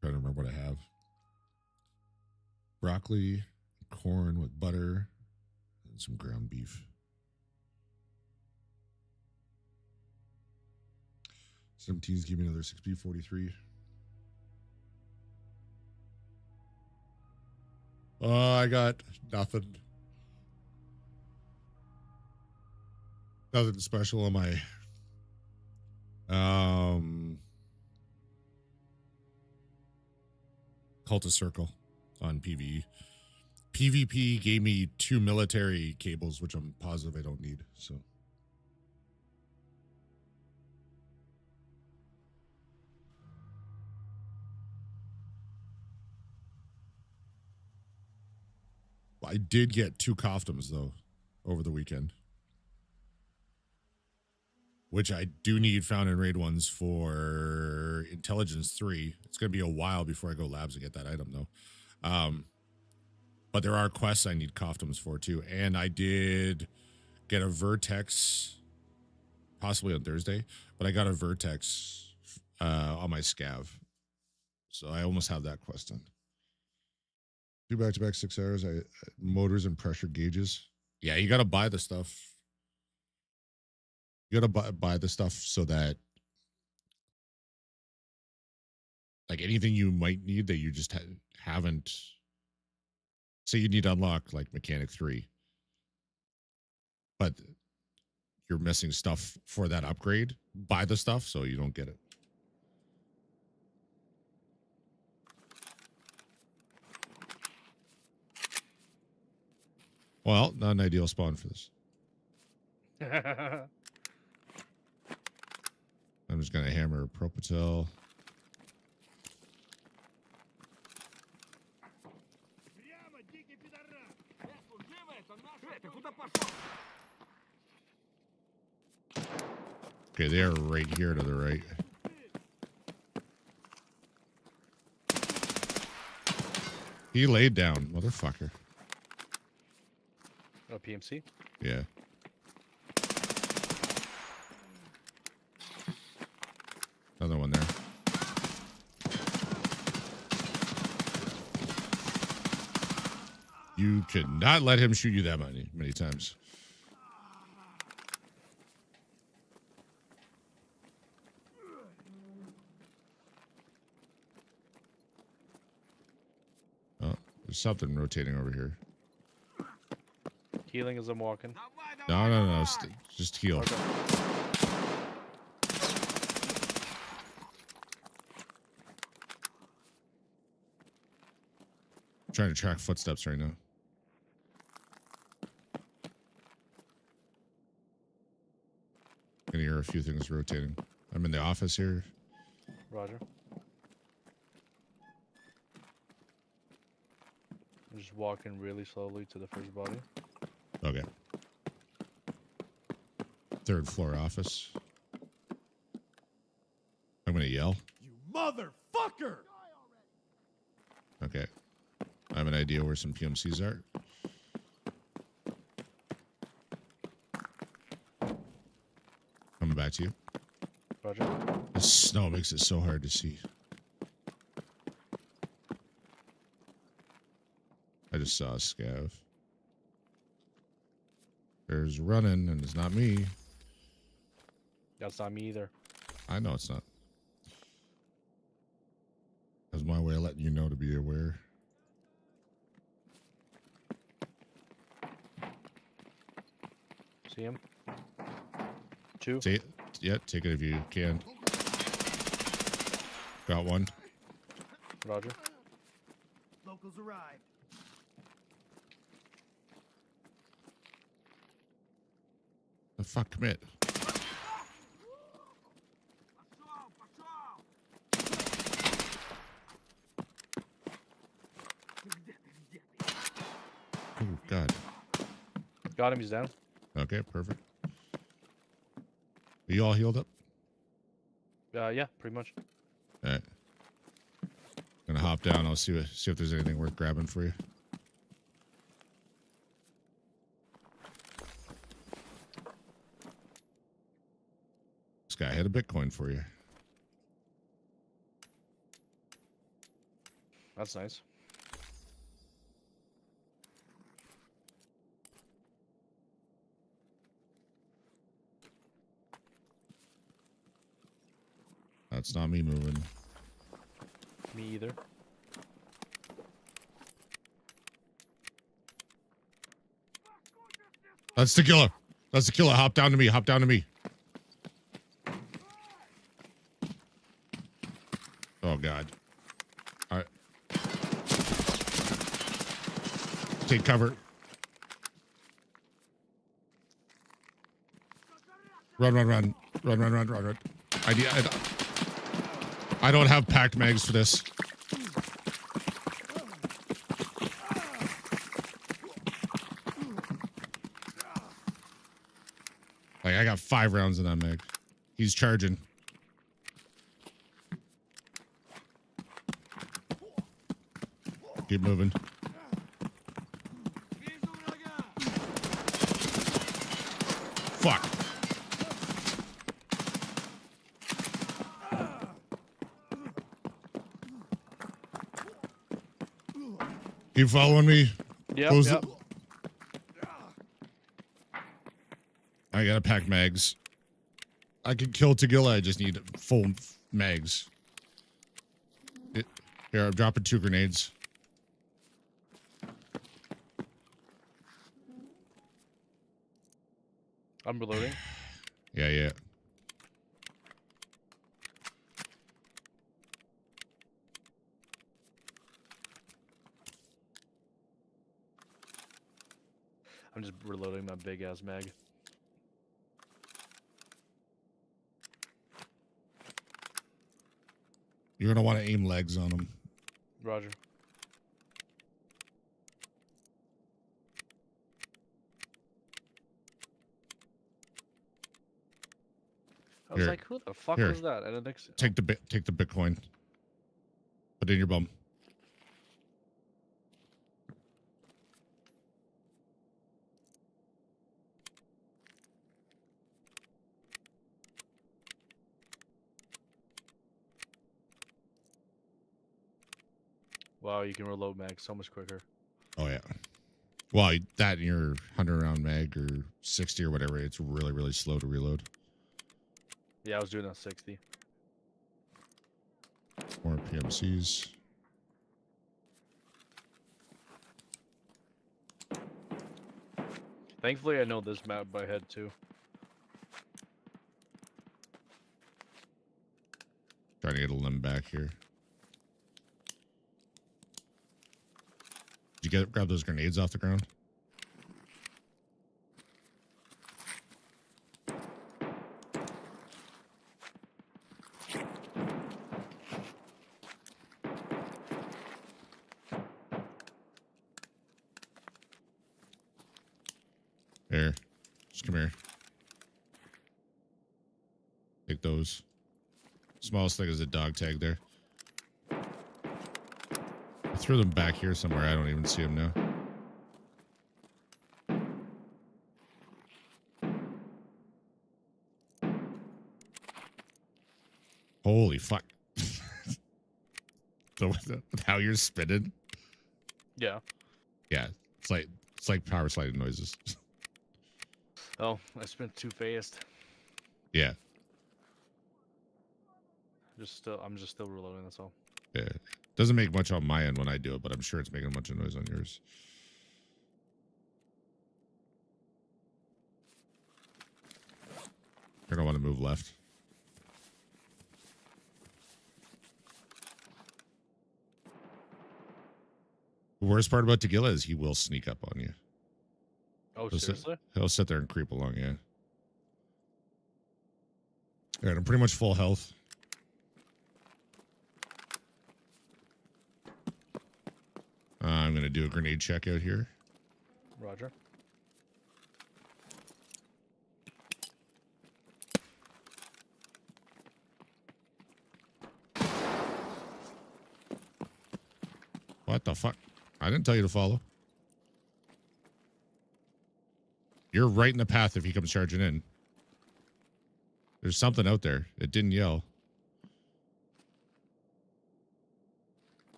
Trying to remember what I have. Broccoli, corn with butter, and some ground beef. 17's give me another 6B43. I got nothing. Nothing special on my Cult of Circle on PvE. PvP gave me 2 military cables, which I'm positive I don't need. So I did get 2 costumes though over the weekend, which I do need found in raid ones for Intelligence 3. It's going to be a while before I go labs to get that item though. But there are quests I need costumes for too. And I did get a Vertex possibly on Thursday, but I got a Vertex on my scav. So I almost have that quest done. 2 back-to-back 6 hours. Motors and pressure gauges. Yeah, you got to buy the stuff. You got to buy the stuff so that like anything you might need that you just haven't. Say you need to unlock like Mechanic 3, but you're missing stuff for that upgrade. Buy the stuff so you don't get it. Well, not an ideal spawn for this. I'm just going to hammer Propatel. Okay, they are right here to the right. He laid down, motherfucker.
Oh, PMC?
Yeah. Another one there. You could not let him shoot you that many times. Oh, there's something rotating over here.
Healing as I'm walking.
No. Just heal.
Okay.
I'm trying to track footsteps right now. I can hear a few things rotating. I'm in the office here.
Roger. I'm just walking really slowly to the first body.
Okay. 3rd floor office. I'm gonna yell.
You motherfucker!
Okay. I have an idea where some PMCs are. Coming back to you.
Roger.
The snow makes it so hard to see. I just saw a scav. There's running, and it's not me.
That's not me either.
I know it's not. That's my way of letting you know to be aware.
See him? 2.
See it? Yeah, take it if you can. Got one.
Roger.
Locals arrived.
The fuck, commit.
Got him. He's down.
Okay, perfect. Are you all healed up?
Yeah, pretty much.
All right. Gonna hop down. I'll see if there's anything worth grabbing for you. This guy had a Bitcoin for you.
That's nice.
That's not me moving.
Me either.
That's the killer. That's the killer. Hop down to me. Hop down to me. Oh, God. All right. Take cover. Run, run, run. Run, run, run, run, run. I don't have packed mags for this. Like, I got 5 rounds in that mag. He's charging. Keep moving. Fuck. You following me?
Yep,
Close
yep.
I gotta pack mags. I can kill Tagilla. I just need full mags. Here, I'm dropping 2 grenades.
I'm reloading.
Yeah, yeah.
I'm just reloading my big ass mag.
You're gonna want to aim legs on them.
Roger. I was
Here.
like, who the fuck
Here.
was that? I didn't think so.
Take the Bitcoin. Put it in your bum.
Wow, you can reload mag so much quicker.
Oh yeah. Well, that and your 100 round mag or 60 or whatever, it's really, really slow to reload.
Yeah, I was doing that 60.
More PMCs.
Thankfully, I know this map by head too.
Trying to get a limb back here. Did you grab those grenades off the ground? Here. Just come here. Take those. Smallest thing is a dog tag there. I threw them back here somewhere. I don't even see them now. Holy fuck. So with how you're spinning?
Yeah.
Yeah. It's like power sliding noises.
Oh, I spent too fast.
Yeah.
I'm just still reloading. That's all.
Yeah. Doesn't make much on my end when I do it, but I'm sure it's making a bunch of noise on yours. You're gonna want to move left. The worst part about Tagilla is he will sneak up on you.
Oh,
He'll
seriously?
He'll sit there and creep along, yeah. All right, I'm pretty much full health. I'm going to do a grenade check out here.
Roger.
What the fuck? I didn't tell you to follow. You're right in the path if he comes charging in. There's something out there. It didn't yell.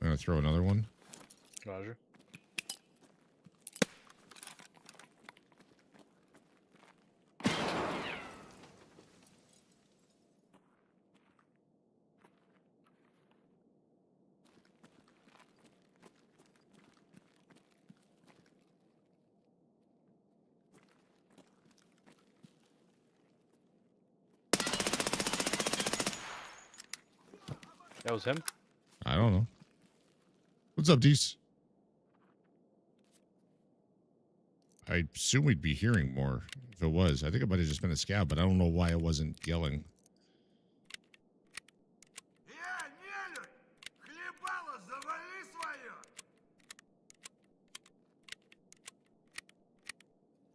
I'm gonna throw another one.
Roger. That was him?
I don't know. What's up, Dees? I assume we'd be hearing more if it was. I think it might have just been a scab, but I don't know why it wasn't yelling.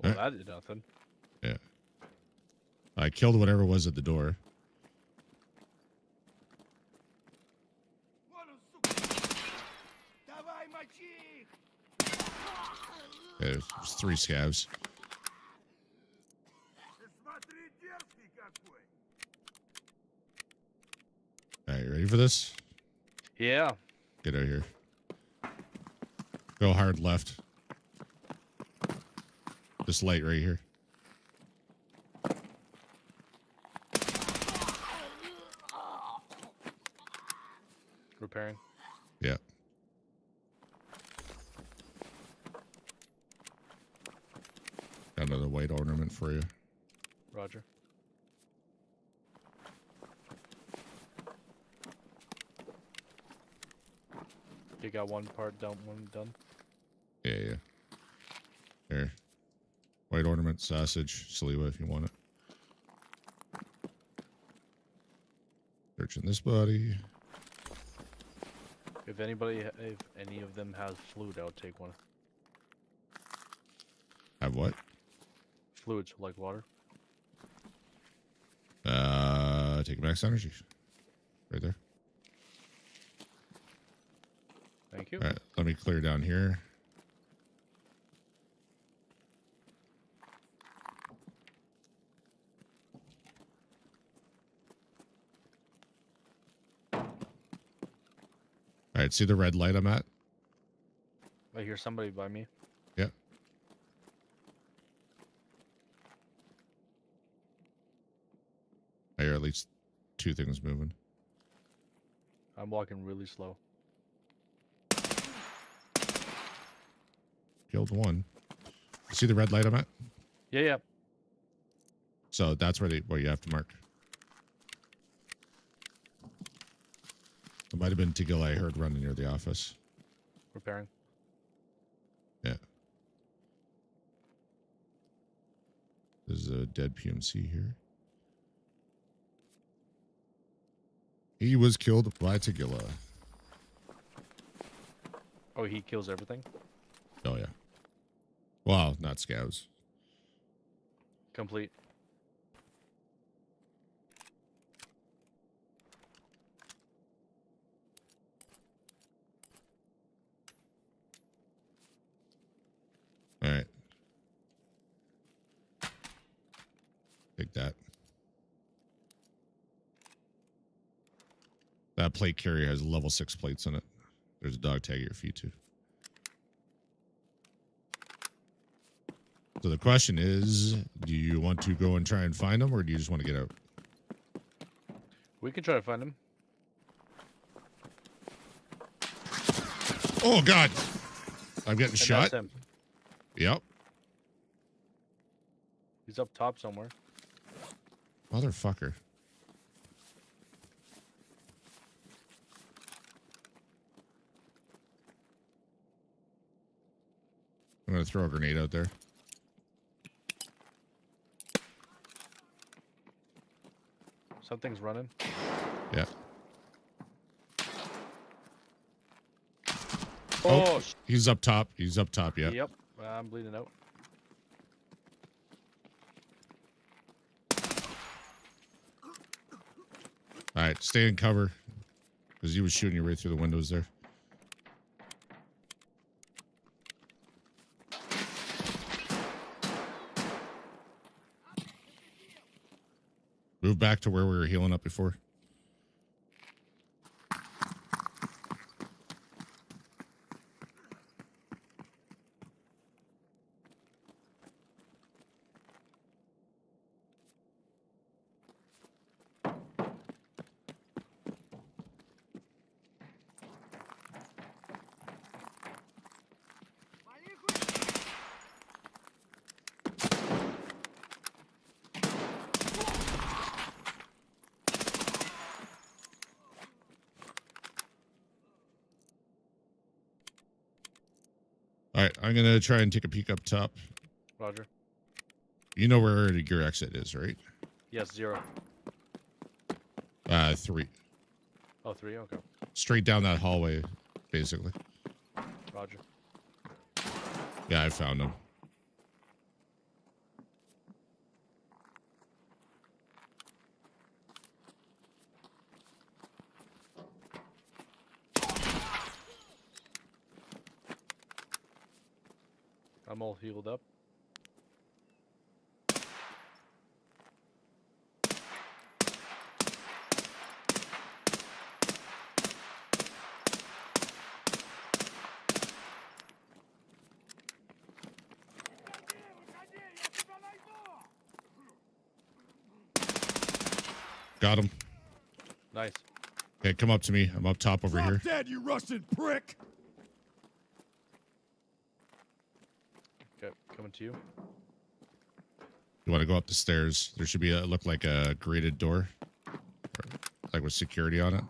Well, that did nothing.
Yeah. I killed whatever was at the door. Yeah, there's 3 scabs. All right, you ready for this?
Yeah.
Get out of here. Go hard left. This light right here.
Repairing.
Yeah. Got another white ornament for you.
Roger. You got one part done, one done.
Yeah, yeah. There. White ornament, sausage, saliva if you want it. Searching this body.
If any of them has fluid, I'll take one.
Have what?
Fluids, like water.
Take max energy. Right there.
Thank you.
All right, let me clear down here. All right, see the red light I'm at?
I hear somebody by me.
Yeah. I hear at least 2 things moving.
I'm walking really slow.
Killed one. See the red light I'm at?
Yeah, yeah.
So that's where you have to mark. It might have been Tigil I heard running near the office.
Repairing.
Yeah. There's a dead PMC here. He was killed by Tigilla.
Oh, he kills everything?
Oh, yeah. Well, not scavs.
Complete.
All right. Take that. That plate carrier has level 6 plates on it. There's a dog tag at your feet, too. So the question is, do you want to go and try and find them, or do you just want to get out?
We can try to find him.
Oh, God. I'm getting
And
shot.
that's him.
Yep.
He's up top somewhere.
Motherfucker. I'm going to throw a grenade out there.
Something's running.
Yeah.
Oh,
He's up top. He's up top, yeah.
Yep. I'm bleeding out.
All right, stay in cover. Because he was shooting you right through the windows there. Move back to where we were healing up before. All right, I'm gonna try and take a peek up top.
Roger.
You know where your exit is, right?
Yes, 0.
3.
Oh, 3. Okay.
Straight down that hallway, basically.
Roger.
Yeah, I found him.
I'm all healed up.
Got him.
Nice.
Okay, come up to me. I'm up top over
Drop
here.
dead, you Russian prick!
Okay, coming to you.
You want to go up the stairs? There should be a look like a grated door, like with security on it.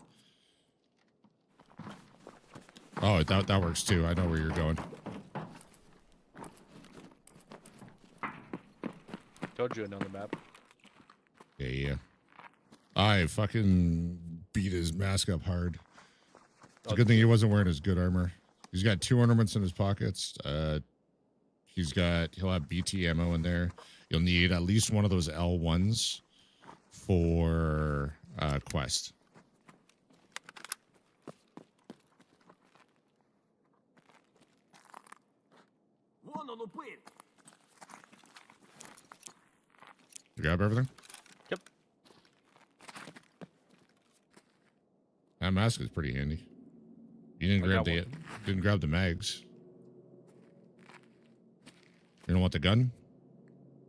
Oh, that works too. I know where you're going.
Told you I know the map.
Yeah. I fucking beat his mask up hard. It's a good thing he wasn't wearing his good armor. He's got 2 ornaments in his pockets. He'll have BT ammo in there. You'll need at least one of those L1s for quest. You grab everything?
Yep.
That mask is pretty handy. You didn't grab the mags. You don't want the gun?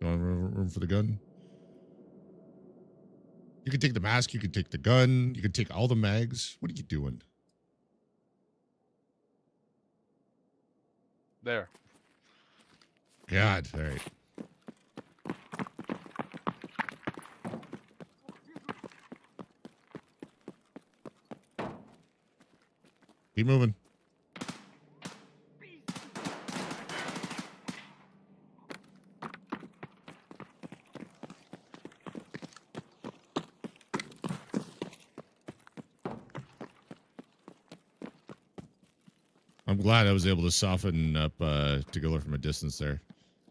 You want room for the gun? You can take the mask, you can take the gun, you can take all the mags. What are you doing?
There.
God, all right. Keep moving. I'm glad I was able to soften up Tagilla from a distance there.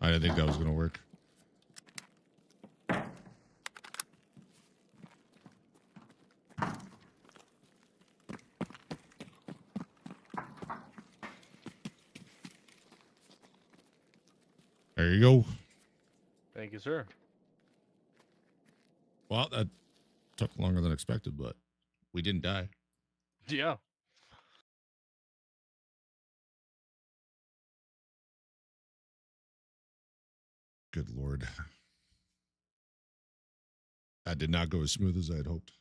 I didn't think that was going to work. There you go.
Thank you, sir.
Well, that took longer than expected, but we didn't die.
Yeah.
Good Lord. That did not go as smooth as I had hoped.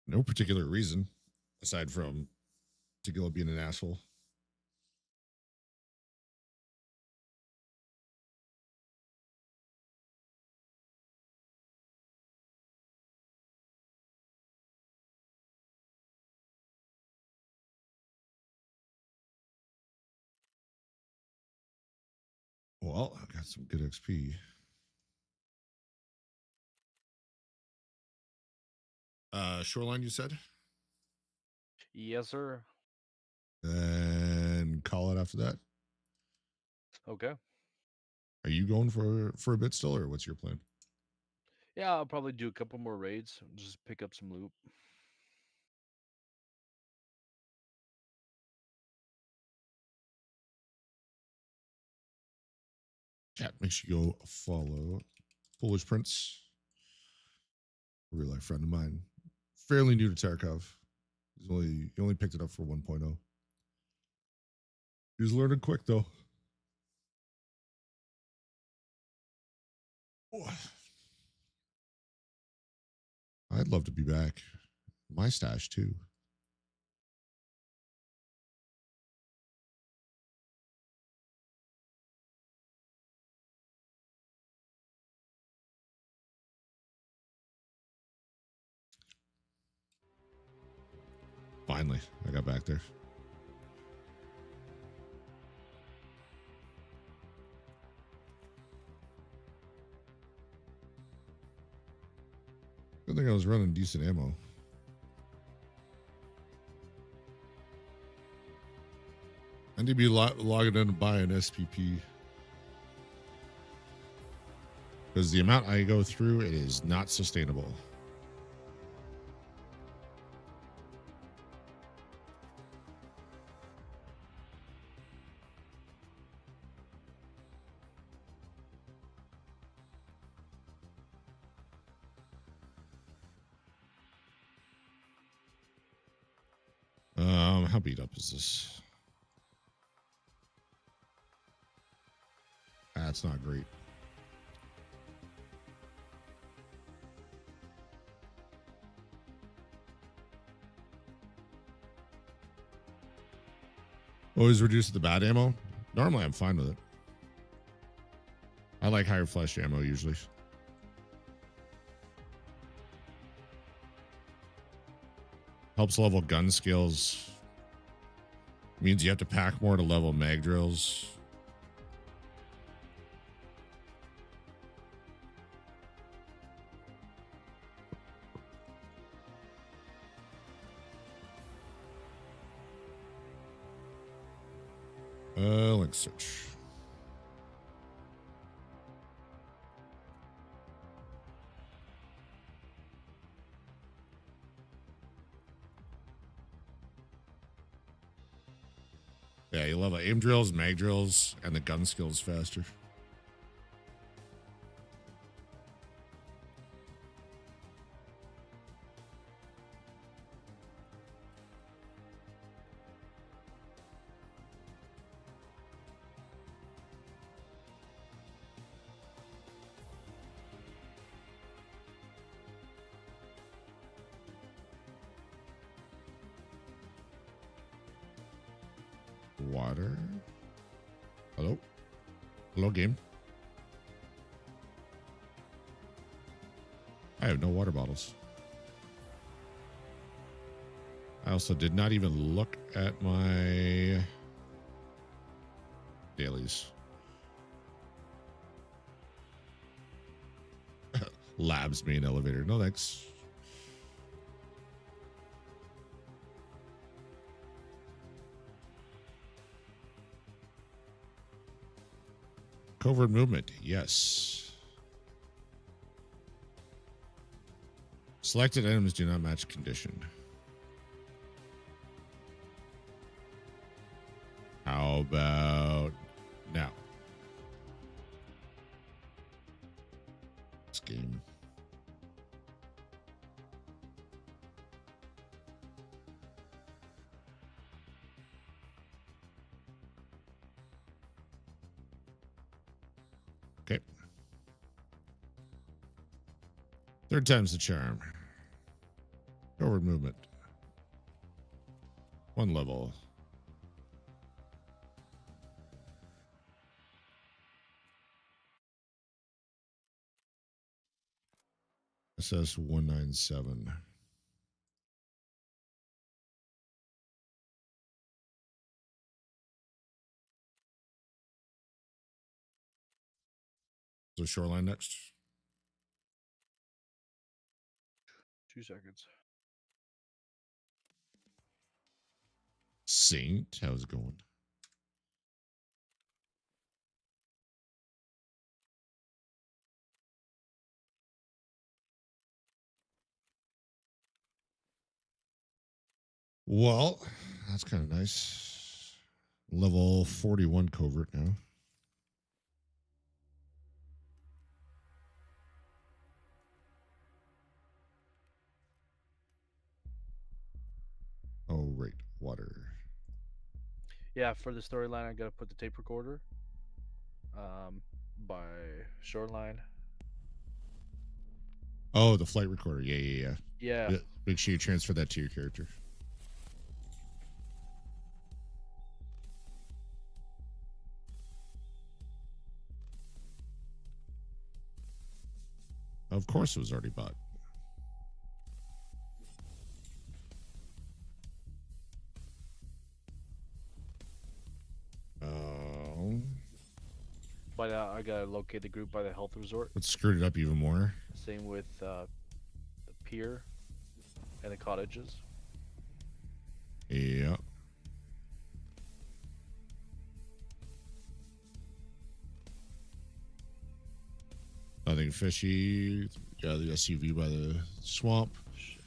No particular reason, aside from Tagilla being an asshole. Well, I got some good XP. Shoreline, you said?
Yes, sir.
And call it after that.
Okay.
Are you going for a bit still, or what's your plan?
Yeah, I'll probably do a couple more raids. Just pick up some loot.
Chat, make sure you go follow Polish Prince, a real life friend of mine. Fairly new to Tarkov. He only picked it up for 1.0. He's learning quick though. I'd love to be back. My stash too. Finally, I got back there. Good thing I was running decent ammo. I need to be logging in and buy an SPP. Because the amount I go through, it is not sustainable. How beat up is this? That's not great. Always reduce the bad ammo. Normally, I'm fine with it. I like higher flesh ammo usually. Helps level gun skills. Means you have to pack more to level mag drills. Let's search. Yeah, you level aim drills, mag drills, and the gun skills faster. Water. Hello? Hello, game. I have no water bottles. I also did not even look at my dailies. Labs main elevator. No thanks. Covert movement. Yes. Selected items do not match condition. How about now? This game. Okay. Third time's the charm. Forward movement. One level. SS 197. So shoreline next.
2 seconds.
Saint, how's it going? Well, that's kind of nice. Level 41 covert now. Oh, right. Water.
Yeah, for the storyline, I gotta put the tape recorder. By shoreline.
Oh, the flight recorder. Yeah.
Yeah.
Make sure you transfer that to your character. Of course, it was already bought. Oh.
But I gotta locate the group by the health resort.
It screwed it up even more.
Same with the pier and the cottages.
Yeah. Nothing fishy. Yeah, the SUV by the swamp.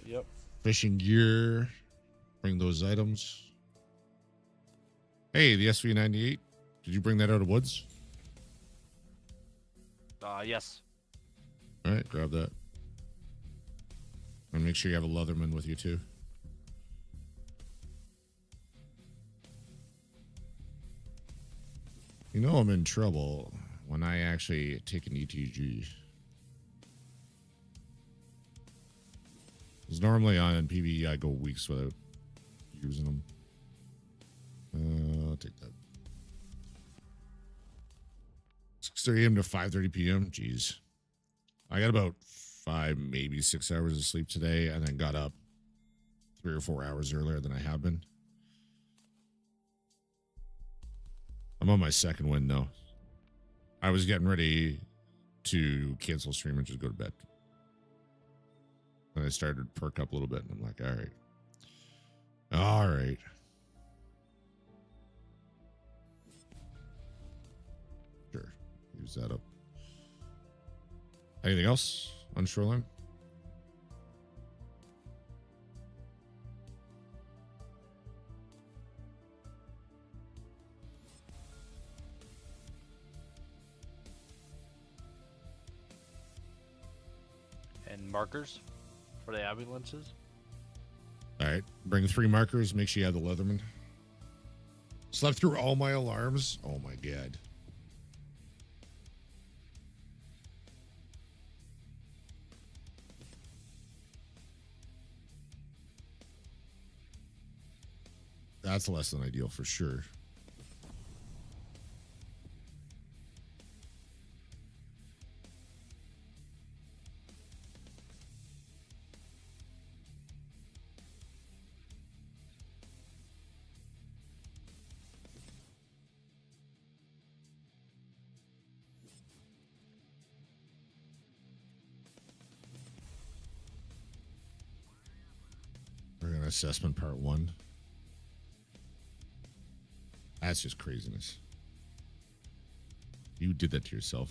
Yep.
Fishing gear. Bring those items. Hey, the SV98. Did you bring that out of woods?
Yes.
All right, grab that. And make sure you have a Leatherman with you too. You know I'm in trouble when I actually take an ETG. Because normally on PvE I go weeks without using them. I'll take that. 6:30 a.m. to 5:30 p.m. Jeez. I got about 5, maybe 6 hours of sleep today, and then got up 3 or 4 hours earlier than I have been. I'm on my second win, though. I was getting ready to cancel stream and just go to bed. And I started to perk up a little bit, and I'm like, all right. All right. Sure. Use that up. Anything else on Shoreline?
And markers for the ambulances.
All right. Bring 3 markers. Make sure you have the Leatherman. Slept through all my alarms. Oh, my God. That's less than ideal for sure. We're on assessment part 1. That's just craziness. You did that to yourself.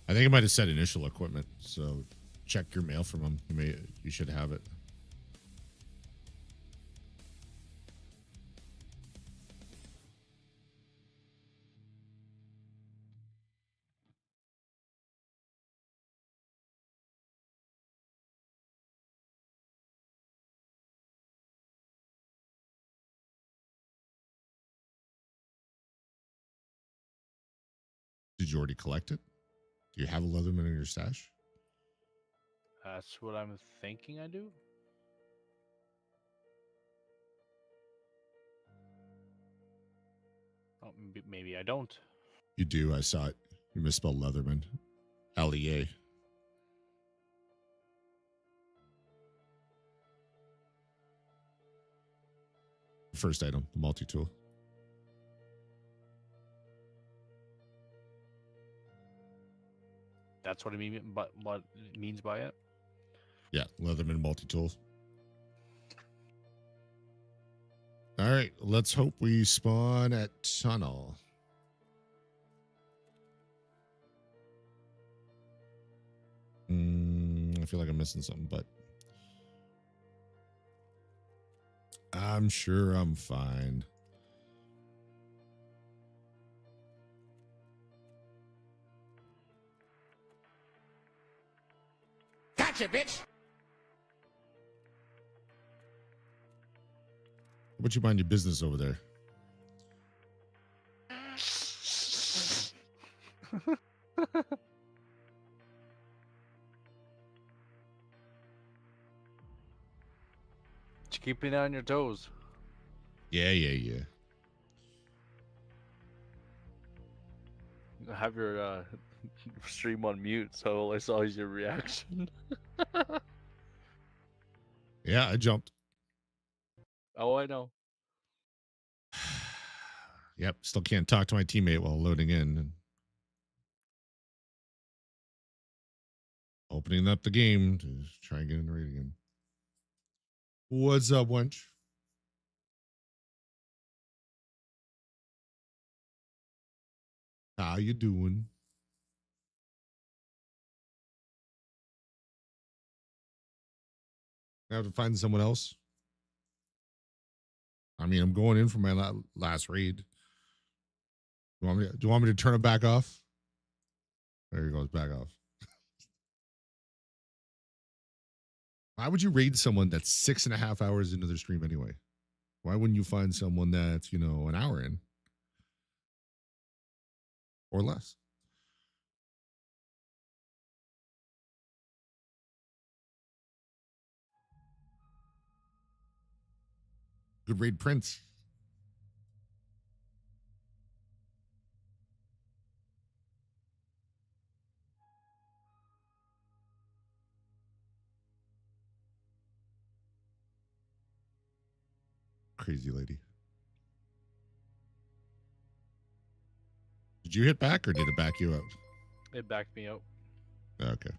I think it might have said initial equipment, so check your mail from them. You should have it. Did you already collect it? Do you have a Leatherman in your stash?
That's what I'm thinking I do. Oh, maybe I don't.
You do. I saw it. You misspelled Leatherman. LEA. First item, the multi-tool.
That's what I mean. But what it means by it.
Yeah, Leatherman multi-tool. All right, let's hope we spawn at tunnel.
feel like I'm missing something, but I'm sure I'm fine.
Gotcha, bitch.
What you mind your business over there?
Just keep me on your toes.
Yeah.
Have your stream on mute, so all I saw is your reaction.
Yeah, I jumped.
Oh, I know.
Yep, still can't talk to my teammate while loading in. And opening up the game to try and get in the raid again. What's up, wench? How you doing? I have to find someone else. I mean, I'm going in for my last raid. Do you want me to turn it back off? There he goes, back off. Why would you raid someone that's 6.5 hours into their stream anyway? Why wouldn't you find someone that's, an hour in? Or less? Good raid, Prince. Crazy lady. Did you hit back or did it back you up?
It backed me out.
Okay.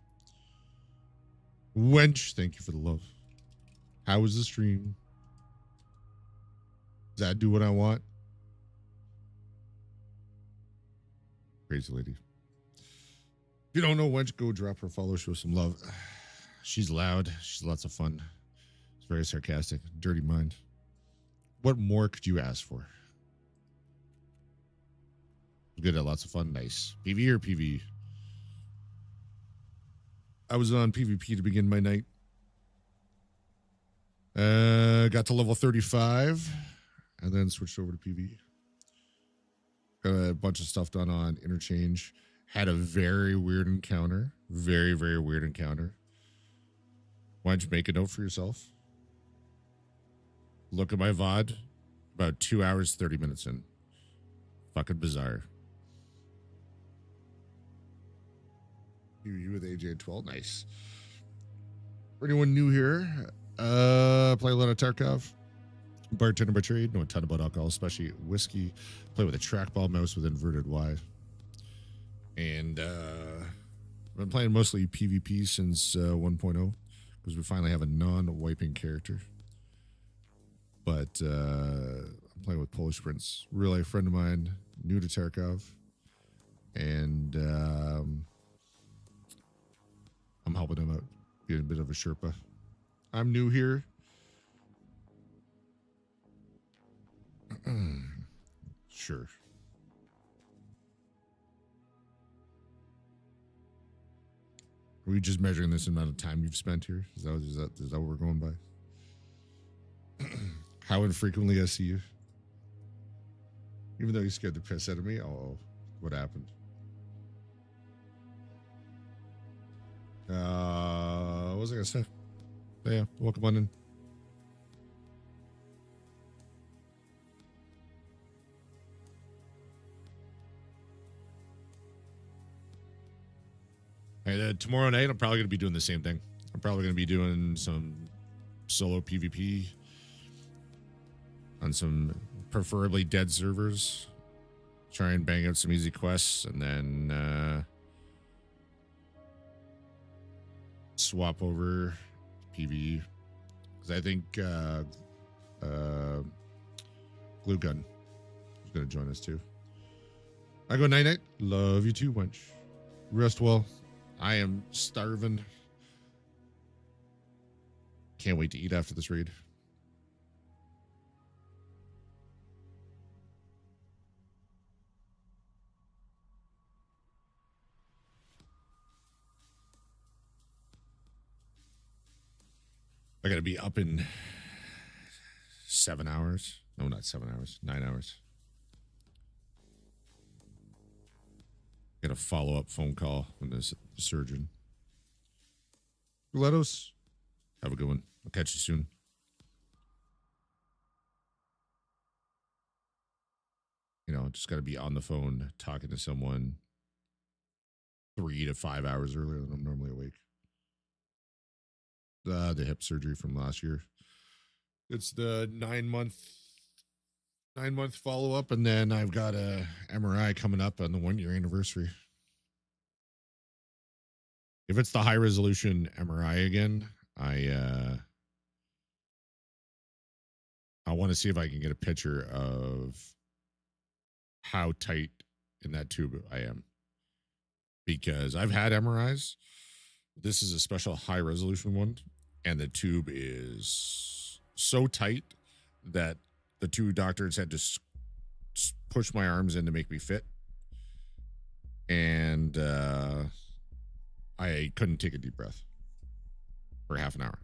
Wench, thank you for the love. How was the stream? Does that do what I want? Crazy lady. If you don't know Wench, go drop her a follow, show some love. She's loud. She's lots of fun. It's very sarcastic. Dirty mind. What more could you ask for? Good at lots of fun. Nice. PvE or PvE? I was on PvP to begin my night. Got to level 35 and then switched over to PvE. Got a bunch of stuff done on interchange. Had a very weird encounter. Very, very weird encounter. Why don't you make a note for yourself? Look at my VOD. About 2 hours, 30 minutes in. Fucking bizarre. You with AJ 12. Nice. For anyone new here, play a lot of Tarkov. Bartender by trade. Know a ton about alcohol, especially whiskey. Play with a trackball mouse with inverted Y. And I've been playing mostly PvP since 1.0 because we finally have a non-wiping character. But I'm playing with Polish Prince. Really a friend of mine, new to Tarkov. And I'm helping him out, being a bit of a Sherpa. I'm new here. Sure. Are we just measuring this amount of time you've spent here? Is that what we're going by? How infrequently I see you? Even though you scared the piss out of me? Oh, what happened? What was I gonna say? Yeah, welcome on in. And tomorrow night, I'm probably gonna be doing the same thing. I'm probably gonna be doing some solo PvP on some preferably dead servers. Try and bang out some easy quests, and then swap over PvE, because I think Glue Gun is going to join us too. I go night night. Love you too, wench. Rest well. I am starving. can't wait to eat after this raid. I gotta be up in 7 hours. No, not 7 hours. 9 hours. Got a follow-up phone call from the surgeon. Let us have a good one. I'll catch you soon. You know, just got to be on the phone talking to someone 3 to 5 hours earlier than I'm normally awake. The hip surgery from last year. It's the 9-month follow-up, and then I've got a MRI coming up on the 1-year anniversary. If it's the high-resolution MRI again, I want to see if I can get a picture of how tight in that tube I am. Because I've had MRIs. This is a special high-resolution one, and the tube is so tight that the 2 doctors had to push my arms in to make me fit. And I couldn't take a deep breath for half an hour.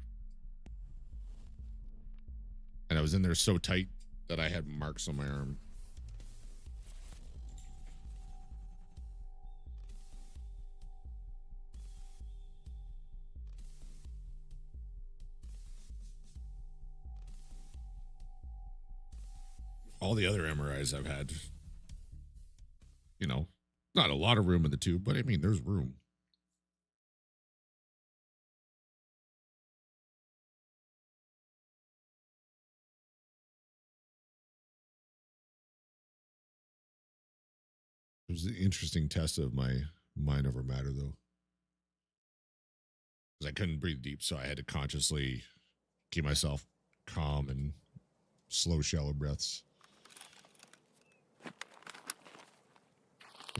And I was in there so tight that I had marks on my arm. All the other MRIs I've had, you know, not a lot of room in the tube, but I mean, there's room. It was an interesting test of my mind over matter, though. Because I couldn't breathe deep, so I had to consciously keep myself calm and slow, shallow breaths.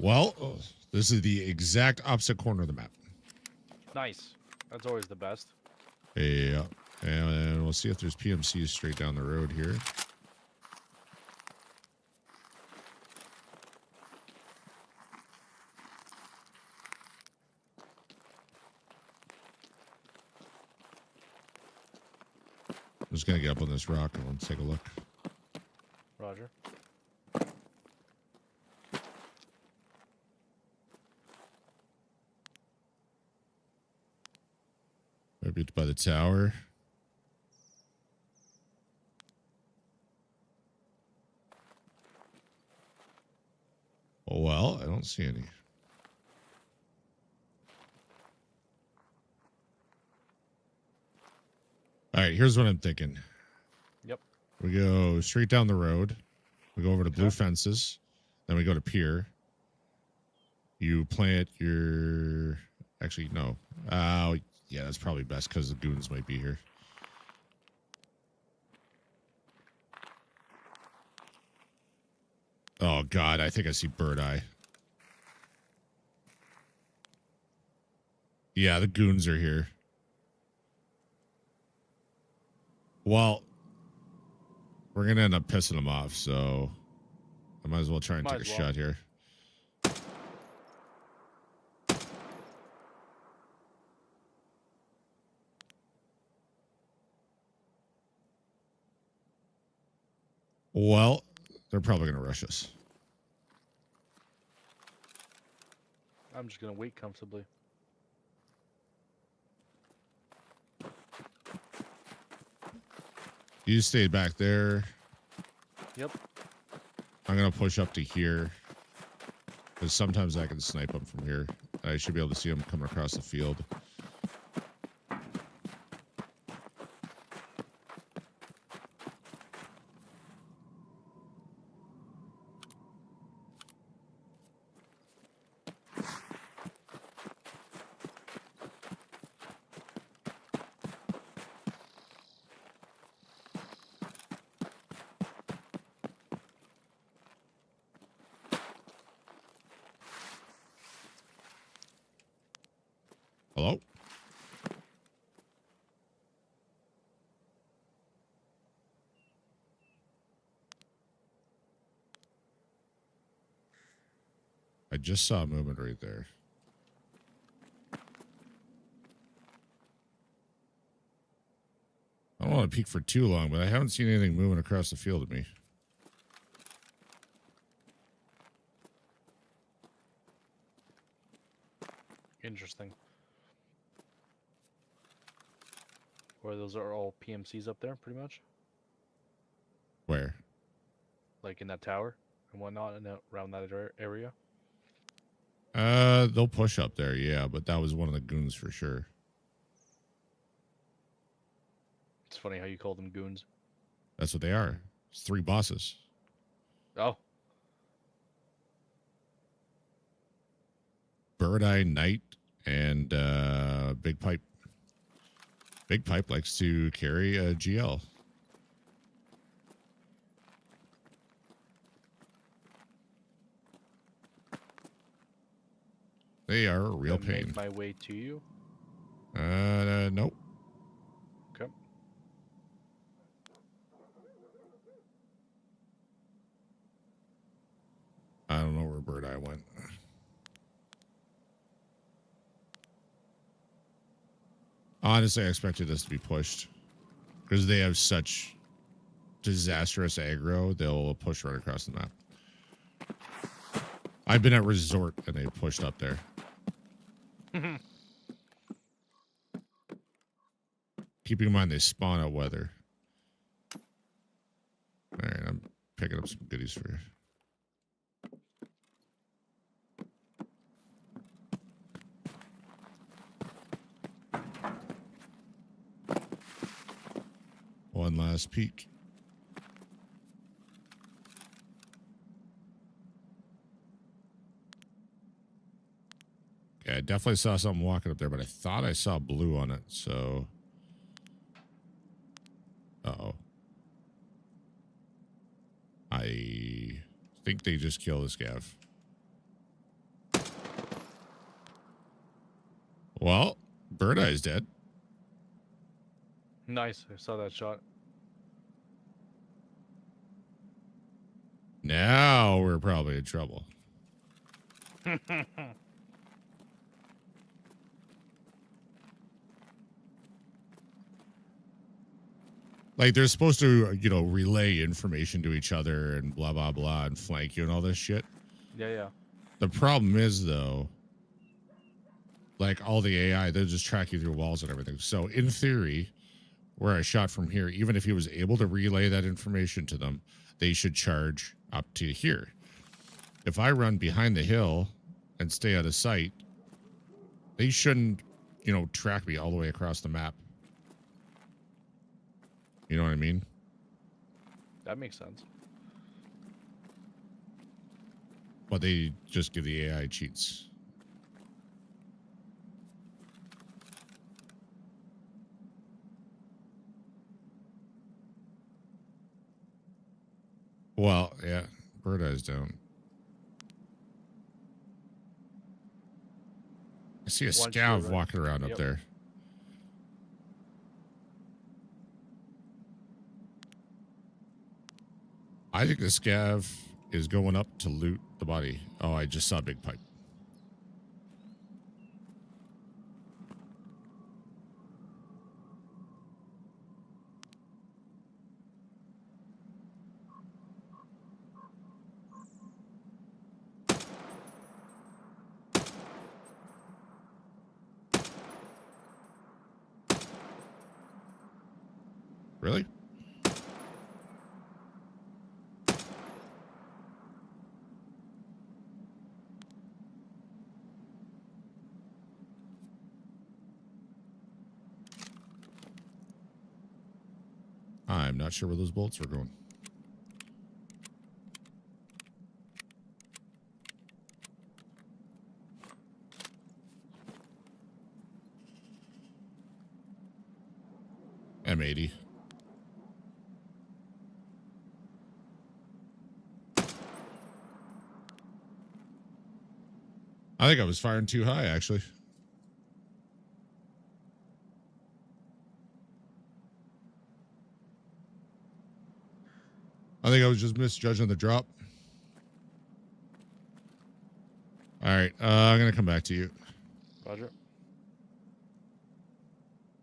Well, this is the exact opposite corner of the map.
Nice. That's always the best.
Yeah. And we'll see if there's PMCs straight down the road here. I'm just going to get up on this rock and let's take a look.
Roger.
Maybe it's by the tower. Oh, well, I don't see any. All right, here's what I'm thinking.
Yep.
We go straight down the road. We go over to blue fences. Then we go to pier. You plant your... Actually, no. Yeah, that's probably best because the goons might be here. Oh, God, I think I see Bird Eye. Yeah, the goons are here. Well, we're going to end up pissing them off, so I might as well try and take a shot here. Well, they're probably going to rush us.
I'm just going to wait comfortably.
You stayed back there.
Yep.
I'm going to push up to here. Because sometimes I can snipe them from here. I should be able to see them coming across the field. Hello? I just saw a movement right there. I don't want to peek for too long, but I haven't seen anything moving across the field at me.
Interesting. Or those are all PMCs up there, pretty much?
Where?
Like in that tower and whatnot, and around that area?
They'll push up there, yeah, but that was one of the goons for sure.
It's funny how you call them goons.
That's what they are. It's 3 bosses.
Oh,
Bird Eye Knight and Big Pipe. Big Pipe likes to carry a GL. They are a real
gonna
pain.
make my way to you.
Nope.
Okay.
I don't know where Bird Eye went. Honestly, I expected this to be pushed because they have such disastrous aggro. They'll push right across the map. I've been at Resort and they pushed up there. Keeping in mind they spawn at Weather. All right, I'm picking up some goodies for you. One last peek. Yeah, I definitely saw something walking up there, but I thought I saw blue on it, so... Uh-oh. I think they just killed this Scav. Well, Bird Eye's dead.
Nice. I saw that shot.
Now we're probably in trouble. Like, they're supposed to, you know, relay information to each other and blah, blah, blah, and flank you and all this shit.
Yeah, yeah.
The problem is, though, like, all the AI, they'll just track you through walls and everything. So, in theory, where I shot from here, even if he was able to relay that information to them, they should charge up to here. If I run behind the hill and stay out of sight, they shouldn't, you know, track me all the way across the map. You know what I mean?
That makes sense.
But they just give the AI cheats. Well, yeah, Bird Eye's down. I see a
One
scav
shield, right?
walking around up
Yep.
there. I think the scav is going up to loot the body. Oh, I just saw Big Pipe. Really? I'm not sure where those bolts were going. M80. I think I was firing too high, actually. I think I was just misjudging the drop. All right, I'm gonna come back to you.
Roger.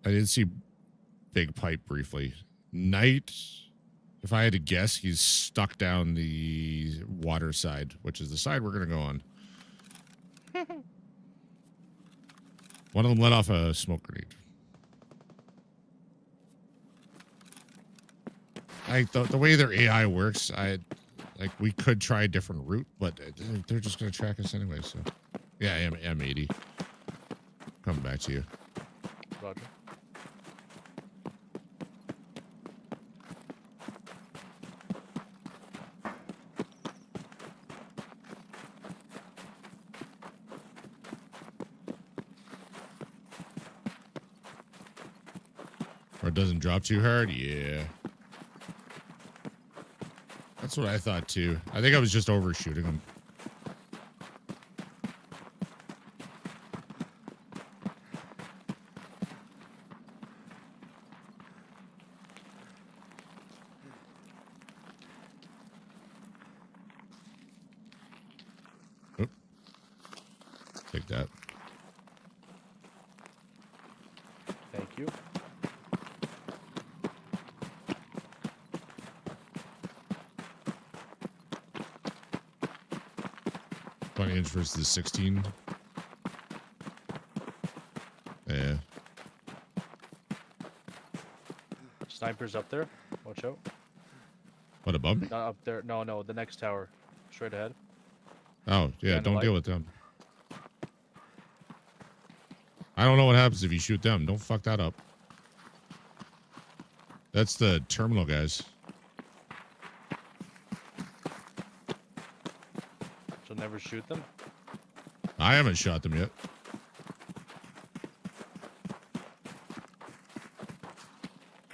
I did see Big Pipe briefly. Knight, if I had to guess, he's stuck down the water side, which is the side we're gonna go on. One of them let off a smoke grenade. The way their AI works, we could try a different route, but they're just gonna track us anyway. So, yeah, M80. Coming back to you.
Roger.
Or it doesn't drop too hard? Yeah. That's what I thought too. I think I was just overshooting them. Oop. Take that.
Thank you.
Inch versus 16. Yeah.
Snipers up there. Watch out.
What, above me?
Not up there. No, the next tower. Straight ahead.
Oh, yeah,
Behind the
don't
light.
deal with them. I don't know what happens if you shoot them. Don't fuck that up. That's the terminal guys.
So never shoot them.
I haven't shot them yet.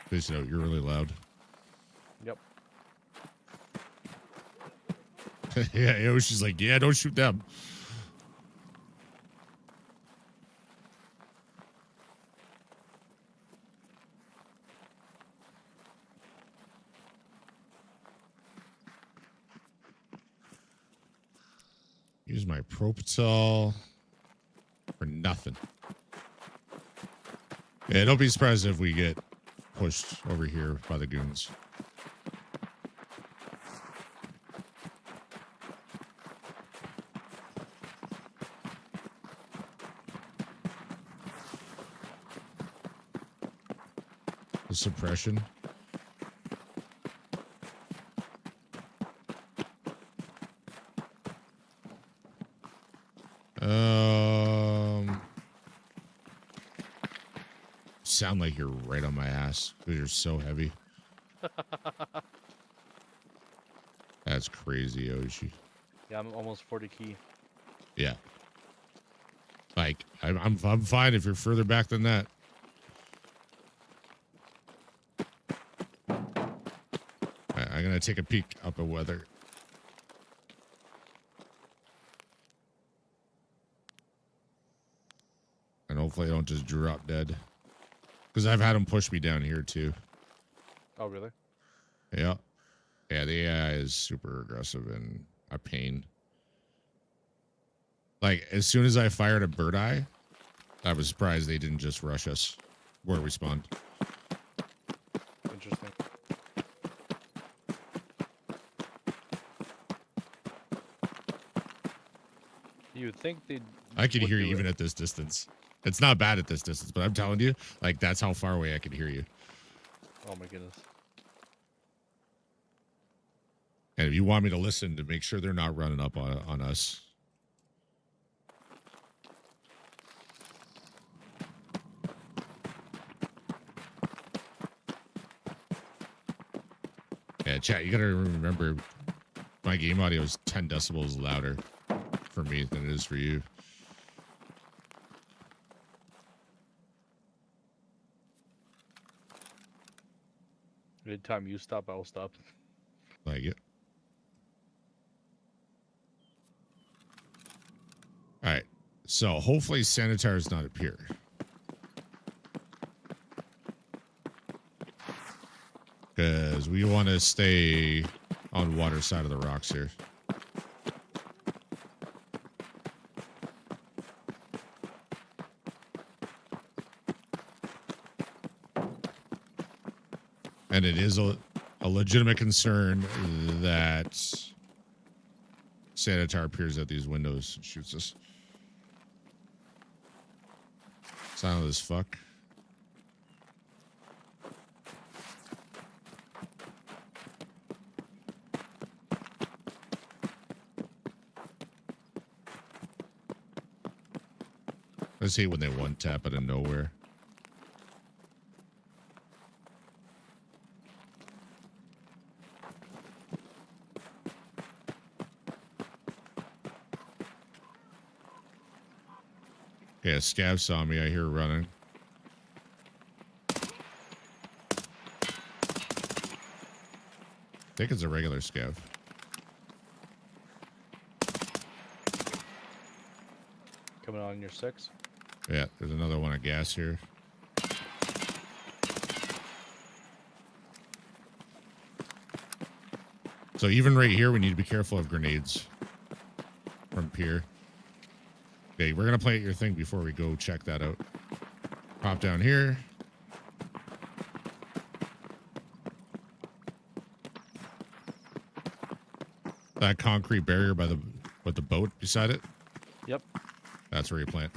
Please note, you're really loud.
Yep.
Yeah, Yoshi's like, yeah, don't shoot them. Use my Propital for nothing. Yeah, don't be surprised if we get pushed over here by the goons. The suppression. Sound like you're right on my ass because you're so heavy. That's crazy, Yoshi.
Yeah, I'm almost 40 key.
Yeah. Like, I'm fine if you're further back than that. Alright, I'm gonna take a peek up at weather. And hopefully I don't just drop dead. Because I've had them push me down here too.
Oh, really?
Yeah. Yeah, the AI is super aggressive and a pain. Like, as soon as I fired a bird eye, I was surprised they didn't just rush us where we spawned.
Interesting. You would think they'd...
I could
would
hear
do
you even
it.
at this distance. It's not bad at this distance, but I'm telling you, like, that's how far away I could hear you.
Oh my goodness.
And if you want me to listen to make sure they're not running up on us. Yeah, chat, you gotta remember my game audio is 10 decibels louder for me than it is for you.
Anytime you stop, I will stop.
Like it. All right. So hopefully Sanitar is not up here. Because we want to stay on water side of the rocks here. And it is a legitimate concern that Sanitar appears at these windows and shoots us. Silent as fuck. I just hate when they one tap out of nowhere. Okay, a scav saw me. I hear running. I think it's a regular scav.
Coming on your 6.
Yeah, there's another one of gas here. So even right here, we need to be careful of grenades from pier. Okay, we're going to plant your thing before we go check that out. Pop down here. That concrete barrier by the with the boat beside it.
Yep.
That's where you plant.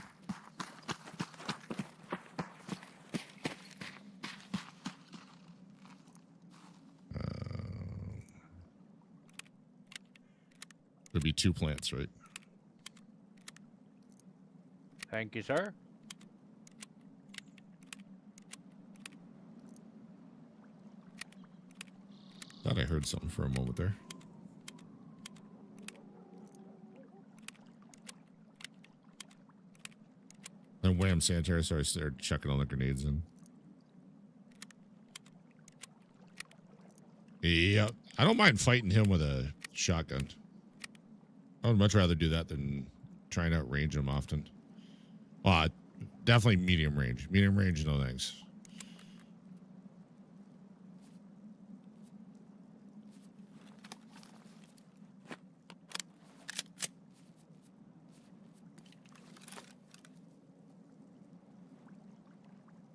There'd be 2 plants, right?
Thank you, sir.
Thought I heard something for a moment there. Then wham, Sanitary started chucking all the grenades in. Yep. I don't mind fighting him with a shotgun. I would much rather do that than trying to outrange him often. Definitely medium range. Medium range, no thanks.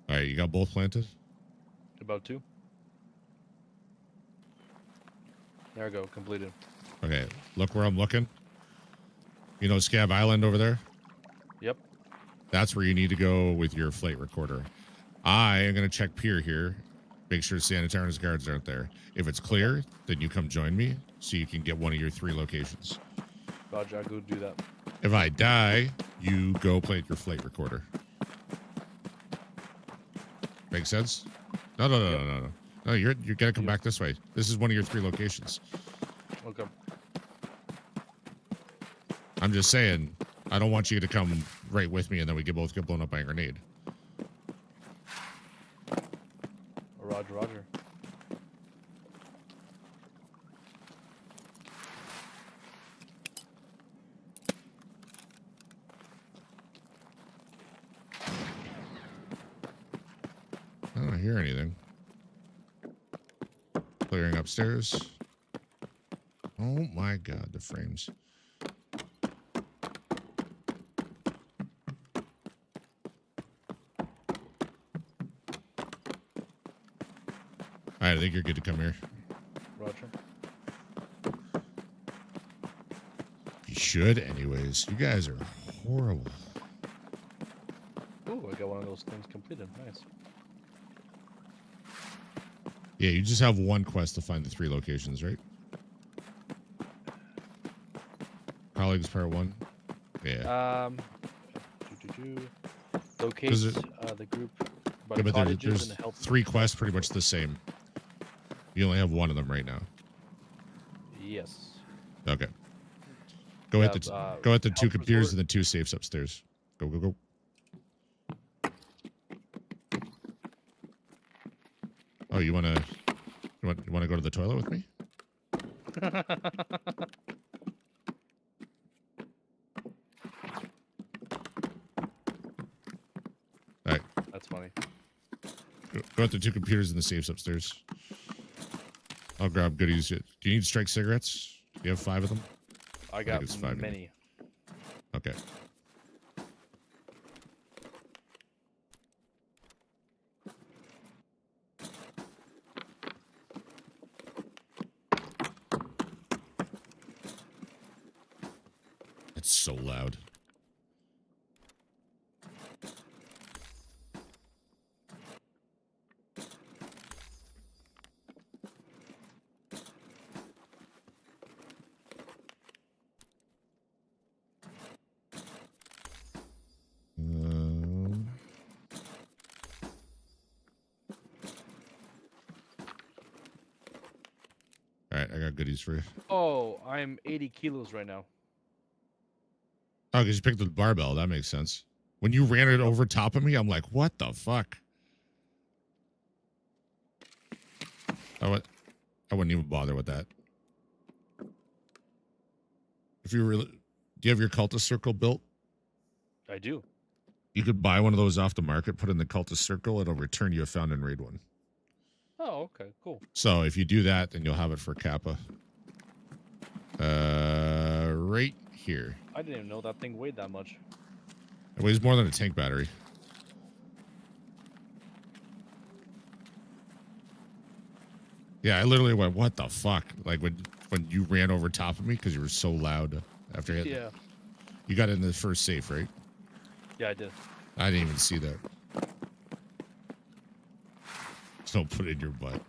All right, you got both planted?
About 2. There we go. Completed.
Okay, look where I'm looking. You know Scab Island over there?
Yep.
That's where you need to go with your flight recorder. I am going to check pier here. Make sure Sanitary and his guards aren't there. If it's clear, then you come join me so you can get one of your 3 locations.
Roger, I'll go do that.
If I die, you go plant your flight recorder. Make sense? No. No, you're gonna come back this way. This is one of your 3 locations.
Okay.
I'm just saying, I don't want you to come right with me and then we both get blown up by a grenade.
Roger, roger.
I don't hear anything. Clearing upstairs. Oh my god, the frames. Alright, I think you're good to come here.
Roger.
You should, anyways. You guys are horrible.
Ooh, I got one of those things completed. Nice.
Yeah, you just have one quest to find the 3 locations, right? Colleagues part 1. Yeah.
Locate the group by
Yeah, but
cottages
there's
and help
3 quests pretty much the same. You only have 1 of them right now.
Yes.
Okay. Go at the go at the 2
Health
computers
resort.
and the 2 safes upstairs. Go, go, go. Oh, you wanna go to the toilet with me? All right.
That's funny.
Go at the 2 computers and the safes upstairs. I'll grab goodies. Do you need strike cigarettes? Do you have 5 of them?
I
think
got
it's 5
many.
Okay. It's so loud. All right, I got goodies for you.
Oh, I'm 80 kilos right now.
Oh, because you picked the barbell. That makes sense. When you ran it over top of me, I'm like, what the fuck? I wouldn't even bother with that. If you really, do you have your cultist circle built?
I do.
You could buy one of those off the market, put in the cultist circle, it'll return you a found and raid one.
Oh, okay, cool.
So if you do that, then you'll have it for Kappa. Right here.
I didn't even know that thing weighed that much.
It weighs more than a tank battery. Yeah, I literally went, what the fuck? Like when you ran over top of me because you were so loud after hitting.
Yeah.
You got in the first safe, right?
Yeah, I did.
I didn't even see that. So don't put it in your butt.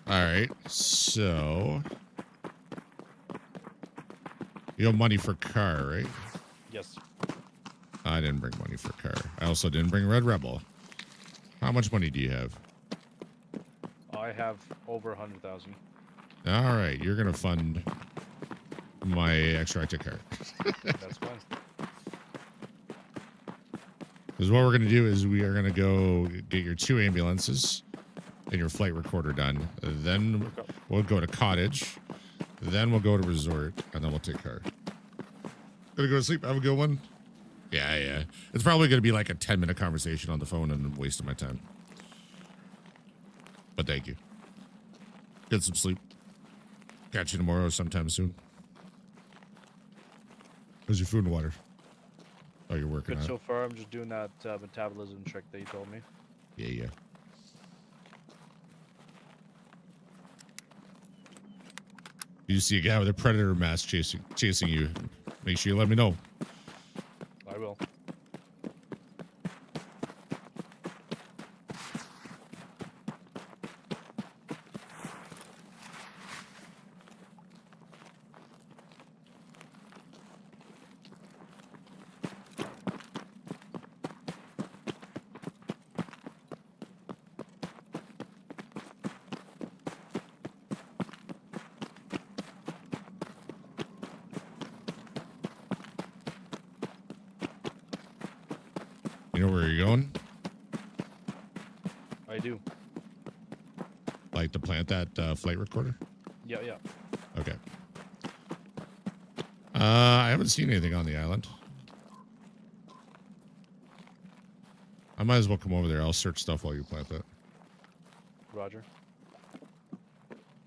All right, so you have money for car, right?
Yes.
I didn't bring money for car. I also didn't bring Red Rebel. How much money do you have?
I have over 100,000.
All right, you're gonna fund my extracted car.
That's fine.
Because what we're gonna do is we are gonna go get your 2 ambulances and your flight recorder done. Then we'll go to cottage. Then we'll go to resort, and then we'll take car. Gonna go to sleep. Have a good one. Yeah. It's probably gonna be like a 10-minute conversation on the phone and wasting my time. But thank you. Get some sleep. Catch you tomorrow sometime soon. How's your food and water? Oh, you're working
Good
on
so
it.
far. I'm just doing that metabolism trick that you told me.
Yeah. You see a guy with a predator mask chasing you, make sure you let me know.
I will.
You know where you're going?
I do.
Like to plant that flight recorder?
Yeah.
Okay. I haven't seen anything on the island. I might as well come over there. I'll search stuff while you plant that.
Roger.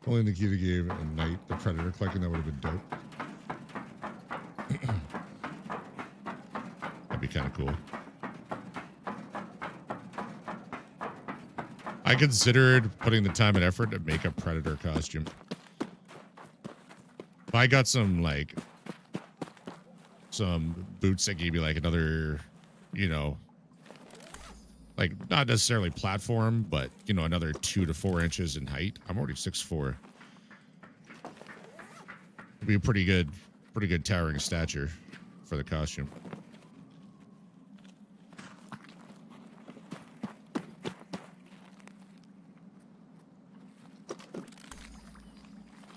Only Nikita gave at night the predator collecting, that would have been dope. That'd be kind of cool. I considered putting the time and effort to make a predator costume. If I got some boots that gave me like another, like not necessarily platform, but another 2 to 4 inches in height. I'm already 6'4". It'd be a pretty good towering stature for the costume.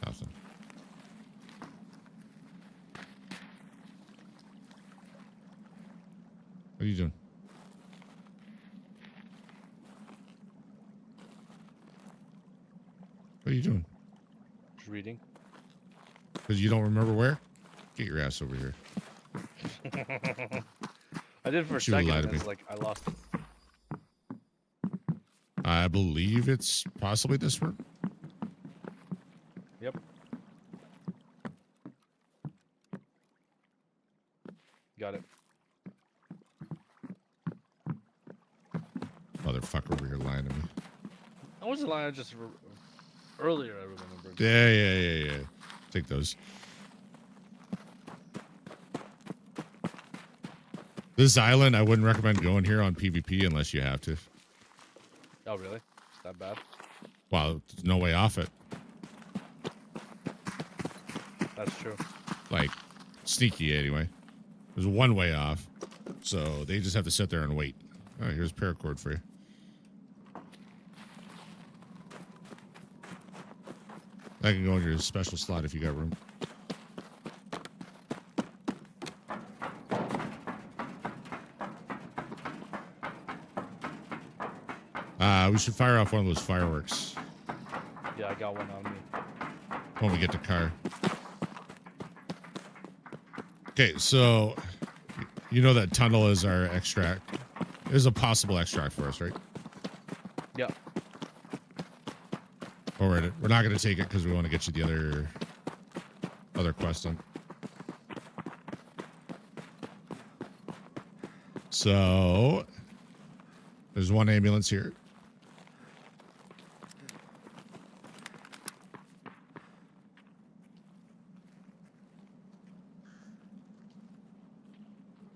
Nothing. What are you doing? What are you doing?
Just reading.
Because you don't remember where? Get your ass over here.
I did for a
She would
second.
lie
And
to me.
it's like I lost it.
I believe it's possibly this room.
Yep. Got it.
lying to me.
I wasn't lying. Just earlier, I remember.
Yeah. Take those. This island, I wouldn't recommend going here on PvP unless you have to.
Oh, really? Is that bad?
Well, there's no way off it.
That's true.
Like, sneaky anyway. There's one way off. So they just have to sit there and wait. All right, here's paracord for you. I can go in your special slot if you got room. We should fire off one of those fireworks
Yeah, I got one on me.
when we get to car. Okay, so you know that tunnel is our extract. Is a possible extract for us, right?
Yeah.
Or we're not going to take it because we want to get you the other quest done. So there's one ambulance here.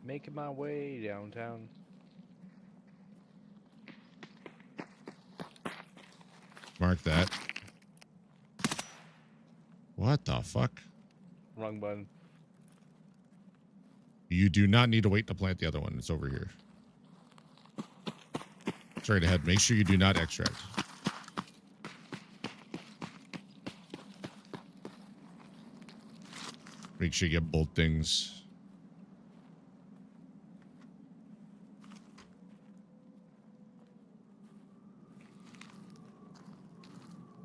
Making my way downtown.
Mark that. What the fuck?
Wrong button.
You do not need to wait to plant the other one. It's over here. Straight ahead. Make sure you do not extract. Make sure you get both things.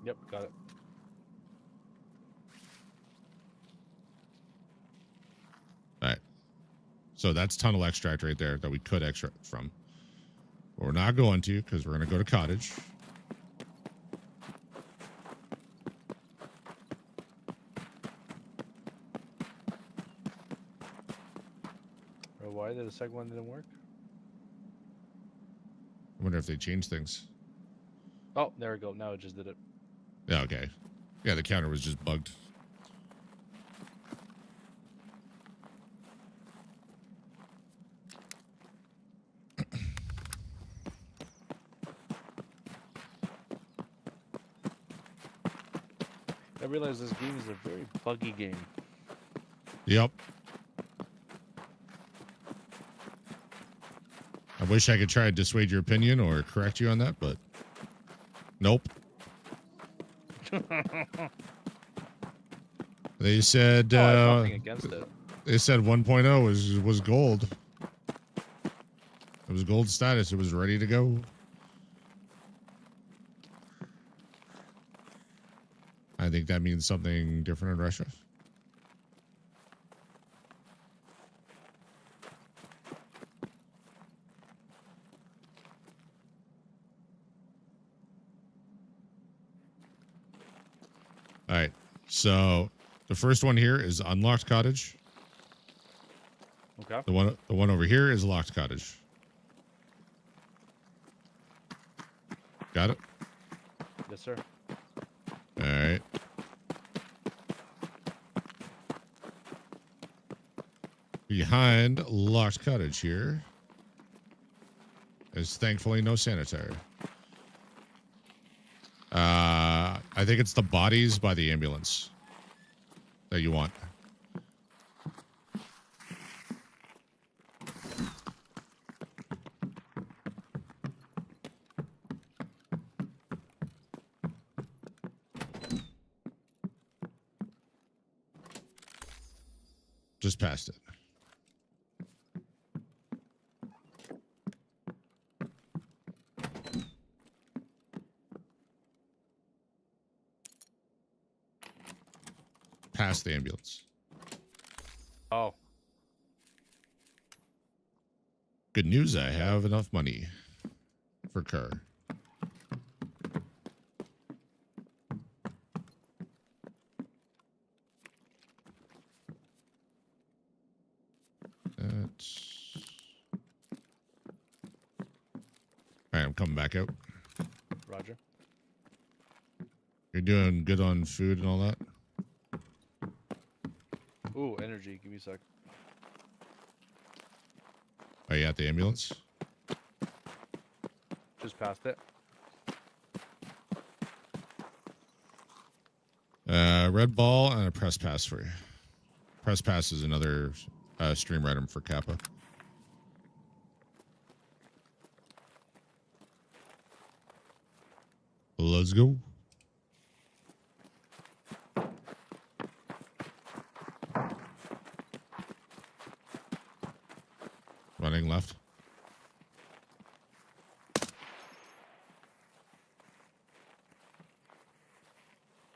Yep, got it.
All right. So that's tunnel extract right there that we could extract from. But we're not going to because we're going to go to cottage.
Or why did the second one didn't work?
I wonder if they changed things.
Oh, there we go. Now it just did it.
Yeah, okay. Yeah, the counter was just bugged.
I realize this game is a very buggy game.
Yep. I wish I could try to dissuade your opinion or correct you on that, but nope. They said
Oh, I have nothing against it.
they said 1.0 was gold. It was gold status. It was ready to go. I think that means something different in Russia. All right. So the first one here is unlocked cottage.
Okay.
The one over here is locked cottage. Got it?
Yes, sir.
All right. Behind locked cottage here is thankfully no sanitary. I think it's the bodies by the ambulance that you want. Just past it. Past the ambulance.
Oh,
Good news, I have enough money for car. That's... All right, I'm coming back out.
Roger.
You're doing good on food and all that?
Ooh, energy. Give me a sec.
Are you at the ambulance?
Just past it.
Red ball and a press pass for you. Press pass is another stream item for Kappa. Let's go. Running left.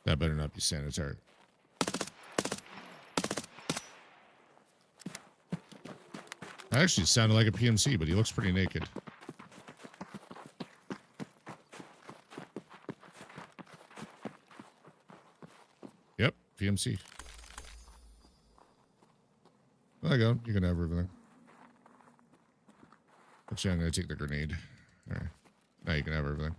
That better not be sanitary. That actually sounded like a PMC, but he looks pretty naked. Yep, PMC. There you go. You can have everything. Actually, I'm going to take the grenade. All right. Now you can have everything.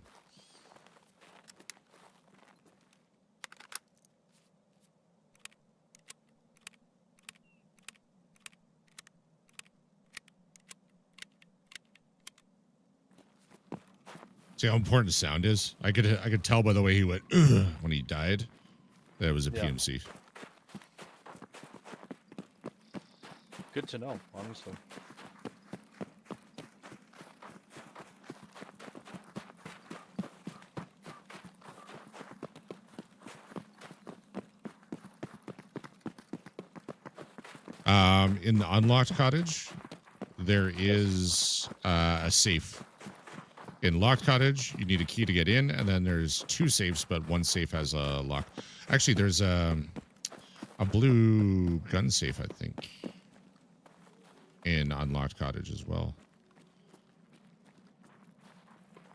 See how important sound is? I could tell by the way he went when he died that it was a PMC.
Good to know, honestly.
In the unlocked cottage, there is a safe. In locked cottage, you need a key to get in, and then there's two safes, but one safe has a lock. Actually, there's a blue gun safe, I think, in unlocked cottage as well.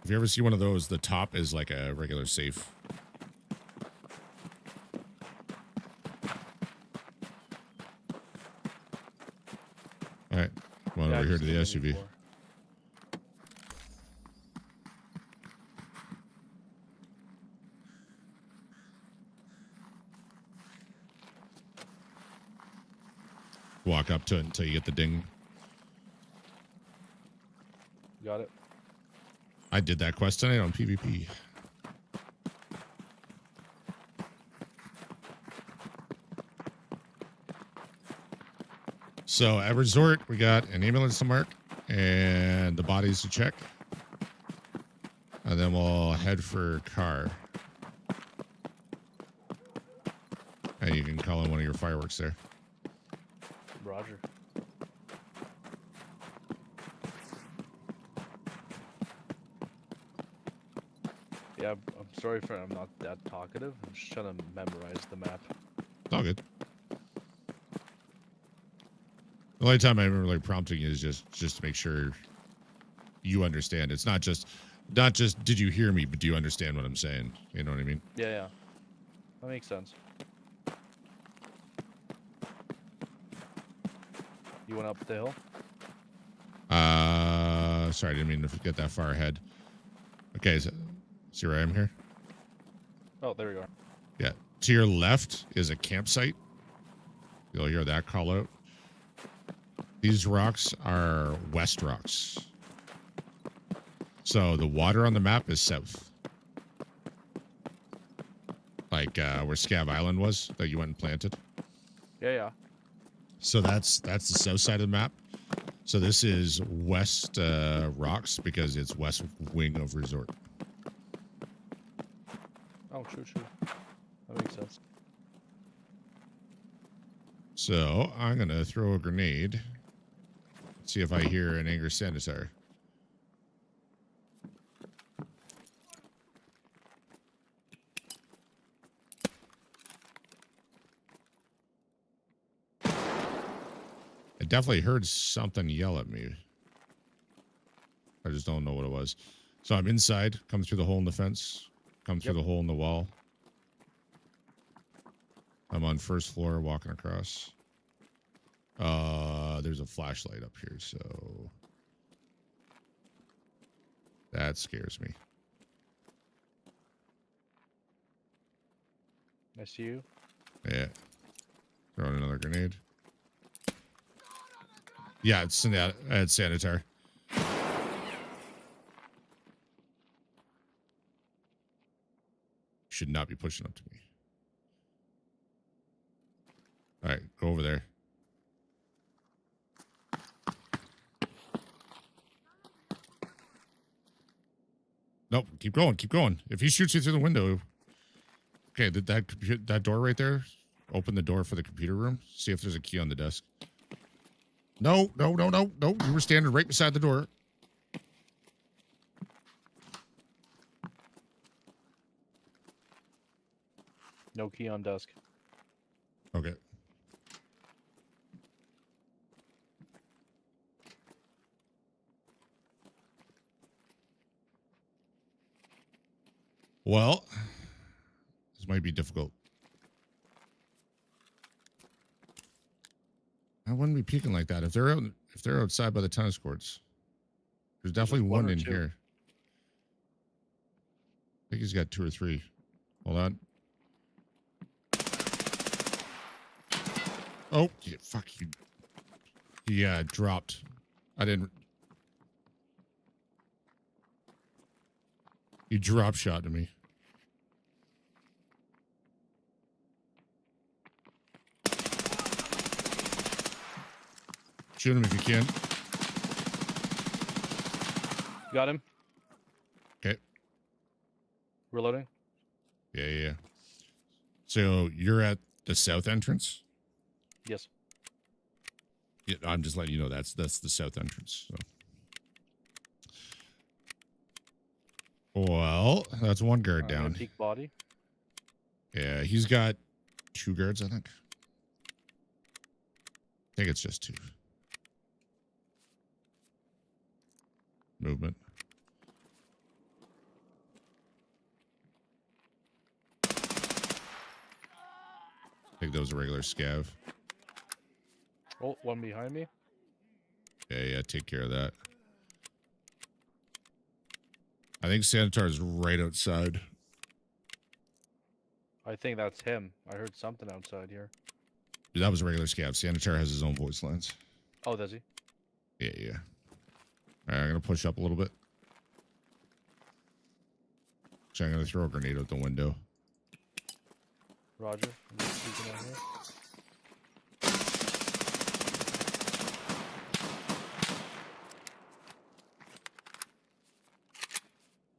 If you ever see one of those, the top is like a regular safe. All right, come on over here to the SUV. Walk up to it until you get the ding.
Got it.
I did that quest tonight on PvP. So at resort, we got an ambulance to mark and the bodies to check. And then we'll head for car. And you can call in one of your fireworks there.
Roger. Yeah, I'm sorry for I'm not that talkative. I'm just trying to memorize the map.
It's all good. The only time I remember like prompting is just to make sure you understand. It's not just did you hear me, but do you understand what I'm saying? You know what I mean?
Yeah. That makes sense. You went up the hill?
Sorry, I didn't mean to get that far ahead. Okay, so see where I am here?
Oh, there we go.
Yeah. To your left is a campsite. You'll hear that call out. These rocks are west rocks. So the water on the map is south. Like where Scav Island was that you went and planted.
Yeah.
So that's the south side of the map. So this is west rocks because it's west wing of resort.
Oh, true. That makes sense.
So I'm going to throw a grenade. See if I hear an anger sanitizer. I definitely heard something yell at me. I just don't know what it was. So I'm inside, come through the hole in the fence, come through the hole in the wall. I'm on first floor walking across. There's a flashlight up here, so that scares me.
I see you.
Yeah. Throwing another grenade. Yeah, it's Sanitar. Should not be pushing up to me. All right, go over there. Nope, keep going, keep going. If he shoots you through the window, okay, that door right there. Open the door for the computer room. See if there's a key on the desk. No, no, no, no, no. You were standing right beside the door.
No key on desk.
Okay. Well, this might be difficult. I wouldn't be peeking like that if they're outside by the tennis courts. There's definitely
one
one
or
in
two.
here. I think he's got 2 or 3. Hold on. Oh, yeah, fuck you. He dropped. I didn't. He drop shot to me. Shoot him if you can.
Got him.
Okay.
Reloading.
Yeah, yeah, yeah. So you're at the south entrance?
Yes.
Yeah, I'm just letting you know that's the south entrance. So. Well, that's one guard down.
Peak body.
Yeah, he's got 2 guards, I think. I think it's just 2. Movement. I think that was a regular scav.
Oh, one behind me.
Yeah, yeah, take care of that. I think Sanitar is right outside.
I think that's him. I heard something outside here.
That was a regular scav. Sanitar has his own voice lines.
Oh, does he?
Yeah, yeah. All right, I'm going to push up a little bit. So I'm going to throw a grenade out the window.
Roger. I'm just peeking out here.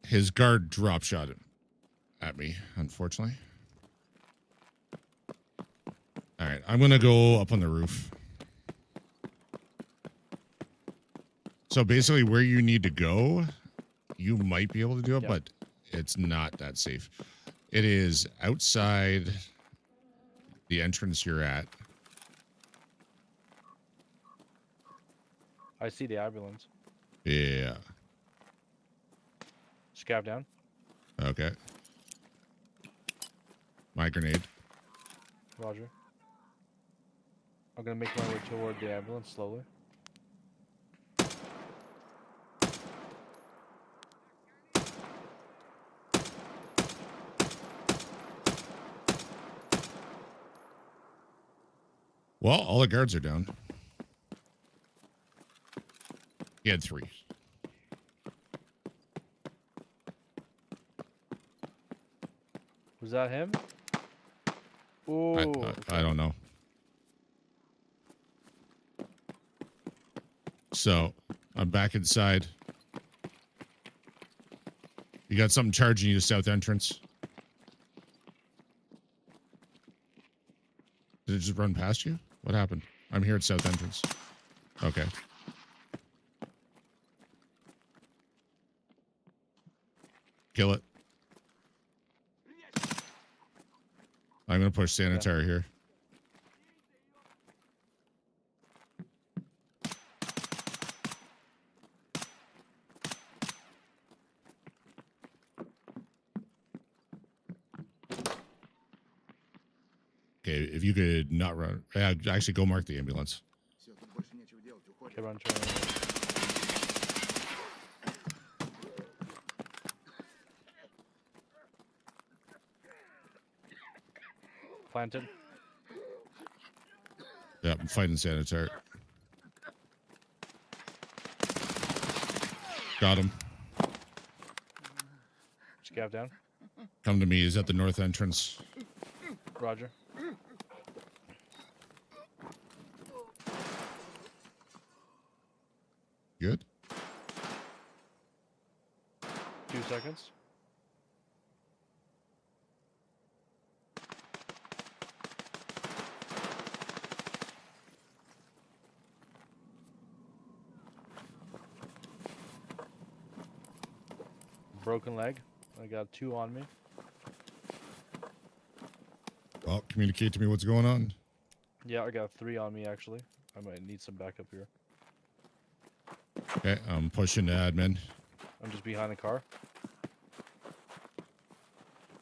His guard drop shot him at me, unfortunately. All right, I'm going to go up on the roof. So basically where you need to go, you might be able to do it, but it's not that safe. It is outside the entrance you're at.
I see the ambulance.
Yeah.
Scav down.
Okay. My grenade.
Roger. I'm gonna make my way toward the ambulance slowly.
Well, all the guards are down. He had 3.
Was that him? Ooh.
I don't know. So, I'm back inside. You got something charging you to south entrance? Did it just run past you? What happened? I'm here at south entrance. Okay. Kill it. I'm going to push Sanitar here. Okay, if you could not run. Actually, go mark the ambulance.
Okay, run, try. Planted.
Yeah, I'm fighting sanitary. Got him.
Scav down.
Come to me. He's at the north entrance.
Roger.
Good.
2 seconds. Broken leg. I got 2 on me.
Well, communicate to me what's going on.
Yeah, I got 3 on me actually. I might need some backup here.
Okay, I'm pushing to admin.
I'm just behind the car.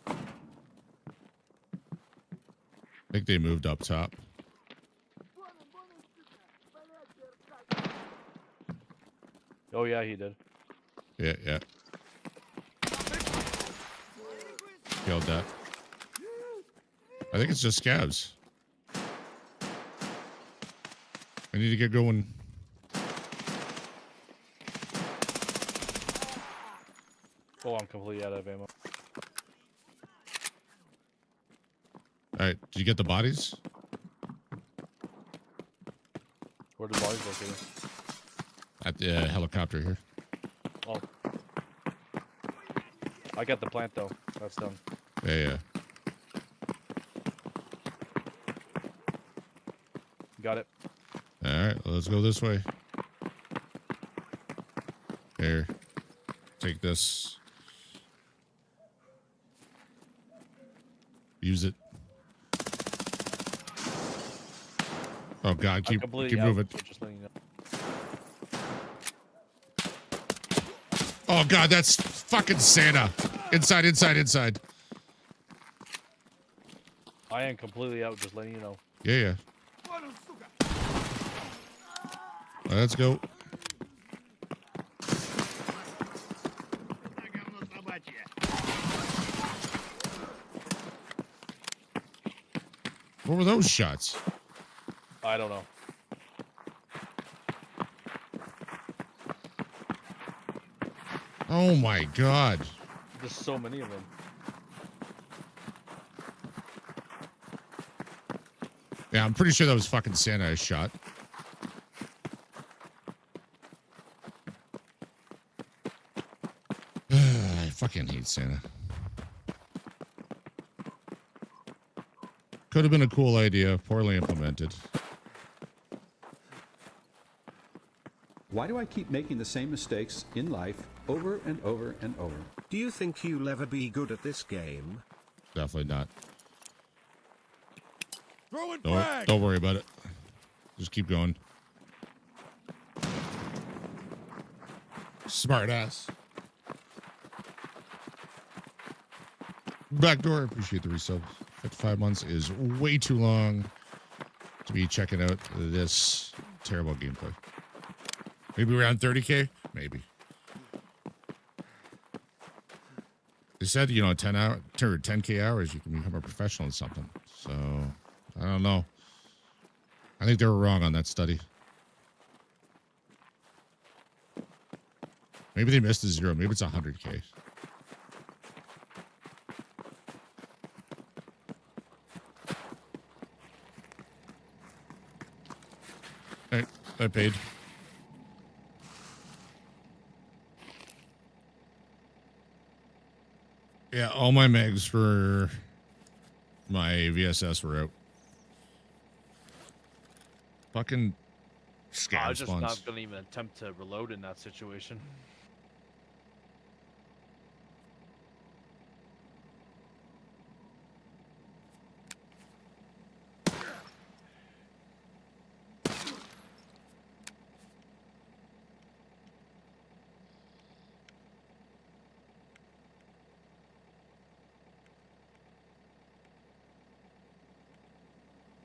I think they moved up top.
Oh yeah, he did.
Yeah, yeah. Killed that. I think it's just scabs. I need to get going.
Oh, I'm completely out of ammo.
All right, did you get the bodies?
Where the bodies located?
At the helicopter here.
Oh. I got the plant though. That's done.
Yeah, yeah.
Got it.
All right, let's go this way. Here, take this. Use it. Oh God, keep moving.
So just letting you know.
Oh God, that's fucking Santa. Inside, inside, inside.
I am completely out. Just letting you know.
Yeah, yeah. Let's go. What were those shots?
I don't know.
Oh my God.
There's so many of them.
Yeah, I'm pretty sure that was fucking Santa I shot. I fucking hate Santa. Could have been a cool idea, poorly implemented.
Why do I keep making the same mistakes in life over and over and over?
Do you think you'll ever be good at this game?
Definitely not.
Throwing frag!
Don't worry about it. Just keep going. Smart ass. Backdoor, appreciate the resub. 55 months is way too long to be checking out this terrible gameplay. Maybe around 30K? Maybe. They said, 10K hours, you can become a professional in something. So, I don't know. I think they were wrong on that study. Maybe they missed the 0. Maybe it's 100K. All right, I paid. Yeah, all my megs for my VSS were out. Fucking scam
I was just
spawns.
not gonna even attempt to reload in that situation.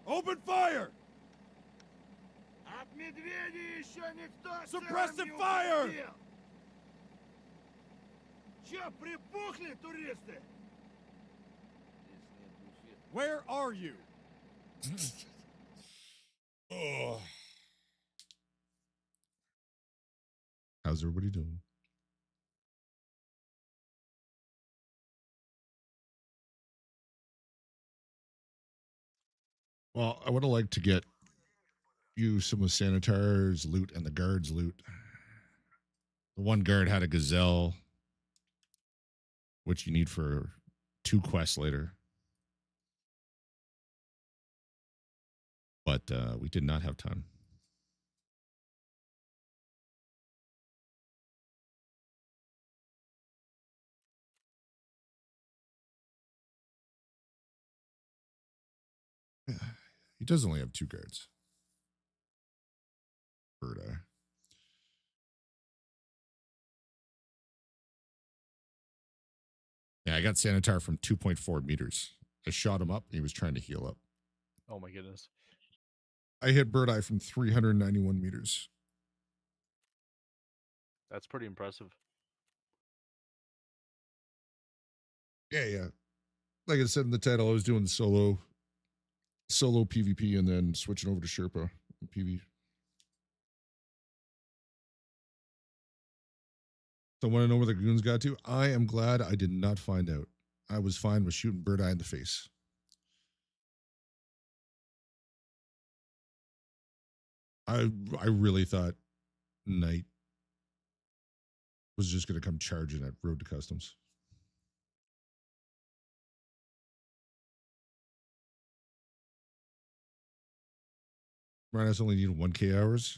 Open fire!
От медведей еще никто
Suppressive
сыром не
fire!
уходил. Чё, припухли туристы? Здесь нет буфета.
Where are you?
Oh. How's everybody doing? Well, I would have liked to get you some of Sanitar's loot and the guard's loot. The one guard had a gazelle, which you need for 2 quests later. But we did not have time. He does only have 2 guards. Bird eye. Yeah, I got Sanitar from 2.4 meters. I shot him up and he was trying to heal up.
Oh my goodness.
I hit Bird Eye from 391 meters.
That's pretty impressive.
Yeah. Like I said in the title, I was doing solo PvP and then switching over to Sherpa PV. So want to know where the goons got to? I am glad I did not find out. I was fine with shooting Bird Eye in the face. I really thought Knight was just going to come charging at Road to Customs. Rhinos only needed 1K hours.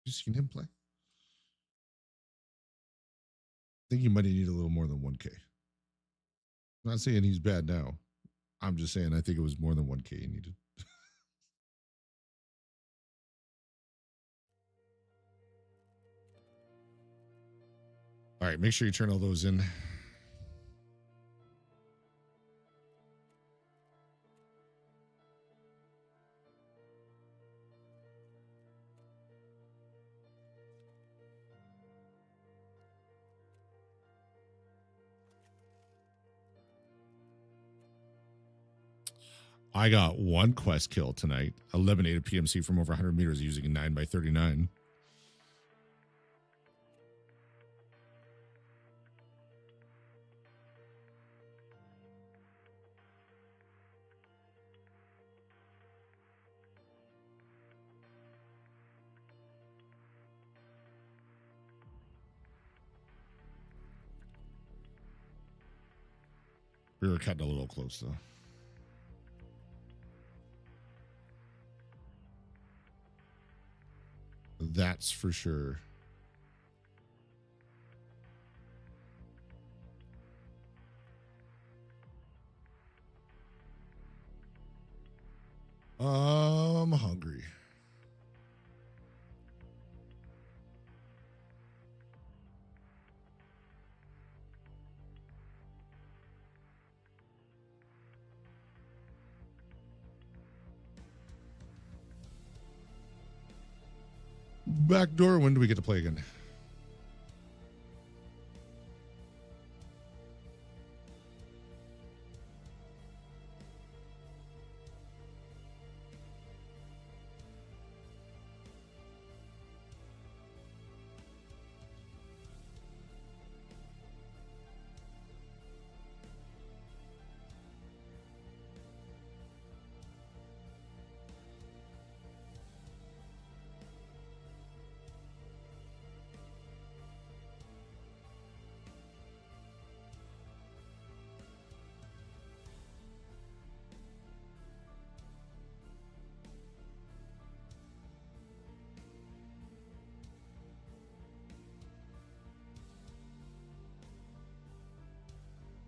You seen him play? I think he might need a little more than 1K. I'm not saying he's bad now. I'm just saying I think it was more than 1K he needed. All right, make sure you turn all those in. I got 1 quest kill tonight. Eliminated PMC from over 100 meters using a 9x39. We were cutting a little close, though. That's for sure. I'm hungry. Backdoor, when do we get to play again?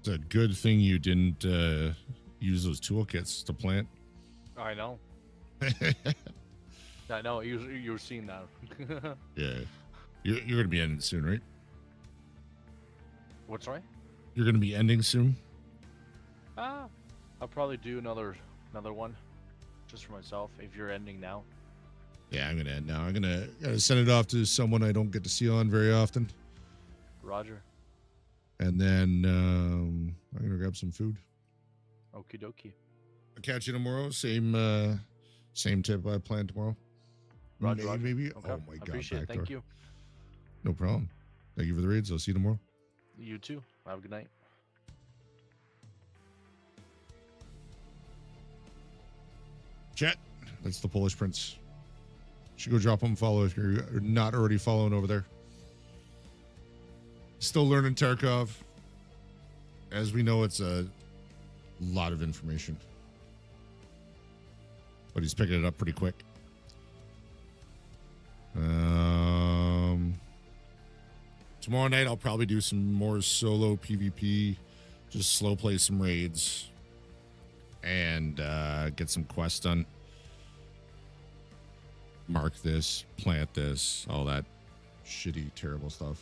It's a good thing you didn't use those toolkits to plant.
I know. I know. You're seeing that.
Yeah. You're going to be ending soon, right?
What's right?
You're going to be ending soon?
I'll probably do another one just for myself if you're ending now.
Yeah, I'm going to end now. I'm going to send it off to someone I don't get to see on very often.
Roger.
And then I'm going to grab some food.
Okie dokie.
I'll catch you tomorrow. Same tip I planned tomorrow.
Roger, Roger.
Maybe.
Okay.
Oh my
I
god.
appreciate it.
backdoor.
Thank you.
No problem. Thank you for the raids. I'll see you tomorrow.
You too. Have a good night.
Chat. That's the Polish Prince. Should go drop him a follow if you're not already following over there. Still learning Tarkov. As we know, it's a lot of information. But he's picking it up pretty quick. Tomorrow night, I'll probably do some more solo PvP. Just slow play some raids. And get some quests done. Mark this, plant this, all that shitty, terrible stuff.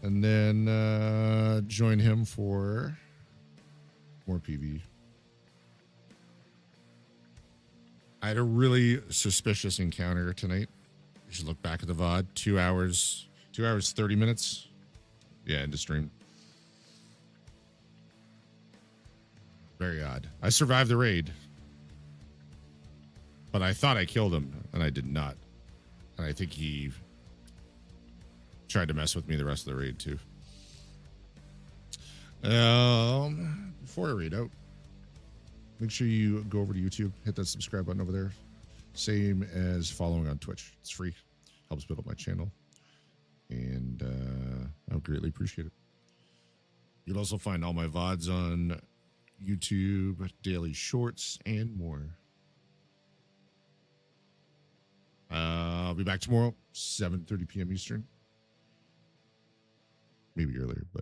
And then join him for more PvE. I had a really suspicious encounter tonight. You should look back at the VOD. 2 hours, 30 minutes. Yeah, into stream. Very odd. I survived the raid. But I thought I killed him, and I did not. And I think he tried to mess with me the rest of the raid, too. Before I raid out, make sure you go over to YouTube, hit that subscribe button over there. Same as following on Twitch. It's free. Helps build up my channel. And I would greatly appreciate it. You'll also find all my VODs on YouTube, daily shorts, and more. I'll be back tomorrow, 7:30 p.m. Eastern. Maybe earlier, but